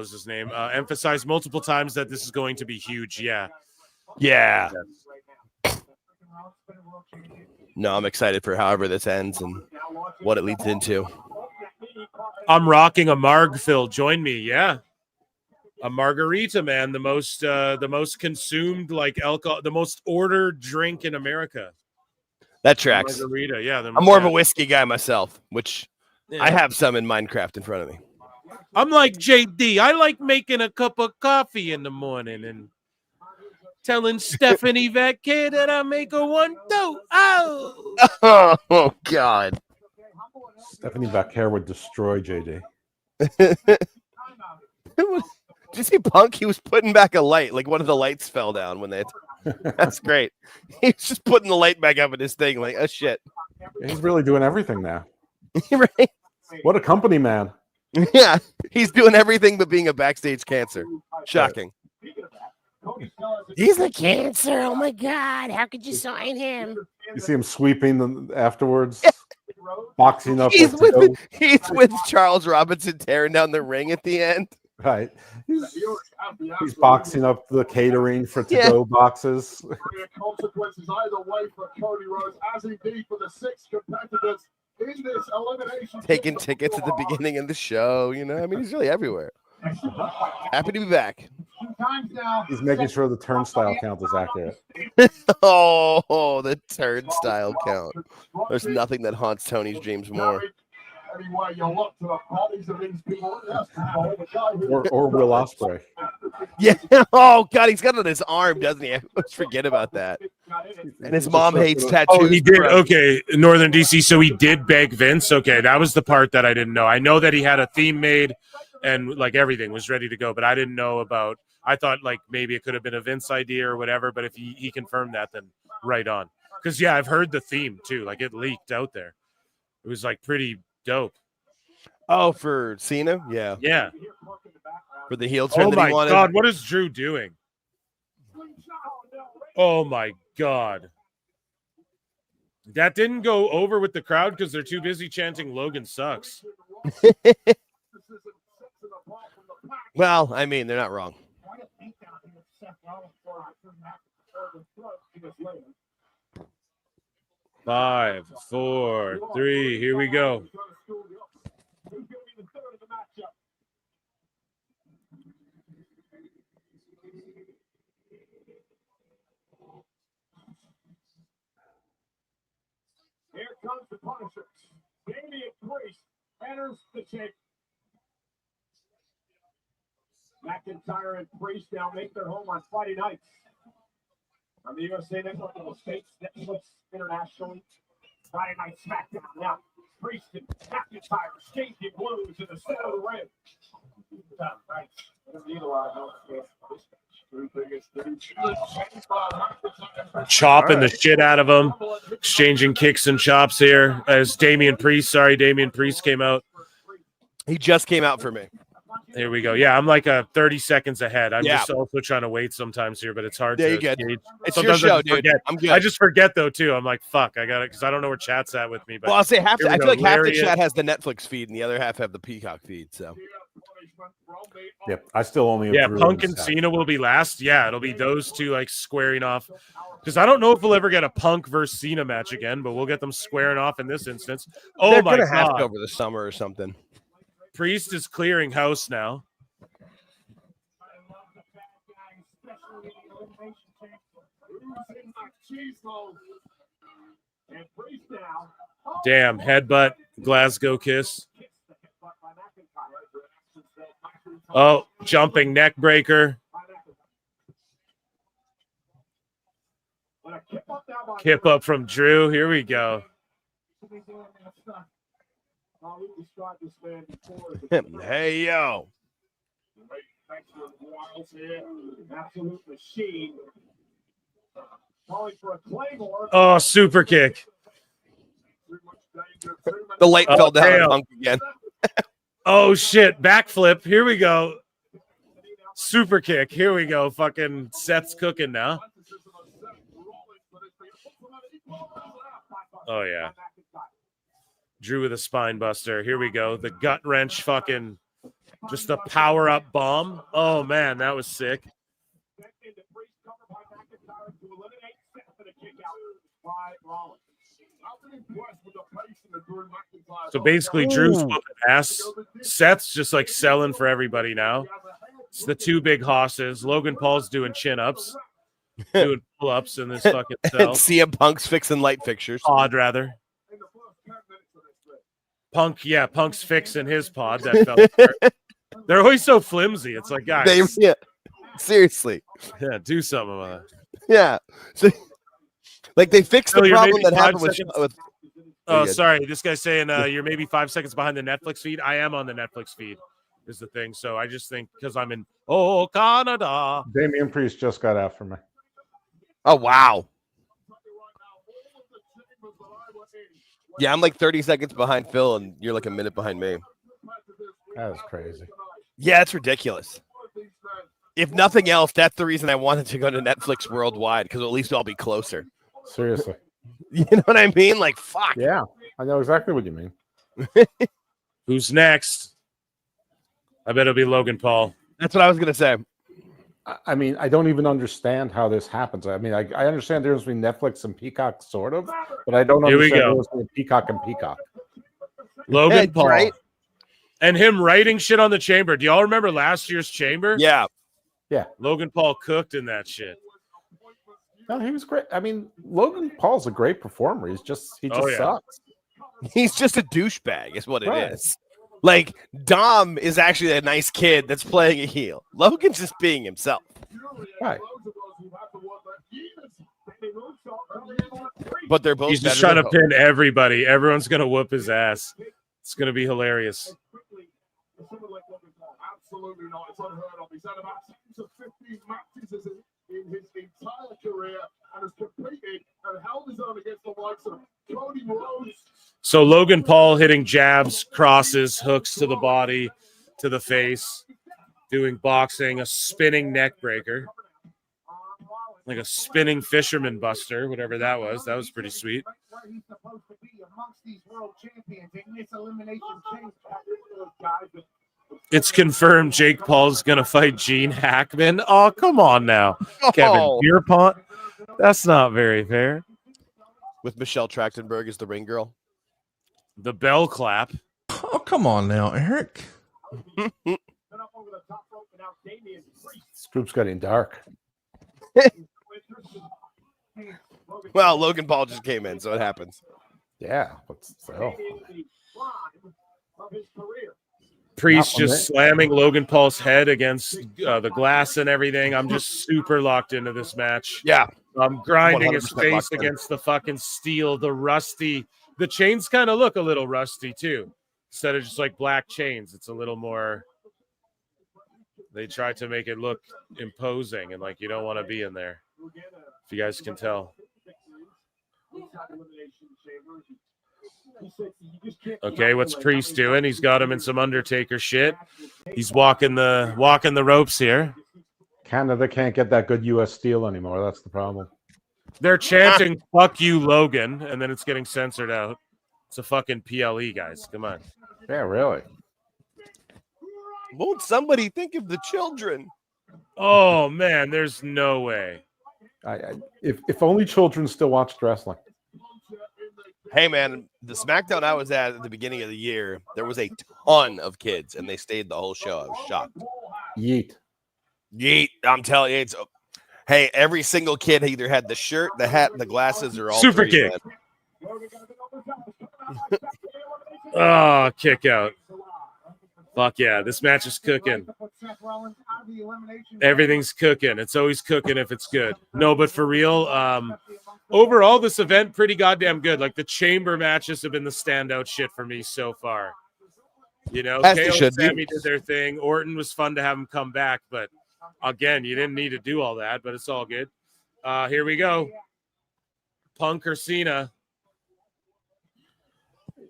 is his name. Emphasized multiple times that this is going to be huge. Yeah. No, I'm excited for however this ends and what it leads into. I'm rocking a Marg, Phil. Join me. Yeah. A margarita, man. The most consumed like alcohol, the most ordered drink in America. That tracks. Margarita, yeah. I'm more of a whiskey guy myself, which I have some in Minecraft in front of me. I'm like JD. I like making a cup of coffee in the morning and telling Stephanie Vacquet that I make a 1-2. Oh God. Stephanie Vacquer would destroy JD. Did you see Punk? He was putting back a light, like one of the lights fell down when they. That's great. He's just putting the light back up in his thing, like, oh shit. He's really doing everything now. Right? What a company man. Yeah, he's doing everything but being a backstage cancer. Shocking. He's a cancer. Oh my God! How could you sign him? You see him sweeping them afterwards, boxing up. He's with Charles Robinson tearing down the ring at the end. Right. He's boxing up the catering for to-go boxes. Consequences either way for Cody Rhodes, as indeed for the 6 competitors in this elimination. Taking tickets at the beginning of the show. You know, I mean, he's really everywhere. Happy to be back. He's making sure the turnstile count is accurate. Oh, the turnstile count. There's nothing that haunts Tony's dreams more. Anyway, you look to the bodies of these people. Or Will Ospreay. Yeah. Oh God, he's got it on his arm, doesn't he? I always forget about that. And his mom hates tattoos. Oh, he did. Okay, Northern DC. So he did beg Vince. Okay, that was the part that I didn't know. I know that he had a theme made, and like everything was ready to go, but I didn't know about. I thought like maybe it could have been a Vince idea or whatever. But if he confirmed that, then right on. Because yeah, I've heard the theme too. Like it leaked out there. It was like pretty dope. Oh, for Cena? Yeah. Yeah. For the heel turn oh that my he wanted. God, what is Drew doing? Oh my God. That didn't go over with the crowd because they're too busy chanting Logan sucks. Well, I mean, they're not wrong. 5, 4, 3. Here we go. Here comes the Punisher. Damian Priest enters the chamber. McIntyre and Priest now make their home on Friday nights. On the USA Network in the States, Netflix internationally. Friday night SmackDown. Now, Priest and McIntyre exchanging blows in the center of the ring. Right. Chopping the shit out of him, exchanging kicks and chops here as Damian Priest came out. He just came out for me. Here we go. Yeah, I'm like 30 seconds ahead. I'm just also trying to wait sometimes here, but it's hard to get. gauge. It's Sometimes your show, I just forget. I'm good. I just forget though too. I'm like, fuck, I got it because I don't know where chat's at with me. But well, I'll say half. here we I feel go. like half the Lariat. chat has the Netflix feed, and the other half have the Peacock feed. So. Yep, I still only have Drew Punk and and Seth. Cena will be last. Yeah, it'll be those two like squaring off. Because I don't know if we'll ever get a Punk versus Cena match again, but we'll get them squaring off in this instance. Oh They're my gonna have God! to over the summer or something. Priest is clearing house now. Damn, headbutt, Glasgow kiss. Oh, jumping neck breaker. Kip up from Drew. Here we go. Hey, yo. Absolute machine. Calling for a Claymore. Oh, super kick. The light fell down damn. on Punk again. Oh, shit. Backflip. Here we go. Super kick. Here we go. Fucking Seth's cooking now. Oh, yeah. Drew with a spine buster. Here we go. The gut wrench fucking just a power up bomb. Oh, man. That was sick. So basically, Drew's whooping ass. Seth's just like selling for everybody now. It's the two big hosses. Logan Paul's doing chin-ups, doing pull-ups in this fucking cell. And CM Punk's fixing light fixtures. Pod, rather. Punk's fixing his pod. That fell apart. They're always so flimsy. It's like, guys. Seriously. Yeah, do something about it. Yeah. So, like, they fixed the Phil, you're problem maybe that happened 5 with... seconds- Oh, sorry. This guy's saying you're maybe 5 seconds behind the Netflix feed. I am on the Netflix feed, is the thing. So I just think because I'm in Canada. Damian Priest just got after me. Oh, wow. Yeah, I'm like 30 seconds behind Phil, and you're like a minute behind me. That is crazy. Yeah, it's ridiculous. If nothing else, that's the reason I wanted to go to Netflix worldwide, because at least I'll be closer. Seriously. You know what I mean? Like, fuck. Yeah, I know exactly what you mean. Who's next? I bet it'll be Logan Paul. That's what I was gonna say. I mean, I don't even understand how this happens. I mean, I understand the difference between Netflix and Peacock, sort of, but I don't Here we understand the go. difference between Peacock and Peacock. Logan Paul. Right? And him writing shit on the Chamber. Do y'all remember last year's Chamber? Yeah. Yeah. Logan Paul cooked in that shit. No, he was great. I mean, Logan Paul's a great performer. He just sucks. He's just a douchebag, is what it Right. is. Like, Dom is actually a nice kid that's playing a heel. Logan's just being himself. Right. But they're both He's just better trying to than pin everybody. Everyone's going to whoop his ass. It's going to be hilarious. Absolutely not. It's unheard of. He's had about 10 to 15 matches in his entire career and has competed and held his own against the likes of Cody Rhodes. So Logan Paul hitting jabs, crosses, hooks to the body, to the face, doing boxing, a spinning neck breaker, like a spinning fisherman buster, whatever that was. That was pretty sweet. He's supposed to be amongst these world champions in this Elimination Chamber. It's confirmed Jake Paul's going to fight Gene Hackman. Oh, come on now. Kevin Pierpont. That's not very fair. With Michelle Trachtenberg as the ring girl. The bell clap. Oh, come on now, Eric. This group's getting dark. Well, Logan Paul just came in, so it happens. Yeah, but still. Priest just slamming Logan Paul's head against the glass and everything. I'm just super locked into this match. Yeah. I'm grinding his 100% face locked in. against the fucking steel, the rusty. The chains kind of look a little rusty too. Instead of just like black chains, it's a little more. They try to make it look imposing and like you don't want to be in there. If you guys can tell. Okay, what's Priest doing? He's got him in some Undertaker shit. He's walking the ropes here. Canada can't get that good U.S. steel anymore. That's the problem. They're chanting "fuck you, Logan," and then it's getting censored out. It's a fucking PLE, guys. Come on. Yeah, really. Won't somebody think of the children? Oh man, there's no way. If only children still watched wrestling. Hey man, the SmackDown I was at the beginning of the year, there was a ton of kids, and they stayed the whole show. I was shocked. Yeet. I'm telling you, it's. Hey, every single kid either had the shirt, the hat, the glasses, or all Super three, kick. man. Oh, kick out. Fuck yeah, this match is cooking. Everything's cooking. It's always cooking if it's good. No, but for real, overall, this event pretty goddamn good. Like the chamber matches have been the standout shit for me so far. You know, As they KO should and be. Sammy did their thing. Orton was fun to have him come back, but again, you didn't need to do all that, but it's all good. Here we go. Punk or Cena.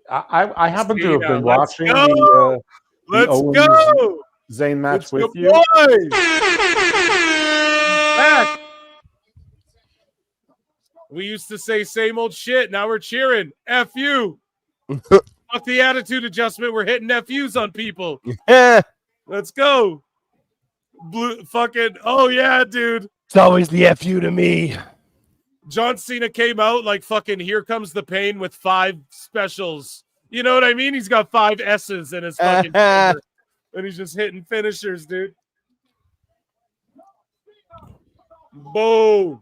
I happen to have been Let's watching go! the Let's Owens go! Zayn match Let's with go, you. boys! Back. We used to say same old shit. Now we're cheering. F you. Fuck the attitude adjustment. We're hitting FUs on people. Let's go. Blue fucking. Oh, yeah, dude. It's always the FU to me. John Cena came out like fucking Here Comes the Pain with 5 specials. You know what I mean? He's got 5 S's in his fucking chamber. And he's just hitting finishers, dude. Boom.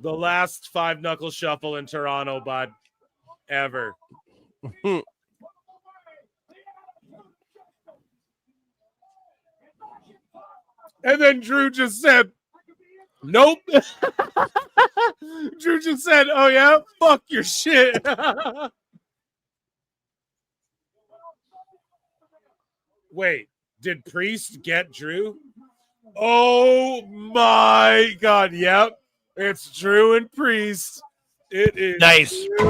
The last 5-knuckle shuffle in Toronto, bud. Ever. And then Drew just said, nope. Drew just said, oh, yeah? Fuck your shit. Wait, did Priest get Drew? Oh, my God. Yep. It's Drew and Priest. It is nice. Drew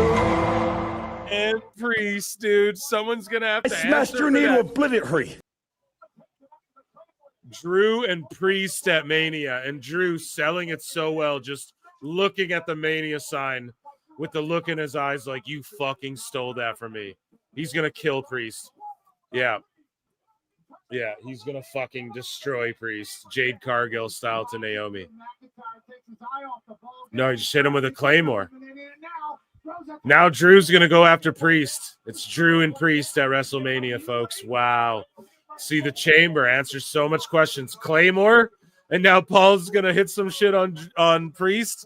and Priest, dude. Someone's going to have to Smashed answer your for knee to that. obliterate. Drew and Priest at Mania, and Drew selling it so well, just looking at the Mania sign with the look in his eyes like, you fucking stole that from me. He's going to kill Priest. Yeah. Yeah, he's gonna fucking destroy Priest, Jade Cargill style to Naomi. No, he just hit him with a Claymore. Now Drew's gonna go after Priest. It's Drew and Priest at WrestleMania, folks. Wow. See, the Chamber answers so much questions. Claymore, and now Paul's gonna hit some shit on Priest.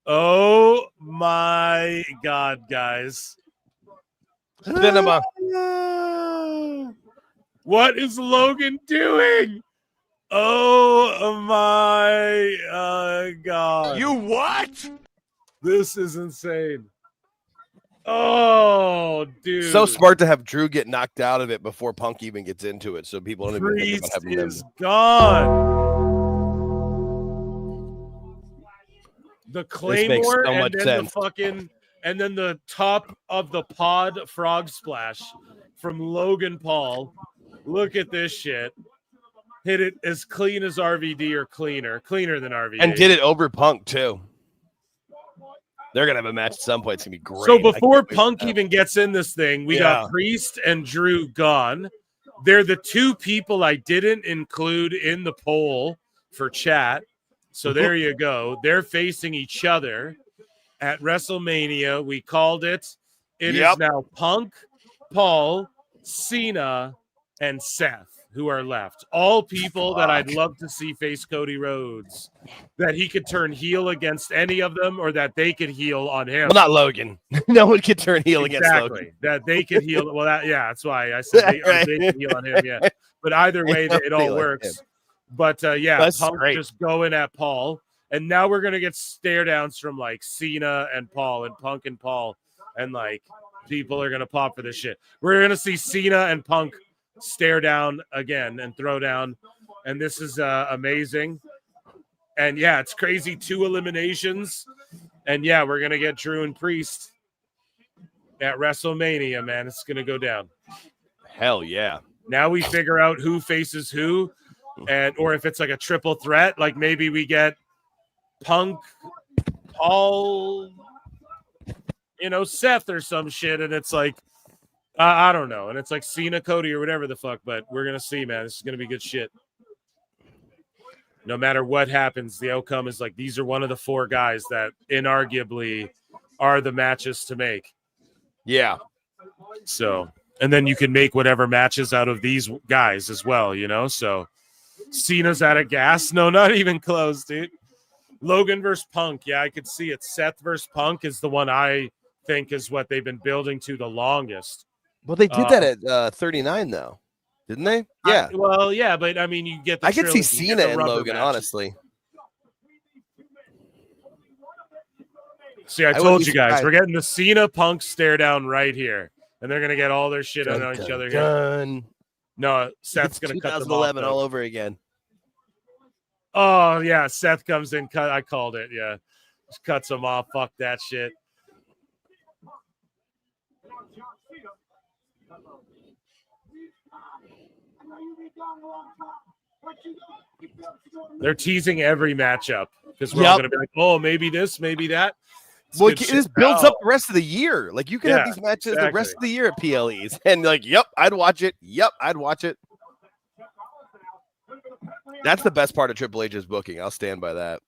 Oh my God, guys! Cinema. What is Logan doing? Oh my God! You what? This is insane. Oh, dude! So smart to have Drew get knocked out of it before Punk even gets into it, so people don't even think about Priest having him. is gone. The Claymore so and much then sense. the fucking and then the top of the pod frog splash from Logan Paul. Look at this shit. Hit it as clean as RVD or cleaner than RVD. And did it over Punk too. They're gonna have a match at some point. It's gonna be great. So before Punk even gets in this thing, we got Yeah. Priest and Drew gone. They're the two people I didn't include in the poll for chat. So there you go. They're facing each other at WrestleMania. We called it. It is now Punk, Paul, Cena, and Seth who are left. All people that I'd love to see face Cody Rhodes. That he could turn heel against any of them, or that they could heel on him. Well, not Logan. No one could turn heel against Logan. That they could heal. Well, that's why I said they could heal on him. Yeah, but either way, it all works. But That's Punk great. just going at Paul, and now we're gonna get stare downs from like Cena and Paul and Punk and Paul, and like people are gonna pop for this shit. We're gonna see Cena and Punk stare down again and throw down, and this is amazing. And yeah, it's crazy. 2 eliminations. And yeah, we're going to get Drew and Priest at WrestleMania, man. It's going to go down. Hell yeah. Now we figure out who faces who, or if it's like a triple threat, like maybe we get Punk, Paul, Seth or some shit. And it's like, I don't know. And it's like Cena, Cody, or whatever the fuck. But we're going to see, man. This is going to be good shit. No matter what happens, the outcome is like these are one of the 4 guys that inarguably are the matches to make. Yeah. So, and then you can make whatever matches out of these guys as well, So, Cena's out of gas. No, not even close, dude. Logan versus Punk. Yeah, I could see it. Seth versus Punk is the one I think is what they've been building to the longest. Well, they did that at 39, though. Didn't they? Yeah. But I mean, you get the I could see trilogy, you Cena get the and rubber Logan, matches. honestly. See, I wouldn't told be you guys, surprised. we're getting the Cena Punk stare down right here. And they're going to get all their shit on each other here. Done. No, Seth's going to cut them off. 2011 all over again. Oh, yeah, Seth comes in. I called it, yeah. Just cuts them off. Fuck that shit. They're teasing every matchup because we're all going to be like, oh, maybe this, maybe that. It's Well, good shit. this builds up the rest of the year. Like you can have Yeah, these matches the exactly. rest of the year at PLEs, and like, yep, I'd watch it. Yep, I'd watch it. That's the best part of Triple H's booking. I'll stand by that.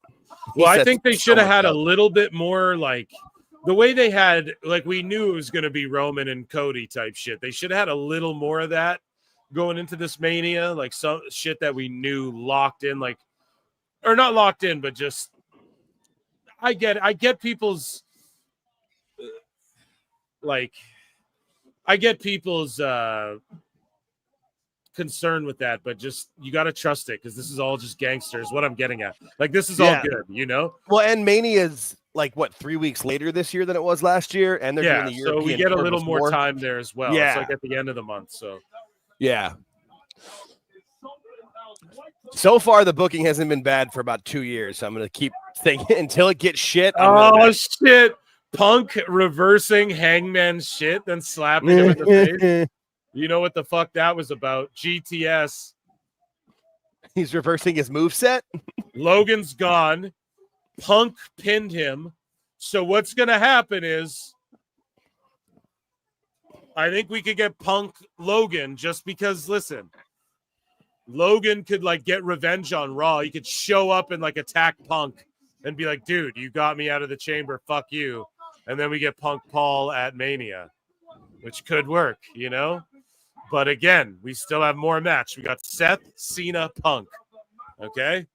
He Well, I sets think they so should have much had a up. little bit more like the way they had, like we knew it was going to be Roman and Cody type shit. They should have had a little more of that going into this Mania, like some shit that we knew locked in, like, or not locked in, but just I get people's like I get people's concern with that, but just you got to trust it because this is all just gangsters. What I'm getting at, like, this is all Yeah. good, you know. Well, and Mania's like what 3 weeks later this year than it was last year, and they're Yeah, doing the so we European get a tour little more before. time there as well. Yeah. It's like at the end of the month. So Yeah. So far, the booking hasn't been bad for about 2 years. So I'm gonna keep thinking until it gets shit. oh shit, Punk reversing Hangman shit, then slapping him in the face. You know what the fuck that was about? GTS. He's reversing his moveset. Logan's gone. Punk pinned him. So what's gonna happen is I think we could get Punk Logan just because, listen, Logan could like get revenge on Raw. He could show up and like attack Punk and be like, dude, you got me out of the chamber. Fuck you. And then we get Punk Paul at Mania, which could work, you know? But again, we still have more match. We got Seth, Cena, Punk. Okay?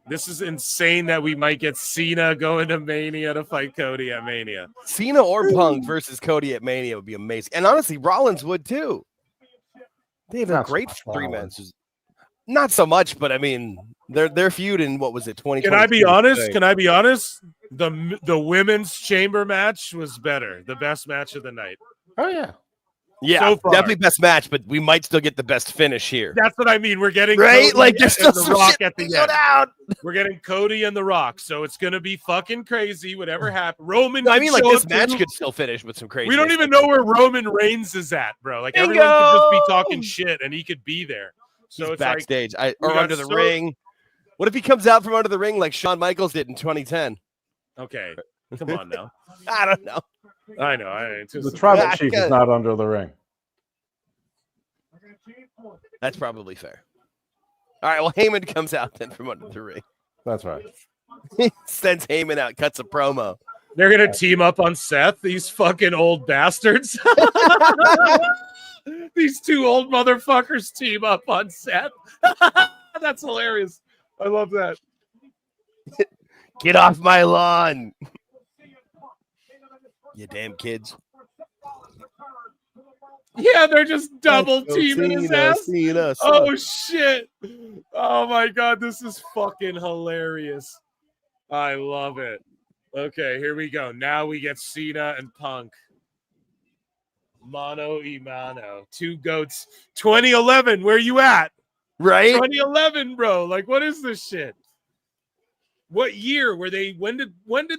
This is insane that we might get Cena going to Mania to fight Cody at Mania. Cena or Punk versus Cody at Mania would be amazing. And honestly, Rollins would too. They have a great three matches. Not so much, but I mean, their feud in what was it, 2020? Can I be honest? Can I be honest? The women's chamber match was better. The best match of the night. Oh yeah. Yeah, So far. definitely best match, but we might still get the best finish here. That's what I mean. We're getting right, Cody like there's and still The some Rock shit at the going end. out. We're getting Cody and The Rock, so it's gonna be fucking crazy. Whatever happens, Roman. No, I could mean, like show this up match too. could still finish with some crazy. We don't even know where Roman Reigns is at, bro. Like everyone could just be talking shit, and he could be there. So He's it's backstage like, or under the ring. What if he comes out from under the ring like Shawn Michaels did in 2010? Okay, come on now. I don't know. I know. It's just The tribal chief is not under the ring. That's probably fair. All right, well, Heyman comes out then from under the ring. That's right. He sends Heyman out, cuts a promo. They're gonna team up on Seth. These fucking old bastards. These two old motherfuckers team up on Seth. That's hilarious. I love that. Get off my lawn. You damn kids. Yeah, they're just double teaming his ass. Cena, Oh shit. Oh my god, this is fucking hilarious. I love it. Okay, here we go. Now we get Cena and Punk. Mano y mano. Two goats. 2011, where you at? Right? 2011, bro. Like, what is this shit? What year were they? When did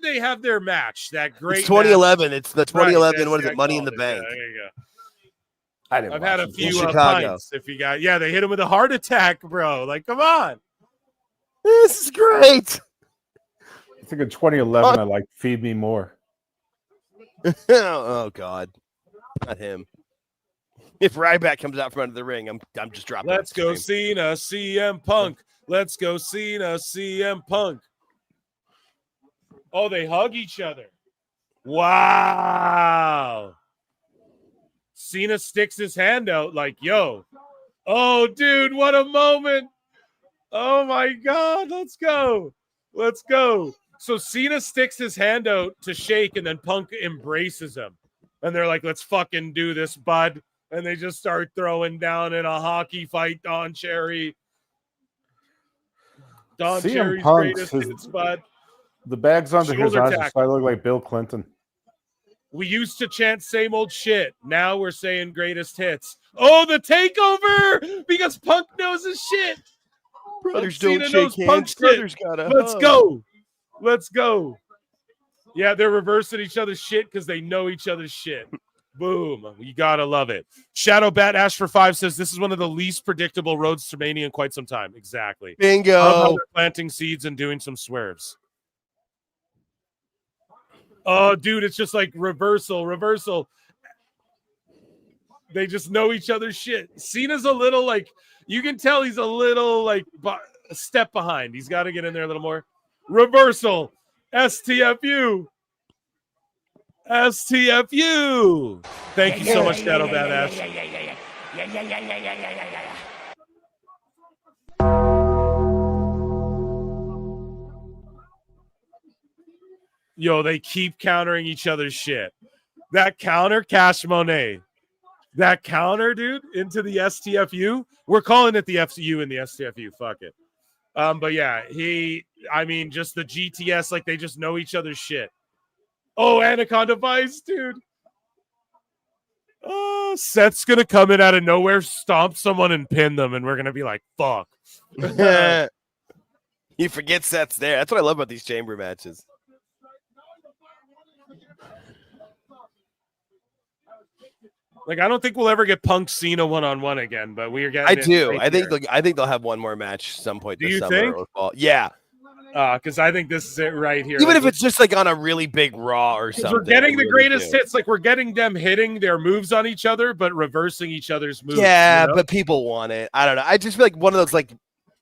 they have their match? That great It's 2011. match? It's the 2011. Right, what is yeah, it? Money in called the it. Bank. Yeah, there you go. I've had a few Chicago. pints. If you got, yeah, they hit him with a heart attack, bro. Like, come on. This is great. I think in 2011, I like Feed Me More. Oh God, not him. If Ryback comes out from under the ring, I'm just dropping. Let's go Cena, CM Punk. Let's go Cena, CM Punk. Oh, they hug each other. Wow. Cena sticks his hand out like, yo. Oh, dude, what a moment. Oh, my God. Let's go. Let's go. So Cena sticks his hand out to shake, and then Punk embraces him. And they're like, let's fucking do this, bud. And they just start throwing down in a hockey fight, Don Cherry. Don CM Cherry's Punk's greatest hits, bud. The bags under his Shoulder eyes are tackle. starting to look like Bill Clinton. We used to chant same old shit. Now we're saying greatest hits. Oh, the takeover! Because Punk knows his shit. Brothers Cena don't knows shake Punk hands. shit. Brothers gotta Let's hug. go. Let's go. Yeah, they're reversing each other's shit because they know each other's shit. Boom. You gotta love it. Shadow Bat Ash for 5 says this is one of the least predictable roads to Mania in quite some time. Exactly. Bingo. Love how they're planting seeds and doing some swerves. Oh, dude, it's just like reversal. They just know each other's shit. Cena's a little like, you can tell he's a little like a step behind. He's got to get in there a little more. Reversal. STFU. STFU. Thank you so much, Shadow Badass. Yo, they keep countering each other's shit. That counter, Cash Monet. That counter, dude, into the STFU. We're calling it the FU and the STFU. Fuck it. But yeah, just the GTS, like they just know each other's shit. Oh, Anaconda Vice, dude. Oh, Seth's gonna come in out of nowhere, stomp someone, and pin them, and we're gonna be like, fuck. You forget Seth's there. That's what I love about these chamber matches. Like, I don't think we'll ever get Punk Cena one-on-one again, but we are getting I do. right I think here. I think they'll have one more match some point Do this you summer think? or fall. Yeah. Because I think this is it right here. Even Like, if it's just like on a really big Raw or something. we're getting the we really greatest do. hits. Like we're getting them hitting their moves on each other, but reversing each other's moves. Yeah, you know? but people want it. I don't know. I just feel like one of those like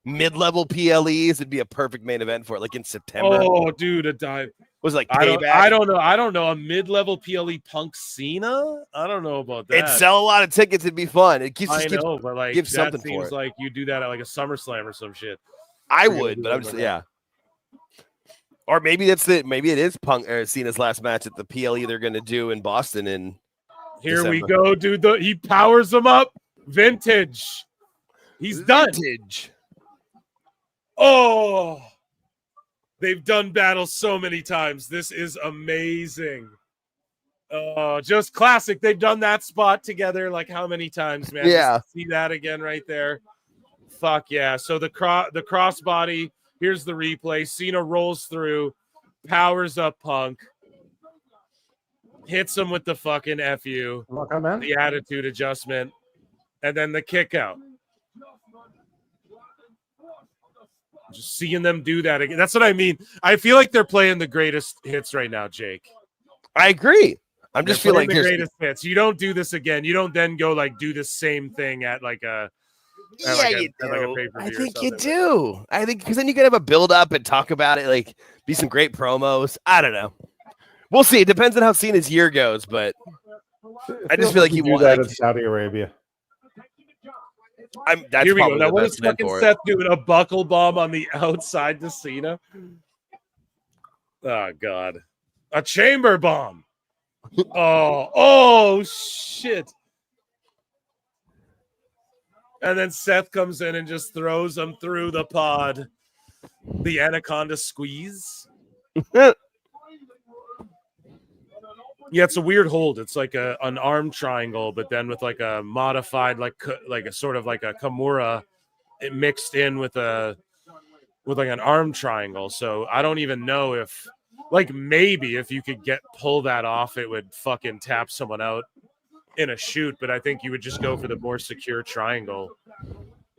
mid-level PLEs would be a perfect main event for it, like in September. Oh, dude, a dive. Was it like I Payback? don't know. A mid-level PLE Punk Cena? I don't know about that. It'd sell a lot of tickets. It'd be fun. It gives, I know, but like gives that something for seems it. like you do that at like a SummerSlam or some shit. I You're gonna would, do but I'm it just like yeah. Or maybe maybe it is Punk or Cena's last match at the PLE they're gonna do in Boston in Here we December. go, dude. He powers them up. Vintage. He's done. Vintage. Oh, they've done battles so many times. This is amazing. Oh, just classic. They've done that spot together like how many times, man? Yeah. Just see that again right there. Fuck yeah. So the crossbody, here's the replay. Cena rolls through, powers up Punk, hits him with the fucking FU, the attitude adjustment, and then the kick out. Just seeing them do that again. That's what I mean. I feel like they're playing the greatest hits right now, Jake. I agree. I'm just They're feeling playing like the here's greatest hits. You don't do this again. You don't then go like do the same thing at like a Yeah, you at like a do. pay-per-view I or think you something. do. I think because then you can have a build up and talk about it, like be some great promos. I don't know. We'll see. It depends on how Cena's year goes, but I just feel like he do won. that Like, in Saudi Arabia. that's Here we go. probably Now, the what best is event fucking for it. Seth doing? A buckle bomb on the outside to Cena? Oh, God. A chamber bomb. Oh, shit. And then Seth comes in and just throws him through the pod. The Anaconda squeeze. Yeah, it's a weird hold. It's like an arm triangle, but then with like a modified, like a sort of like a Kimura, it mixed in with like an arm triangle. So I don't even know if, like, maybe if you could pull that off, it would fucking tap someone out in a shoot. But I think you would just go for the more secure triangle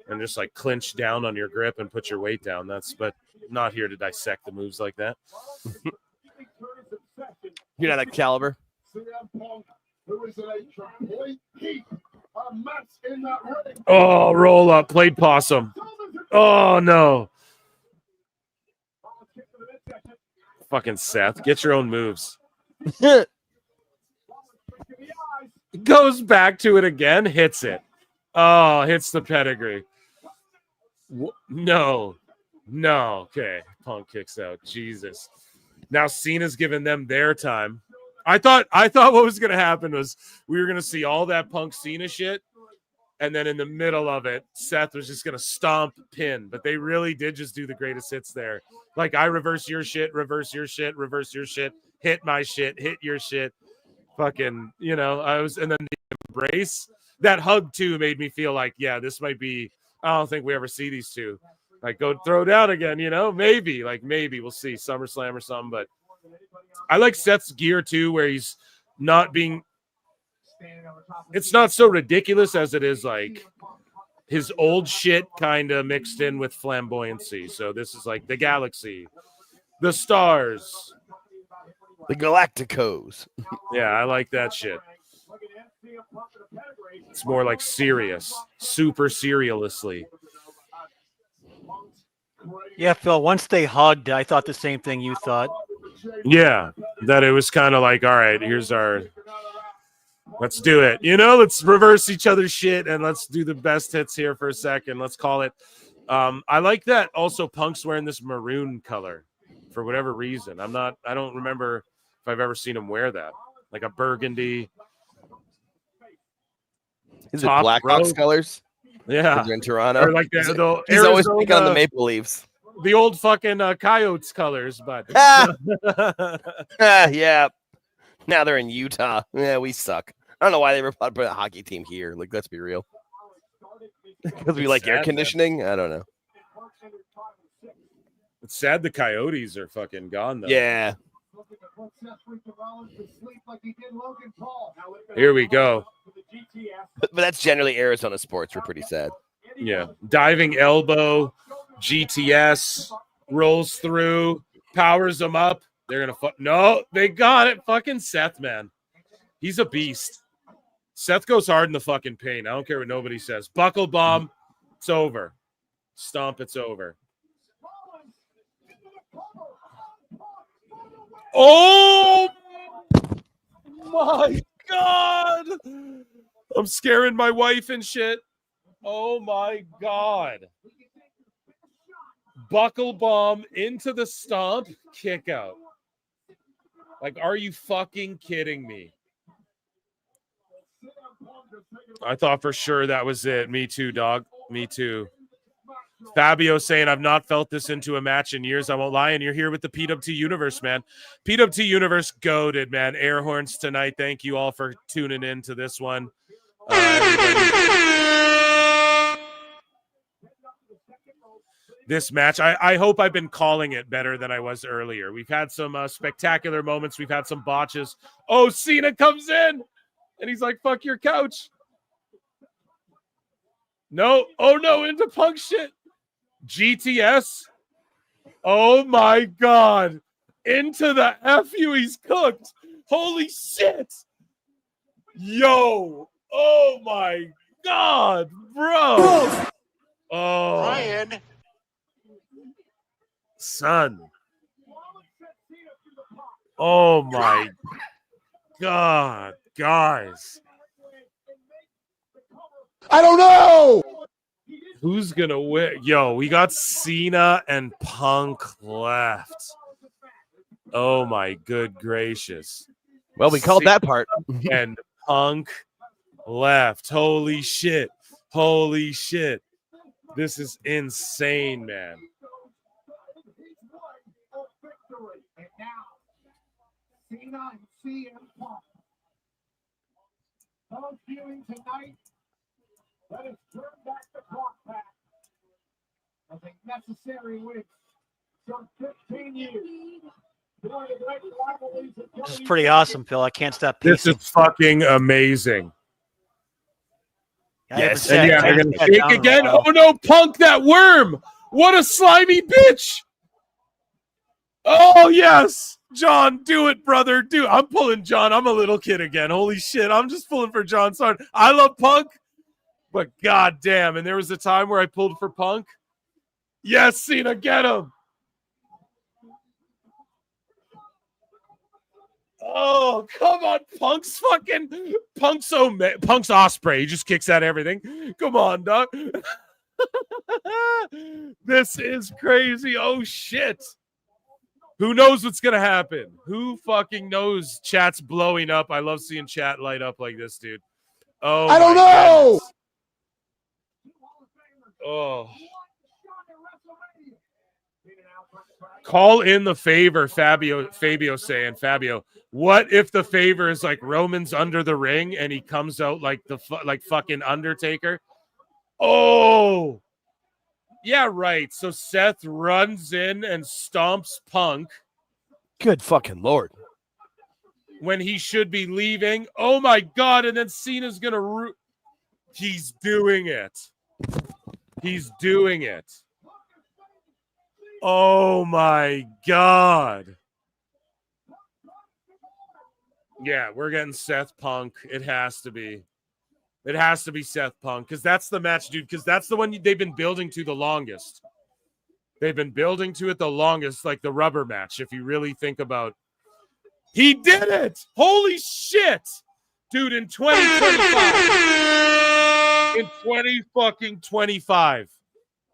and just like clinch down on your grip and put your weight down. But not here to dissect the moves like that. You're not that caliber. Oh, roll up, played possum. Oh no. Fucking Seth, get your own moves. Goes back to it again, hits it. Oh, hits the pedigree. No. Okay, Punk kicks out. Jesus. Now Cena's giving them their time. I thought what was going to happen was we were going to see all that Punk Cena shit, and then in the middle of it, Seth was just going to stomp pin. But they really did just do the greatest hits there. Like, I reverse your shit, reverse your shit, reverse your shit, hit my shit, hit your shit. Fucking, and then the embrace. That hug, too, made me feel like, yeah, this might be, I don't think we ever see these two. Like, go throw down again, maybe we'll see SummerSlam or something. But I like Seth's gear too, where he's not being, it's not so ridiculous as it is like his old shit kind of mixed in with flamboyancy. So this is like the galaxy, the stars, the Galacticos. Yeah, I like that shit. It's more like serious, super serialously. Yeah, Phil, once they hugged, I thought the same thing you thought. Yeah, that it was kind of like, all right, let's do it. Let's reverse each other's shit and let's do the best hits here for a second. Let's call it. I like that also Punk's wearing this maroon color for whatever reason. I don't remember if I've ever seen him wear that. Like a burgundy. Is it Blackhawks colors? Yeah. They're in Toronto. Or like He's always picking on the Maple Leafs. The old fucking Coyotes colors, but yeah. Now they're in Utah. Yeah, we suck. I don't know why they ever put a hockey team here. Like, let's be real. Because we like air conditioning. I don't know. It's sad the Coyotes are fucking gone though. Yeah. Here we go. But that's generally Arizona sports. We're pretty sad. Yeah. Diving elbow, GTS, rolls through, powers them up. They're gonna no, they got it. Fucking Seth, man, he's a beast. Seth goes hard in the fucking paint. I don't care what nobody says. Buckle bomb, it's over. Stomp, it's over. Oh my God! I'm scaring my wife and shit. Oh my God! Buckle bomb into the stomp, kick out. Like, are you fucking kidding me? I thought for sure that was it. Me too, dog. Me too. Fabio saying, I've not felt this into a match in years. I won't lie. And you're here with the PWT Universe, man. PWT Universe goated, man. Air horns tonight. Thank you all for tuning in to this one. This match, I hope I've been calling it better than I was earlier. We've had some spectacular moments. We've had some botches. Oh, Cena comes in, and he's like, fuck your couch. No. Oh, no, into Punk shit. GTS. Oh, my God. Into the FU, he's cooked. Holy shit. Yo. Oh, my God, bro. Oh. Brian. Son. Oh my God, guys. I don't know. Who's gonna win? Yo, we got Cena and Punk left. Oh my good gracious. Well, we called that part. And Punk left. Holy shit. Holy shit. This is insane, man. Cena and CM Punk. Those viewing tonight, let us turn back the clock back. I think necessary with some 15 years. This is pretty awesome, Phil. I can't stop This pacing. is fucking amazing. Yes, And yeah, they're gonna shake again. Oh no, Punk, that worm! What a slimy bitch! Oh yes, John, do it, brother. I'm pulling John. I'm a little kid again. Holy shit, I'm just pulling for John. Sorry, I love Punk, but goddamn, and there was a time where I pulled for Punk. Yes, Cena, get him. Oh, come on. Punk's Osprey. He just kicks out everything. Come on, dog. This is crazy. Oh, shit. Who knows what's going to happen? Who fucking knows? Chat's blowing up. I love seeing chat light up like this, dude. Oh, I don't know. Goodness. Oh. Call in the favor, Fabio saying, Fabio, what if the favor is like Roman's under the ring and he comes out like like fucking Undertaker? Oh, yeah, right. So Seth runs in and stomps Punk. Good fucking Lord. When he should be leaving. Oh my God. And then Cena's going to he's doing it. He's doing it. Oh my God. Yeah, we're getting Seth Punk. It has to be. It has to be Seth Punk because that's the match, dude, because that's the one they've been building to the longest. They've been building to it the longest, like the rubber match, if you really think about. He did it! Holy shit! Dude, in 2025. In 2025.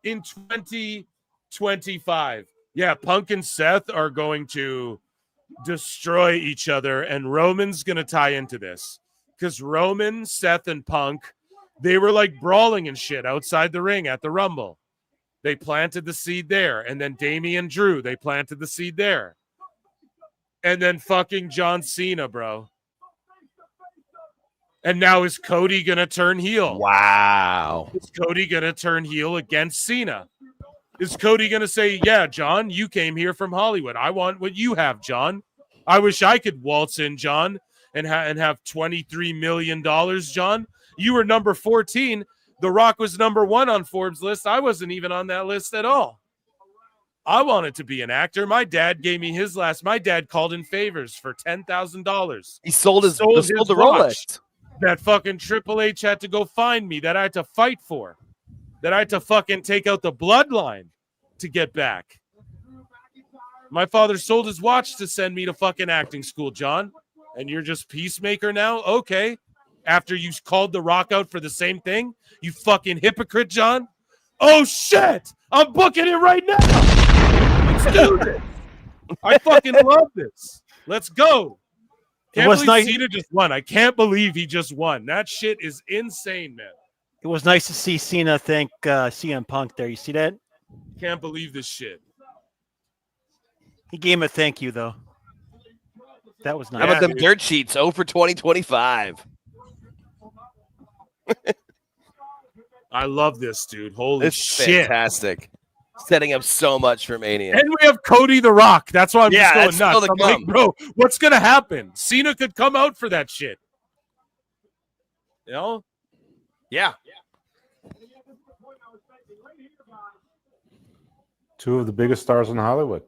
In 2025. Yeah, Punk and Seth are going to destroy each other, and Roman's going to tie into this. Because Roman, Seth, and Punk, they were like brawling and shit outside the ring at the Rumble. They planted the seed there. And then Damian Drew, they planted the seed there. And then fucking John Cena, bro. And now is Cody going to turn heel? Wow. Is Cody going to turn heel against Cena? Is Cody going to say, yeah, John, you came here from Hollywood. I want what you have, John. I wish I could waltz in, John, and have $23 million, John. You were number 14. The Rock was number 1 on Forbes' list. I wasn't even on that list at all. I wanted to be an actor. My dad gave me his last. My dad called in favors for $10,000. He sold the watch Rolex. that fucking Triple H had to go find me, that I had to fight for, that I had to fucking take out the bloodline to get back. My father sold his watch to send me to fucking acting school, John. And you're just peacemaker now? Okay. After you called The Rock out for the same thing? You fucking hypocrite, John? Oh, shit! I'm booking it right now! Let's do this! I fucking love this. Let's go. Can't believe Cena just won. I can't believe he just won. That shit is insane, man. It was nice to see Cena thank CM Punk there. You see that? Can't believe this shit. He gave him a thank you, though. That was nice. How about them dirt sheets? 0 for 2025. I love this, dude. Holy shit. Fantastic. Setting up so much for Mania. And we have Cody the Rock. That's why I'm just going that's still nuts. to I'm come. like, bro, what's going to happen? Cena could come out for that shit. You know? Yeah. Two of the biggest stars in Hollywood.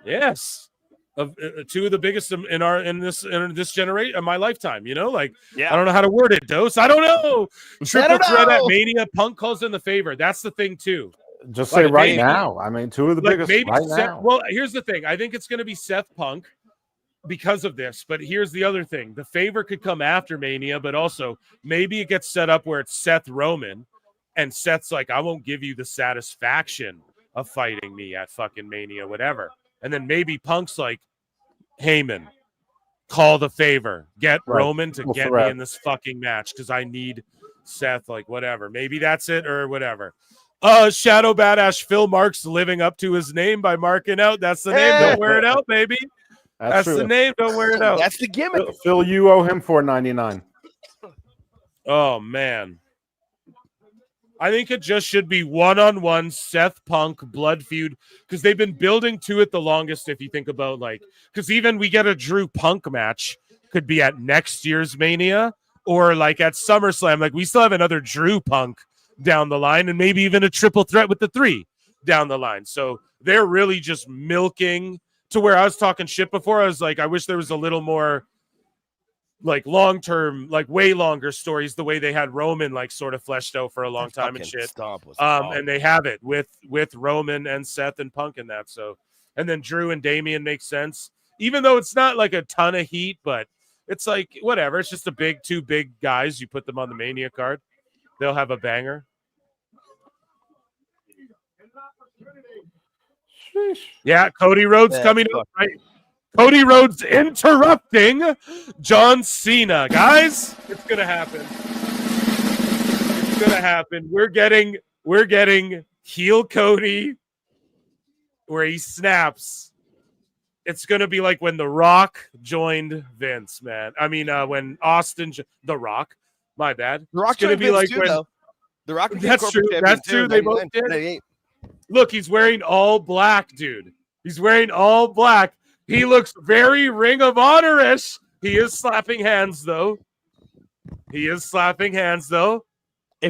Yes. Of two of the biggest in this generation, in my lifetime, you know, like I don't know how to word it, Dose. I don't know. Triple threat at Mania, Punk calls in the favor. That's the thing too. Just say right now. I mean, two of the biggest right now. Well, here's the thing. I think it's going to be Seth Punk because of this. But here's the other thing: the favor could come after Mania, but also maybe it gets set up where it's Seth Roman, and Seth's like, I won't give you the satisfaction of fighting me at fucking Mania, whatever. And then maybe Punk's like, Heyman, call the favor. Get Roman to get me in this fucking match because I need Seth, like whatever. Maybe that's it or whatever. Shadow Badass Phil Marks living up to his name by marking out. That's the name. Don't wear it out, baby. That's the name. Don't wear it out. That's the gimmick. Phil, you owe him $4.99. Oh, man. I think it just should be one-on-one Seth Punk blood feud because they've been building to it the longest. If you think about because even we get a Drew Punk match could be at next year's Mania or like at SummerSlam. Like we still have another Drew Punk down the line and maybe even a triple threat with the three down the line. So they're really just milking to where I was talking shit before. I was like, I wish there was a little more like long-term, like way longer stories, the way they had Roman like sort of fleshed out for a long time and shit. And they have it with Roman and Seth and Punk in that. So, and then Drew and Damian makes sense, even though it's not like a ton of heat, but it's like whatever. It's just two big guys. You put them on the Mania card, they'll have a banger. Yeah, Cody Rhodes coming up, right? Cody Rhodes interrupting John Cena. Guys, it's going to happen. It's going to happen. We're getting heel Cody where he snaps. It's going to be like when The Rock joined Vince, man. I mean, when Austin, The Rock, my bad. The Rock it's going to be like too, when though. The Rock. That's true. That's true. They both did. Look, he's wearing all black, dude. He's wearing all black. He looks very Ring of Honor-ish. He is slapping hands, though. If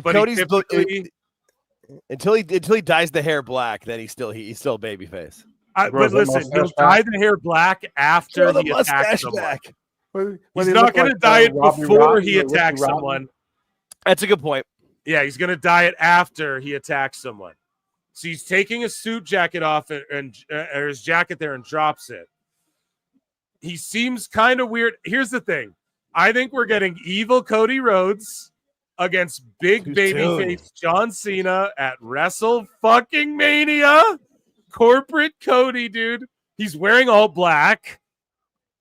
Cody's until he dyes the hair black, then he's still babyface. But listen, he'll dye the hair black after he attacks someone. He's not going to dye it before he attacks someone. That's a good point. Yeah, he's going to dye it after he attacks someone. So he's taking his suit jacket off and his jacket there and drops it. He seems kind of weird. Here's the thing. I think we're getting evil Cody Rhodes against big babyface John Cena at Wrestle fucking Mania. Corporate Cody, dude. He's wearing all black.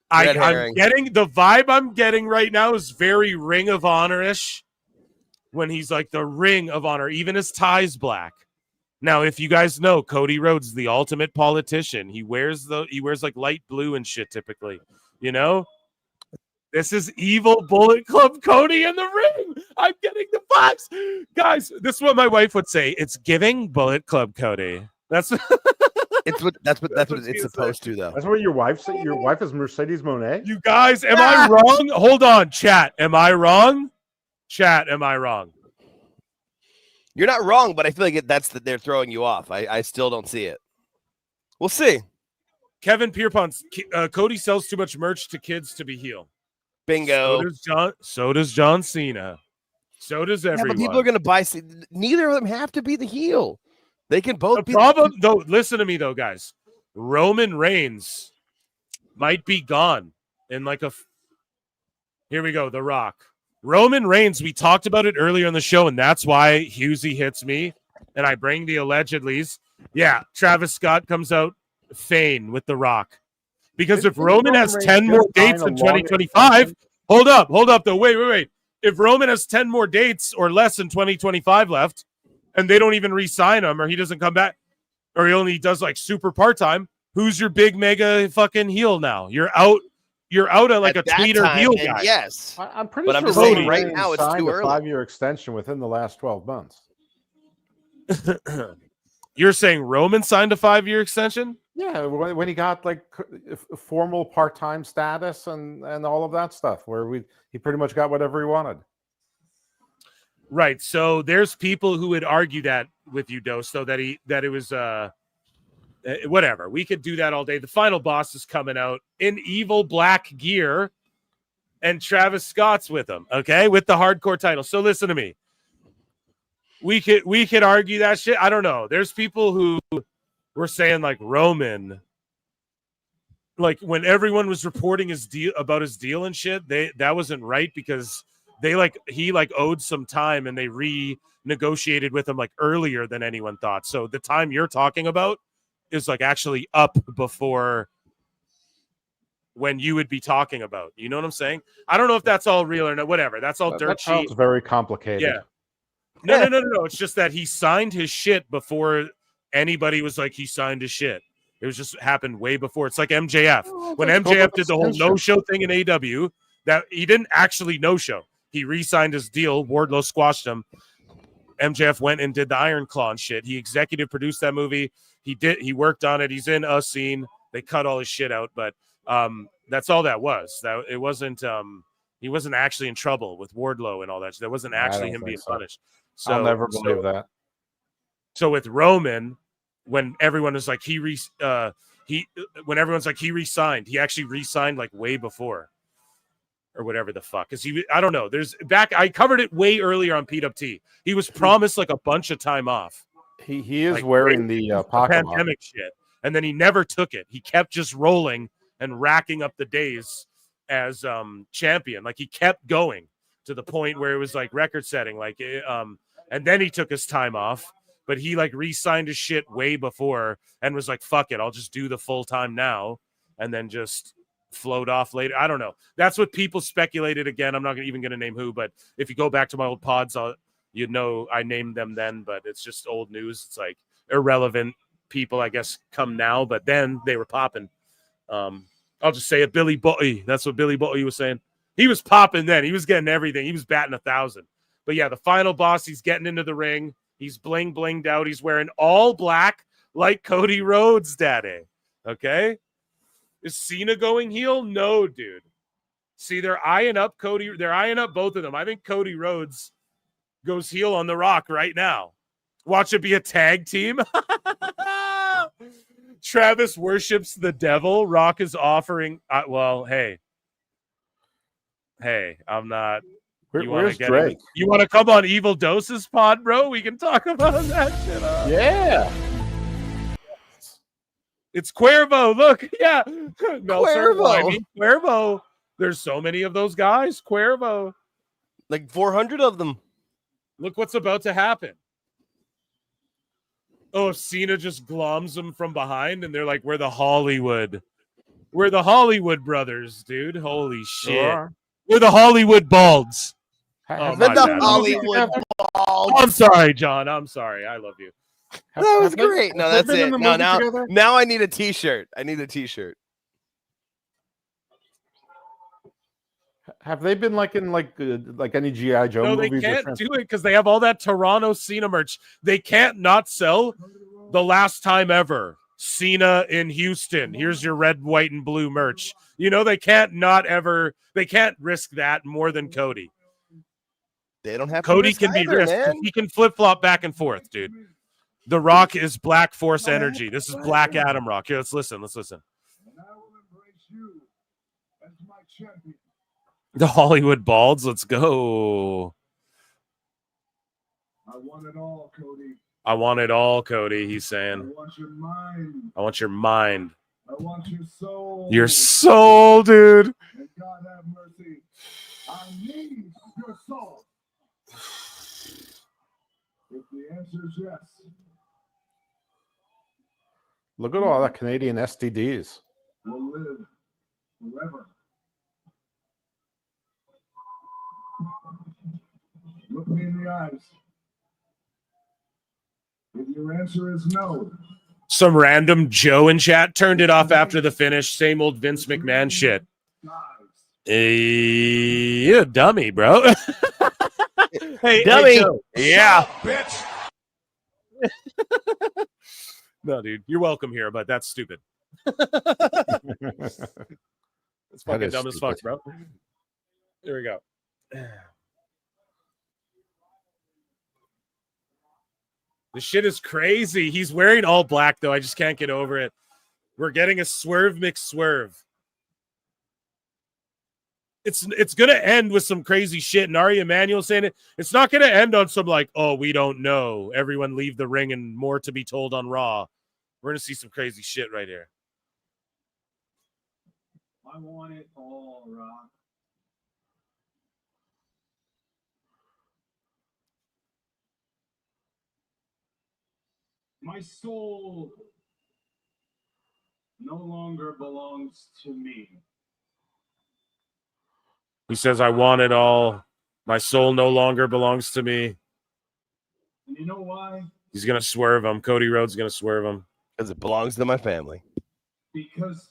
I'm getting the vibe I'm getting right now is very Ring of Honor-ish when he's like the Ring of Honor. Even his tie's black. Now, if you guys know, Cody Rhodes is the ultimate politician. He wears like light blue and shit typically. You know, this is evil Bullet Club Cody in the ring. I'm getting the vibes, guys. This is what my wife would say. It's giving Bullet Club Cody. That's what it's supposed to, though. That's what your wife said. Your wife is Mercedes Mone. You guys, am I wrong? Hold on, chat. Am I wrong? Chat, am I wrong? You're not wrong, but I feel like that's that they're throwing you off. I still don't see it. We'll see. Kevin Pierpont, Cody sells too much merch to kids to be heel. Bingo. So does John Cena. So does everyone. Yeah, but people are going to buy. Neither of them have to be the heel. They can both. The problem, though, listen to me, though, guys. Roman Reigns might be gone in like a. Here we go. The Rock. Roman Reigns. We talked about it earlier in the show, and that's why Husey hits me, and I bring the allegedlys. Yeah, Travis Scott comes out Fane with The Rock. Because if Roman has 10 more dates in 2025, hold up, though. Wait. If Roman has 10 more dates or less in 2025 left, and they don't even re-sign him, or he doesn't come back, or he only does like super part-time, who's your big mega fucking heel now? You're out of like a tweeter heel guy. Yes. I'm pretty but sure I'm just saying right Reigns now it's signed too a early. 5-year extension within the last 12 months. You're saying Roman signed a 5-year extension? Yeah, when he got like formal part-time status and all of that stuff, where he pretty much got whatever he wanted. Right. So there's people who would argue that with you, Dosto, that it was whatever. We could do that all day. The final boss is coming out in evil black gear, and Travis Scott's with him. Okay, with the hardcore title. So listen to me. We could argue that shit. I don't know. There's people who were saying like Roman, like when everyone was reporting his deal about his deal and shit, that wasn't right because he owed some time and they renegotiated with him like earlier than anyone thought. So the time you're talking about is like actually up before when you would be talking about. You know what I'm saying? I don't know if that's all real or not. Whatever. That's all dirt cheap. Sounds very complicated. Yeah. No. It's just that he signed his shit before anybody was like he signed his shit. It was just happened way before. It's like MJF. When MJF did the whole no-show thing in AW, that he didn't actually no-show. He re-signed his deal. Wardlow squashed him. MJF went and did the Iron Claw and shit. He executive produced that movie. He worked on it. He's in a scene. They cut all his shit out, but that's all that was. That it wasn't. He wasn't actually in trouble with Wardlow and all that. That wasn't actually him being punished. So I'll never believe that. So with Roman, when everyone was like when everyone's like he re-signed, he actually re-signed like way before. Or whatever the fuck. Because I don't know. I covered it way earlier on PWT. He was promised like a bunch of time off. He is like, wearing the pocket pandemic shit. And then he never took it. He kept just rolling and racking up the days as champion. Like he kept going to the point where it was like record setting. Like and then he took his time off. But he like re-signed his shit way before and was like, fuck it, I'll just do the full time now. And then just float off later. I don't know. That's what people speculated. Again, I'm not even going to name who, but if you go back to my old pods, you know I named them then, but it's just old news. It's like irrelevant people, I guess, come now, but then they were popping. I'll just say it. Billy Boy. That's what Billy Boy was saying. He was popping then. He was getting everything. He was batting 1,000. But yeah, the final boss, he's getting into the ring. He's blinged out. He's wearing all black like Cody Rhodes, daddy. Okay? Is Cena going heel? No, dude. See, they're eyeing up Cody. They're eyeing up both of them. I think Cody Rhodes goes heel on The Rock right now. Watch it be a tag team. Travis worships the devil. Rock is offering. Well, hey, I'm not. Where's Drake? You want to come on Evil Doses pod, bro? We can talk about that shit. Yeah. It's Cuervo. Look, yeah. Cuervo. There's so many of those guys. Cuervo. Like 400 of them. Look what's about to happen. Oh, if Cena just gloms them from behind and they're like, we're the Hollywood brothers, dude. Holy shit. Sure. We're the Hollywood Balds. Hollywood Balds. I'm sorry, John. I'm sorry. I love you. That was great. No, that's it. No, now I need a t-shirt. Have they been like in like any G.I. Joe no, movies? They can't do it because they have all that Toronto Cena merch. They can't not sell the last time ever. Cena in Houston. Here's your red, white, and blue merch. You know, they can't risk that more than Cody. They don't have Cody to can be either, risked. man. He can flip flop back and forth, dude. The Rock is Black Force energy. This is Black Adam Rock. Here, let's listen. Let's listen. The Hollywood Balds. Let's go. I want it all, Cody. I want it all, Cody. He's saying. I want your mind. I want your mind. I want your soul. Your soul, dude. And God have mercy. I need your soul. If the answer is yes. Look at all that Canadian STDs. We'll live forever. Look me in the eyes. If your answer is no, Some random Joe in chat turned it off after the finish. Same old Vince McMahon shit. You're a dummy, bro. Hey, Dummy. hey, Joe. Yeah. bitch. No, dude. You're welcome here, but that's stupid. It's fucking is dumb as fuck, stupid. bro. Here we go. This shit is crazy. He's wearing all black, though. I just can't get over it. We're getting a swerve mix swerve. It's gonna end with some crazy shit. And Ari Emanuel saying it. It's not gonna end on some like, oh, we don't know. Everyone leave the ring and more to be told on Raw. We're gonna see some crazy shit right here. I want it all, Rock. My soul no longer belongs to me. He says, I want it all. My soul no longer belongs to me. And you know why? He's going to swerve him. Cody Rhodes is going to swerve him. Because it belongs to my family. Because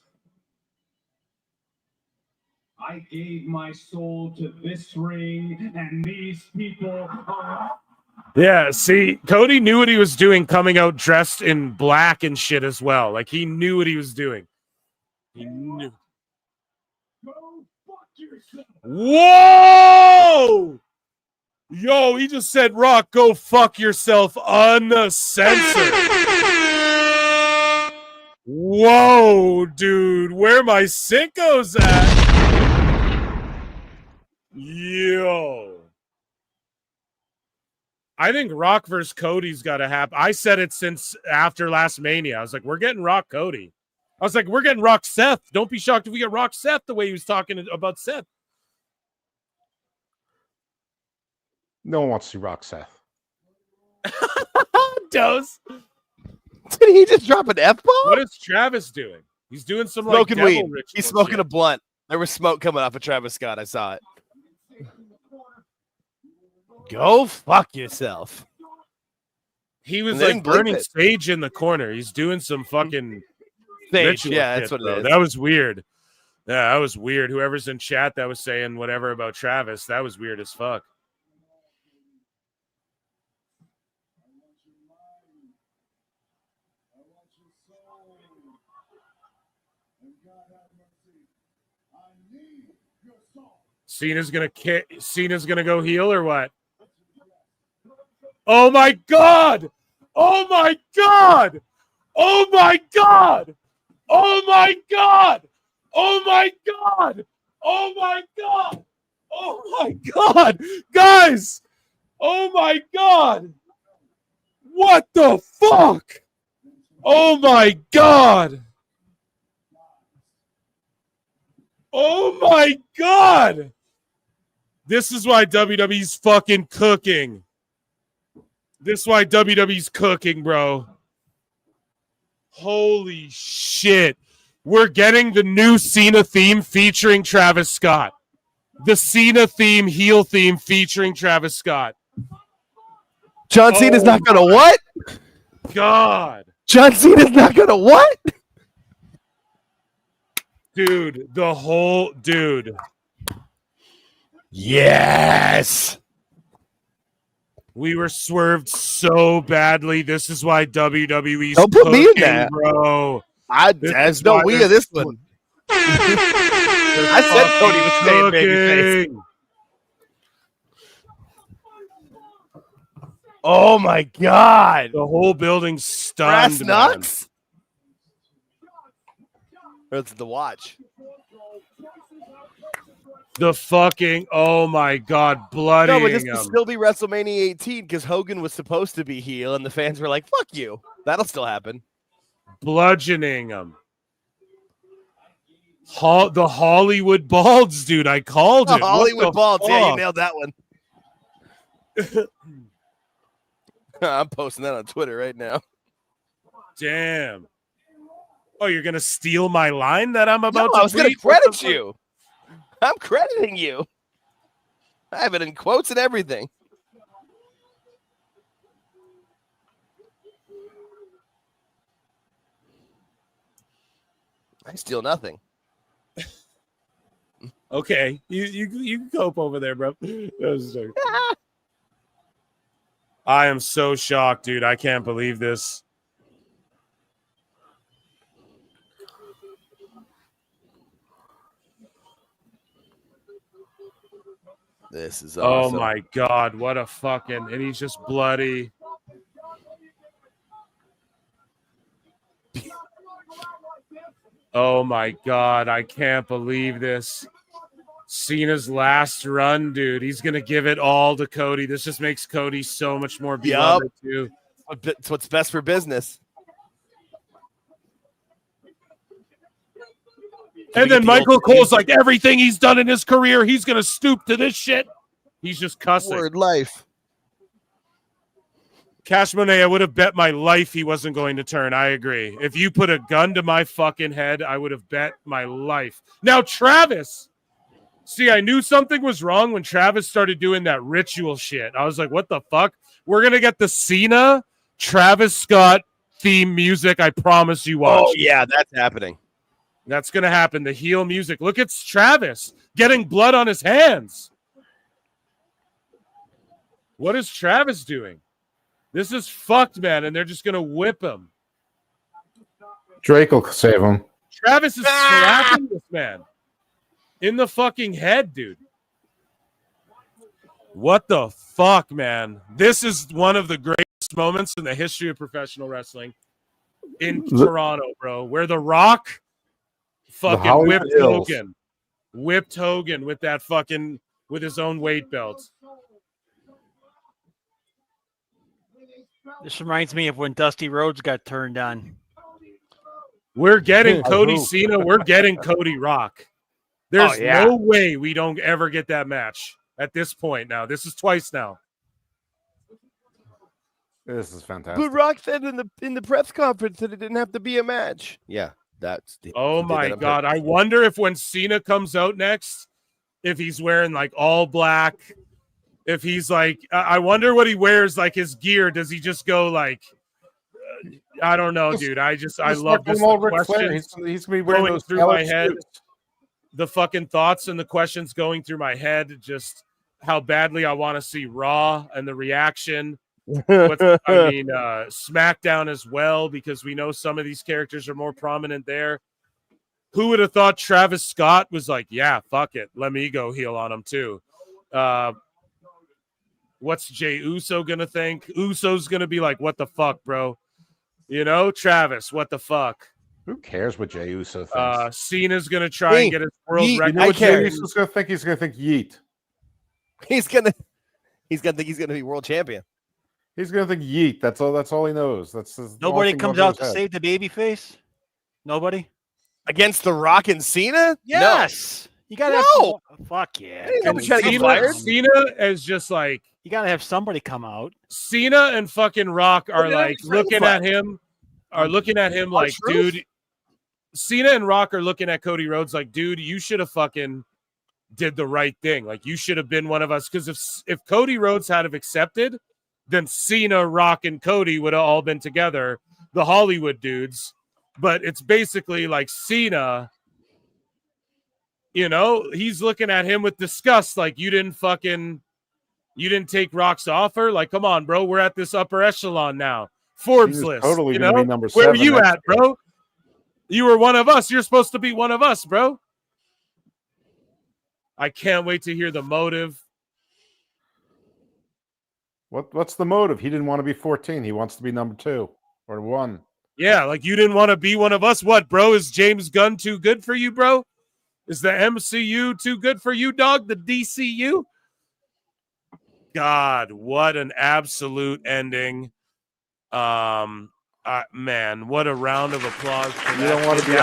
I gave my soul to this ring, and these people are... Yeah, see, Cody knew what he was doing coming out dressed in black and shit as well. Like, he knew what he was doing. He knew. Whoa! Yo, he just said, Rock, go fuck yourself uncensored. Whoa, dude. Where my Cinco's at? Yo. I think Rock versus Cody's got to happen. I said it since after last Mania. I was like, we're getting Rock Cody. I was like, we're getting Rock Seth. Don't be shocked if we get Rock Seth the way he was talking about Seth. No one wants to see Rock Seth. Dose. Did he just drop an F-bomb? What is Travis doing? He's doing some Smoking like weed. devil ritual He's smoking shit. a blunt. There was smoke coming off of Travis Scott. I saw it. Go fuck yourself. He was And then like burning blink it. sage in the corner. He's doing some fucking Sage, ritual yeah, shit, that's what bro. it is. That was weird. Yeah, that was weird. Whoever's in chat that was saying whatever about Travis, that was weird as fuck. Cena's gonna go heel or what? Oh my god! Oh my god! Oh my god! Oh my god! Oh my god! Oh my god! Oh my god! Guys! Oh my god! What the fuck? Oh my god! Oh my god! This is why WWE's fucking cooking. This is why WWE's cooking, bro. Holy shit. We're getting the new Cena theme featuring Travis Scott. The Cena theme, heel theme featuring Travis Scott. John Cena's not gonna what? God. John Cena's not gonna what? Dude, the whole dude. Yes. We were swerved so badly. This is why WWE's Don't put me in cooking, that, bro. There's no we of this one. I said Cody was staying babyface. Oh my God! The whole building's Brass stunned. knucks. That's the watch. The fucking oh my God, bloodying No, but this him. will still be WrestleMania 18 because Hogan was supposed to be heel, and the fans were like, "Fuck you." That'll still happen. Bludgeoning him. The Hollywood Balds, dude. I called it. Hollywood Balds. Yeah, you nailed that one. I'm posting that on Twitter right now. Damn. Oh, you're gonna steal my line that I'm about to I was gonna tweet? credit you. I'm crediting you. I have it in quotes and everything. I steal nothing. Okay, you can cope over there, bro. I am so shocked, dude. I can't believe this. This is awesome. Oh my God, what a fucking, and he's just bloody. Oh my God, I can't believe this. Cena's last run, dude. He's gonna give it all to Cody. This just makes Cody so much more beloved too. It's what's best for business. And then Michael Cole's like, everything he's done in his career, he's gonna stoop to this shit. He's just cussing. Word life. Cash Monet, I would have bet my life he wasn't going to turn. I agree. If you put a gun to my fucking head, I would have bet my life. Now, Travis. See, I knew something was wrong when Travis started doing that ritual shit. I was like, what the fuck? We're going to get the Cena, Travis Scott theme music. I promise you watch. Oh, yeah, that's happening. That's going to happen. The heel music. Look, it's Travis getting blood on his hands. What is Travis doing? This is fucked, man, and they're just going to whip him. Drake will save him. Travis is slapping this man in the fucking head, dude. What the fuck, man? This is one of the greatest moments in the history of professional wrestling in Toronto, bro, where The Rock fucking whipped Hogan with that fucking, with his own weight belt. This reminds me of when Dusty Rhodes got turned on. We're getting Cody Cena. We're getting Cody Rock. There's no way we don't ever get that match at this point now. This is twice now. This is fantastic. But Rock said in the press conference that it didn't have to be a match. Yeah, that's. Oh my God! I wonder if when Cena comes out next, if he's wearing like all black, if he's like, I wonder what he wears, like his gear. Does he just go like? I don't know, dude. I love this. He's gonna be wearing going those through my suits. head. The fucking thoughts and the questions going through my head, just how badly I want to see Raw and the reaction. SmackDown as well, because we know some of these characters are more prominent there. Who would have thought Travis Scott was like, yeah, fuck it, let me go heel on him too. What's Jey Uso gonna think? Uso's gonna be like, what the fuck, bro? You know, Travis, what the fuck? Who cares what Jey Uso thinks? Cena's gonna try and get his world record. You know what Jey Uso's gonna think? He's gonna think yeet. He's gonna think he's gonna be world champion. He's gonna think yeet. That's all he knows. That's nobody comes out to save the babyface. Nobody against The Rock and Cena. Yes, no. You gotta have fuck yeah. Cena is just like, you gotta have somebody come out. Cena and fucking Rock are like looking at him. Like, dude. Cena and Rock are looking at Cody Rhodes like, dude, you should have fucking did the right thing. Like, you should have been one of us. Because if Cody Rhodes had have accepted, then Cena, Rock, and Cody would have all been together, the Hollywood dudes. But it's basically like Cena, you know, he's looking at him with disgust. Like, you didn't take Rock's offer. Like, come on, bro. We're at this upper echelon now. Forbes list. Totally you gonna know? be number Where 7 are you next at, bro? You were one of us. You're supposed to be one of us, bro. I can't wait to hear the motive. What's the motive? He didn't want to be 14. He wants to be number 2 or 1. Yeah, like you didn't want to be one of us. What, bro? Is James Gunn too good for you, bro? Is the MCU too good for you, dog? The DCU? God, what an absolute ending. Man, what a round of applause for You that. don't want to be a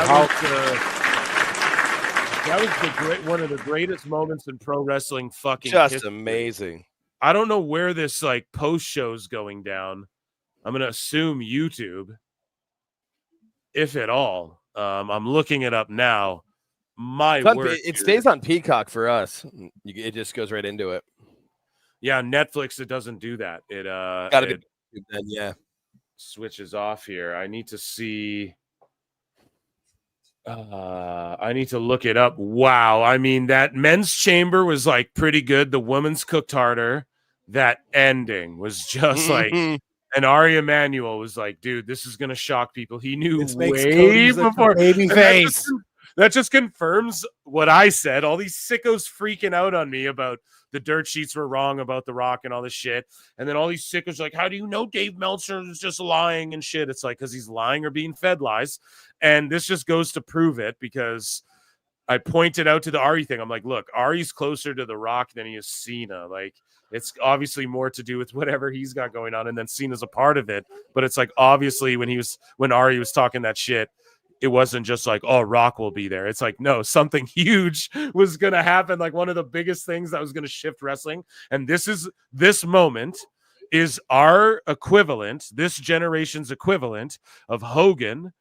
That was one of the greatest moments in pro wrestling fucking Just history. amazing. I don't know where this like post show's going down. I'm gonna assume YouTube, if at all. I'm looking it up now. My word, It stays on Peacock for us. It just goes right into it. Yeah, Netflix, it doesn't do that. It Gotta be then, yeah. Switches off here. I need to see. I need to look it up. Wow. I mean, that men's chamber was like pretty good. The women's cooked harder. That ending was just like, and Ari Emanuel was like, dude, this is gonna shock people. He knew This makes way Cody look before. baby And face. that just confirms what I said. All these sickos freaking out on me about the dirt sheets were wrong about The Rock and all this shit. And then all these sickos are like, how do you know Dave Meltzer is just lying and shit? It's like, because he's lying or being fed lies. And this just goes to prove it, because I pointed out to the Ari thing. I'm like, look, Ari's closer to The Rock than he is Cena. Like, it's obviously more to do with whatever he's got going on. And then Cena's a part of it. But it's like, obviously when Ari was talking that shit, it wasn't just like, oh, Rock will be there. It's like, no, something huge was going to happen. Like one of the biggest things that was going to shift wrestling. And this moment is our equivalent, this generation's equivalent of Hogan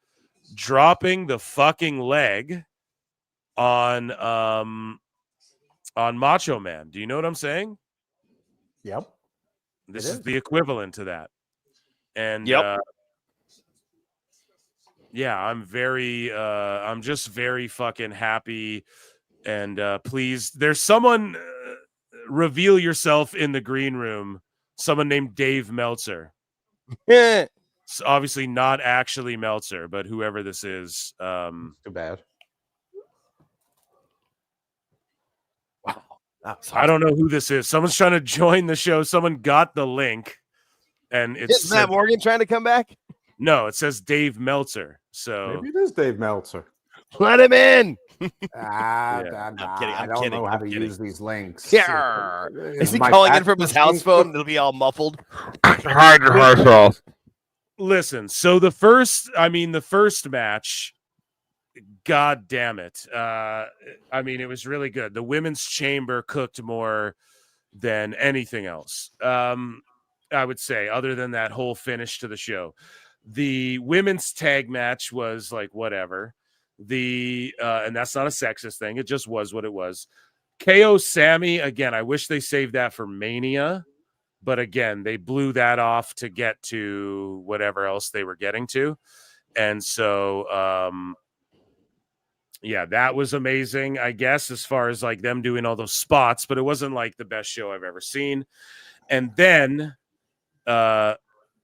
dropping the fucking leg on Macho Man. Do you know what I'm saying? Yep. This is the equivalent to that. And yeah, I'm just very fucking happy. And please, there's someone, reveal yourself in the green room. Someone named Dave Meltzer. It's obviously not actually Meltzer, but whoever this is. Too bad. Wow. I don't know who this is. Someone's trying to join the show. Someone got the link. And it's Is Matt Morgan trying to come back? No, it says Dave Meltzer. So Maybe it is Dave Meltzer. Let him in. I'm kidding. I don't kidding, know how I'm to kidding. use these links. Yeah. Is he my calling in fax from his machine house phone? It'll be all muffled. Listen, so the first match, god damn it. I mean, it was really good. The women's chamber cooked more than anything else. I would say, other than that whole finish to the show. The women's tag match was like whatever. And that's not a sexist thing. It just was what it was. KO Sammy, again, I wish they saved that for Mania. But again, they blew that off to get to whatever else they were getting to. And so, yeah, that was amazing, I guess, as far as like them doing all those spots. But it wasn't like the best show I've ever seen. And then,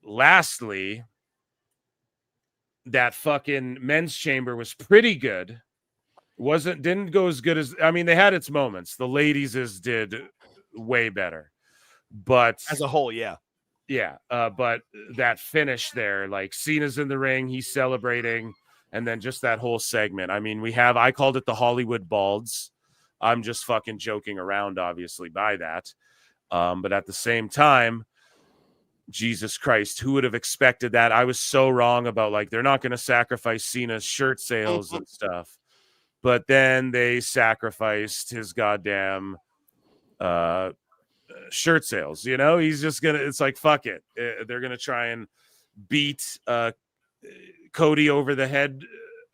lastly, that fucking men's chamber was pretty good. Didn't go as good as, I mean, they had its moments. The ladies' did way better. But as a whole, yeah. But that finish there, like Cena's in the ring, he's celebrating, and then just that whole segment. I mean, I called it the Hollywood Balds. I'm just fucking joking around, obviously, by that. But at the same time, Jesus Christ, who would have expected that? I was so wrong about like they're not going to sacrifice Cena's shirt sales and stuff. But then they sacrificed his goddamn shirt sales. You know, he's just gonna, it's like fuck it, they're gonna try and beat Cody over the head,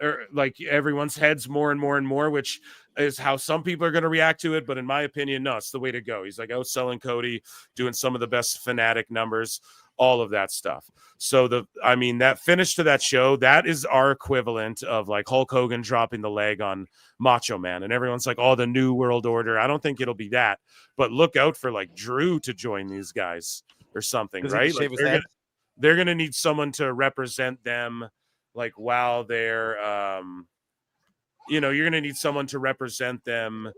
or like everyone's heads more and more and more, which is how some people are going to react to it. But in my opinion, no, it's the way to go. He's like outselling Cody, doing some of the best fanatic numbers, all of that stuff. So that finish to that show, that is our equivalent of like Hulk Hogan dropping the leg on Macho Man. And everyone's like, oh, the New World Order. I don't think it'll be that, but look out for like Drew to join these guys or something, right? Like they're going to need someone to represent them. Like while they're, you're going to need someone to represent them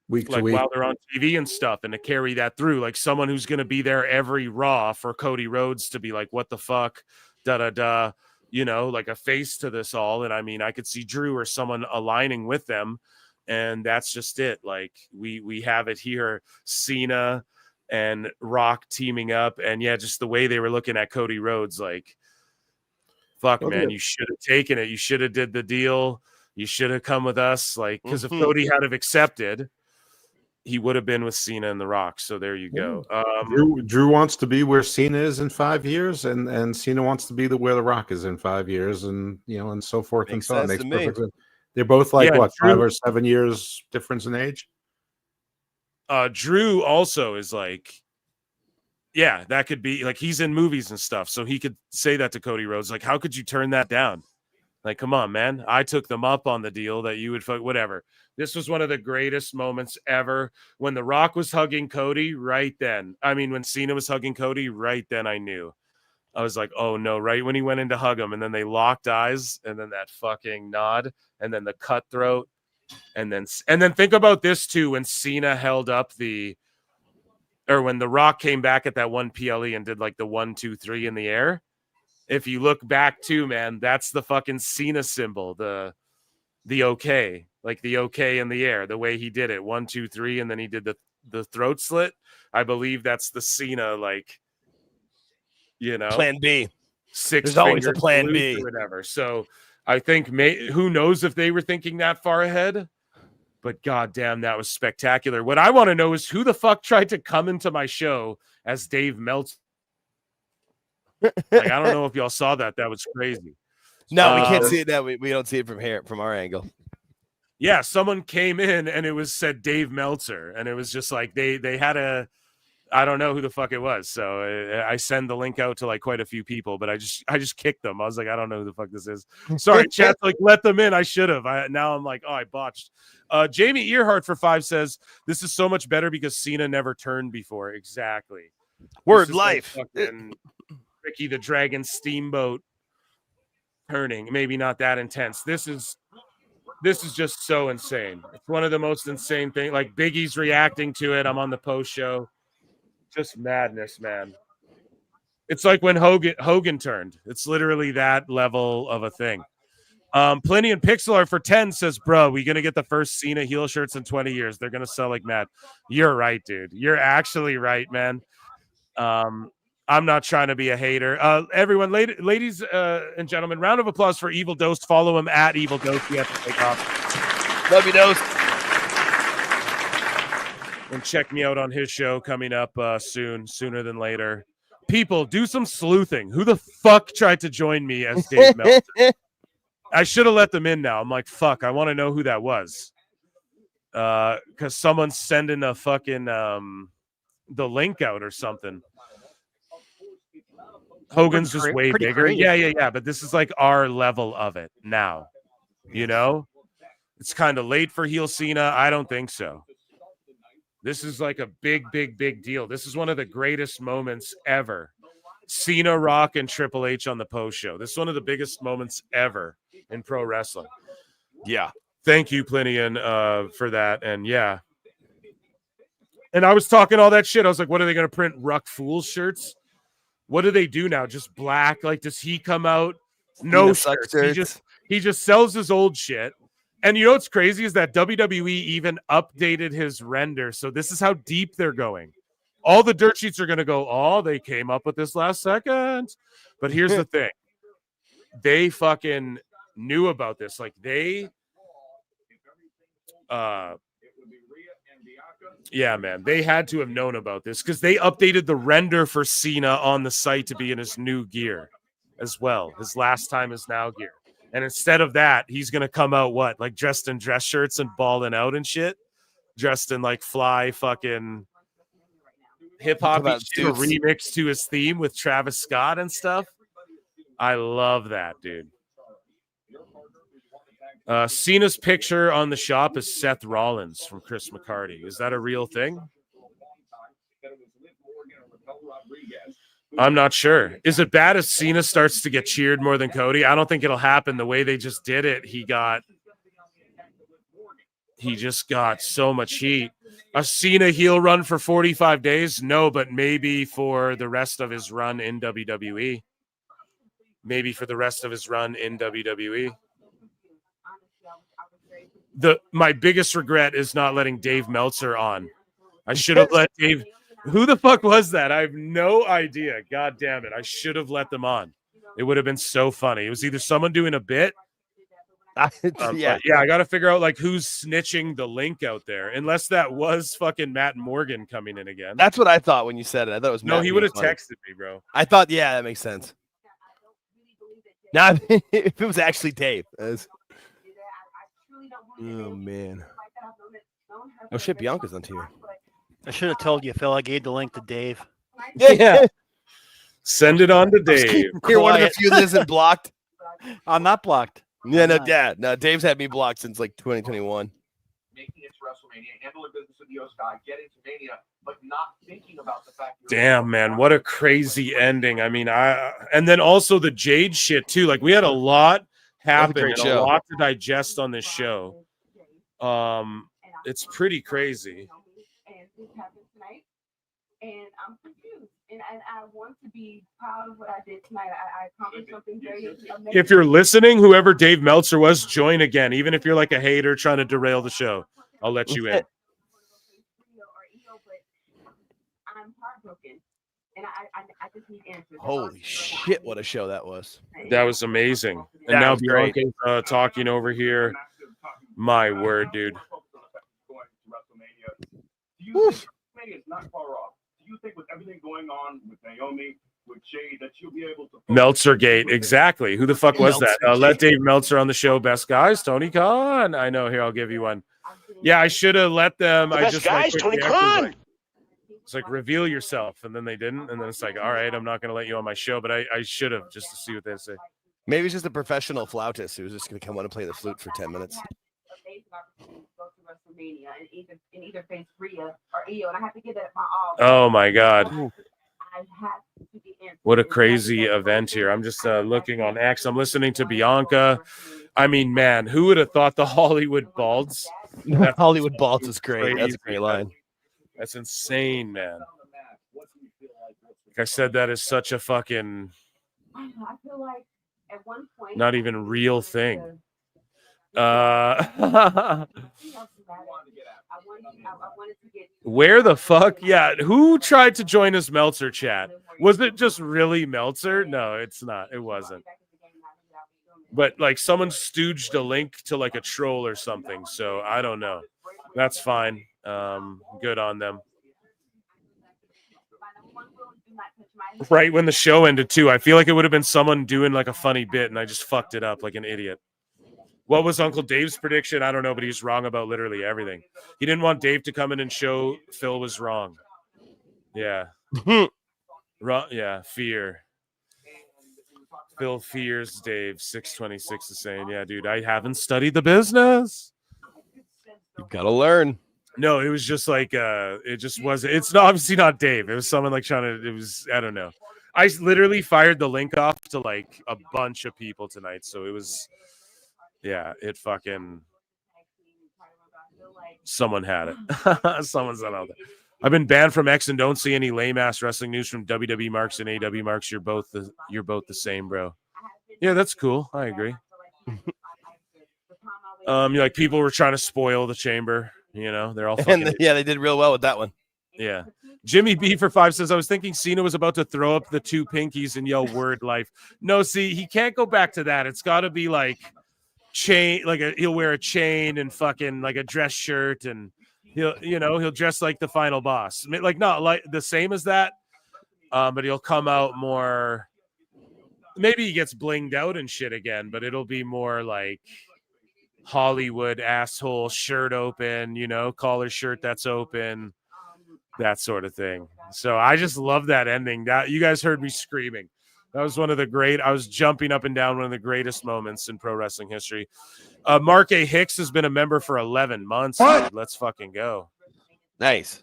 week to like week. while they're on TV and stuff, and to carry that through, like someone who's going to be there every Raw for Cody Rhodes to be like, what the fuck, da, you know, like a face to this all. And I mean, I could see Drew or someone aligning with them, and that's just it. Like we have it here, Cena and Rock teaming up, and yeah, just the way they were looking at Cody Rhodes, like, fuck, man, you should have taken it. You should have did the deal. You should have come with us, like, because if Cody had have accepted, he would have been with Cena and The Rock. So there you go. Drew wants to be where Cena is in 5 years, and Cena wants to be where The Rock is in 5 years, and you know, and so forth and so on. Makes perfect sense. They're both like what, Drew, 5 or 7 years difference in age. Drew also is like, yeah, that could be like he's in movies and stuff, so he could say that to Cody Rhodes. Like, how could you turn that down? Like, come on, man. I took them up on the deal that you would fuck, whatever. This was one of the greatest moments ever. When The Rock was hugging Cody, right then. I mean, when Cena was hugging Cody, right then I knew. I was like, oh no, right when he went in to hug him, and then they locked eyes, and then that fucking nod, and then the cutthroat. And then think about this too, when Cena held up or when The Rock came back at that one PLE and did like the 1, 2, 3 in the air. If you look back too, man, that's the fucking Cena symbol, the okay, like the okay in the air, the way he did it, 1, 2, 3, and then he did the throat slit. I believe that's the Cena, like, you know, Plan B. 6 There's always a finger plan salute B. or whatever. So I think who knows if they were thinking that far ahead, but goddamn, that was spectacular. What I want to know is who the fuck tried to come into my show as Dave Meltzer. Like, I don't know if y'all saw that. That was crazy. No, we can't see it now. We don't see it from here, from our angle. Yeah, someone came in and it was said Dave Meltzer, and it was just like they had I don't know who the fuck it was. So I send the link out to like quite a few people, but I just kicked them. I was like, I don't know who the fuck this is. Sorry, chat, like let them in. I should have. Now I'm like, oh, I botched. Jamie Earhart for 5 says this is so much better because Cena never turned before. Exactly. Word life. Like Ricky the Dragon Steamboat turning. Maybe not that intense. This is just so insane. It's one of the most insane things. Like Biggie's reacting to it. I'm on the post show. Just madness, man. It's like when Hogan turned. It's literally that level of a thing. Plenty and Pixelar for 10 says, bro, we gonna get the first Cena heel shirts in 20 years. They're gonna sell like mad. You're right, dude. You're actually right, man. I'm not trying to be a hater. Everyone, ladies and gentlemen, round of applause for Evil Dose. Follow him at Evil Dose. We have to take off. Love you, Dose. And check me out on his show coming up sooner than later. People, do some sleuthing. Who the fuck tried to join me as Dave Meltzer? I should have let them in now. I'm like, fuck, I want to know who that was. Because someone's sending a fucking the link out or something. Hogan's just way bigger. Crazy. Yeah. But this is like our level of it now. You know? It's kind of late for heel Cena. I don't think so. This is like a big deal. This is one of the greatest moments ever. Cena, Rock, and Triple H on the post show. This is one of the biggest moments ever in pro wrestling. Yeah. Thank you, Plinian, for that. And yeah. And I was talking all that shit. I was like, what are they going to print? Ruck Fools shirts? What do they do now? Just black? Like, does he come out? No shirts. He just sells his old shit. And you know what's crazy is that WWE even updated his render. So this is how deep they're going. All the dirt sheets are going to go, oh, they came up with this last second. But here's the thing. They fucking knew about this. Like yeah, man. They had to have known about this because they updated the render for Cena on the site to be in his new gear as well. His last time is now gear. And instead of that, he's going to come out what? Like dressed in dress shirts and balling out and shit? Dressed in like fly fucking hip-hop shit, remix to his theme with Travis Scott and stuff. I love that, dude. Cena's picture on the shop is Seth Rollins from Chris McCarty. Is that a real thing? I'm not sure. Is it bad if Cena starts to get cheered more than Cody? I don't think it'll happen. The way they just did it, he just got so much heat. A Cena heel run for 45 days? No, but maybe for the rest of his run in WWE. Maybe for the rest of his run in WWE. My biggest regret is not letting Dave Meltzer on. I should have let Dave. Who the fuck was that? I have no idea. God damn it. I should have let them on. It would have been so funny. It was either someone doing a bit. Yeah. I got to figure out like who's snitching the link out there. Unless that was fucking Matt Morgan coming in again. That's what I thought when you said it. I thought it was No, Matt he being would have funny. texted me, bro. I thought, yeah, that makes sense. Now, if it was actually Dave. Oh, man. Oh, shit, Bianca's on TV. I should have told you, Phil. I gave the link to Dave. Yeah. Send it on to Dave. You're one of the few that isn't blocked. I'm not blocked. Yeah, no, Dad. No, Dave's had me blocked since like 2021. Making it to WrestleMania, handling business with the US guy, getting to Mania, but not thinking about the fact. Damn, man, what a crazy ending. I mean, and then also the Jade shit too. Like we had a lot happen and a lot to digest on this show. It's pretty crazy. And this happened tonight, and I'm confused. And I want to be proud of what I did tonight. I accomplished something very amazing. If you're listening, whoever Dave Meltzer was, join again. Even if you're like a hater trying to derail the show, I'll let you in. I'm heartbroken, and I just need answers. Holy shit, what a show that was. That was amazing. And That now was great. Bianca's talking over here. My word, dude. WrestleMania is not far off. Do you think with everything going on with Naomi, with Jade, that you'll be able to Meltzer Gate, exactly. Who the fuck was that? Let Dave Meltzer on the show. Best guys, Tony Khan. I know. Here, I'll give you one. Yeah, I should have let them. I Best just guys, like, Tony quickly Khan. it's like reveal yourself, and then they didn't, and then it's like, all right, I'm not going to let you on my show, but I should have just to see what they say. Maybe he's just a professional flautist who's just going to come on and play the flute for 10 minutes. WrestleMania and either face Rhea or Io, and I have to give that my all. Oh my God. I have to be answered. What a crazy event here. I'm just looking on X. I'm listening to Bianca. I mean, man, who would have thought the Hollywood Balds? Hollywood Balds is great. That's a great line. That's insane, man. Like I said, that is such a fucking I feel like at one point not even real thing. Where the fuck? Yeah, who tried to join us Meltzer chat? Was it just really Meltzer? No, it's not. It wasn't. But like someone stooged a link to like a troll or something. So I don't know. That's fine. Good on them. Right when the show ended too. I feel like it would have been someone doing like a funny bit and I just fucked it up like an idiot. What was Uncle Dave's prediction? I don't know, but he's wrong about literally everything. He didn't want Dave to come in and show Phil was wrong. Yeah. Yeah, fear. Phil fears Dave. 626 is saying, yeah, dude, I haven't studied the business. You gotta learn. No, it was just like it just wasn't. It's obviously not Dave. It was someone like trying to. It was I don't know. I literally fired the link off to like a bunch of people tonight, so it was. Yeah, it fucking. Someone had it. Someone's on out there. I've been banned from X and don't see any lame ass wrestling news from WWE Marks and AW Marks. You're both the same, bro. Yeah, that's cool. I agree. Like people were trying to spoil the chamber. You know, they're all fucking. And yeah, they did real well with that one. Yeah. Jimmy B for 5 says, I was thinking Cena was about to throw up the two pinkies and yell word life. No, see, he can't go back to that. It's got to be like chain, like he'll wear a chain and fucking like a dress shirt and he'll dress like the final boss. Like not like the same as that, but he'll come out more. Maybe he gets blinged out and shit again, but it'll be more like Hollywood asshole shirt open, collar shirt that's open, that sort of thing. So I just love that ending. That you guys heard me screaming. That was one of the great. I was jumping up and down. One of the greatest moments in pro wrestling history. Mark A. Hicks has been a member for 11 months. Dude. Let's fucking go. Nice.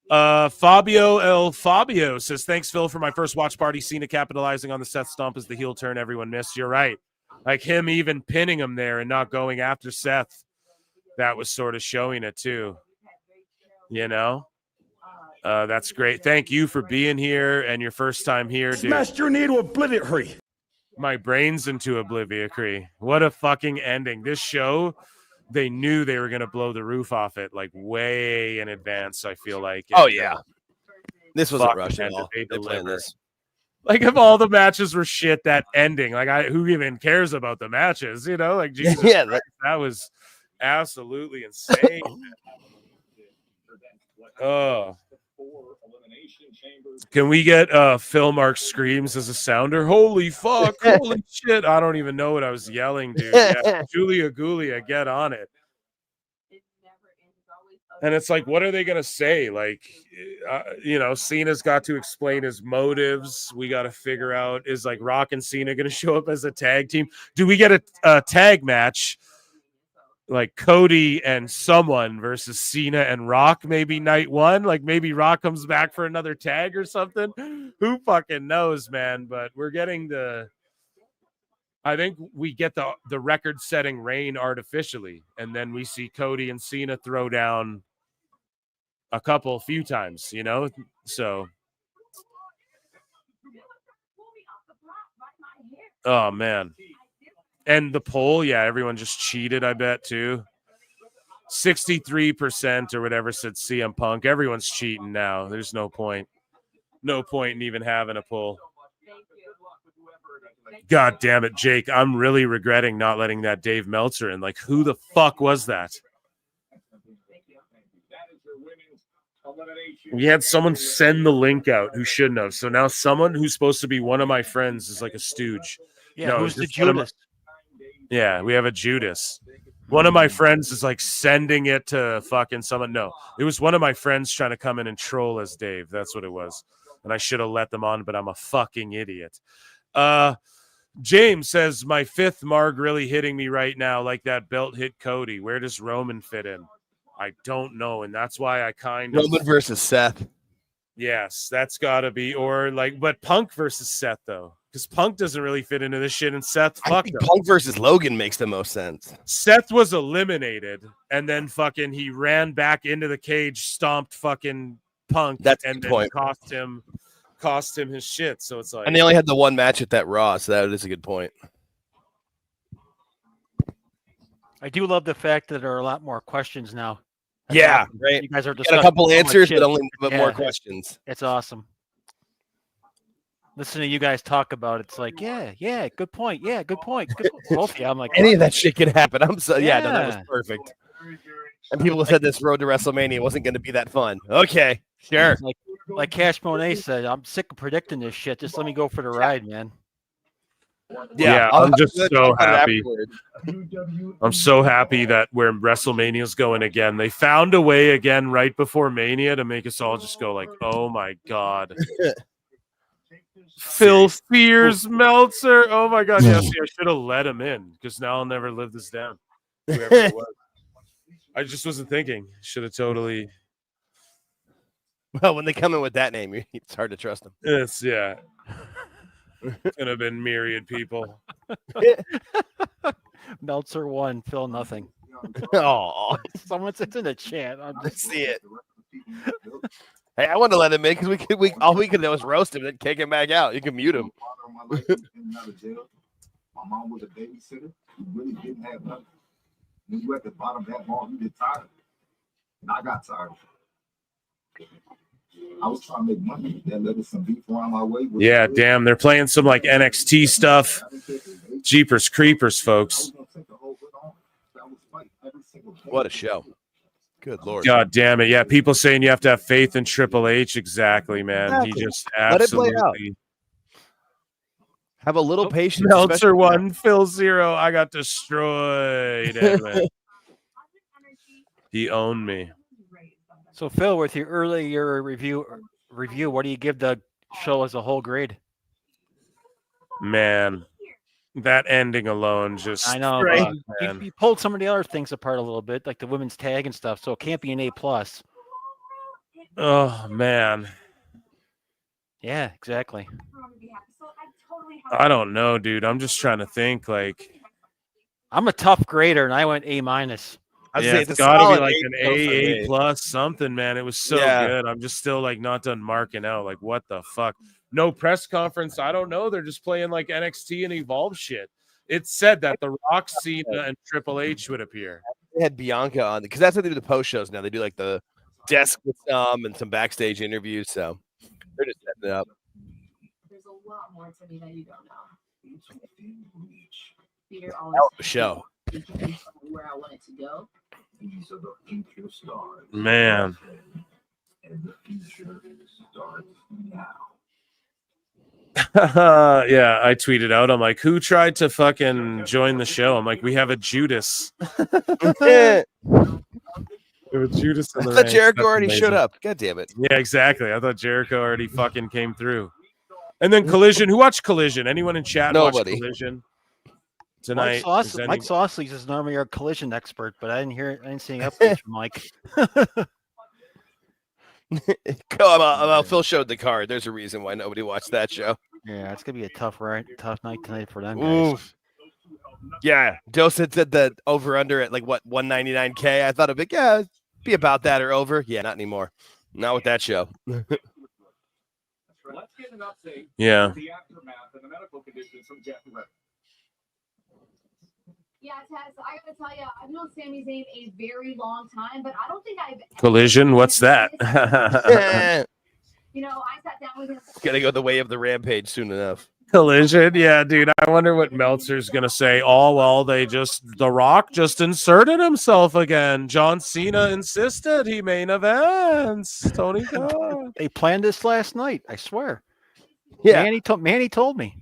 Fabio El Fabio says, thanks, Phil, for my first watch party. Cena capitalizing on the Seth stomp as the heel turn everyone missed. You're right. Like him even pinning him there and not going after Seth. That was sort of showing it too. You know, that's great. Thank you for being here and your first time here, dude. Smashed your knee to oblivion. My brain's into oblivion. What a fucking ending. This show, they knew they were going to blow the roof off it like way in advance, I feel like. Oh, yeah. This wasn't rushed at all. They planned delivered. this. Like, if all the matches were shit, that ending, like, who even cares about the matches? You know, like, Jesus Yeah, Christ, that was absolutely insane. Oh. Can we get Phil Mark screams as a sounder? Holy fuck, holy shit. I don't even know what I was yelling, dude. Yeah, Julia Gulia, get on it. And it's like, what are they going to say? Like, you know, Cena's got to explain his motives. We got to figure out, is like Rock and Cena going to show up as a tag team? Do we get a tag match? Like Cody and someone versus Cena and Rock, maybe night one. Like maybe Rock comes back for another tag or something. Who fucking knows, man? But we're getting I think we get the record-setting reign artificially, and then we see Cody and Cena throw down a few times, you know? So, oh, man. And the poll, yeah, everyone just cheated, I bet, too. 63% or whatever said CM Punk. Everyone's cheating now. There's no point. No point in even having a poll. God damn it, Jake. I'm really regretting not letting that Dave Meltzer in. Like, who the fuck was that? We had someone send the link out who shouldn't have. So now someone who's supposed to be one of my friends is like a stooge. Yeah, no, who's the Judas? Yeah, we have a Judas. One of my friends is like sending it to fucking someone. No, it was one of my friends trying to come in and troll as Dave. That's what it was. And I should have let them on, but I'm a fucking idiot. James says, my fifth Marg really hitting me right now like that belt hit Cody. Where does Roman fit in? I don't know. And that's why I Roman versus Seth. Yes, that's got to be. Or like, but Punk versus Seth, though. Because Punk doesn't really fit into this shit, and Seth fucked him. Punk versus Logan makes the most sense. Seth was eliminated, and then fucking he ran back into the cage, stomped fucking Punk, and then cost him his shit. So it's like, and they only had the one match at that Raw, so that is a good point. I do love the fact that there are a lot more questions now. That's Yeah, awesome. right. You guys are Got discussing a couple so much answers, shit. but only Yeah, more questions. It's awesome. Listening to you guys talk about it, it's like, yeah, good point. Yeah, good point. Good point. Both of you, I'm like, Any what? of that shit can happen. I'm so no, that Yeah. was perfect. And people said this road to WrestleMania wasn't going to be that fun. Okay, sure. Like Cash Monet said, I'm sick of predicting this shit. Just let me go for the ride, man. Yeah, I'm just so happy. I'm so happy that where WrestleMania is going again. They found a way again right before Mania to make us all just go like, oh my God. Phil Spears, Meltzer. Oh my God. Yes, I should have let him in because now I'll never live this down. Whoever it was. I just wasn't thinking. Should have totally. Well, when they come in with that name, it's hard to trust them. It's gonna have been myriad people. Meltzer won, Phil nothing. Oh, someone sits in the chat. I see it. Hey, I want to let him in because all we could do was roast him and then kick him back out. You can mute him. My mom was a babysitter who really didn't have nothing. When you at the bottom of that ball, you get tired. And I got tired. I was trying to make money. Then there was some beef around my way. Yeah, damn. They're playing some like NXT stuff. Jeepers Creepers, folks. What a show. Good Lord. God damn it. Yeah, people saying you have to have faith in Triple H. Exactly, man. He just Let it play out. absolutely. Have a little patience. Meltzer especially- 1, Phil 0. I got destroyed. Edwin. He owned me. So Phil, with your earlier review, what do you give the show as a whole grade? Man, that ending alone just. I know. Fuck, You man. pulled some of the other things apart a little bit, like the women's tag and stuff. So it can't be an A+. Oh, man. Yeah, exactly. I don't know, dude. I'm just trying to think. Like, I'm a tough grader, and I went A-. was Yeah, saying, it's it's a got to be solid like 8 an show for AA me. plus something, man. It was so Yeah. good. I'm just still like not done marking out. Like, what the fuck? No press conference. I don't know. They're just playing like NXT and Evolve shit. It said that The Rock, Cena, and Triple H would appear. They had Bianca on because that's how they do the post shows now. They do like the desk with some and some backstage interviews. So they're just setting it up. There's a lot more to me that you don't know. Peter Hell always of a show. where I want it to go. These are the future stars. Man. And the future starts now. Yeah, I tweeted out. I'm like, who tried to fucking join the show? I'm like, we have a Judas. Yeah. We have a Judas in I the thought ranks. Jericho That's already showed amazing. up. God damn it. Yeah, exactly. I thought Jericho already fucking came through. And then Collision. Who watched Collision? Anyone in chat watch Nobody. Collision Mike tonight? Sausley's is normally our collision expert, but I didn't see any updates from Mike. Phil showed the card. There's a reason why nobody watched that show. Yeah, it's gonna be a tough night tonight for them guys. Oof. Yeah, Dose had said that over under at like what 199K. I thought it'd be yeah, it'd be about that or over. Yeah, not anymore. Not with that show. Let's get an update. Yeah. The aftermath and the medical conditions from Jeff Ritter. Yeah, Tess, I gotta tell you, I've known Sami Zayn a very long time, but I don't think I've Collision. What's that? you know, I sat down with him. It's gonna go the way of the Rampage soon enough. Collision. Yeah, dude. I wonder what Meltzer's gonna say. Oh well, The Rock just inserted himself again. John Cena insisted he main events. Tony Khan. They planned this last night. I swear. Yeah. Manny told me.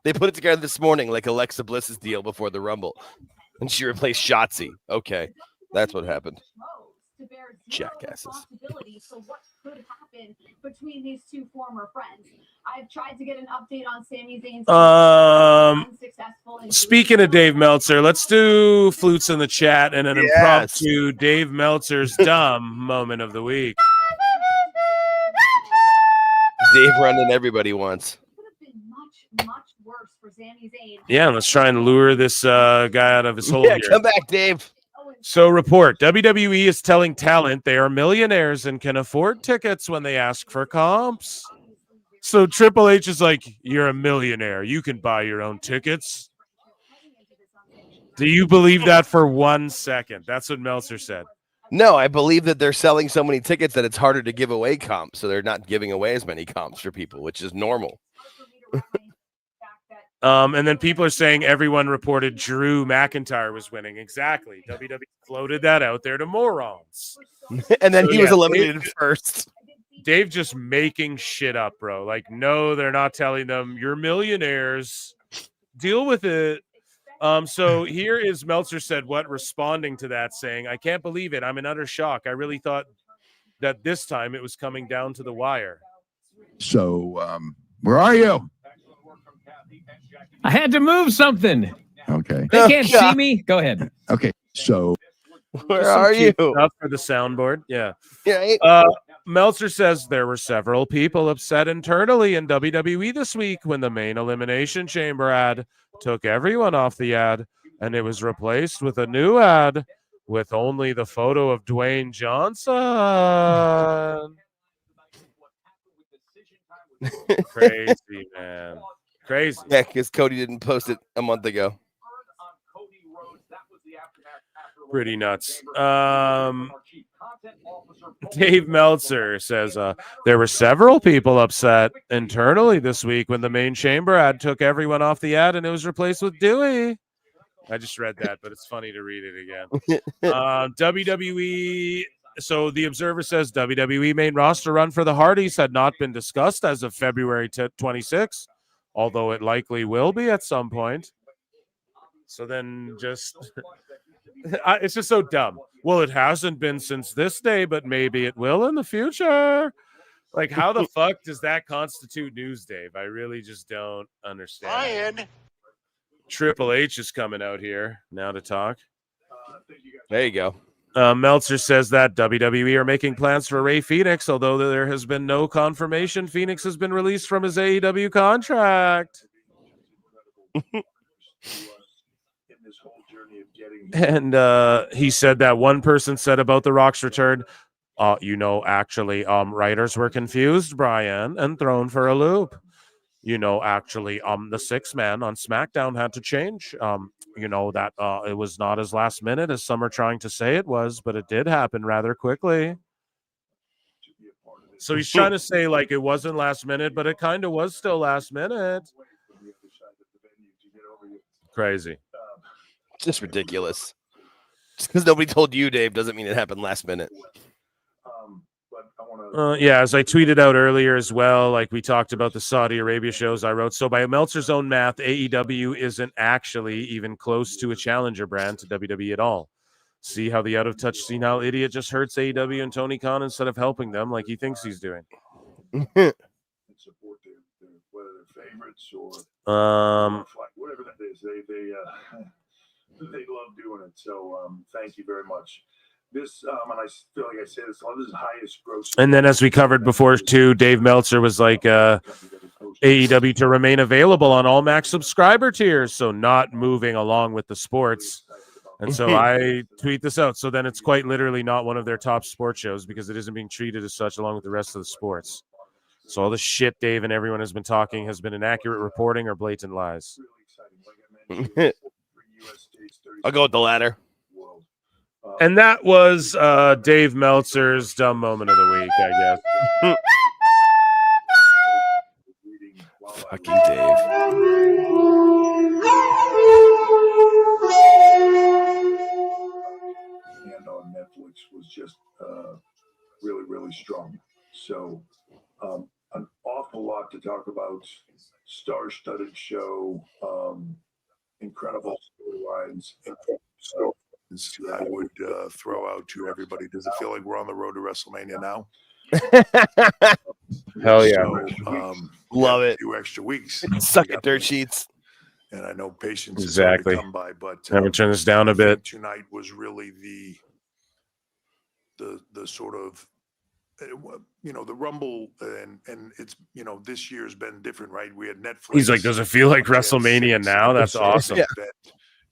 They put it together this morning like Alexa Bliss's deal before the Rumble. And she replaced Shotzi. Okay. That's what happened. Jackasses. So what could happen between these two former friends? I've tried to get an update on Sami Zayn's unsuccessful. Speaking of Dave Meltzer, let's do flutes in the chat and an impromptu Dave Meltzer's dumb moment of the week. Dave running everybody once. Much worse for Sami Zayn. Yeah, let's try and lure this guy out of his hole Yeah, here. come back, Dave. So report, WWE is telling talent they are millionaires and can afford tickets when they ask for comps. So Triple H is like, you're a millionaire. You can buy your own tickets. Do you believe that for 1 second? That's what Meltzer said. No, I believe that they're selling so many tickets that it's harder to give away comps. So they're not giving away as many comps for people, which is normal. And then people are saying everyone reported Drew McIntyre was winning. Exactly. WWE floated that out there to morons. And then So, he was yeah, eliminated first. Dave just making shit up, bro. Like, no, they're not telling them you're millionaires. Deal with it. So here is Meltzer said what responding to that, saying, I can't believe it. I'm in utter shock. I really thought that this time it was coming down to the wire. So, where are you? I had to move something. Okay. They can't see me. Go ahead. Okay. So, where Just some are you? cute stuff for the soundboard. Yeah. Yeah. Meltzer says there were several people upset internally in WWE this week when the main Elimination Chamber ad took everyone off the ad and it was replaced with a new ad with only the photo of Dwayne Johnson. Crazy, man. Crazy. Yeah, because Cody didn't post it a month ago. Pretty nuts. Dave Meltzer says there were several people upset internally this week when the main chamber ad took everyone off the ad and it was replaced with Dewey. I just read that, but it's funny to read it again. WWE. So the Observer says WWE main roster run for the Hardys had not been discussed as of February 26th, although it likely will be at some point. So then just it's just so dumb. Well, it hasn't been since this day, but maybe it will in the future. Like, how the fuck does that constitute news, Dave? I really just don't understand. Triple H is coming out here now to talk. There you go. Meltzer says that WWE are making plans for Rey Fenix, although there has been no confirmation Phoenix has been released from his AEW contract. And he said that one person said about The Rock's return, actually, writers were confused, Brian, and thrown for a loop. Actually, the 6 man on SmackDown had to change. That it was not as last minute as some are trying to say it was, but it did happen rather quickly. So he's trying to say like it wasn't last minute, but it kind of was still last minute. Crazy. Just ridiculous. Just because nobody told you, Dave, doesn't mean it happened last minute. Yeah, as I tweeted out earlier as well, like we talked about the Saudi Arabia shows, I wrote, so by Meltzer's own math, AEW isn't actually even close to a challenger brand to WWE at all. See how the out-of-touch senile idiot just hurts AEW and Tony Khan instead of helping them like he thinks he's doing. Whether they're favorites or whatever that is, they love doing it. So thank you very much. This and I feel like I say this is highest gross. And then as we covered before too, Dave Meltzer was like AEW to remain available on all Max subscriber tiers, so not moving along with the sports. And so I tweet this out. So then it's quite literally not one of their top sports shows because it isn't being treated as such along with the rest of the sports. So all the shit Dave and everyone has been talking has been inaccurate reporting or blatant lies. I'll go with the latter. And that was Dave Meltzer's dumb moment of the week, I guess. Fucking Dave. And on Netflix was just really, really strong. So an awful lot to talk about. Star-studded show, incredible storylines. I would throw out to everybody. Does it feel like we're on the road to WrestleMania now? Hell yeah. So, love it. 2 extra weeks. Suck it, dirt sheets. And I know patience Exactly. is hard to come by, but I'm gonna turn this down a bit. Tonight was really the sort of the Rumble and it's this year's been different, right? We had Netflix. He's like, does it feel like WrestleMania now? That's awesome. Yeah.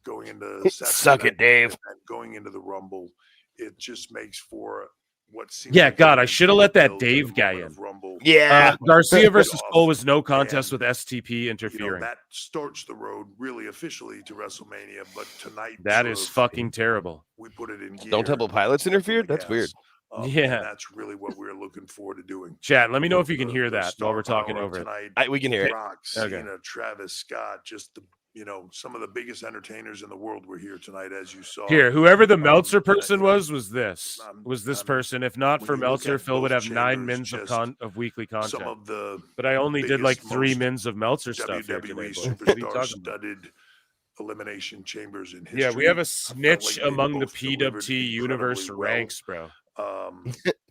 Going into Suck it, Dave. And going into the Rumble, it just makes for what seems Yeah, like God, a I should have let that build Dave to guy the in. moment of Rumble. Yeah. Garcia versus Cole was no contest with STP interfering. That starts the road really officially to WrestleMania, but tonight That sort is of, fucking terrible. we put it in gear. Don't Temple Pilots interfered? That's weird. And Yeah. that's really what we're looking forward to doing. Chat, let me know if you can hear that while we're star talking power over it. tonight. We can hear it. Rock, Okay. Cena, Travis Scott, just the some of the biggest entertainers in the world were here tonight, as you saw. Here, whoever the Meltzer person was this person. If not for when you look Meltzer, at Phil would both have 9 chambers, mins of weekly content. Some of the But I only did like biggest, 3 most mins of Meltzer stuff here today. WWE boys. What are you talking about? superstar-studded elimination chambers in history. Yeah, we have a I felt snitch like they among the both delivered PWT universe incredibly well. ranks, bro.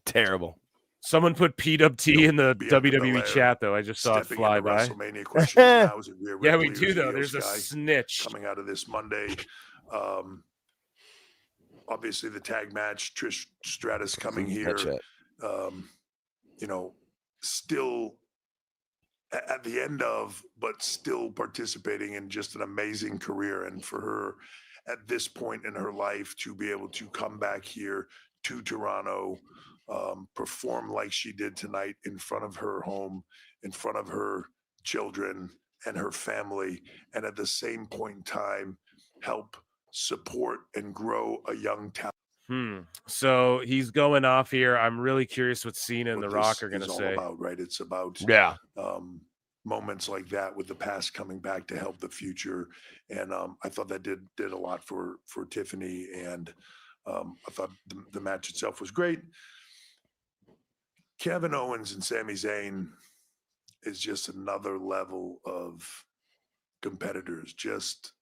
Terrible. Someone put PWT in the Bianca WWE Belair chat, though. I just saw it stepping fly into by. WrestleMania questions now is a Rhea Yeah, we Ripley do, or though. Io There's a Sky snitch. coming out of this Monday. Obviously, the tag match, Trish Stratus coming here. Headshot. Still at the end of, but still participating in just an amazing career. And for her at this point in her life to be able to come back here to Toronto, perform like she did tonight in front of her home, in front of her children and her family, and at the same point in time, help support and grow a young talent. So he's going off here. I'm really curious what Cena and The Rock are going to It's all say. about, right? It's about moments like that with the past coming back to help the future. And I thought that did a lot for Tiffany. And I thought the match itself was great. Kevin Owens and Sami Zayn is just another level of competitors. Just,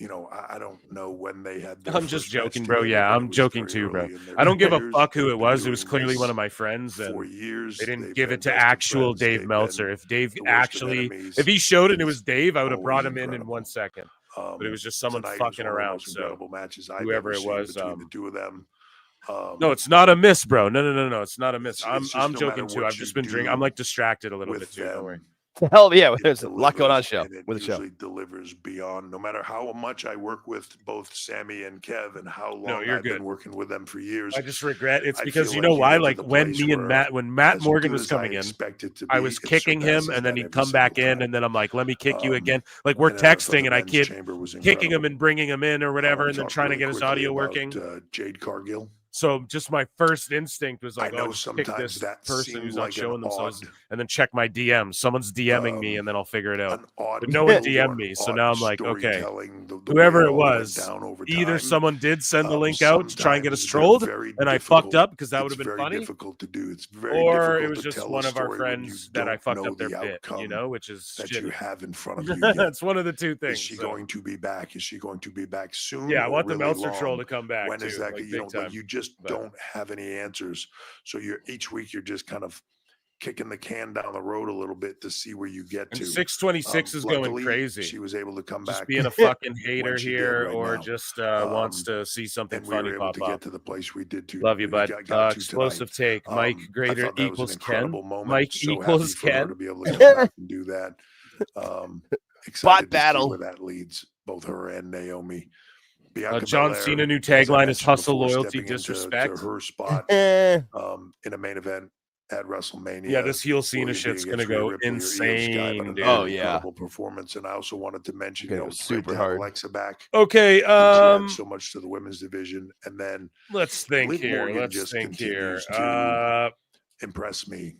I don't know when they had their I'm just first match joking, bro. together, Yeah, but it I'm was joking very too, bro. early in their I don't give a careers. fuck who it They've was. been It was doing clearly this one of my friends. And 4 years. they didn't They've give been it to best of actual friends. Dave They've Meltzer. been If Dave the worst of actually, enemies. if he showed it and it was He's Dave, I would have always brought him in incredible. 1 second. But it was just someone Tonight fucking was one of the around. most So incredible matches I've whoever ever it seen was, between the two of them. no, it's not a miss, bro. No, it's not a miss. It's I'm just no joking matter too. what I've just you been drinking. do I'm like distracted a little bit with too. Don't them, worry. Hell yeah, there's a lot going on and it with the show. usually delivers beyond. No matter how much I work with both Sammy and Kev, and how long you're I've good. been working with them for years. I just regret it's I because feel you know like why? get to Like the when place me and where when Matt as Morgan good was as I coming in, expect it to I be, was it kicking him, surpasses and then that he'd every come back single in, and then I'm like, "Let me kick you Um, again." Like we're and then also texting, the and I men's keep chamber was kicking him incredible. and bringing him in or whatever, and then Talk trying to really get his quickly audio about, working. Jade Cargill. So just my first instinct was like, I know "Oh, just kick sometimes this that person seems who's not like an showing themselves," odd, and then check my DMs. Someone's DMing me, and then I'll figure it out. an odd But no one build or DM'd an me, so odd now I'm like, okay, storytelling, the way whoever it all went was, down over either time. someone did send the link out to try and get us Sometimes they're trolled, very and I fucked difficult. up because that would It's have been very funny, difficult to do. It's very or it difficult was to just tell one a of our story when you friends that I don't fucked know up their the bit, outcome which is that shitty. you have in front of you yet. It's one of the two things. Is she so. going to be back? Is she going to be back soon? Yeah, I or want the really Meltzer troll long? to come back When is too, that? like You big know, time. but you just don't have any answers. So you're each week you're just kind of kicking the can down the road a little bit to see where you get And to. 626 is going Luckily, crazy. She was able to come Just back. being a fucking when hater she did here, right or now. just wants to see something and we were funny able pop to get up. to the place we did to. Love you, bud. Got to Explosive tonight. take. Mike I greater thought that was an equals incredible Ken. moment. Mike So equals happy for her Ken. to be able to come back and do that. Excited to see battle. where that leads both her and Naomi. Bianca John Belair, Cena new as I tagline is mentioned hustle, before, loyalty, stepping into disrespect. her spot Eh. in a main event at WrestleMania. Yeah, this heel Cena where you're shit's being gonna against Rhea go Ripley or Io Sky, but insane, dude. another Oh, yeah. incredible performance. And I also wanted to mention, Okay, you it know, was it's great super to have hard. Alexa back. Okay, She adds so much to the women's division, and then let's think Liv here. Morgan Let's just think here. continues to impress me.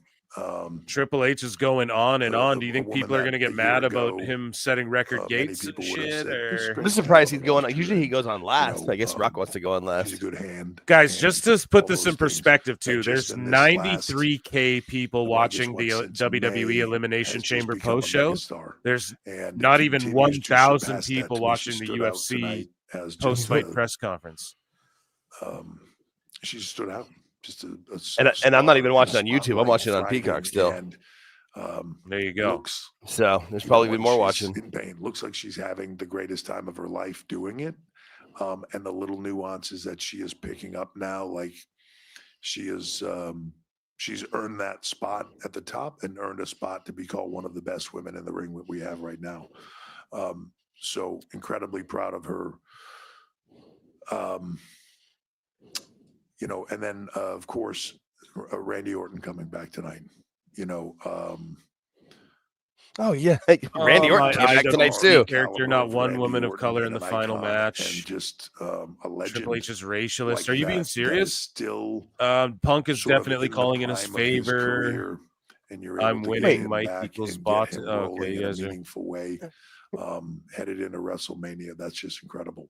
Triple H is going on and on. Do you think woman people are that going to a get year mad about ago, him setting record many gates and people would have shit? said, "This Or... great I'm just surprised he's talent going on. lost Usually he and, goes on last. I guess Rock wants to go on She's last. a good hand." Guys, and just to put all this those in things. perspective, But too, just there's in this last, 93K people well, I guess watching what, the since WWE May Elimination has just Chamber become a post show. megastar. There's And not it even continues to 1,000 surpass that people to me. She watching the stood out UFC tonight as just post-fight press conference. She stood out. Just a And I'm not even star watching in on the YouTube. I'm spotlight, watching it on thriving, Peacock still. And there you go. Looks, So there's you probably know, been when more she's watching. in pain. Looks like she's having the greatest time of her life doing it. And the little nuances that she is picking up now, like she is, she's earned that spot at the top and earned a spot to be called one of the best women in the ring that we have right now. So incredibly proud of her. You know, and then of course, Randy Orton coming back tonight. You know, Oh yeah, Randy Orton came back tonight too. Character, not one Randy woman of Orton color and in the an final icon match. and just a legend. Triple H is racialist. like Are you being that is serious? still Punk is sort of definitely in the calling in his prime of his favor. career, and you're able I'm to get winning. him Mike back equals and bot. get him Okay, rolling you in a guys are. meaningful way, headed into WrestleMania. That's just incredible.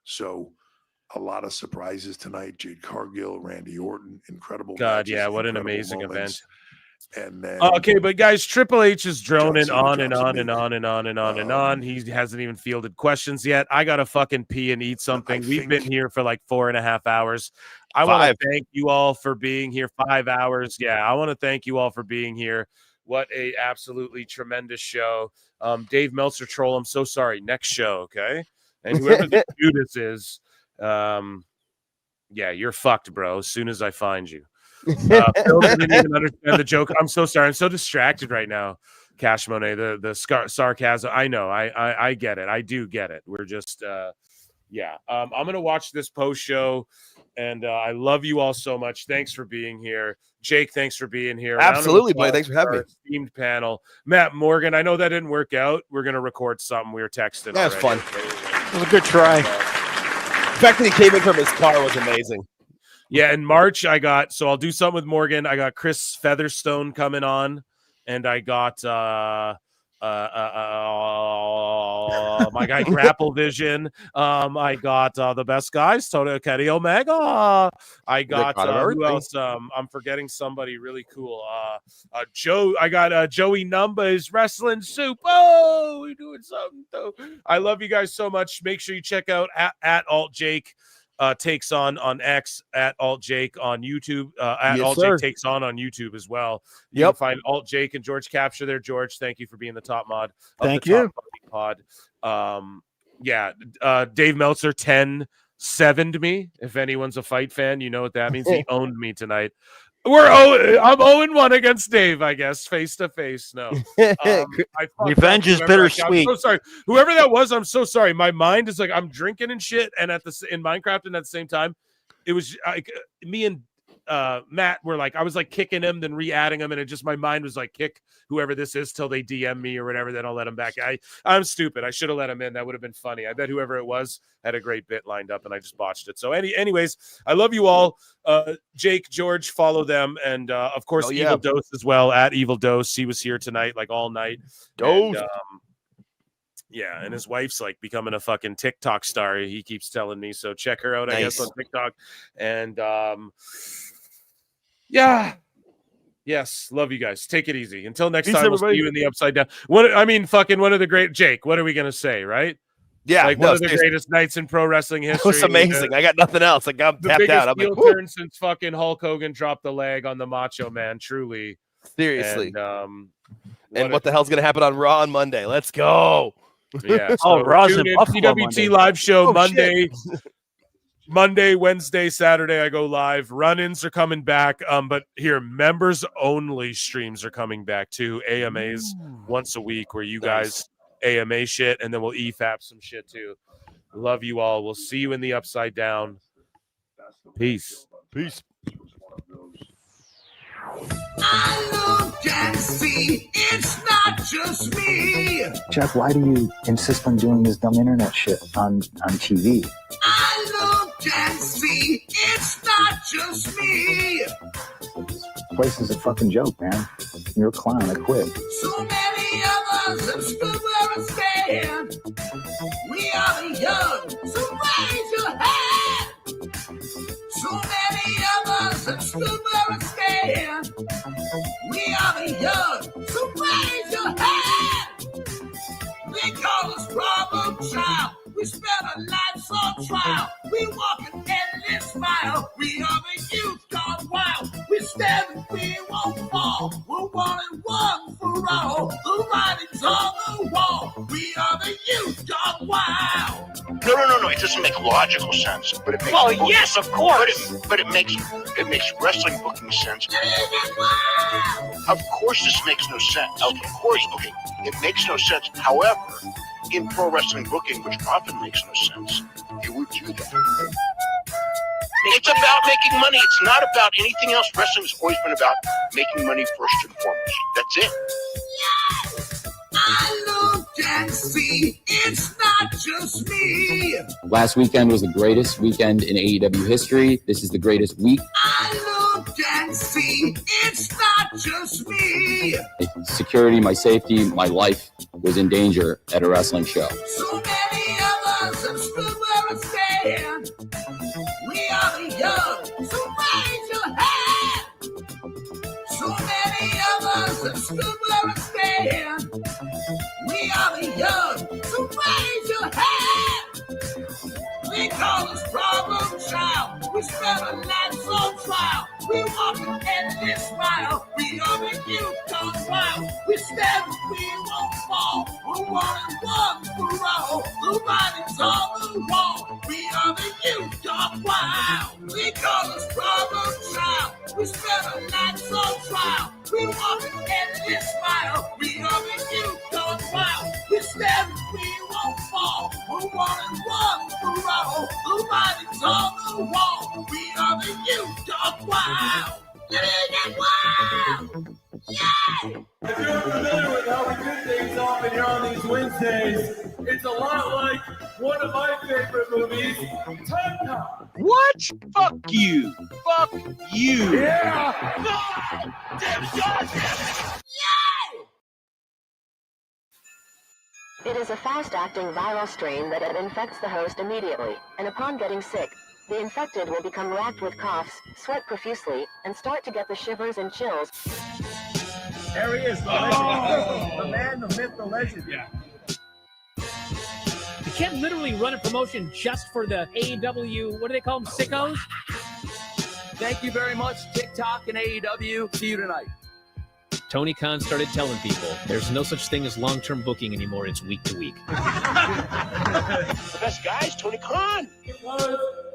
So a lot of surprises tonight. Jade Cargill, Randy Orton, incredible. God, matches, yeah, what an incredible amazing moments. event. And then Okay, but guys, Triple H is droning Cena on and drops a on and nuke. on and on and on and on. He hasn't even fielded questions yet. I gotta fucking pee and eat something. We've been here for like 4.5 hours. I want to thank you all for being here. 5 hours. Yeah, I want to thank you all for being here. What a absolutely tremendous show. Dave Meltzer troll. I'm so sorry. Next show, okay? And whoever the Judas is, yeah, you're fucked, bro. As soon as I find you. Phil didn't even understand the joke. I'm so sorry. I'm so distracted right now. Cash Monet, the sarcasm. I know. I get it. I do get it. We're just yeah. I'm gonna watch this post show, and I love you all so much. Thanks for being here, Jake. Thanks for being here. Absolutely, buddy. Thanks for having me. Esteemed panel, Matt Morgan. I know that didn't work out. We're gonna record something. We were texting. That was fun. It was a good try. The fact that he came in from his car was amazing. Yeah, in March so I'll do something with Morgan. I got Chris Featherstone coming on, and I got my guy Grapple Vision. I got the best guys, Kenny Omega. I got who else? I'm forgetting somebody really cool. Joe. I got Joey Numbers Wrestling Soup. Oh, we're doing something though. I love you guys so much. Make sure you check out at Alt Jake. Takes on X, at Alt Jake on YouTube, at Alt Jake takes on YouTube as well. You can find Alt Jake and George Capture there. George, thank you for being the top mod of Thank the you. Top pod. Yeah, Dave Meltzer 10-7'd me. If anyone's a fight fan, you know what that means. He owned me tonight. I'm 0-1 against Dave, I guess, face to face. No, Revenge is bittersweet. I'm so sorry, whoever that was. I'm so sorry. My mind is like I'm drinking and shit, and in Minecraft, and at the same time, it was like me and Matt were like, I was like kicking him, then re-adding him, and it just my mind was like, kick whoever this is till they DM me or whatever, then I'll let him back. I'm stupid. I should have let him in. That would have been funny. I bet whoever it was had a great bit lined up, and I just botched it. So anyways, I love you all. Jake, George, follow them, and of course Evil Dose as well, at Evil Dose. He was here tonight like all night. Dose. And, yeah, and his wife's like becoming a fucking TikTok star. He keeps telling me, so check her out, I guess, on TikTok. And yeah. Yes, love you guys. Take it easy. Until next time, we'll see you in the Upside Down. One of the great Jake. What are we gonna say, right? Yeah, like one of the greatest nights in pro wrestling history. It was amazing. I got nothing else. Like I'm tapped out. I'm like, heel turn since fucking Hulk Hogan dropped the leg on the Macho Man. Truly, seriously. And what the hell's gonna happen on Raw on Monday? Let's go. Yeah. So Raw's in Buffalo PWT Monday. live show Monday. Monday, Wednesday, Saturday, I go live. Run-ins are coming back. But here, members only streams are coming back too. AMAs once a week where you guys AMA shit, and then we'll EFAP some shit too. Love you all. We'll see you in the Upside Down. Peace. Peace. I look and see it's not just me. Jeff, why do you insist on doing this dumb internet shit on TV? I look and see it's not just me. This place is a fucking joke, man. You're a clown. I quit. So many of us have stood where I stand. We are the young, so raise your hand. So many of us have stood where I stand. We are the young, so raise your hand. They call us problem child. We spend our lives on trial. We walk an endless mile. We are the youth gone wild. We stand and we won't fall. We're 1 and 1 for all. The writing's on the wall. We are the youth gone wild. No. It doesn't make logical sense, but it makes. Well, yes, of course. But it makes wrestling booking sense. Of course, this makes no sense. Of course, okay, it makes no sense. However, in pro wrestling booking, which often makes no sense, you would do that. It's about making money. It's not about anything else. Wrestling's always been about making money first and foremost. That's it. Yes, I look and see it's not just me. Last weekend was the greatest weekend in AEW history. This is the greatest week. I look and see it's not just me. Security, my safety, my life was in danger at a wrestling show. So many of us have stood where I stand. We are the young, so raise your hand. So many of us have stood where I stand. We are the young, so raise your hand. They call us problem child. We spend our lives on trial. We walk an endless mile. We are the youth gone wild. We stand and we won't fall. We're 1 and 1 for all. The writing's on the wall. We are the youth gone wild. They call us problem child. We spend our lives on trial. We walk an endless mile. We are the youth gone wild. We stand and we won't fall. We're 1 and 1 for all. The writing's on the wall. We are the youth gone wild. Get wild. Yeah. If you're familiar with how we do things often here on these Wednesdays, it's a lot like one of my favorite movies, Time Cop. What? Fuck you. Fuck you. Yeah. It is a fast-acting viral strain that infects the host immediately, and upon getting sick, the infected will become racked with coughs, sweat profusely, and start to get the shivers and chills. There he is, the legend. The man, the myth, the legend. Yeah. You can't literally run a promotion just for the AEW, what do they call them, sickos? Thank you very much, TikTok and AEW. See you tonight. Tony Khan started telling people there's no such thing as long-term booking anymore. It's week to week. The best guys, Tony Khan.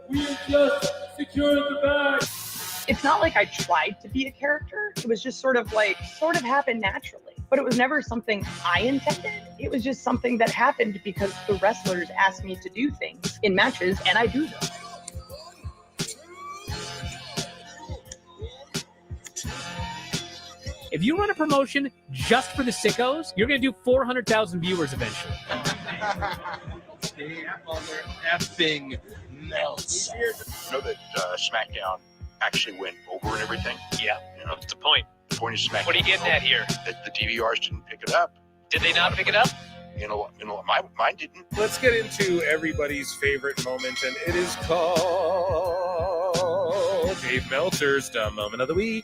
We just secured the bag. It's not like I tried to be a character. It was just sort of happened naturally. But it was never something I intended. It was just something that happened because the wrestlers asked me to do things in matches, and I do them. If you run a promotion just for the sickos, you're going to do 400,000 viewers eventually. Effing melts. You know that SmackDown actually went over and everything? Yeah. You know, What's the point? the point of SmackDown. What are you getting at here? That the DVRs didn't pick it up. Did they not pick it up? You know, mine didn't. Let's get into everybody's favorite moment, and it is called Dave Meltzer's Dumb Moment of the Week.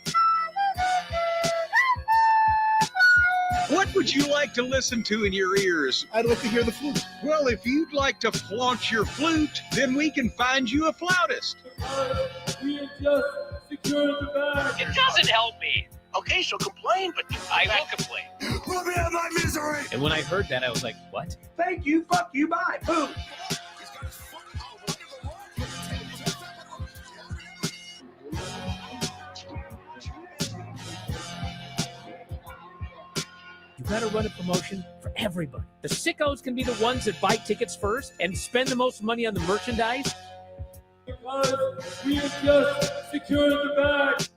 What would you like to listen to in your ears? I'd like to hear the flute. Well, if you'd like to flaunt your flute, then we can find you a flautist. It doesn't help me. Okay, so complain, but I will complain. Let me out of my misery. And when I heard that, I was like, what? Thank you, fuck you, bye. Boom. You gotta run a promotion for everybody. The sickos can be the ones that buy tickets first and spend the most money on the merchandise. Because we have just secured the bag.